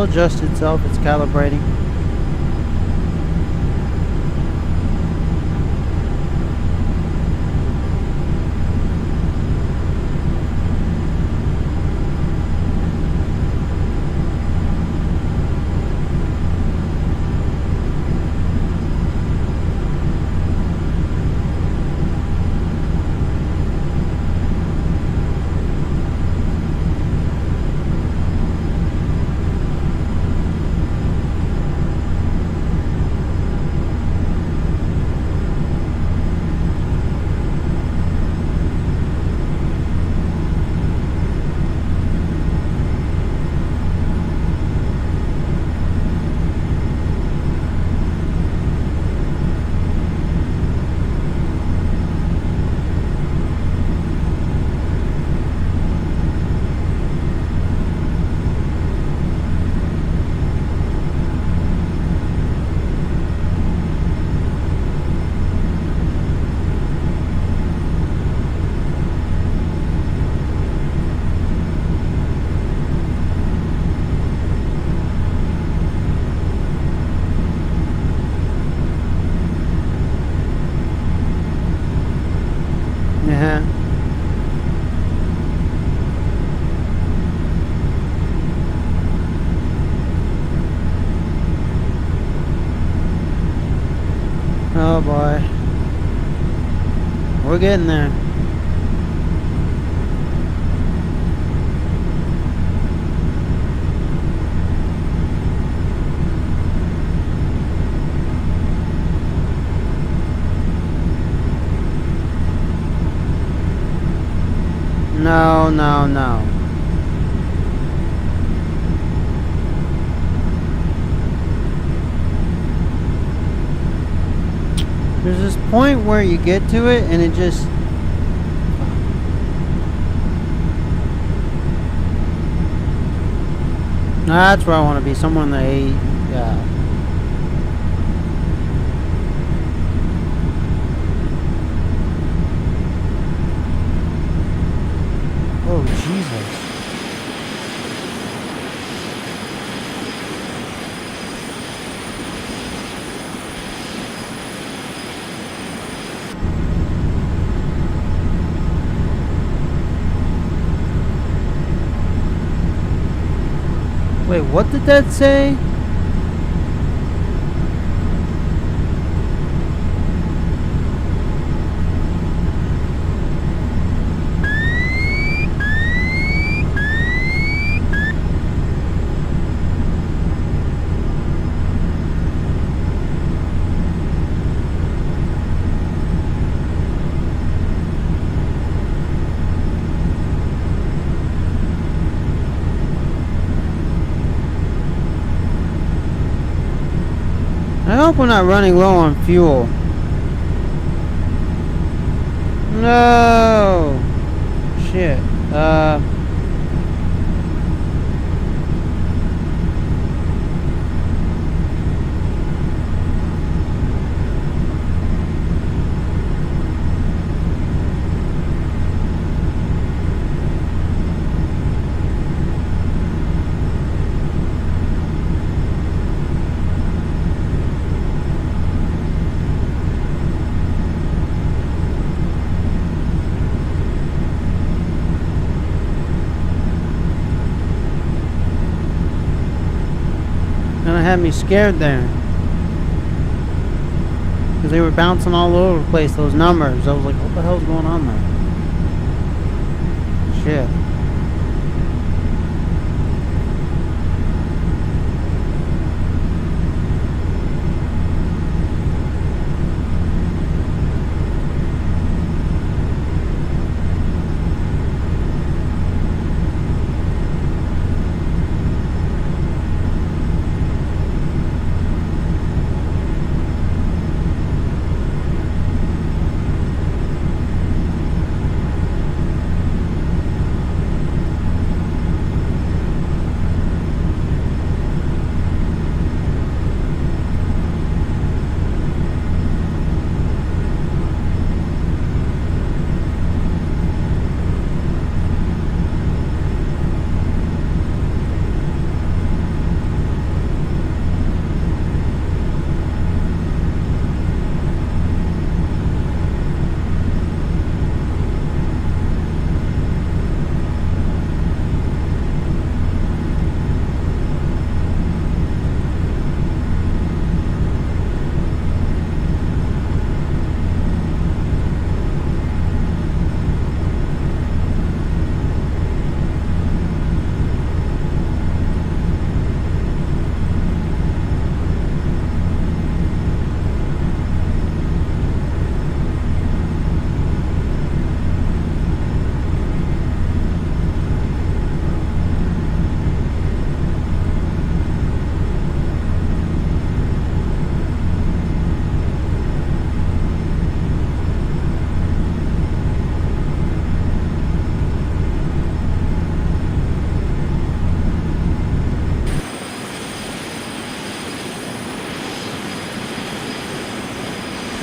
adjust itself. It's calibrating. Yeah. Oh boy. We're getting there. No, no, no. There's this point where you get to it and it just... That's where I want to be, somewhere in the 8. Yeah. Oh, Jesus. Wait, what did that say? I hope we're not running low on fuel. No! Shit. Kinda had me scared there. Because they were bouncing all over the place, those numbers. I was like, what the hell's going on there? Shit.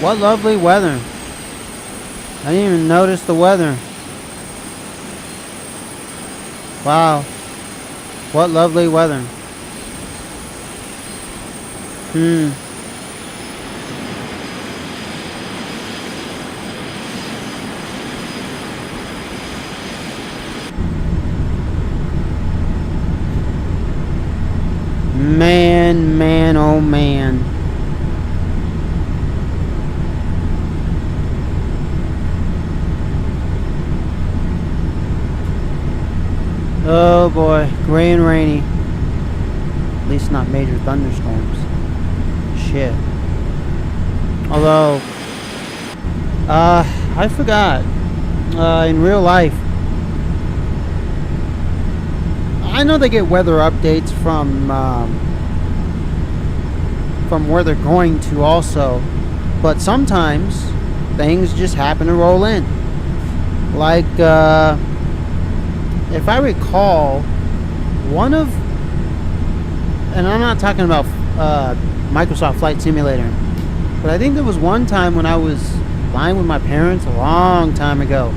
What lovely weather. I didn't even notice the weather. Wow. What lovely weather. Man, oh man. Oh boy, gray and rainy. At least not major thunderstorms. Shit. Although, I forgot. In real life, I know they get weather updates from where they're going to also, but sometimes things just happen to roll in. Like, if I recall, and I'm not talking about Microsoft Flight Simulator, but I think there was one time when I was flying with my parents a long time ago,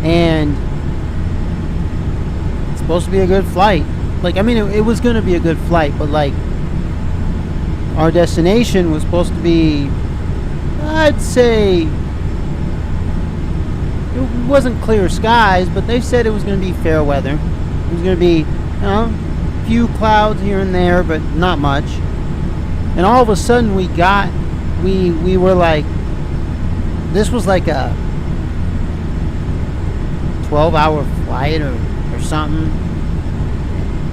and it's supposed to be a good flight. Like, I mean, it was going to be a good flight, but like, our destination was supposed to be, I'd say, it wasn't clear skies, but they said it was going to be fair weather. It was going to be, a few clouds here and there, but not much. And all of a sudden we were like, this was like a 12-hour flight or something.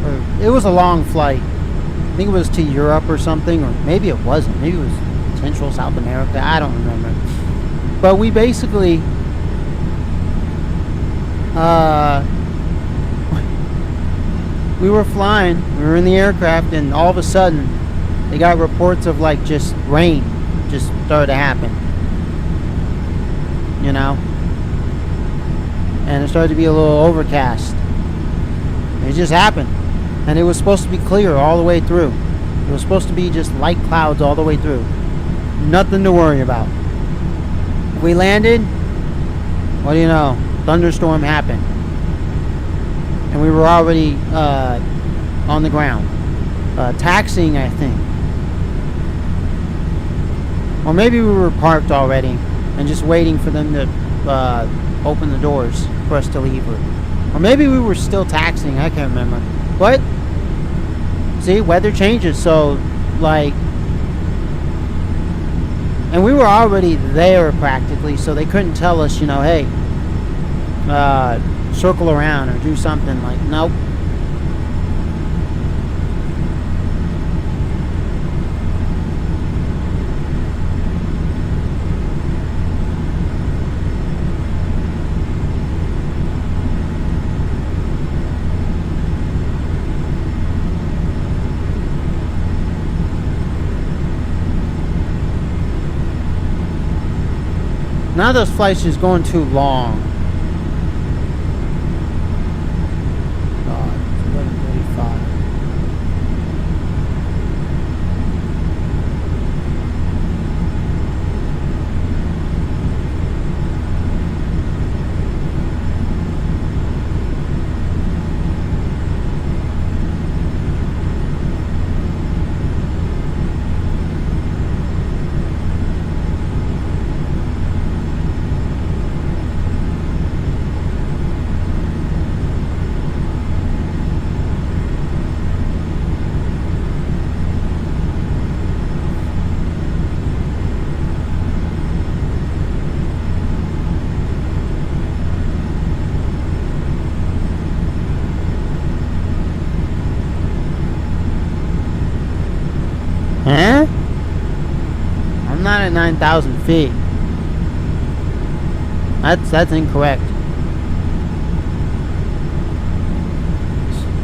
Or it was a long flight. I think it was to Europe or something, or maybe it wasn't. Maybe it was Central South America. I don't remember. But we basically, we were flying. We were in the aircraft, and all of a sudden, they got reports of like just rain just started to happen. You know, and it started to be a little overcast. It just happened. And it was supposed to be clear all the way through. It was supposed to be just light clouds all the way through. Nothing to worry about. We landed. What do you know? Thunderstorm happened. And we were already on the ground. Taxiing, I think. Or maybe we were parked already and just waiting for them to open the doors for us to leave. Or maybe we were still taxiing. I can't remember. But see, weather changes, so like, and we were already there practically, so they couldn't tell us, hey, circle around or do something. Like, nope. Now those flights just going too long. God, it's 11:35. Huh? I'm not at 9,000 feet. That's incorrect.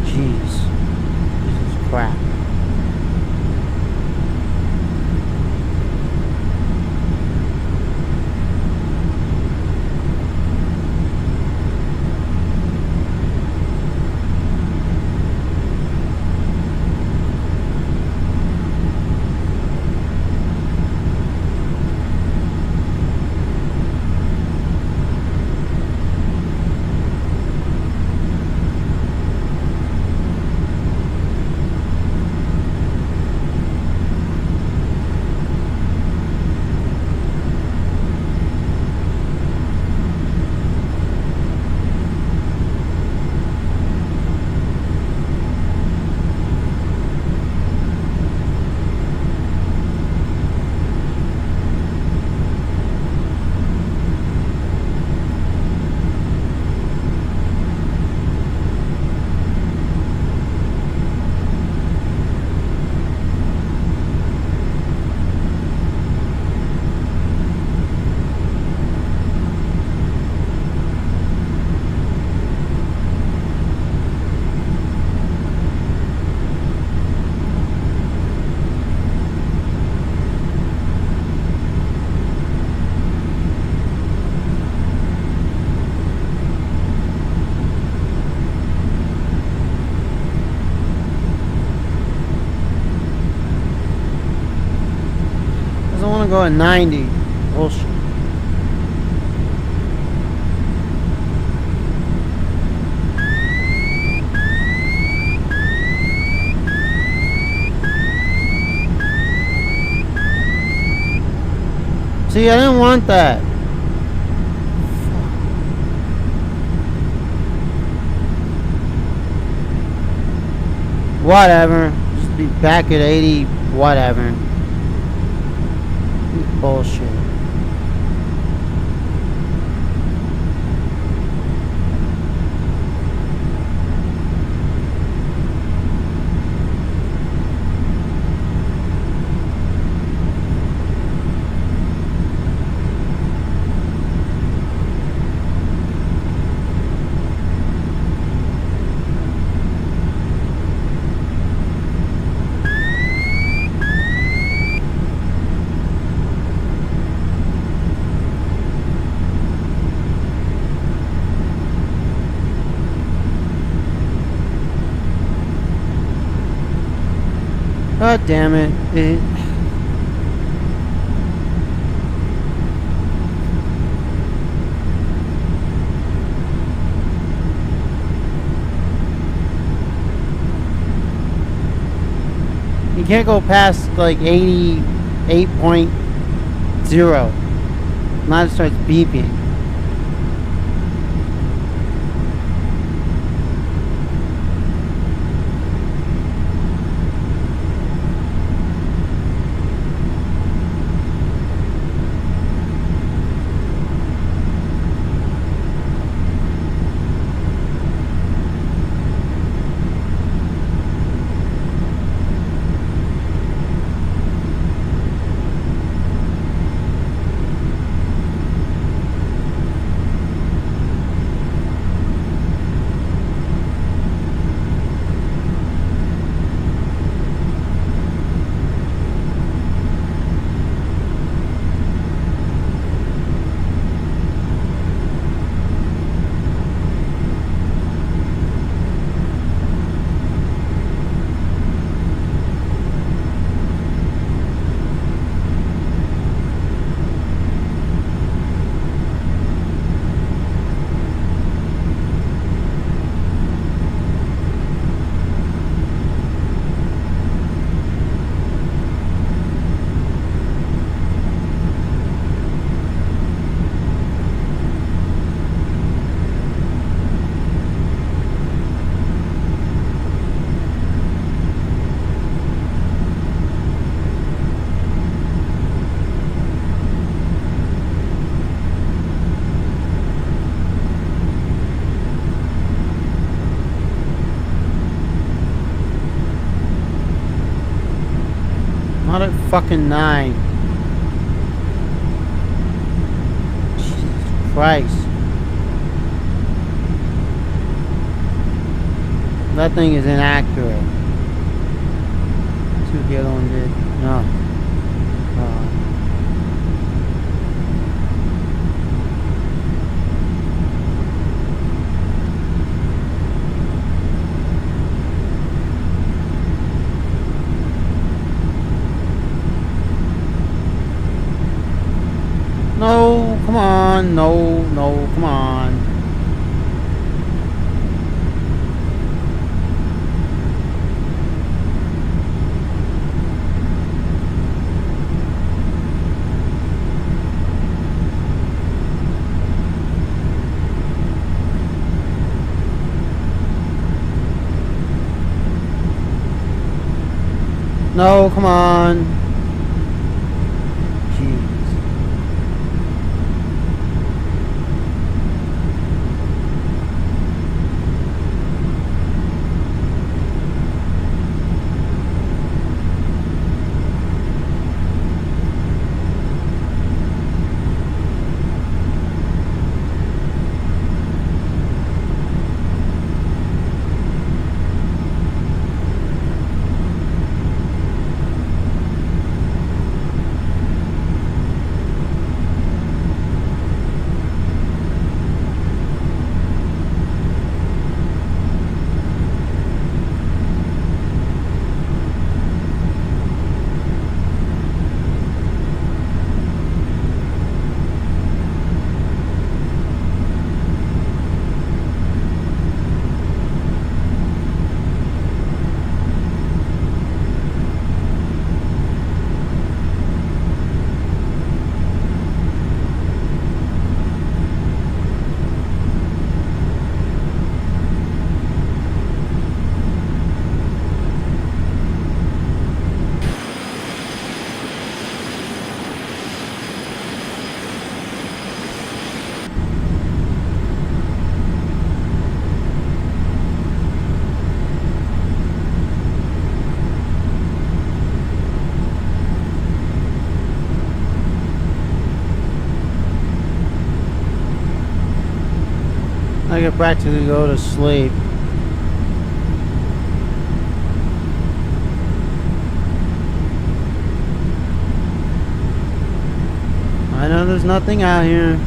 Jeez. Jesus crap. want to go at 90. Bullshit. See, I didn't want that. Whatever. Just be back at 80. Whatever. Bullshit. God damn it. You can't go past like 88.0. Now it starts beeping. Not at fucking 9. Jesus Christ. That thing is inaccurate. See what the other one did. No. No, come on. No, come on. No, come on. could practically go to sleep. I know there's nothing out here.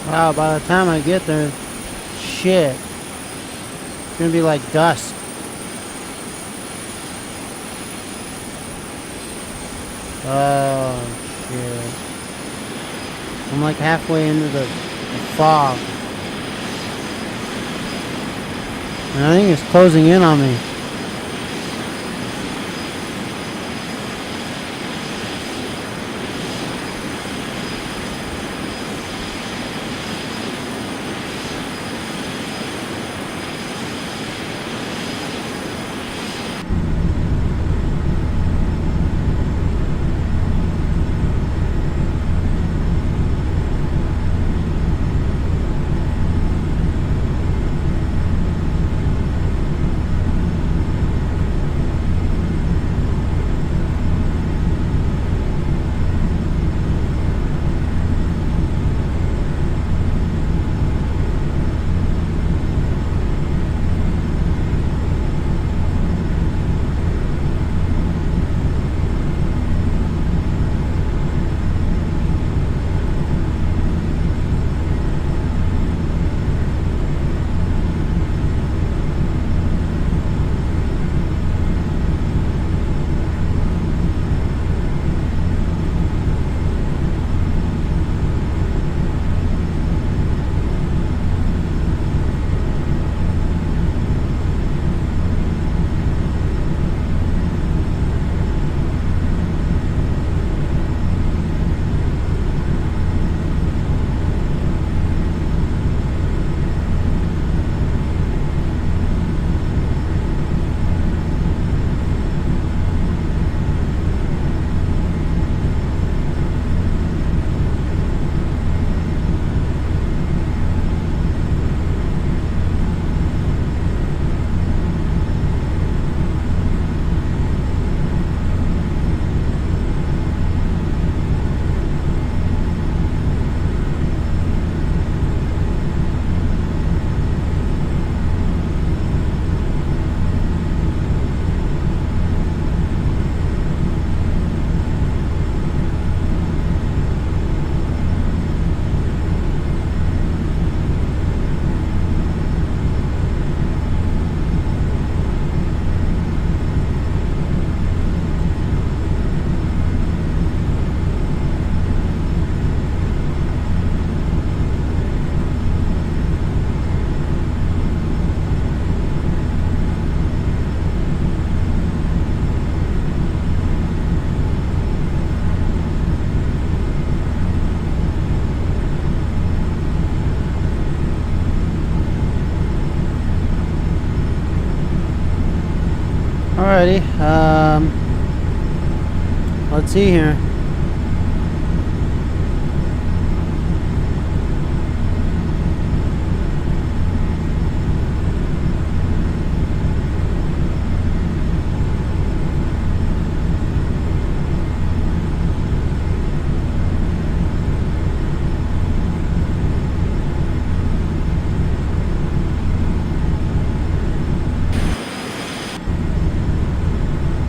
Wow, by the time I get there, shit, it's gonna be like dusk. Oh, shit. I'm like halfway into the fog. And I think it's closing in on me. Alrighty, let's see here.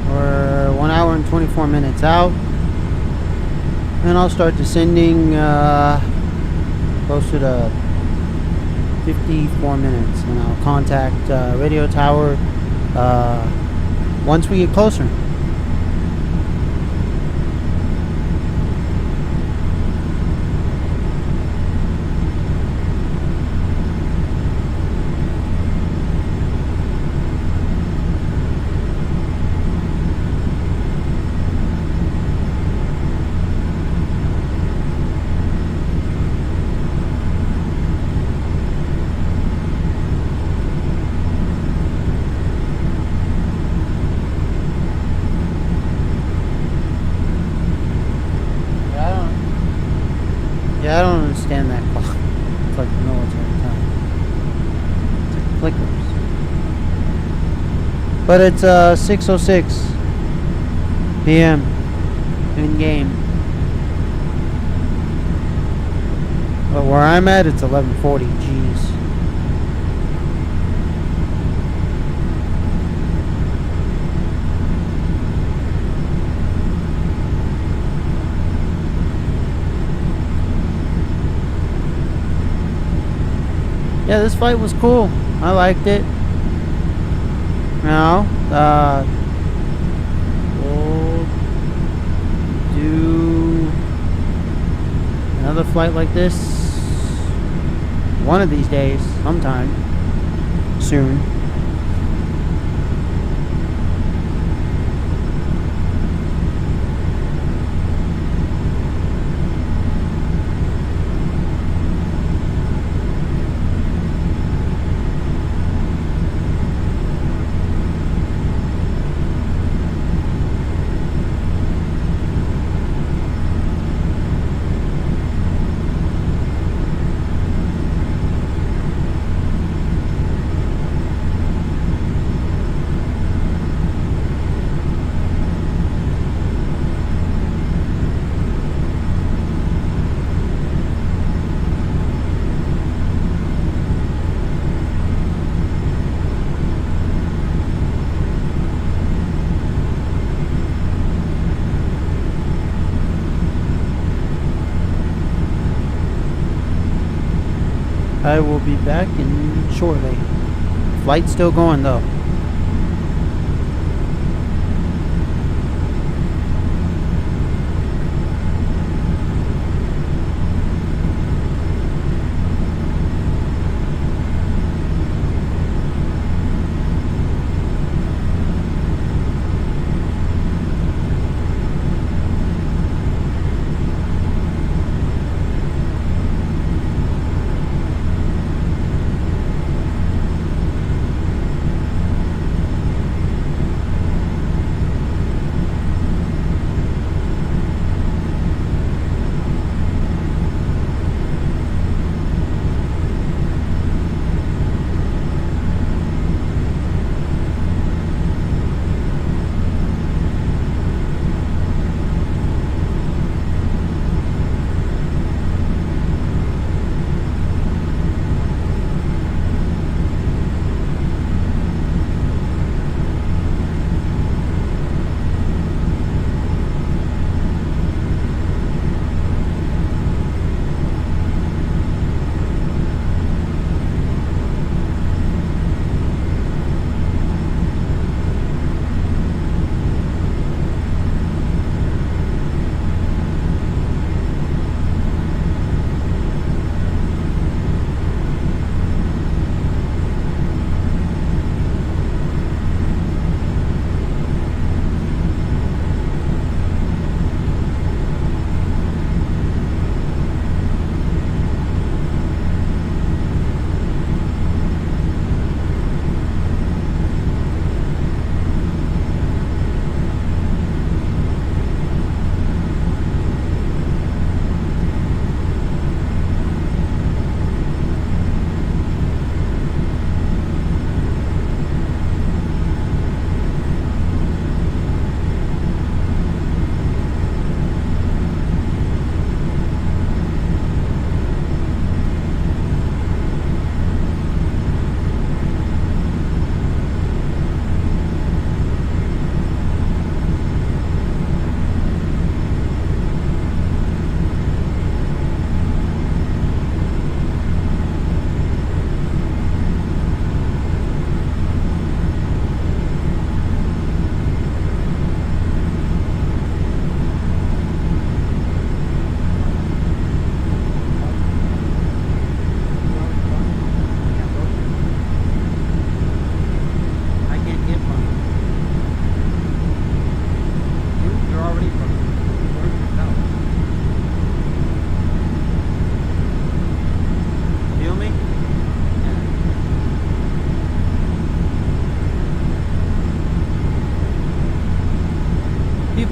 We're 1 hour and 24 minutes out. And I'll start descending closer to 54 minutes, and I'll contact radio tower once we get closer. Yeah, I don't understand that clock. It's like military time. It's like clickers. But it's 6:06 p.m. in game. But where I'm at, it's 11:40. Jeez. Yeah, this fight was cool. I liked it. Now, we'll do another flight like this one of these days, sometime soon. I will be back in shortly. Flight's still going though.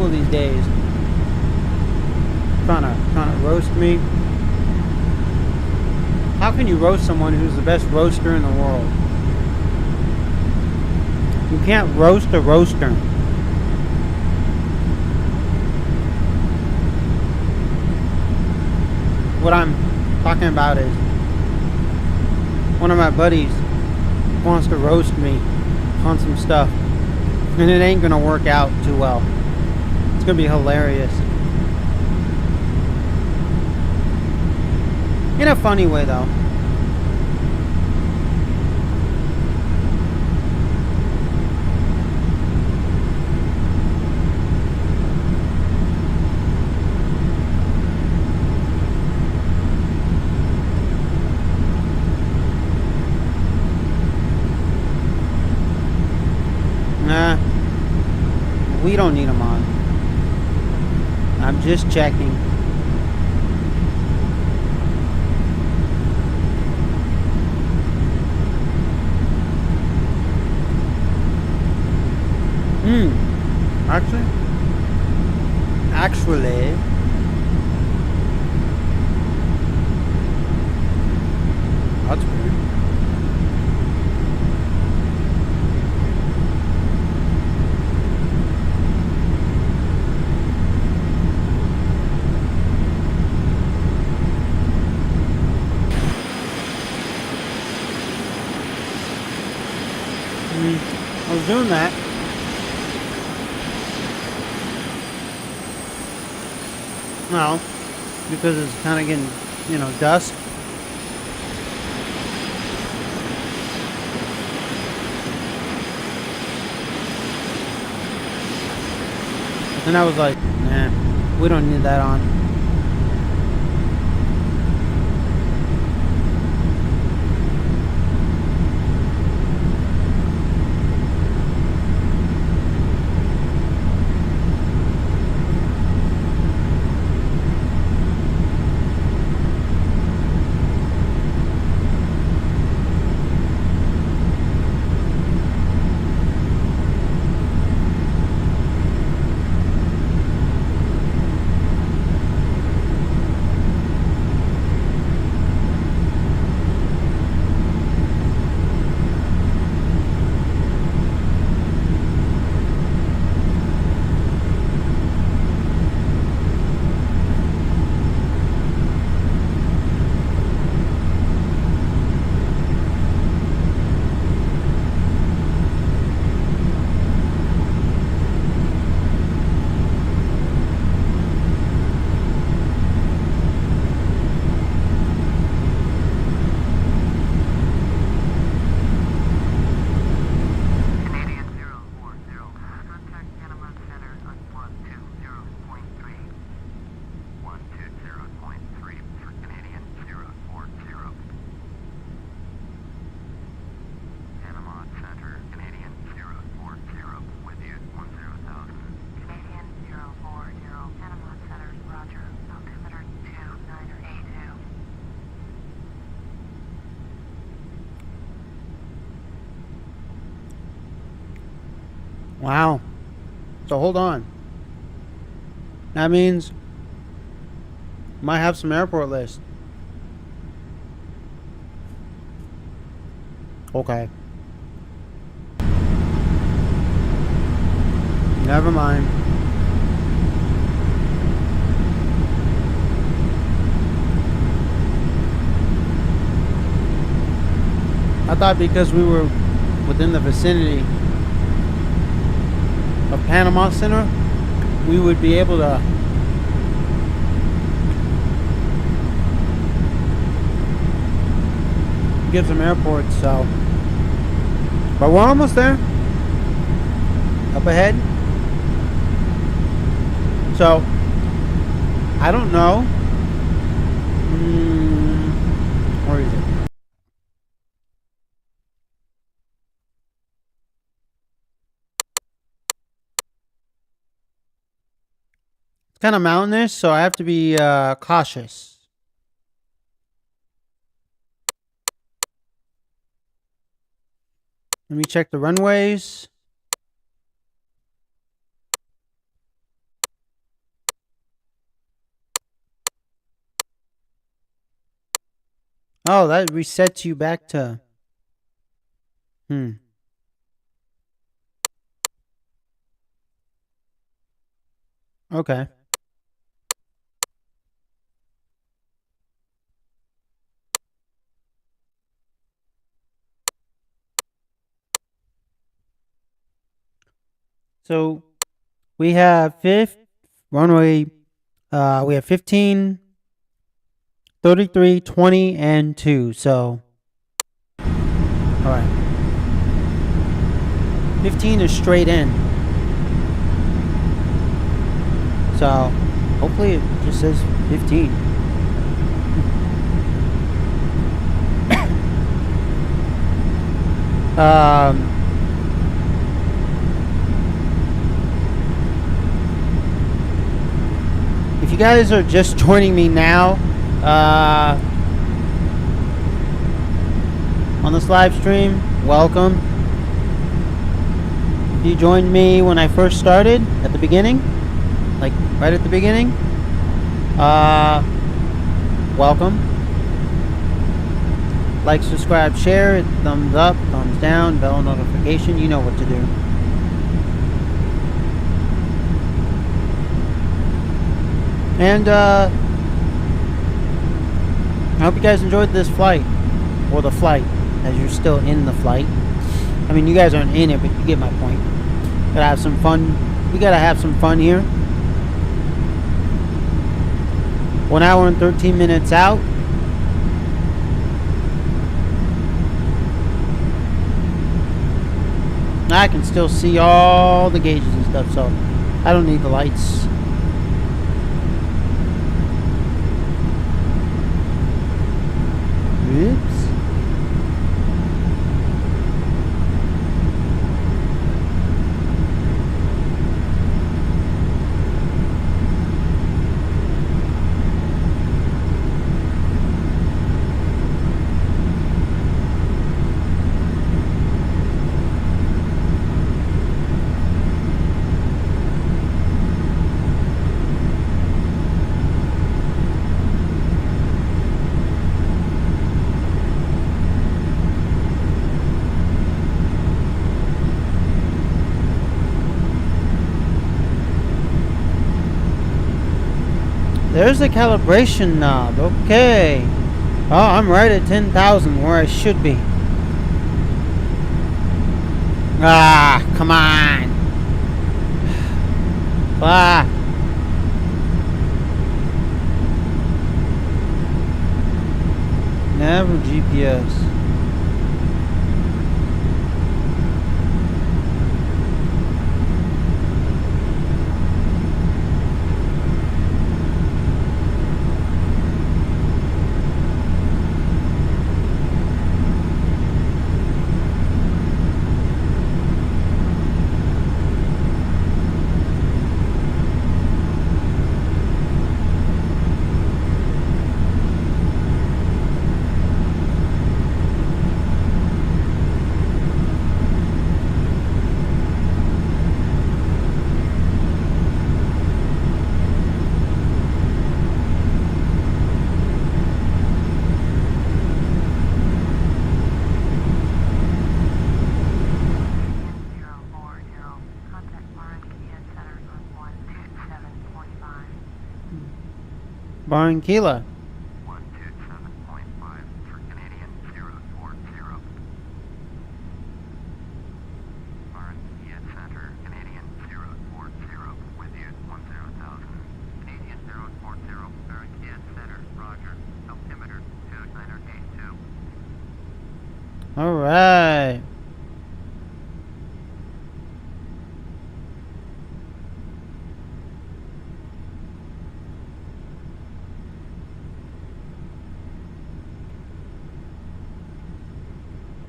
people these days trying to roast me. How can you roast someone who's the best roaster in the world? You can't roast a roaster. What I'm talking about is one of my buddies wants to roast me on some stuff, and it ain't gonna work out too well. It's gonna be hilarious. In a funny way, though. Nah, we don't need them on. I'm just checking. Actually, that's weird. I was doing that. Well, because it's kind of getting, dusk. And I was like, nah, we don't need that on. Wow. So hold on. That means might have some airport list. Okay. Never mind. I thought because we were within the vicinity of Panama Center, we would be able to get some airports, so. But we're almost there. Up ahead. So, I don't know. Where is it? It's kind of mountainous, so I have to be cautious. Let me check the runways. Oh, that resets you back to... Okay. So we have runway, we have 15, 33, 20, and 2. So, all right. 15 is straight in. So, hopefully it just says 15. If you guys are just joining me now, on this live stream, welcome. If you joined me when I first started, at the beginning, like right at the beginning, welcome. Like, subscribe, share, thumbs up, thumbs down, bell notification, you know what to do. And I hope you guys enjoyed this flight, or the flight, as you're still in the flight. I mean, you guys aren't in it, but you get my point. Gotta have some fun. We gotta have some fun here. 1 hour and 13 minutes out. I can still see all the gauges and stuff, so I don't need the lights. Oops. There's the calibration knob. Okay. Oh, I'm right at 10,000 where I should be. Ah, come on. Ah. Never GPS. Barranquilla. 127.5 for Canadian 040. Barranquilla Center, Canadian 040, with you 10,000. Canadian 040, Barranquilla Center, roger. Altimeter 2982. Alright.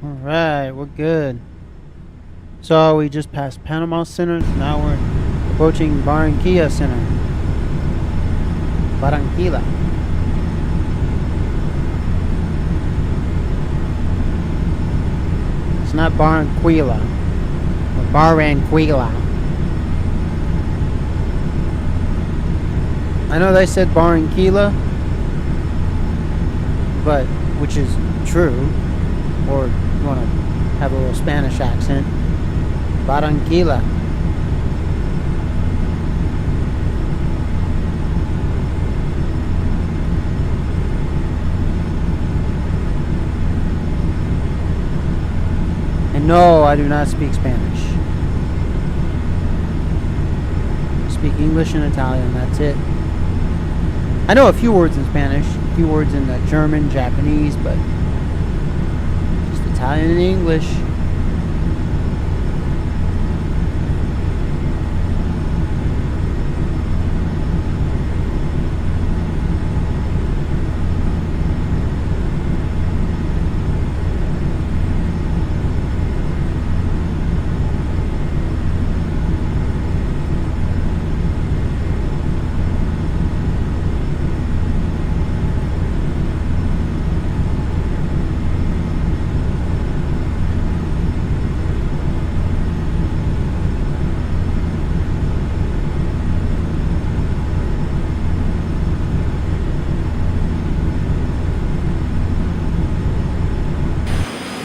Alright, we're good. So we just passed Panama Center, so now we're approaching Barranquilla Center. Barranquilla. It's not Barranquilla, or Barranquilla. I know they said Barranquilla, but which is true, or you want to have a little Spanish accent, Barranquilla. And no, I do not speak Spanish. I speak English and Italian, that's it. I know a few words in Spanish, a few words in German, Japanese, but just Italian and English.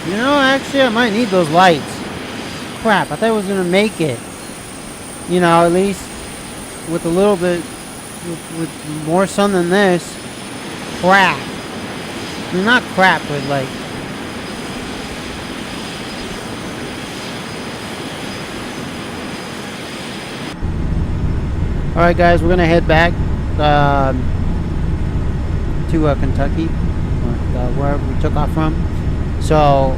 You know, actually, I might need those lights. Crap, I thought I was gonna make it. You know, at least with a little bit, with more sun than this. Crap. I mean, not crap, but like. Alright, guys, we're gonna head back to Kentucky, wherever we took off from. So,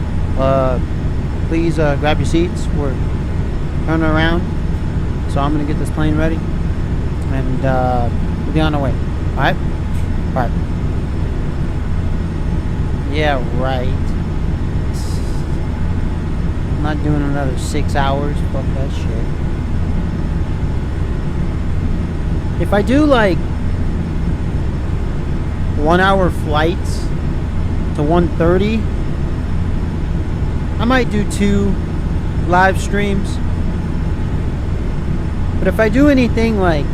please grab your seats. We're turning around. So I'm going to get this plane ready. And we'll be on our way. Alright? Alright. Yeah, right. I'm not doing another 6 hours. Fuck that shit. If I do like 1 hour flights to 1:30, I might do 2 live streams. But if I do anything like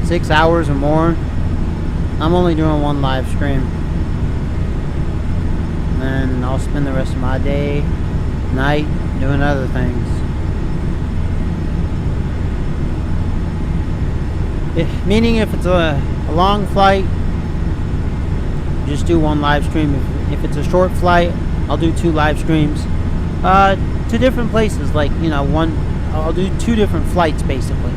6 hours or more, I'm only doing 1 live stream. And then I'll spend the rest of my day, night, doing other things. Meaning if it's a long flight, just do 1 live stream. If it's a short flight, I'll do 2 live streams to different places. Like, you know, I'll do 2 different flights basically.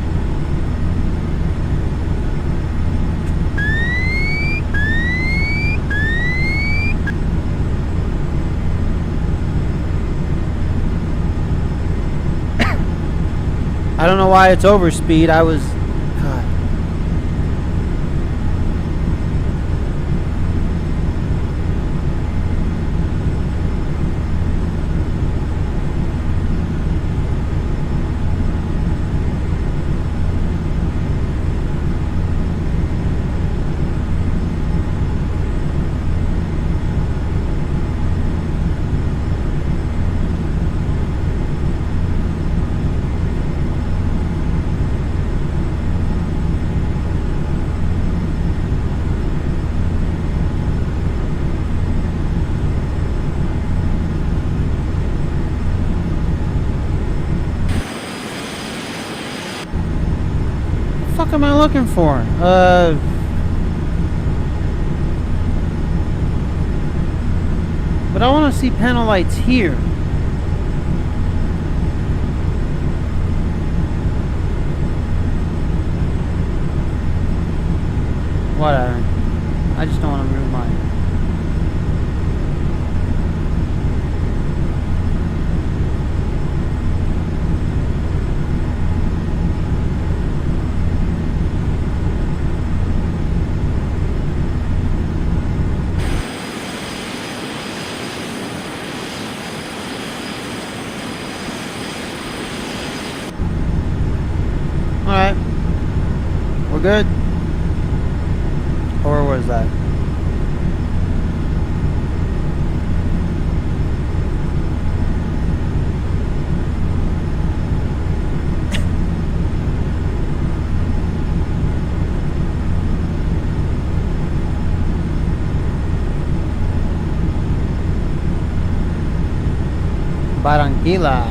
I don't know why it's overspeed. I was What am I looking for? But I want to see panel lights here. Whatever. I just don't want to ruin mine. Alright. We're good? Or was that? Barranquilla.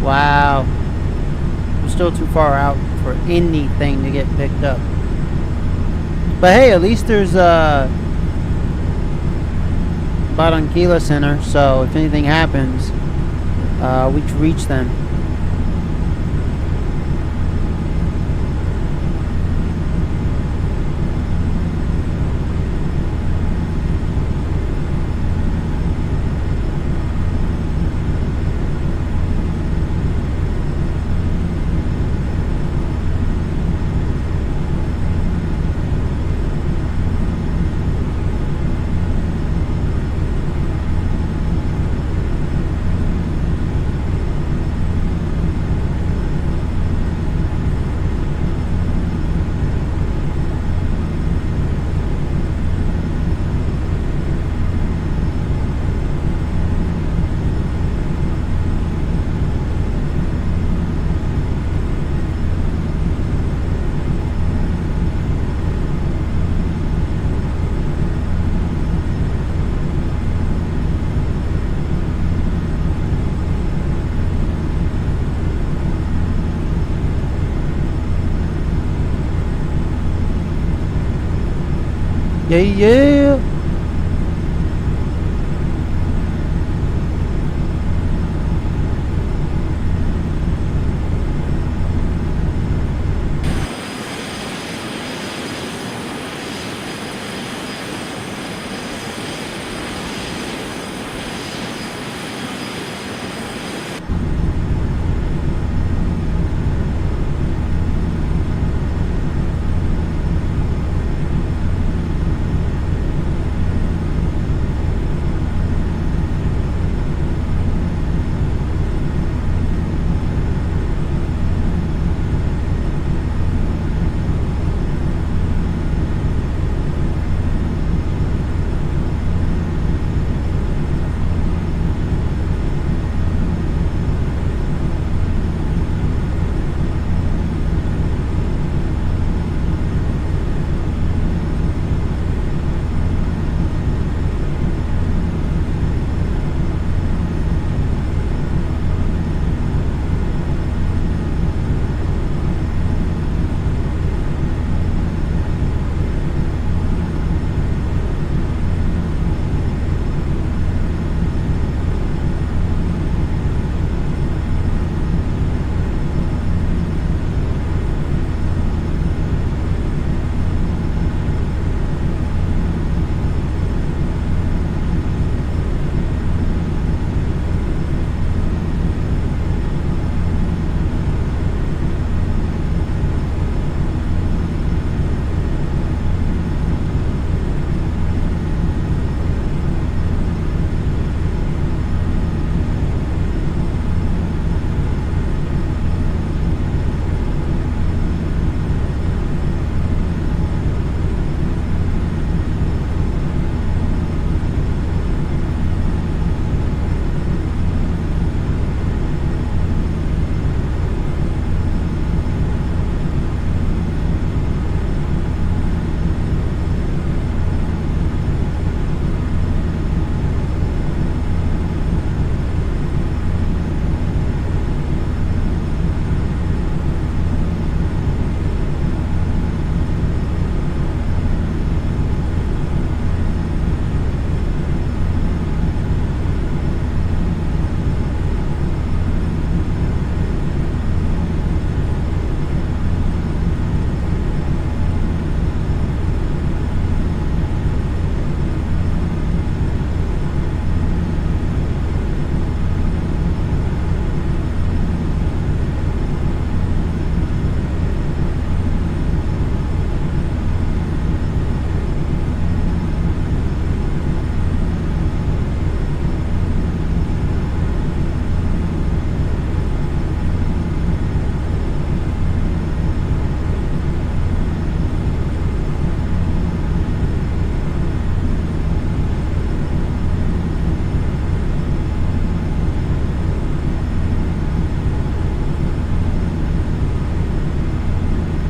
Wow. We're still too far out for anything to get picked up. But hey, at least there's a Barranquilla Center, so if anything happens, we can reach them. Yeah, yeah.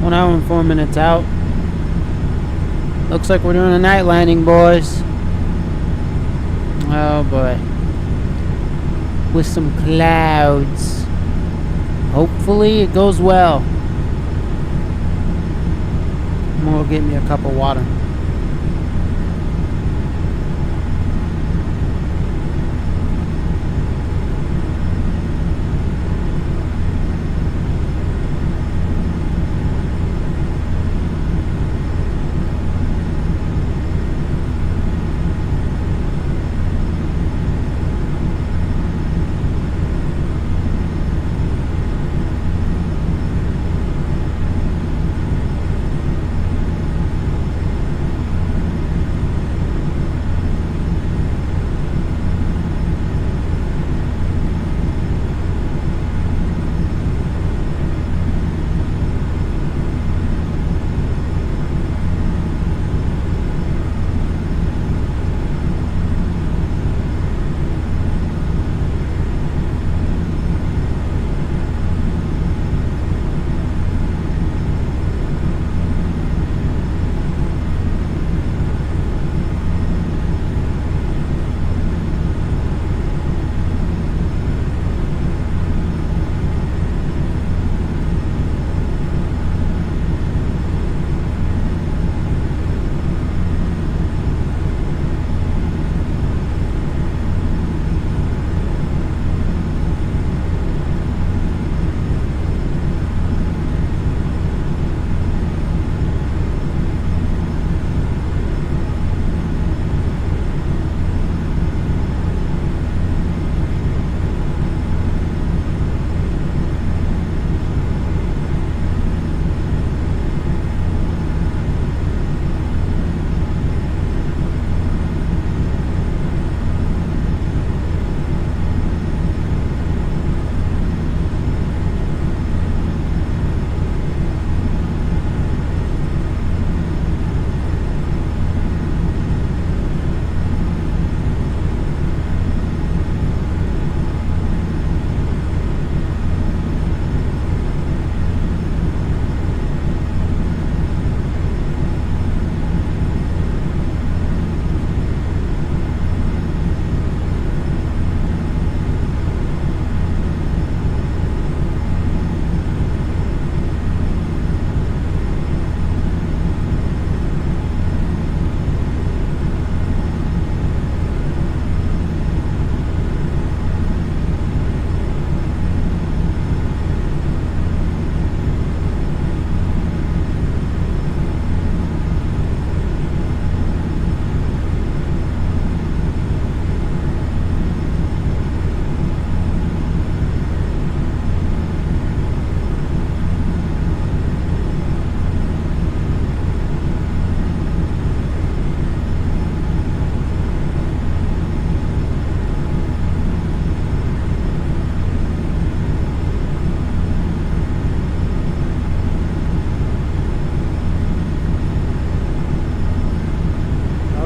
1 hour and 4 minutes out. Looks like we're doing a night landing, boys. Oh boy. With some clouds. Hopefully it goes well. I'm gonna go get me a cup of water.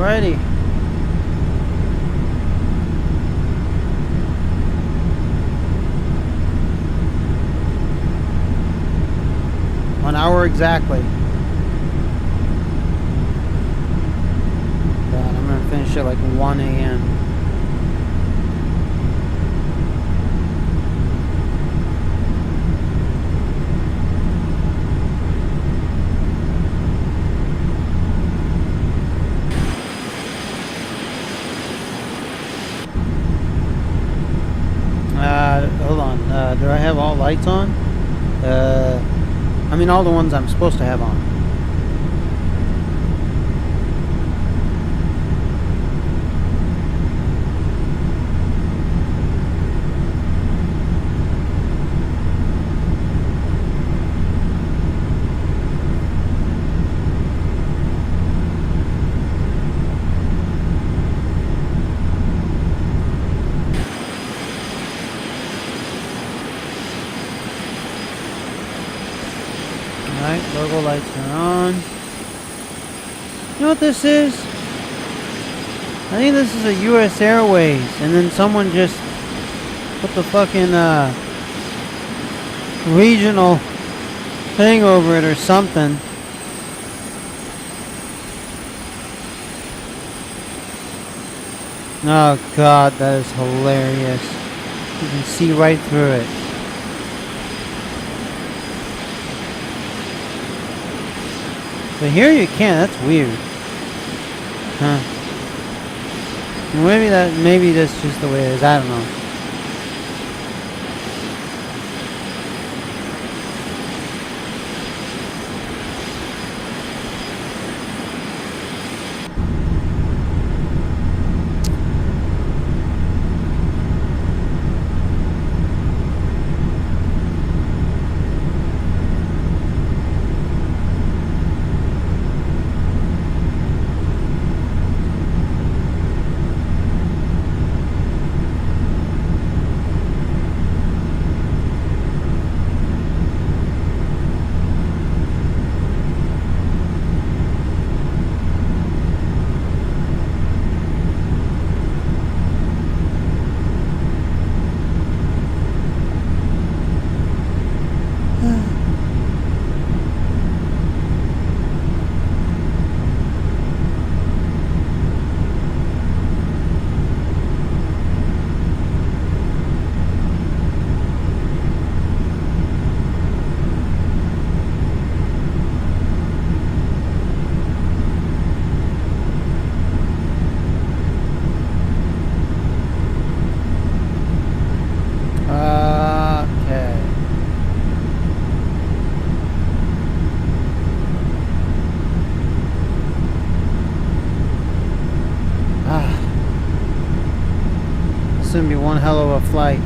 Alrighty. An hour exactly. God, I'm gonna finish at like 1 a.m. Hold on. Do I have all lights on? I mean all the ones I'm supposed to have on. Alright, logo lights are on. You know what this is? I think this is a US Airways, and then someone just put the fucking regional thing over it or something. Oh god, that is hilarious. You can see right through it. But here you can't. That's weird. Huh. Maybe that's just the way it is. I don't know. This is gonna be one hell of a flight.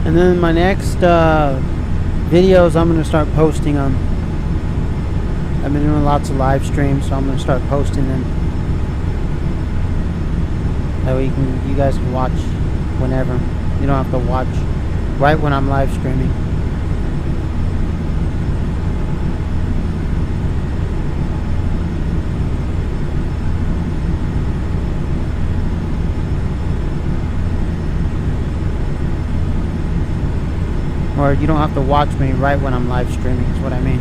And then my next videos, I'm going to start posting them. I've been doing lots of live streams, so I'm going to start posting them. That way you guys can watch whenever. You don't have to watch right when I'm live streaming. Or you don't have to watch me right when I'm live streaming, is what I mean.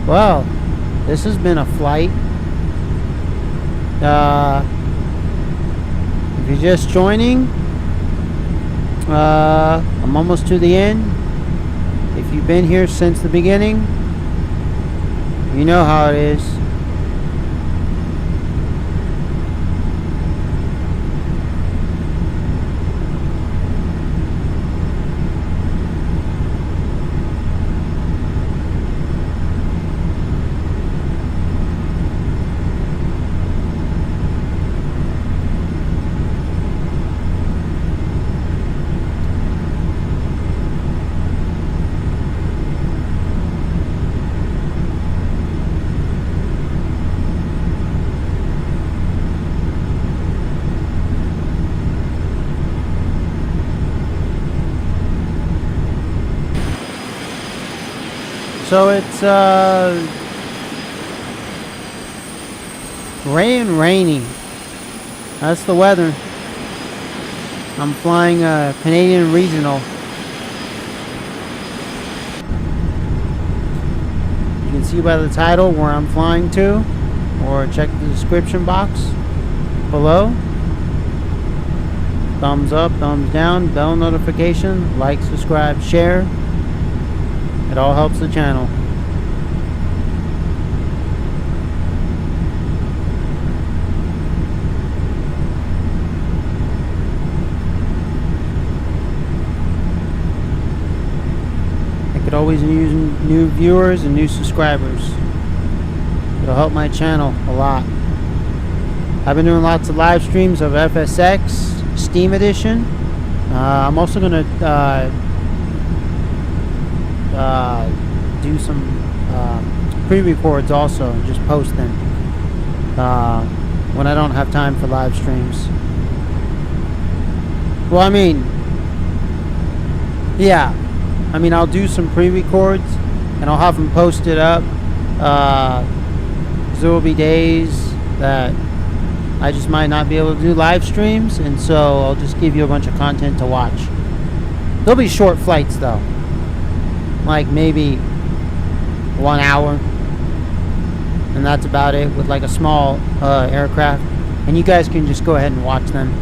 Well, this has been a flight. If you're just joining, I'm almost to the end. If you've been here since the beginning, you know how it is. So it's gray and rainy. That's the weather. I'm flying a Canadian regional. You can see by the title where I'm flying to, or check the description box below. thumbs up, thumbs down, bell notification, like, subscribe, share. It all helps the channel. I could always use new viewers and new subscribers. It'll help my channel a lot. I've been doing lots of live streams of FSX Steam Edition. I'm also going to do some pre-records also and just post them when I don't have time for live streams. Well, I mean, yeah. I mean, I'll do some pre-records and I'll have them posted up. There will be days that I just might not be able to do live streams, and so I'll just give you a bunch of content to watch. There'll be short flights though, like maybe 1 hour, and that's about it, with like a small aircraft, and you guys can just go ahead and watch them.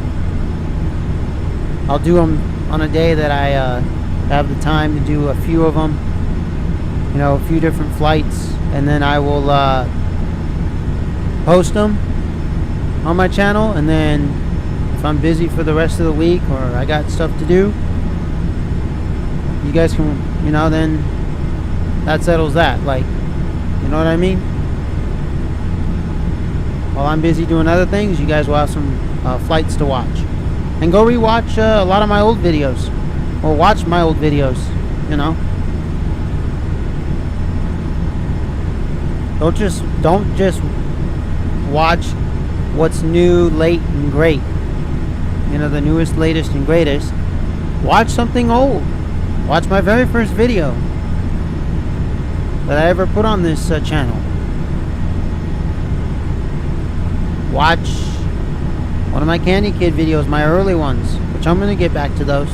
I'll do them on a day that I have the time to do a few of them, you know, a few different flights, and then I will post them on my channel. And then if I'm busy for the rest of the week or I got stuff to do, you guys can, you know, then that settles that. Like, you know what I mean? While I'm busy doing other things, you guys will have some flights to watch. And go rewatch a lot of my old videos, or watch my old videos, you know. Don't just watch what's new, late, and great. You know, the newest, latest, and greatest. Watch something old. Watch my very first video that I ever put on this channel. Watch one of my Candy Kid videos, my early ones, which I'm going to get back to those.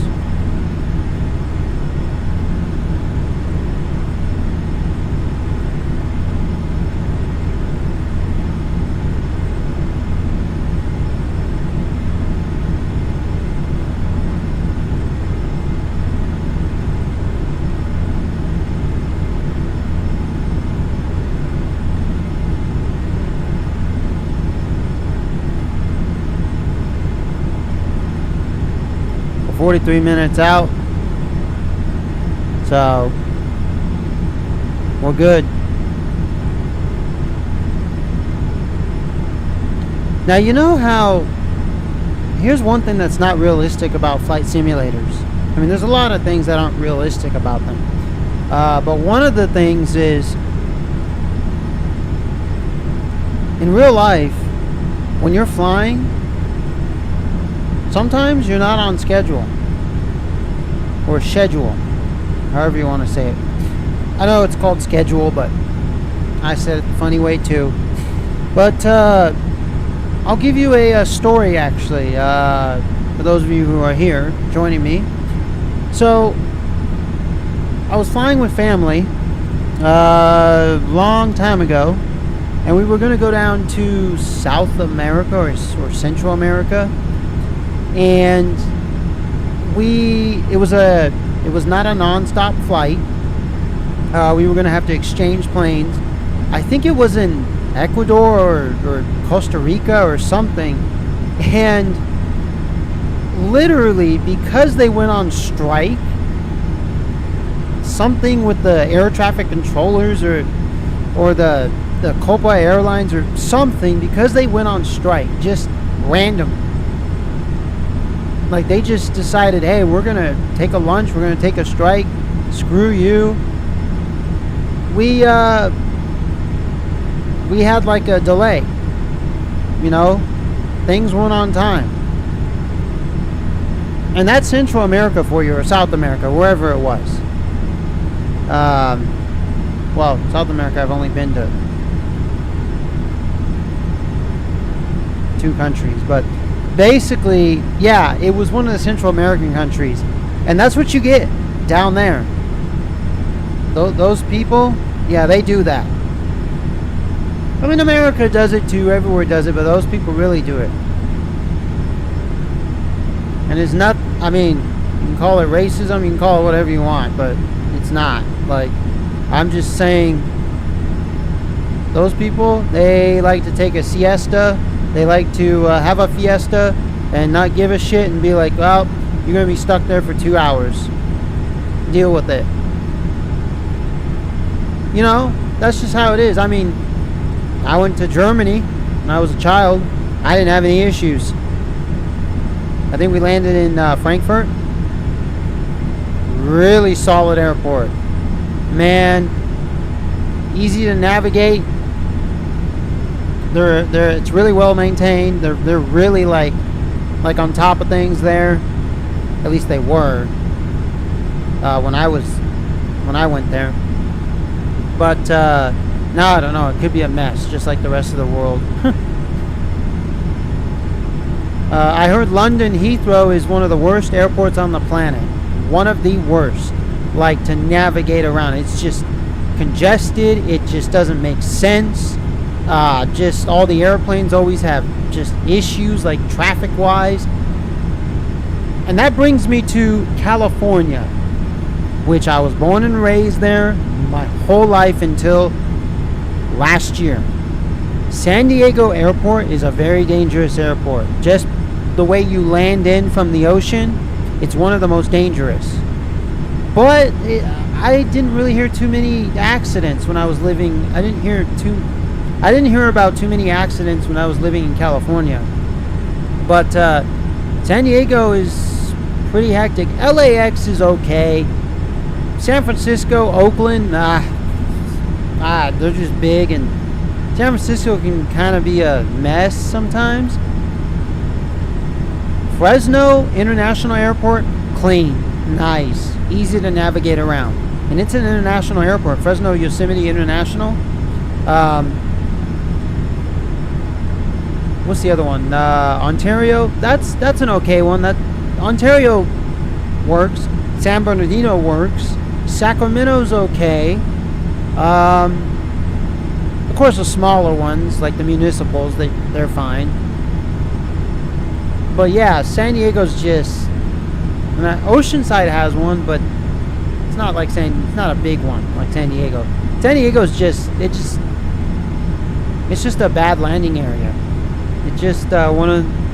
We're 43 minutes out, so we're good. Now, you know how, here's one thing that's not realistic about flight simulators. I mean, there's a lot of things that aren't realistic about them. But one of the things is, in real life, when you're flying, sometimes you're not on schedule. Or schedule. However you want to say it. I know it's called schedule, but I said it the funny way too. But I'll give you a story, actually, for those of you who are here joining me. So, I was flying with family a long time ago, and we were going to go down to South America or Central America, and it was not a non-stop flight. We were going to have to exchange planes. I think it was in Ecuador or Costa Rica or something, and literally, because they went on strike, something with the air traffic controllers or the Copa Airlines or something, because they went on strike, just random. Like, they just decided, hey, we're going to take a lunch, we're going to take a strike, screw you. We had like a delay, you know, things weren't on time. And that's Central America for you, or South America, wherever it was. Well, South America, I've only been to 2 countries, but basically, yeah, it was one of the Central American countries, and that's what you get down there. Those people, yeah, they do that. I mean, America does it too, everywhere does it, but those people really do it. And it's not, I mean, you can call it racism, you can call it whatever you want, but it's not. Like, I'm just saying, those people, they like to take a siesta, they like to have a fiesta and not give a shit and be like, well, you're going to be stuck there for 2 hours. Deal with it. You know, that's just how it is. I mean, I went to Germany when I was a child. I didn't have any issues. I think we landed in Frankfurt. Really solid airport. Man, easy to navigate. It's really well maintained. They're really like on top of things there. At least they were when I went there. But now I don't know. It could be a mess, just like the rest of the world. I heard London Heathrow is one of the worst airports on the planet. One of the worst. Like, to navigate around. It's just congested. It just doesn't make sense. Just all the airplanes always have just issues, like traffic-wise. And that brings me to California, which I was born and raised there my whole life until last year. San Diego Airport is a very dangerous airport. Just the way you land in from the ocean, it's one of the most dangerous. But I didn't really hear too many accidents when I was living. I didn't hear about too many accidents when I was living in California. But San Diego is pretty hectic. LAX is okay. San Francisco, Oakland, they're just big, and San Francisco can kind of be a mess sometimes. Fresno International Airport, clean, nice, easy to navigate around. And it's an international airport, Fresno Yosemite International. What's the other one? Ontario, that's an okay one. That Ontario works. San Bernardino works. Sacramento's okay. Of course, the smaller ones, like the municipals, they're fine. But yeah, San Diego's just... Oceanside has one, but it's not like it's not a big one like San Diego. San Diego's it's just a bad landing area. It's just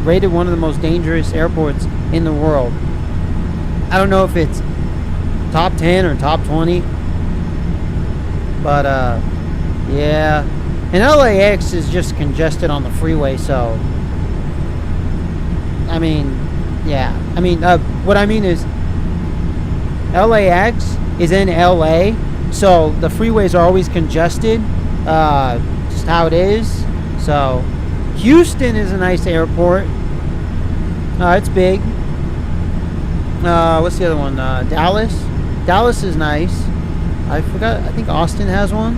rated one of the most dangerous airports in the world. I don't know if it's top 10 or top 20, but yeah. And LAX is just congested on the freeway, so I mean, yeah. I mean, what I mean is LAX is in LA, so the freeways are always congested, just how it is. So Houston is a nice airport. It's big. What's the other one? Dallas. Dallas is nice. I forgot. I think Austin has one.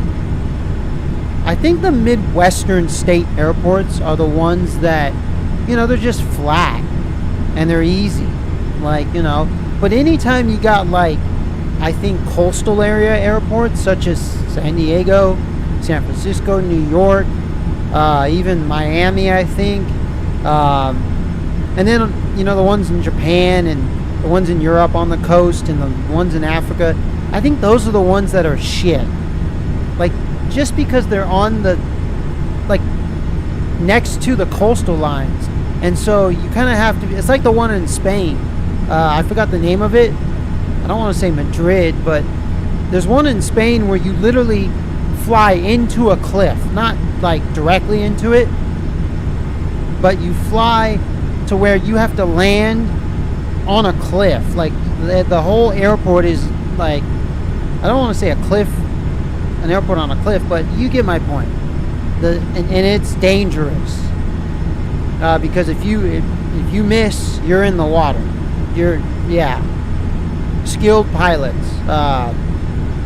I think the Midwestern state airports are the ones that, they're just flat and they're easy. Like, but anytime you got I think coastal area airports such as San Diego, San Francisco, New York, even Miami, I think. And then, the ones in Japan and the ones in Europe on the coast and the ones in Africa, I think those are the ones that are shit. Like, just because they're on the, next to the coastal lines. And so you kind of have to, it's like the one in Spain. I forgot the name of it. I don't want to say Madrid, but there's one in Spain where you literally fly into a cliff. Not, directly into it, but you fly to where you have to land on a cliff. The whole airport is I don't want to say an airport on a cliff, but you get my point. And it's dangerous because if you miss, you're in the water. Skilled pilots.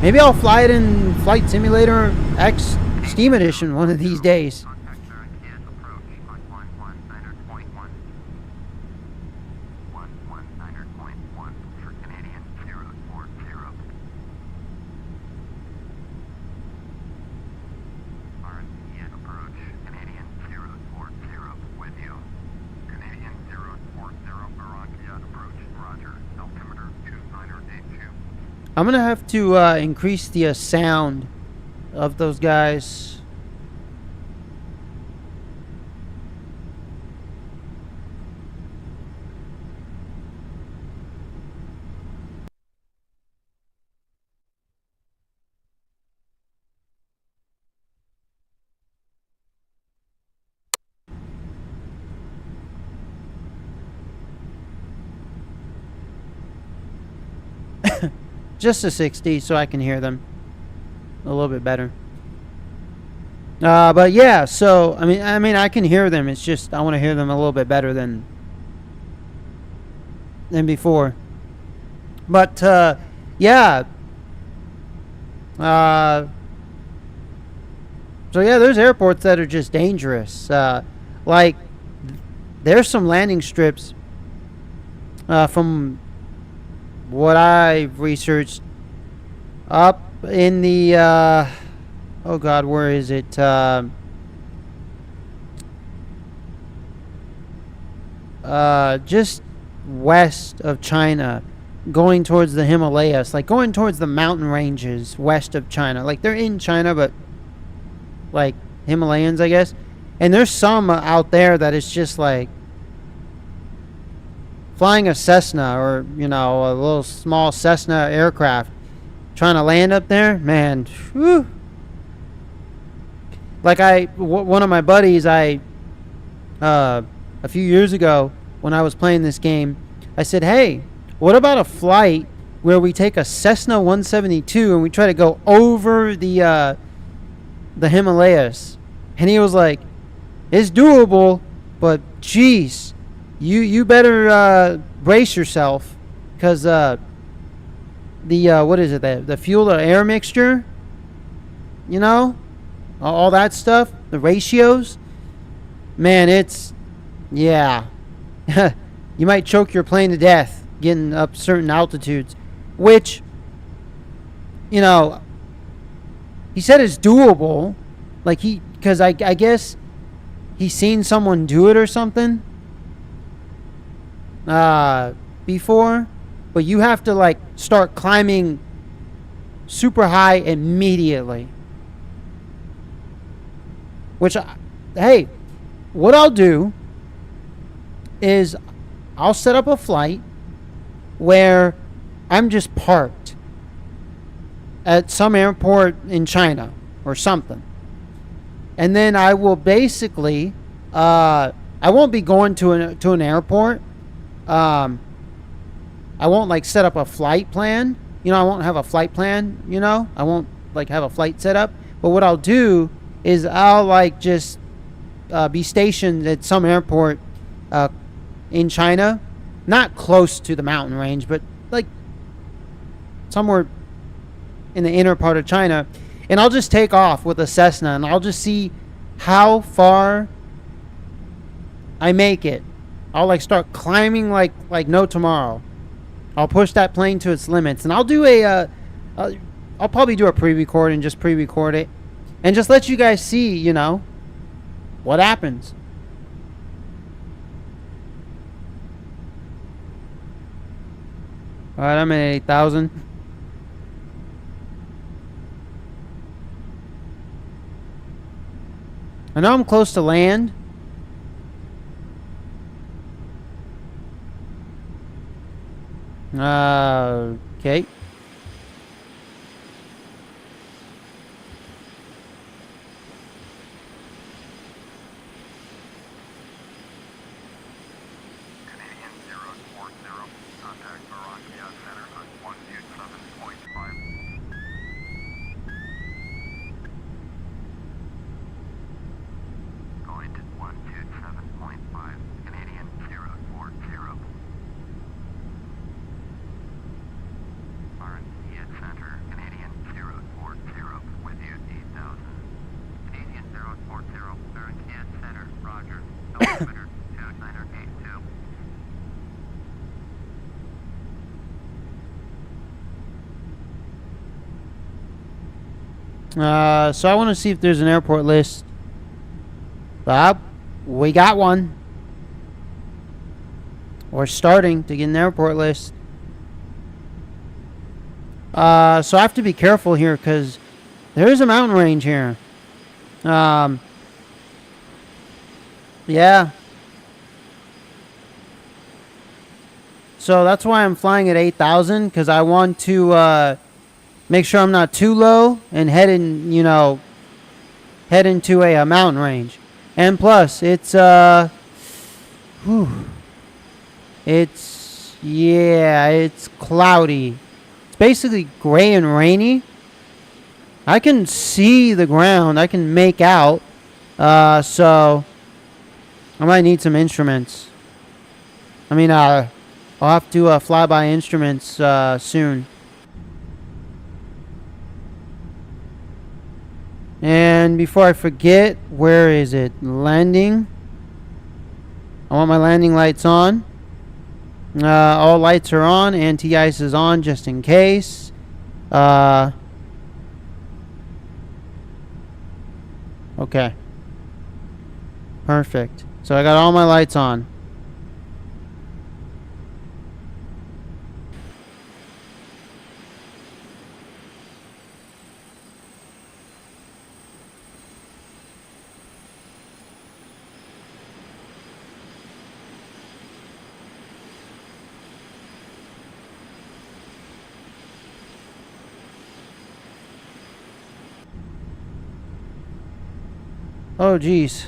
Maybe I'll fly it in Flight Simulator X Steam Edition one of these days. Canadian 040, Barranquilla I'm gonna have to increase the sound of those guys. Just a 60 so I can hear them a little bit better. But yeah, so I mean I can hear them. It's just I want to hear them a little bit better than before. But yeah. So yeah, there's airports that are just dangerous. Like there's some landing strips from what I've researched up in the oh god, where is it? Just west of China, going towards the Himalayas, like going towards the mountain ranges west of China. Like they're in China, but like Himalayans, I guess. And there's some out there that is just like flying a Cessna or, you know, a little small Cessna aircraft trying to land up there, man. Whew. Like one of my buddies, a few years ago when I was playing this game, I said, hey, what about a flight where we take a Cessna 172 and we try to go over the Himalayas? And he was like, it's doable, but geez, you better brace yourself, because the what is it, the fuel to air mixture, you know, all that stuff, the ratios, man, it's, yeah. You might choke your plane to death getting up certain altitudes, which, you know, he said it's doable, like because I guess he's seen someone do it or something before, but you have to like start climbing super high immediately, which hey, what I'll do is I'll set up a flight where I'm just parked at some airport in China or something, and then I will basically I won't be going to an airport. I won't like set up a flight plan, you know. I won't have a flight plan, you know. I won't like have a flight set up, but what I'll do is I'll like just be stationed at some airport in China, not close to the mountain range, but like somewhere in the inner part of China, and I'll just take off with a Cessna, and I'll just see how far I make it. I'll like start climbing like no tomorrow. I'll push that plane to its limits, and I'll do I'll probably do a pre-record and just pre-record it, and just let you guys see, you know, what happens. All right, I'm at 8,000. I know I'm close to land. Okay. Canadian 040, contact Bombardier Center on 127.5. Going to 127.5, Canadian 040. Bombardier Center, Canadian 040, with you 8,000. Canadian 040, Bombardier Center, roger. Altimeter 2982. So I want to see if there's an airport list. We got one. We're starting to get an airport list. So I have to be careful here because there is a mountain range here. Yeah. So that's why I'm flying at 8,000 because I want to make sure I'm not too low and head into a mountain range. And plus, it's cloudy. It's basically gray and rainy. I can see the ground. I can make out. So I might need some instruments. I mean, I'll have to fly by instruments soon. And before I forget, where is it? Landing. I want my landing lights on. All lights are on. Anti-ice is on just in case. Okay. Perfect. So I got all my lights on. Oh, geez.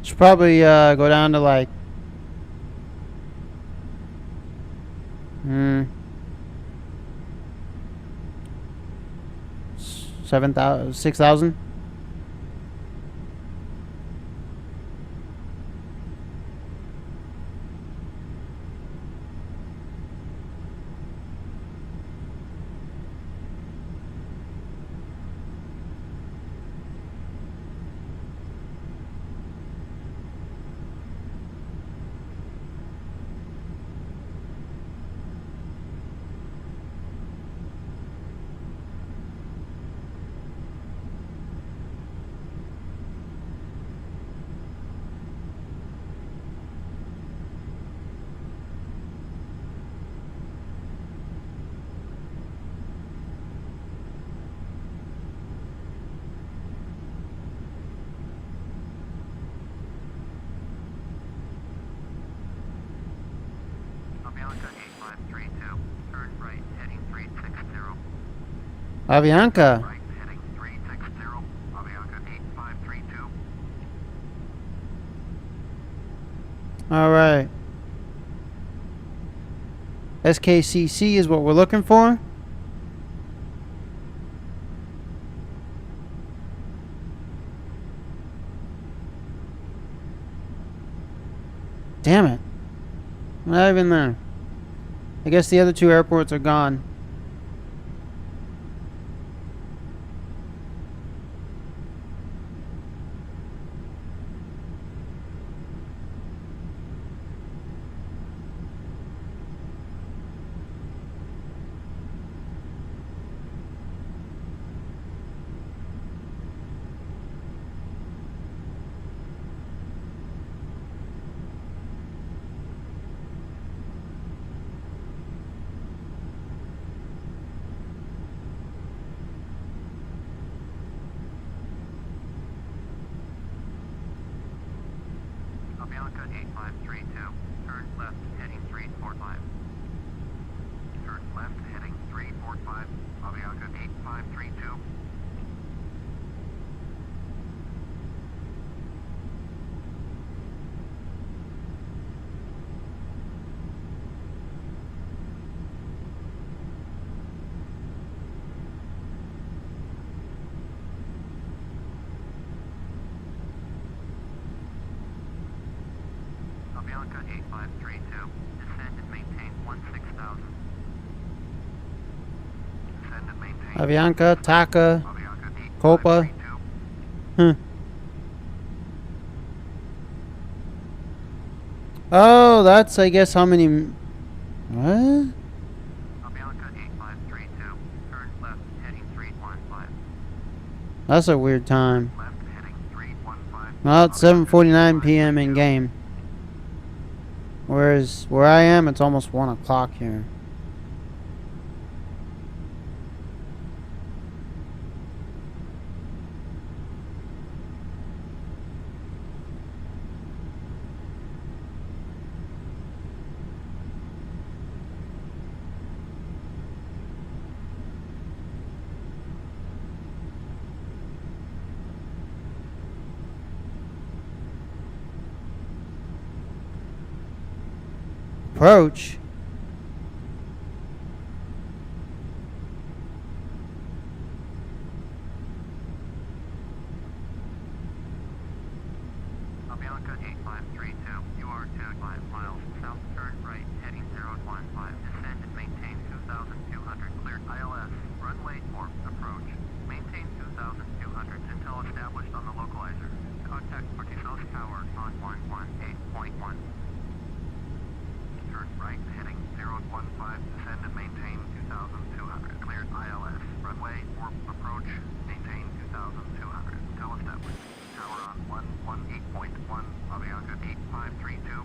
Should probably go down to like 7,000, 6,000. Avianca. Right, heading 360, Avianca 8532. All right. SKCC is what we're looking for. Damn it. Not even there. I guess the other two airports are gone. Avianca 8532, turn left, heading 345. Turn left, heading 345, Avianca 8532. Avianca 8532, descend and maintain 16,000. Descend and maintain. Avianca, Taka, Avianca Copa. 8532. Oh, that's, I guess, how many... What? Avianca 8532, turn left heading 315. That's a weird time. Left heading 315. Well, it's 7:49 p.m. in game. Whereas where I am, it's almost 1 o'clock here. Approach. Avianca 8532, you are 25 miles south, turn right heading 015, descend and maintain 2,200, clear ILS, runway 4, approach, maintain 2,200 until established on the localizer, contact Portillo's Tower on 118.1. Turn right heading 015, descend and maintain 2,200, clear ILS, runway 4, approach, maintain 2,200 until established. Tower on 118.1, Avianca 8532.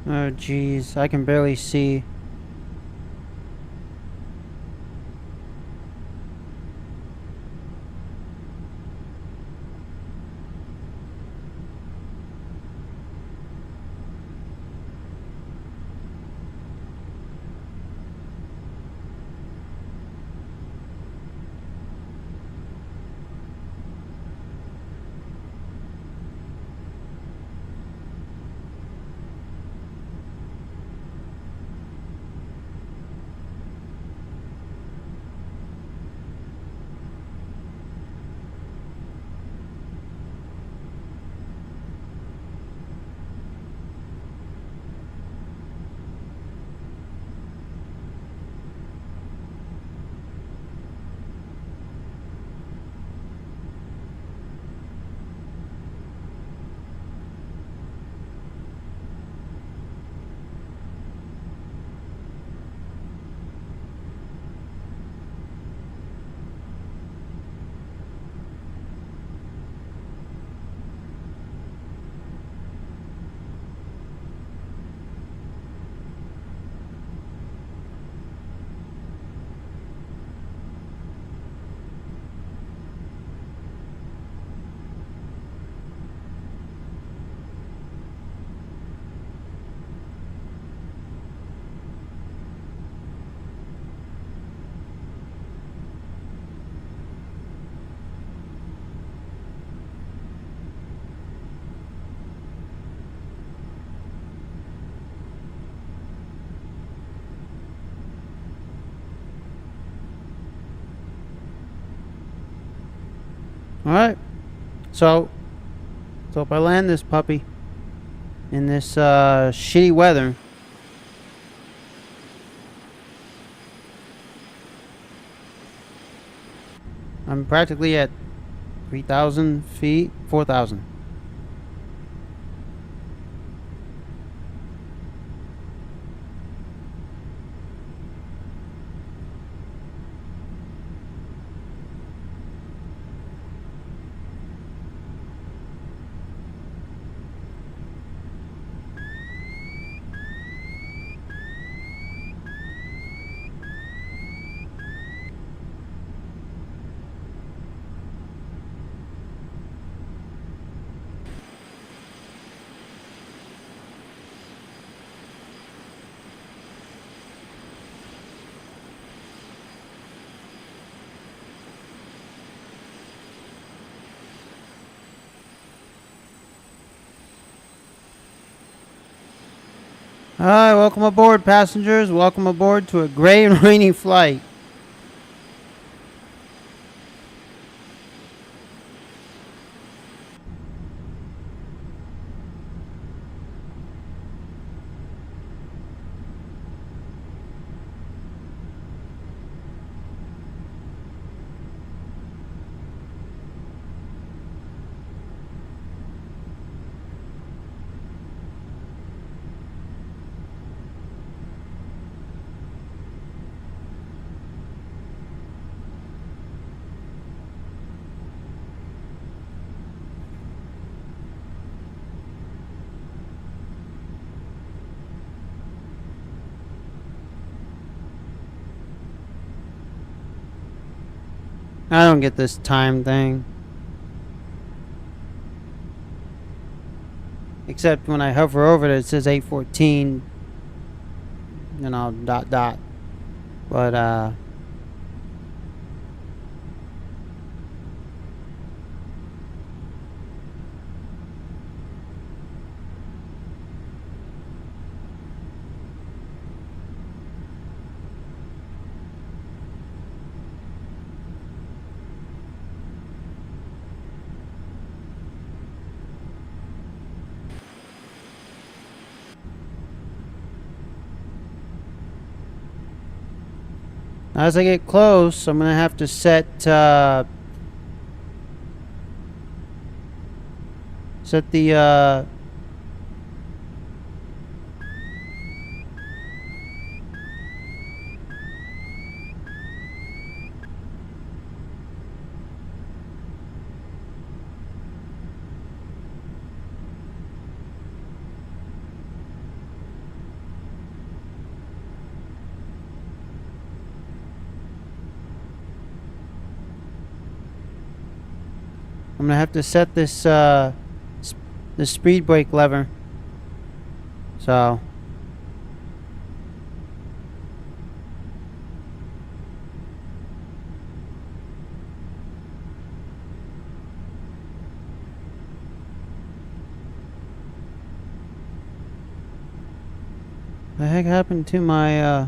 Oh, jeez. I can barely see. All right. So if I land this puppy in this shitty weather, I'm practically at 3,000 feet, 4,000. All right, welcome aboard, passengers. Welcome aboard to a gray and rainy flight. I don't get this time thing. Except when I hover over it, it says 8:14. You know, ... But, as I get close, I'm gonna have to set the I'm gonna have to set this the speed brake lever. So the heck happened to my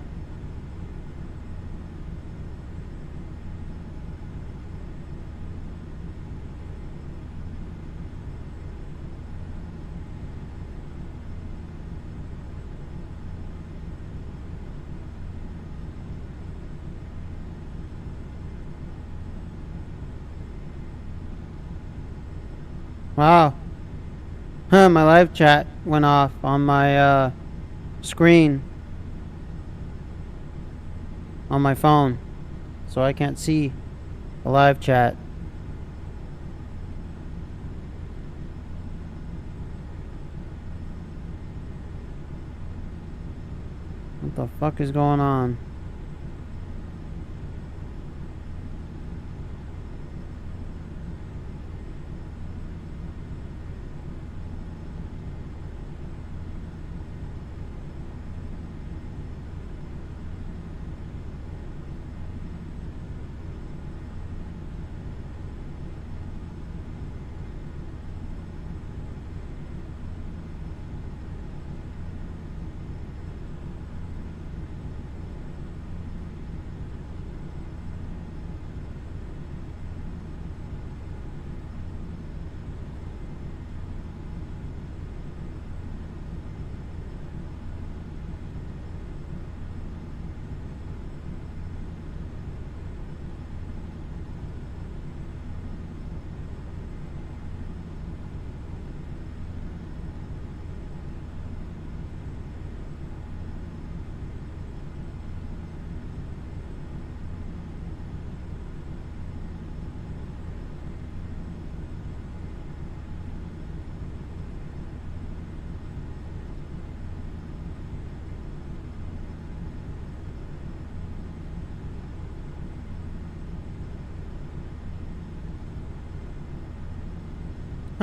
wow. Huh, my live chat went off on my screen on my phone. So I can't see the live chat. What the fuck is going on?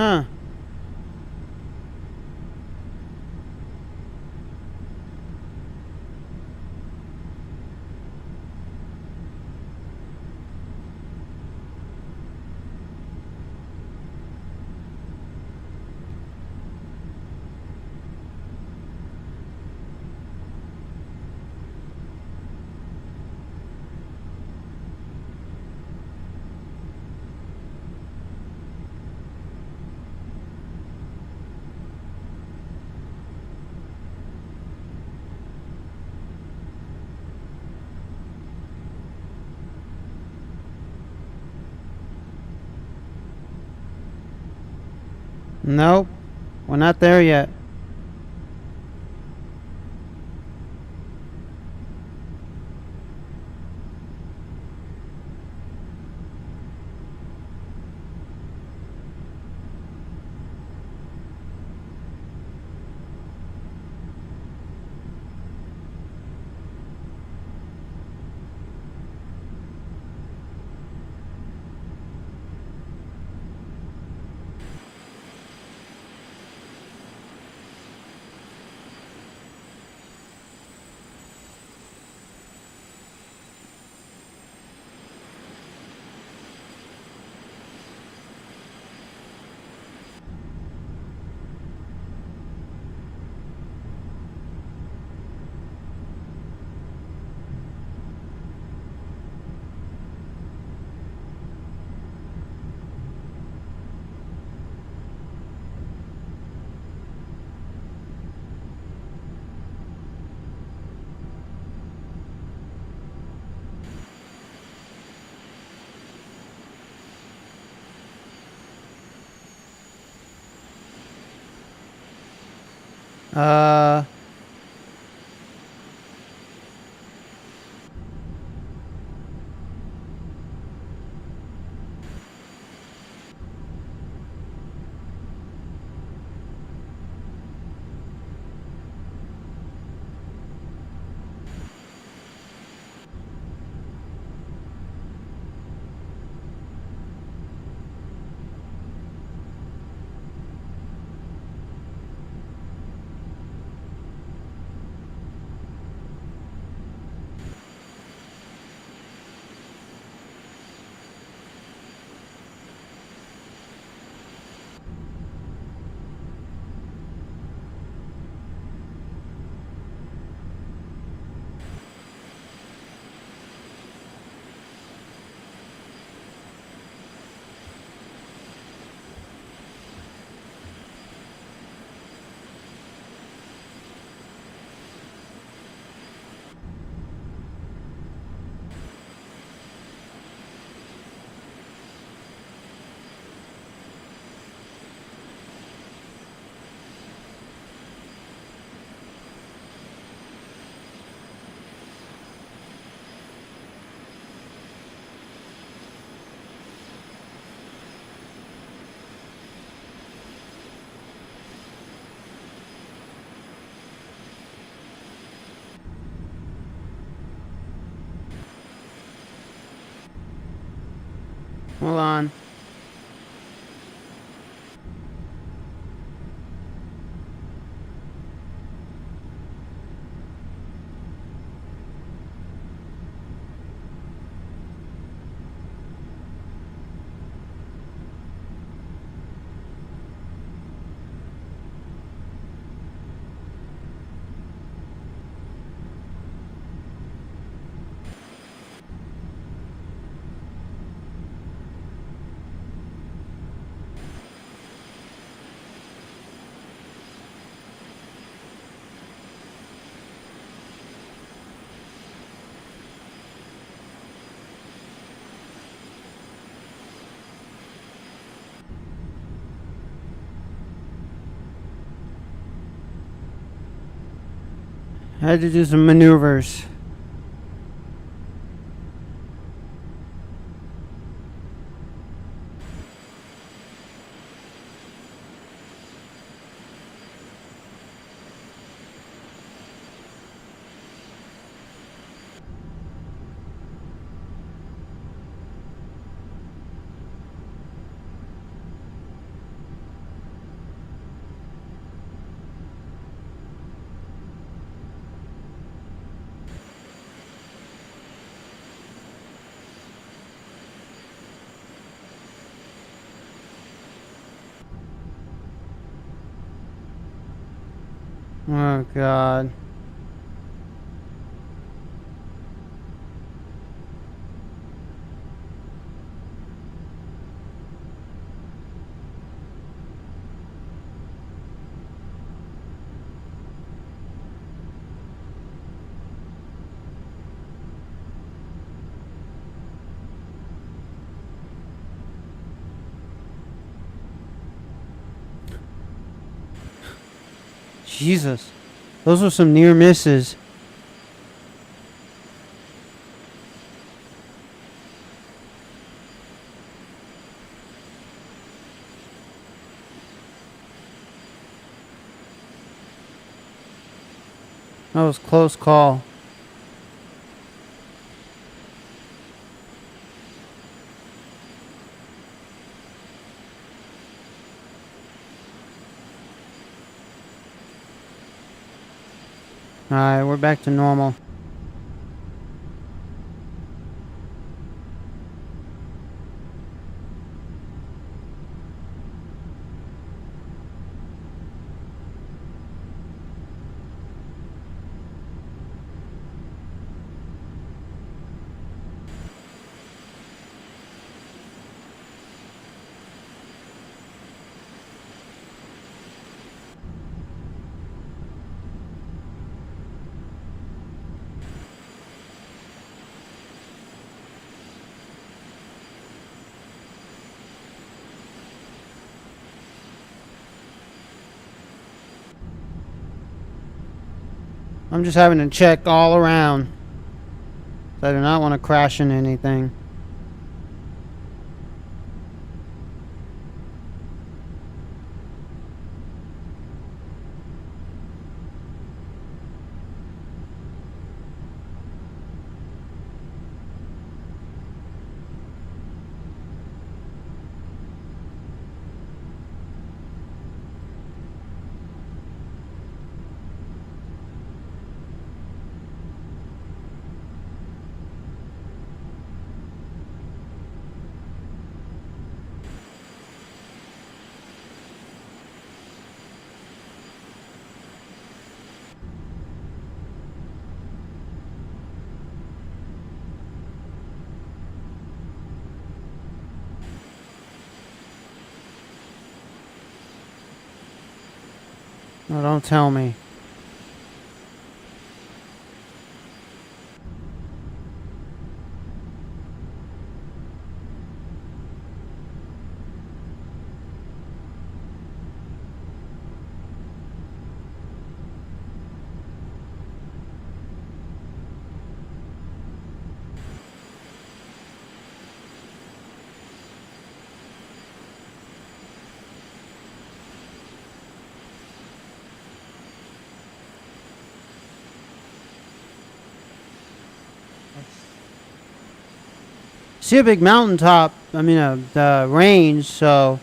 Huh. Nope. We're not there yet. Uh... Hold on. I had to do some maneuvers. Oh, God. Jesus. Those were some near misses. That was a close call. Alright, we're back to normal. I'm just having to check all around. I do not want to crash into anything. No, don't tell me. See a big mountaintop, I mean the range, so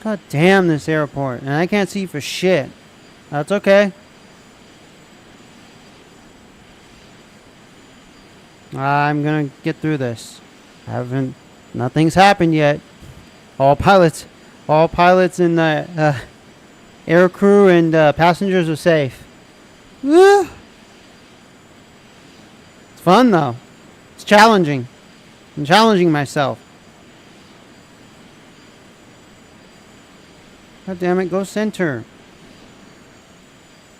God damn this airport, and I can't see for shit. That's okay. I'm gonna get through this. Nothing's happened yet. All pilots and air crew and passengers are safe. Woo! It's fun though. It's challenging. I'm challenging myself. God damn it, go center.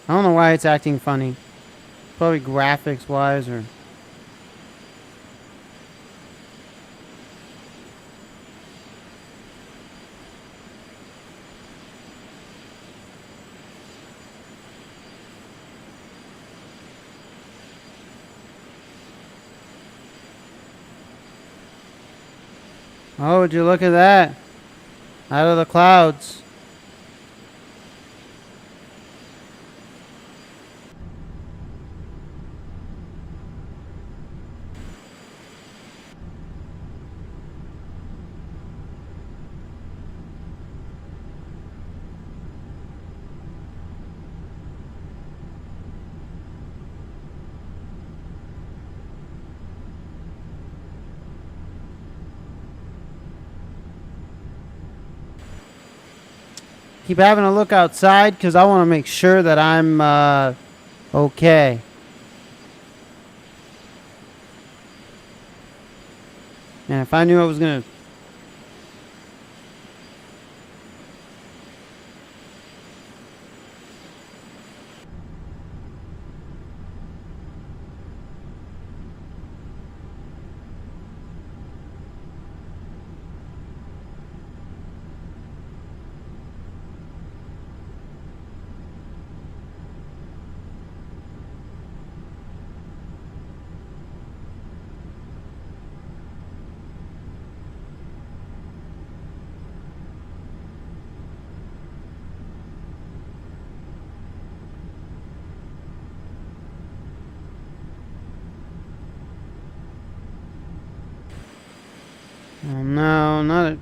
I don't know why it's acting funny. Probably graphics wise or... Oh, would you look at that? Out of the clouds. keep having a look outside because I want to make sure that I'm okay. And if I knew I was gonna... Oh no, not a...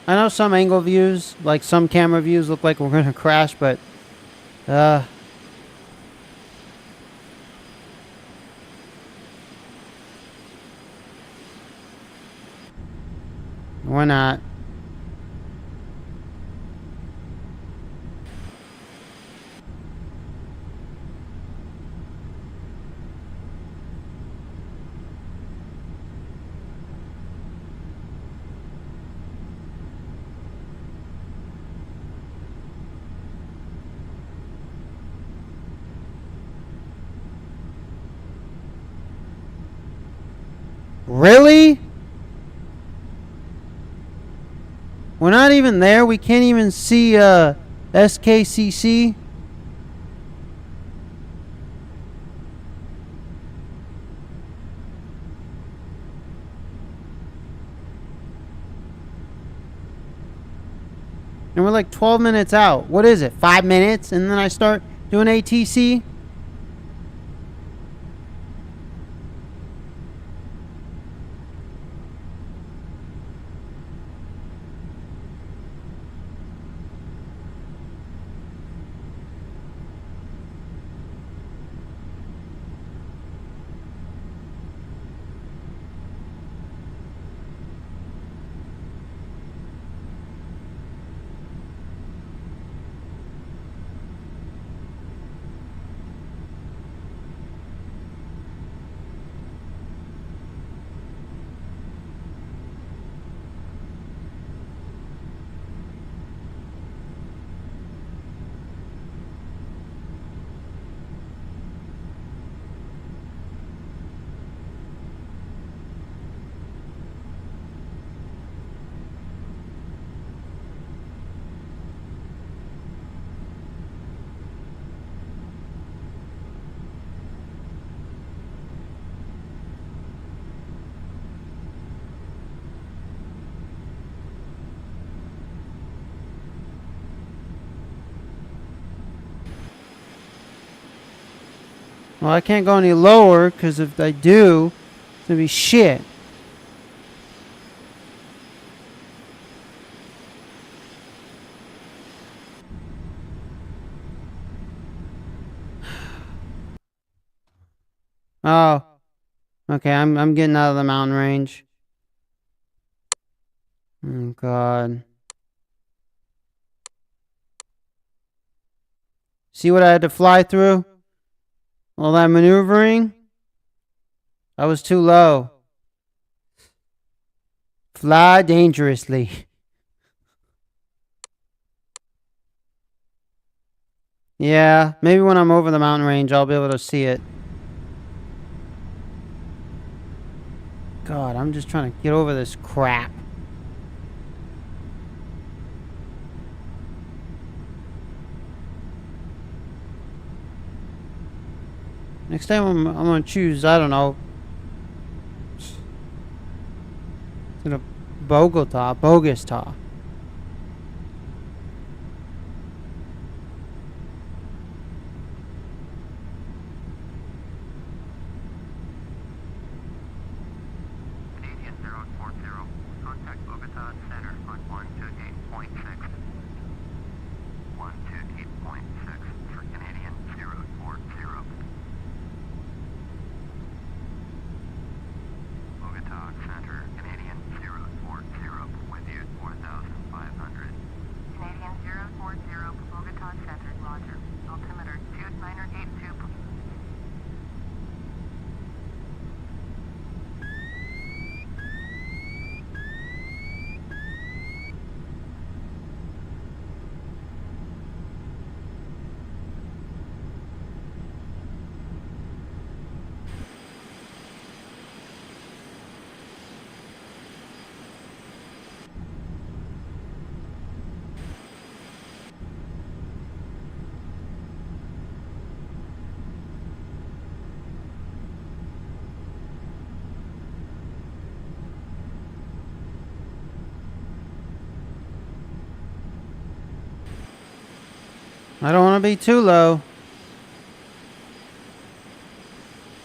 I know some angle views, like some camera views, look like we're gonna crash, but we're not. Really? We're not even there. We can't even see SKCC. And we're like 12 minutes out. What is it? 5 minutes and then I start doing ATC? Well, I can't go any lower because if I do, it's gonna be shit. Oh, okay. I'm getting out of the mountain range. Oh God. See what I had to fly through? All that maneuvering? I was too low. Fly dangerously. Yeah, maybe when I'm over the mountain range, I'll be able to see it. God, I'm just trying to get over this crap. Next time I'm gonna choose, I don't know. It's gonna Bogota, Bogota. Canadian 040, contact Bogota Center on 128.6. 128.6 for Canadian 040. Bogota Center, Canadian 040, with you 4,500. Canadian 040, Bogota Center, Roger. Altimeter 2982. I don't want to be too low.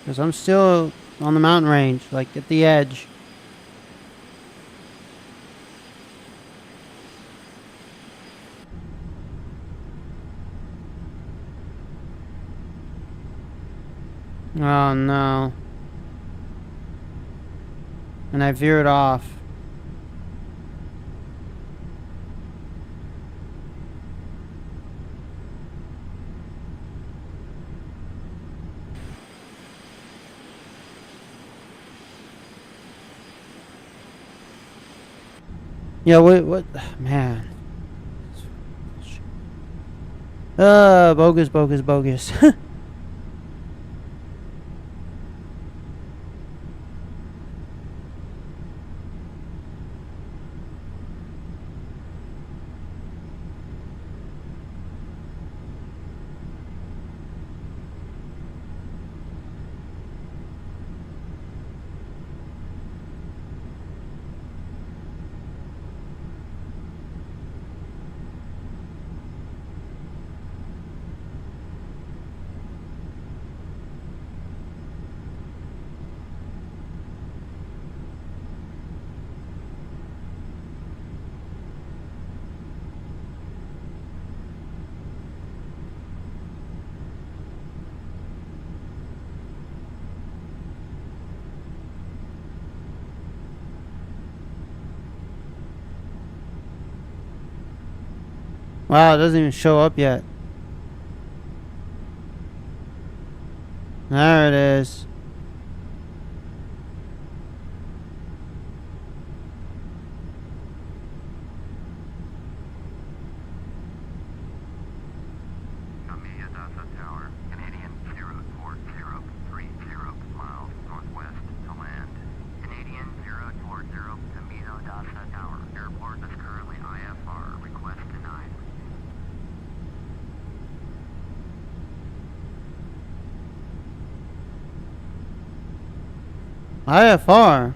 Because I'm still on the mountain range, like at the edge. Oh no. And I veered off. Yeah, what, man. Bogus. Wow, it doesn't even show up yet. There it is. Camilo Daza Tower, Canadian 040, 30 miles northwest to land. Canadian 040, Camilo Daza Tower. Airport is currently IFR. Request denied. IFR.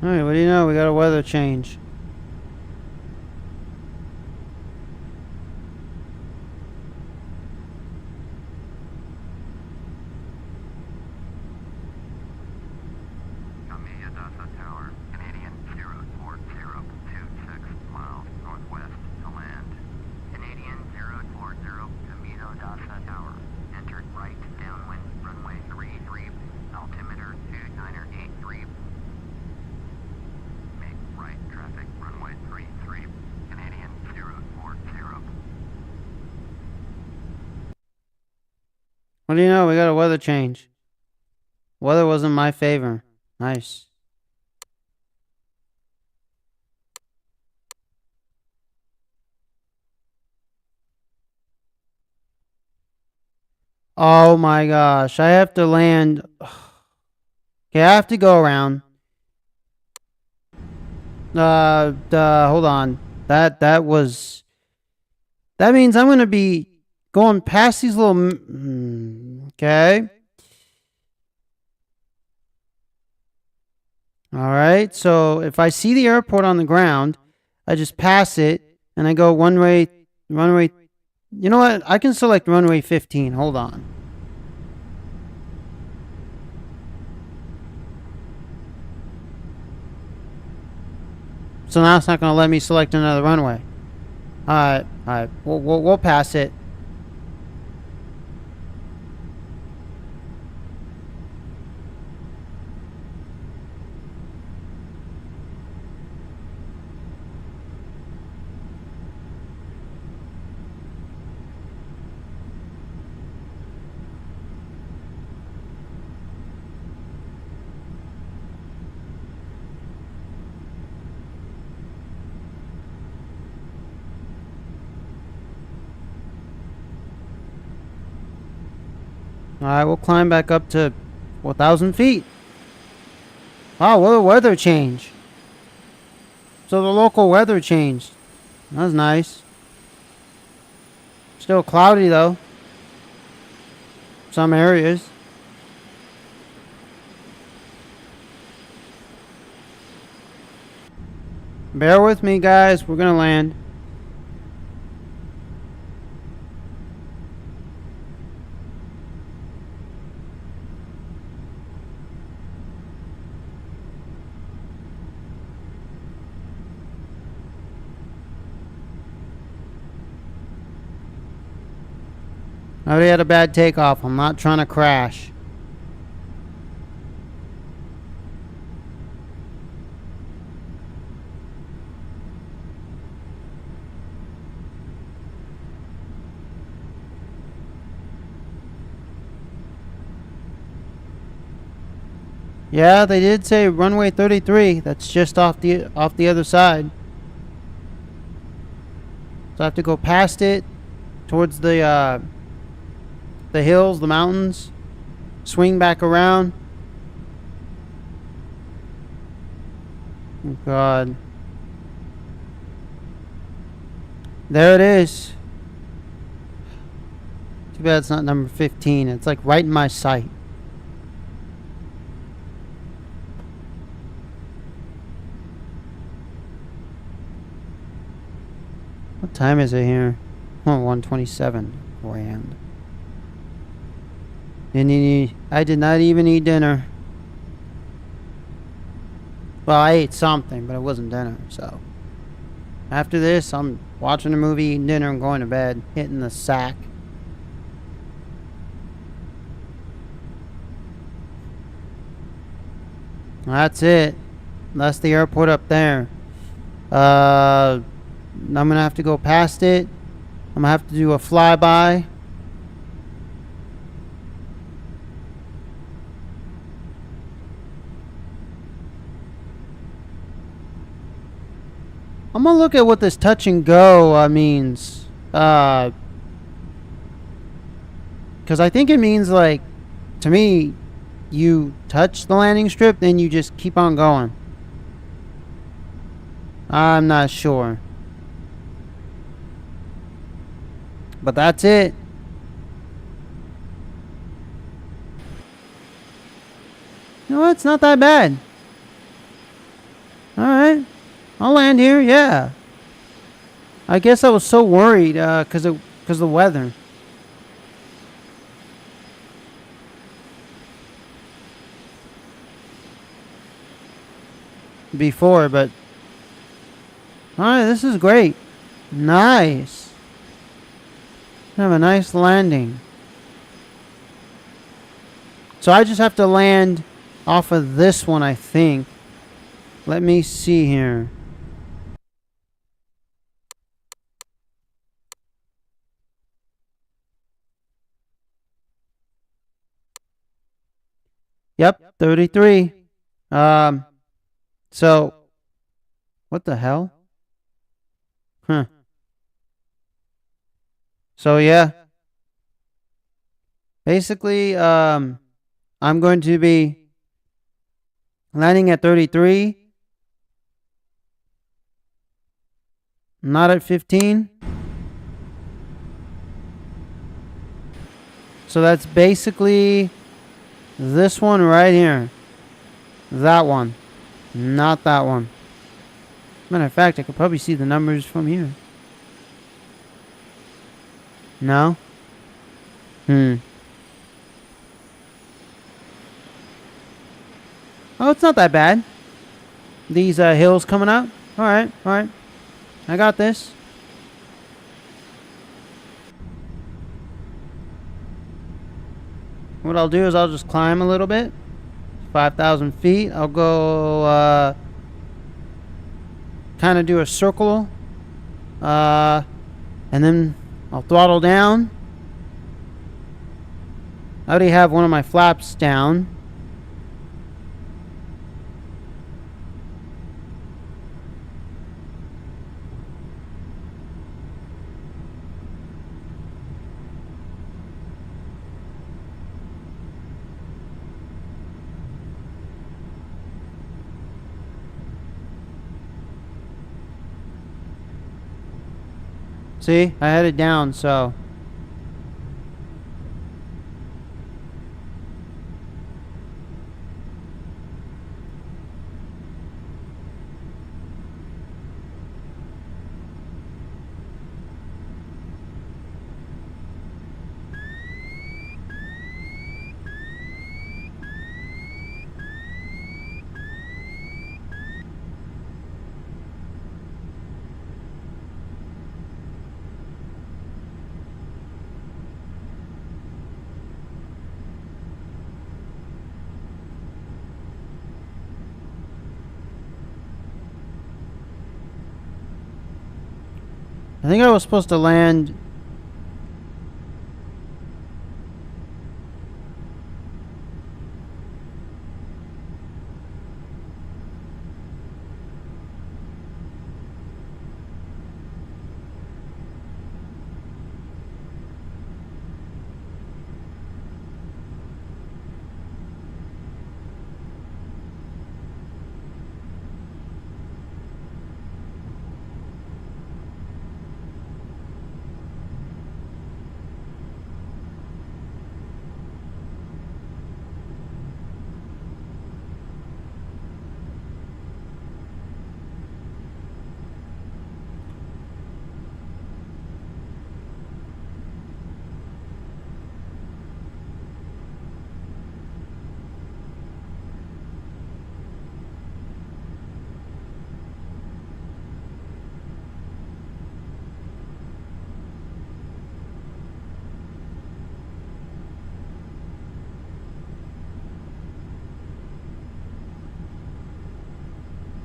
Alright, what do you know? We got a weather change. Camilo Daza Tower, Canadian 040, 26 miles northwest to land. Canadian 040, Camilo Daza Tower. Entered right downwind, runway 33, altimeter 2983. Make right traffic. What do you know? We got a weather change. Weather was in my favor. Nice. Oh my gosh. I have to land. Okay, I have to go around. Hold on. That was. That means I'm gonna be going past these little. Okay. All right. So if I see the airport on the ground, I just pass it and I go runway. You know what? I can select runway 15. Hold on. So now it's not going to let me select another runway. All right. We'll pass it. All right, we'll climb back up to 4,000 feet. Wow, what a weather change. So the local weather changed. That's nice. Still cloudy though. Some areas. Bear with me, guys. We're gonna land. I already had a bad takeoff. I'm not trying to crash. Yeah, they did say runway 33. That's just off the other side. So I have to go past it towards the hills, the mountains, swing back around. Oh God. There it is. Too bad it's not number 15. It's like right in my sight. What time is it here? Oh, 1:27. Grand. I did not even eat dinner. Well, I ate something, but it wasn't dinner, so. After this, I'm watching a movie, eating dinner, and going to bed. Hitting the sack. That's it. That's the airport up there. I'm gonna have to go past it. I'm gonna have to do a flyby. I'm gonna look at what this touch and go means. Because I think it means, like, to me, you touch the landing strip, then you just keep on going. I'm not sure. But that's it. You know what? It's not that bad. Alright. I'll land here, yeah. I guess I was so worried because of the weather. Before, but alright, this is great. Nice. Have a nice landing. So I just have to land off of this one, I think. Let me see here. Yep, 33. So, what the hell? Huh. So, yeah. Basically, I'm going to be landing at 33. Not at 15. So that's basically this one right here. That one. Not that one. Matter of fact, I could probably see the numbers from here. No? Oh, it's not that bad. These hills coming up. Alright, alright. I got this. What I'll do is I'll just climb a little bit. 5,000 feet. I'll go kind of do a circle. And then I'll throttle down. I already have one of my flaps down. See, I had it down, so. I think I was supposed to land.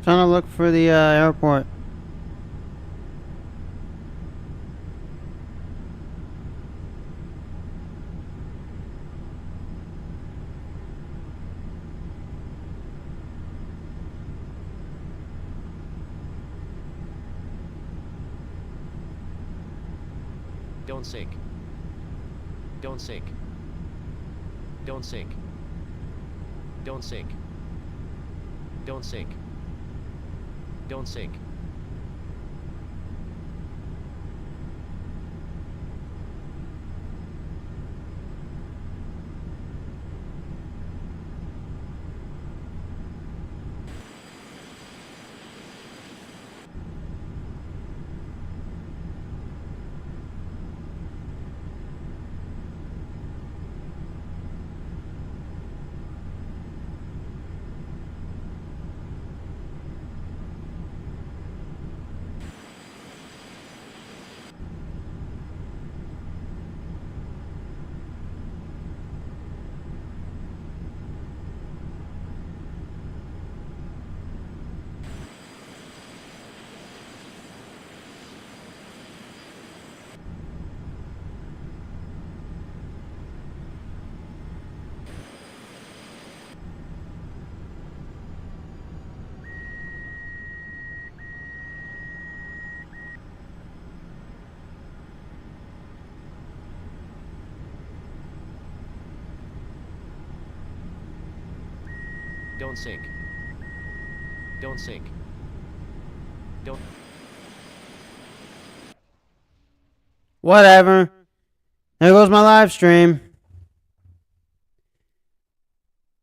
Trying to look for the airport. Don't sink. Don't sink. Don't sink. Don't sink. Don't sink. Don't sink. Don't sink. Don't sink. Don't. Whatever. There goes my live stream.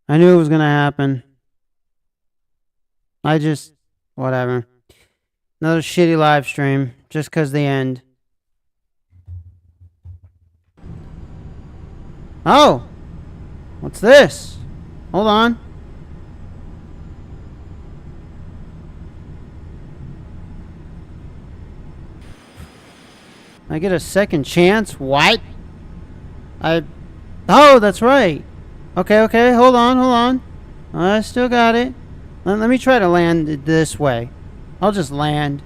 I knew it was gonna happen. Whatever. Another shitty live stream, just 'cause the end. Oh! What's this? Hold on. I get a second chance? What? Oh, that's right. Okay, hold on. I still got it. Let me try to land it this way. I'll just land.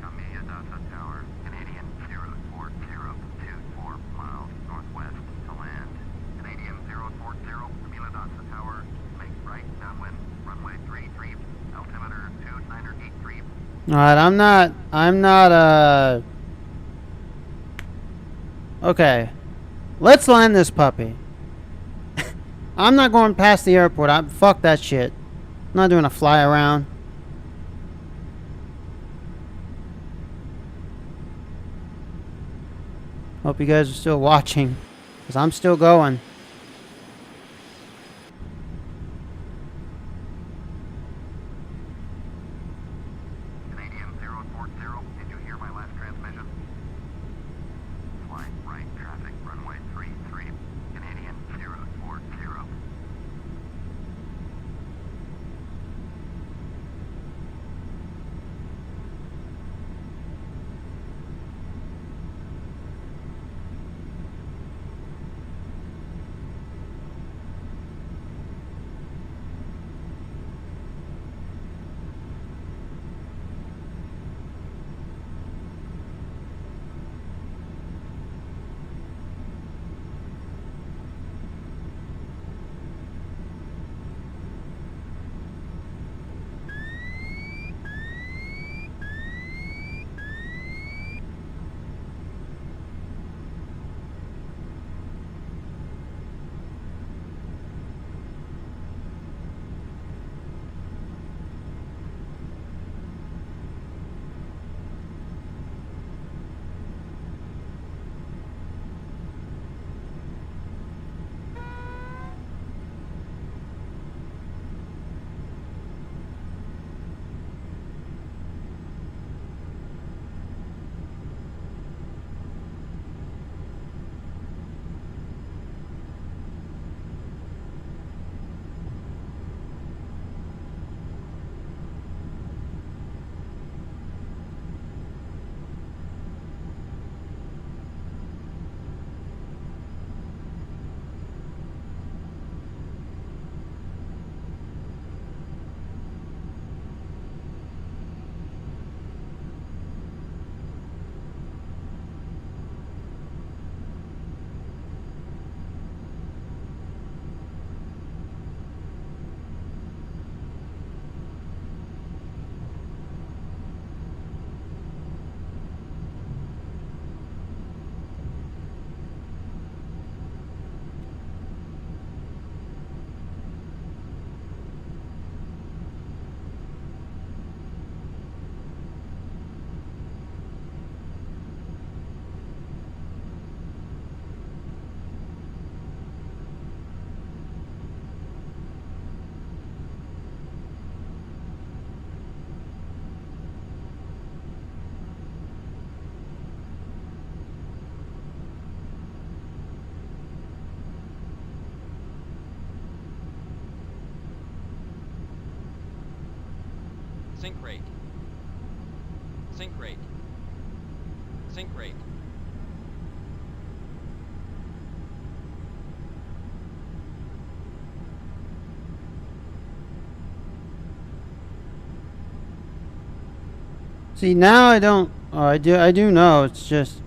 Camilo Daza Tower, Canadian 04024 miles northwest to land. Canadian 040, Camilo Daza Tower, make right downwind, runway 33, altimeter 2983. Alright, I'm not, okay. Let's land this puppy. I'm not going past the airport. Fuck that shit. I'm not doing a fly around. Hope you guys are still watching, because I'm still going. Canadian 040, did you hear my last transmission? Flight right traffic, runway 33, Canadian 040. Sink rate. Sink rate. Sink rate. See, now I don't... Oh, I do know. It's just...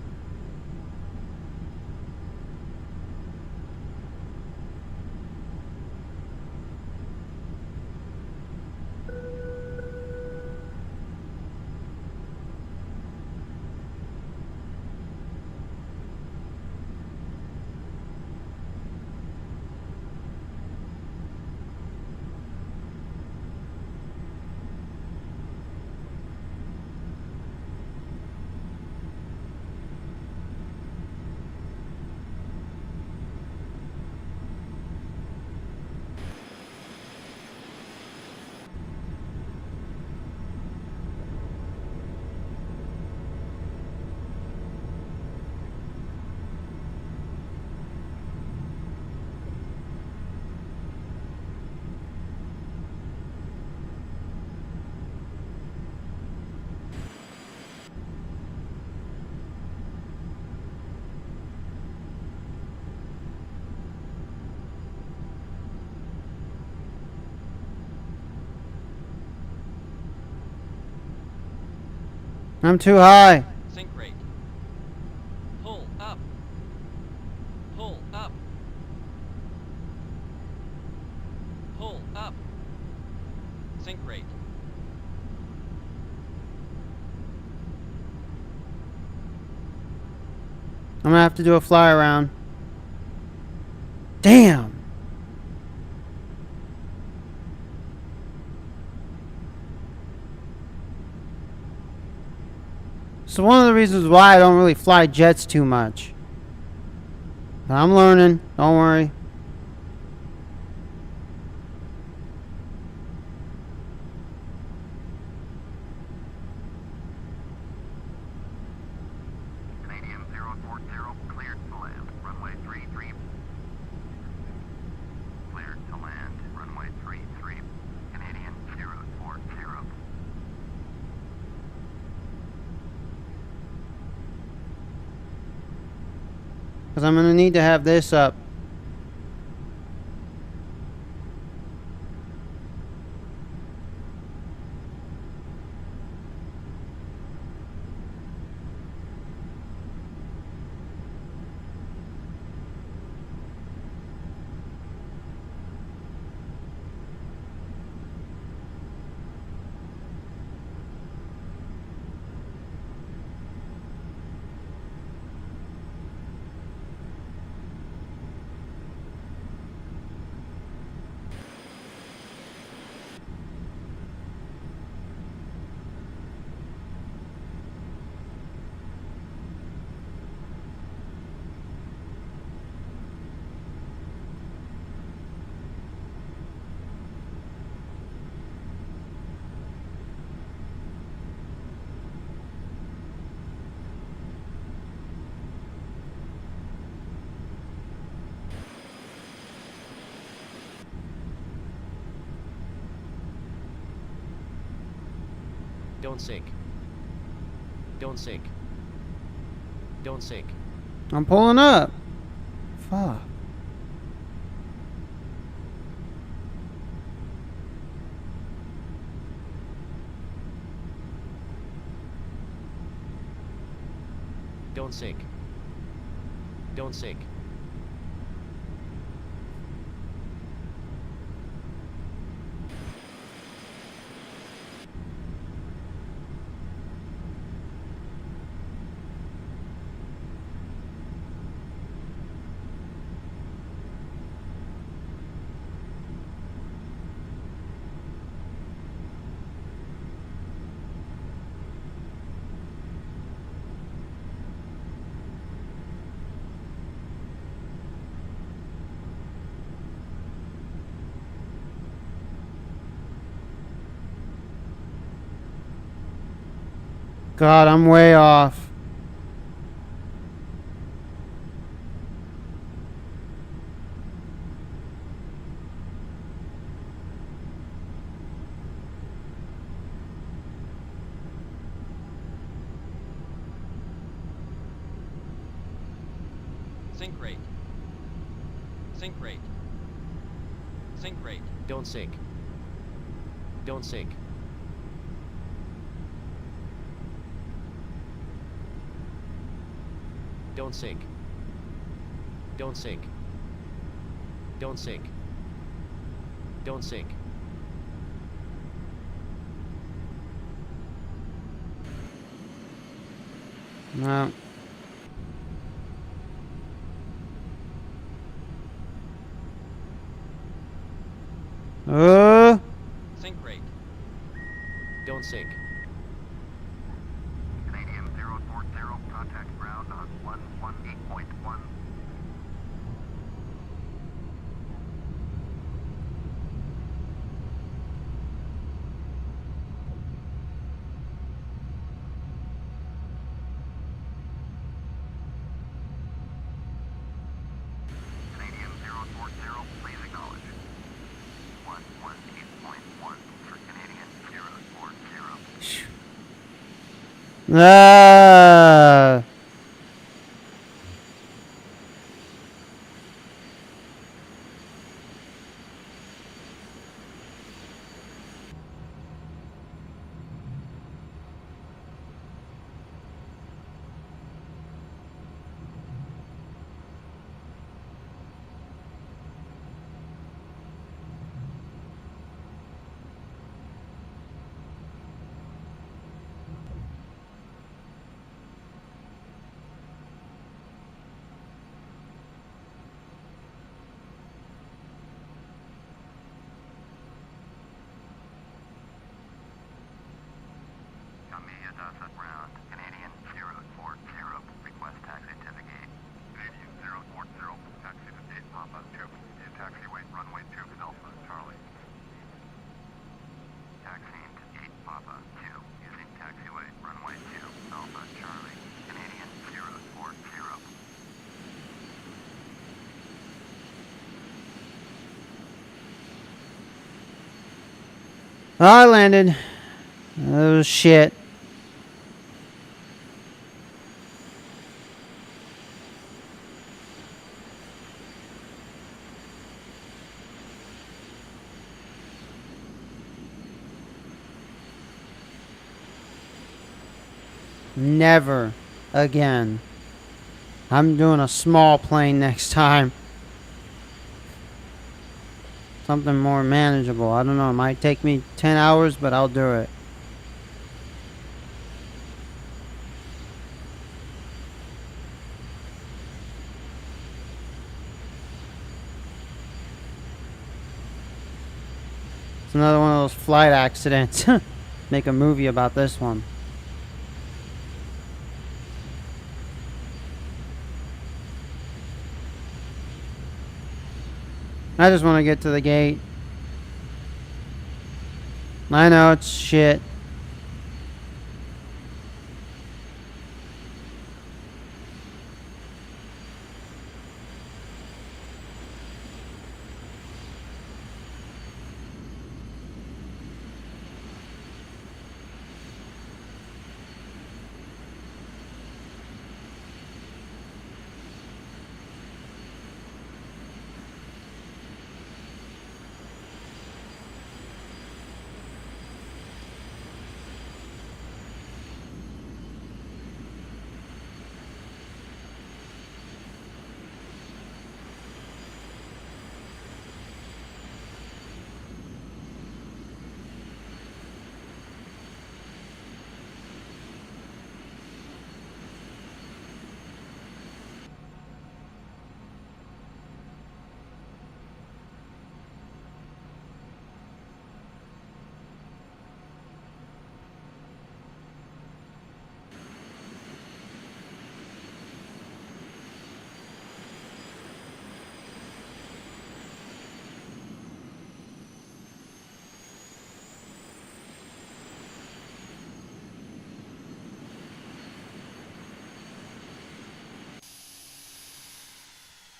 I'm too high. Sink rate. Pull up. Pull up. Pull up. Sink rate. I'm gonna have to do a fly around. Damn. So one of the reasons why I don't really fly jets too much. But I'm learning, don't worry. Canadian 040, cleared to land. Runway 33. Cleared to land. Runway 33. Canadian 040. Because I'm gonna need to have this up. Don't sink. Don't sink. Don't sink. I'm pulling up. Fuck. Don't sink. Don't sink. God, I'm way off. Sink rate. Sink rate. Sink rate. Don't sink. Don't sink. Don't sink. Don't sink. Don't sink. Don't sink. No. Sink rate. Don't sink. Canadian 040, contact ground on 118.1. Canadian 040, please acknowledge. 118.1 for Canadian 040. Ah. Daza ground. Canadian 040. Request taxi to the gate. Canadian 040. Taxi to gate Papa 2. In taxiway runway 2 Alpha Charlie. Taxiing to gate Papa 2. Using taxiway runway 2 Alpha Charlie. Canadian 040. I landed. Oh shit. Never again. I'm doing a small plane next time. Something more manageable. I don't know. It might take me 10 hours, but I'll do it. It's another one of those flight accidents. Make a movie about this one. I just want to get to the gate. I know it's shit.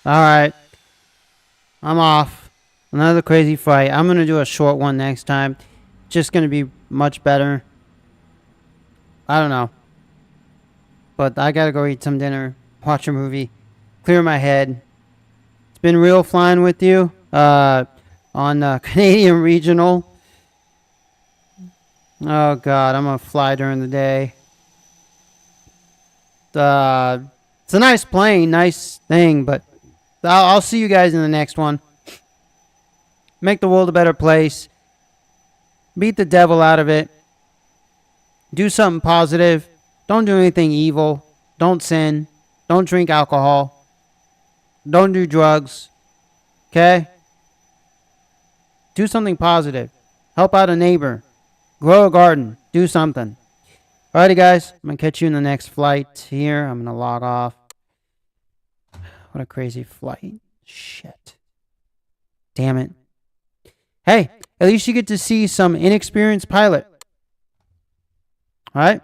Alright. I'm off. Another crazy fight. I'm going to do a short one next time. Just going to be much better. I don't know. But I got to go eat some dinner. Watch a movie. Clear my head. It's been real flying with you. On Canadian Regional. Oh God, I'm going to fly during the day. It's a nice plane. Nice thing. But I'll see you guys in the next one. Make the world a better place. Beat the devil out of it. Do something positive. Don't do anything evil. Don't sin. Don't drink alcohol. Don't do drugs. Okay? Do something positive. Help out a neighbor. Grow a garden. Do something. Alrighty, guys. I'm going to catch you in the next flight here. I'm going to log off. What a crazy flight. Shit. Damn it. Hey, at least you get to see some inexperienced pilot. Alright?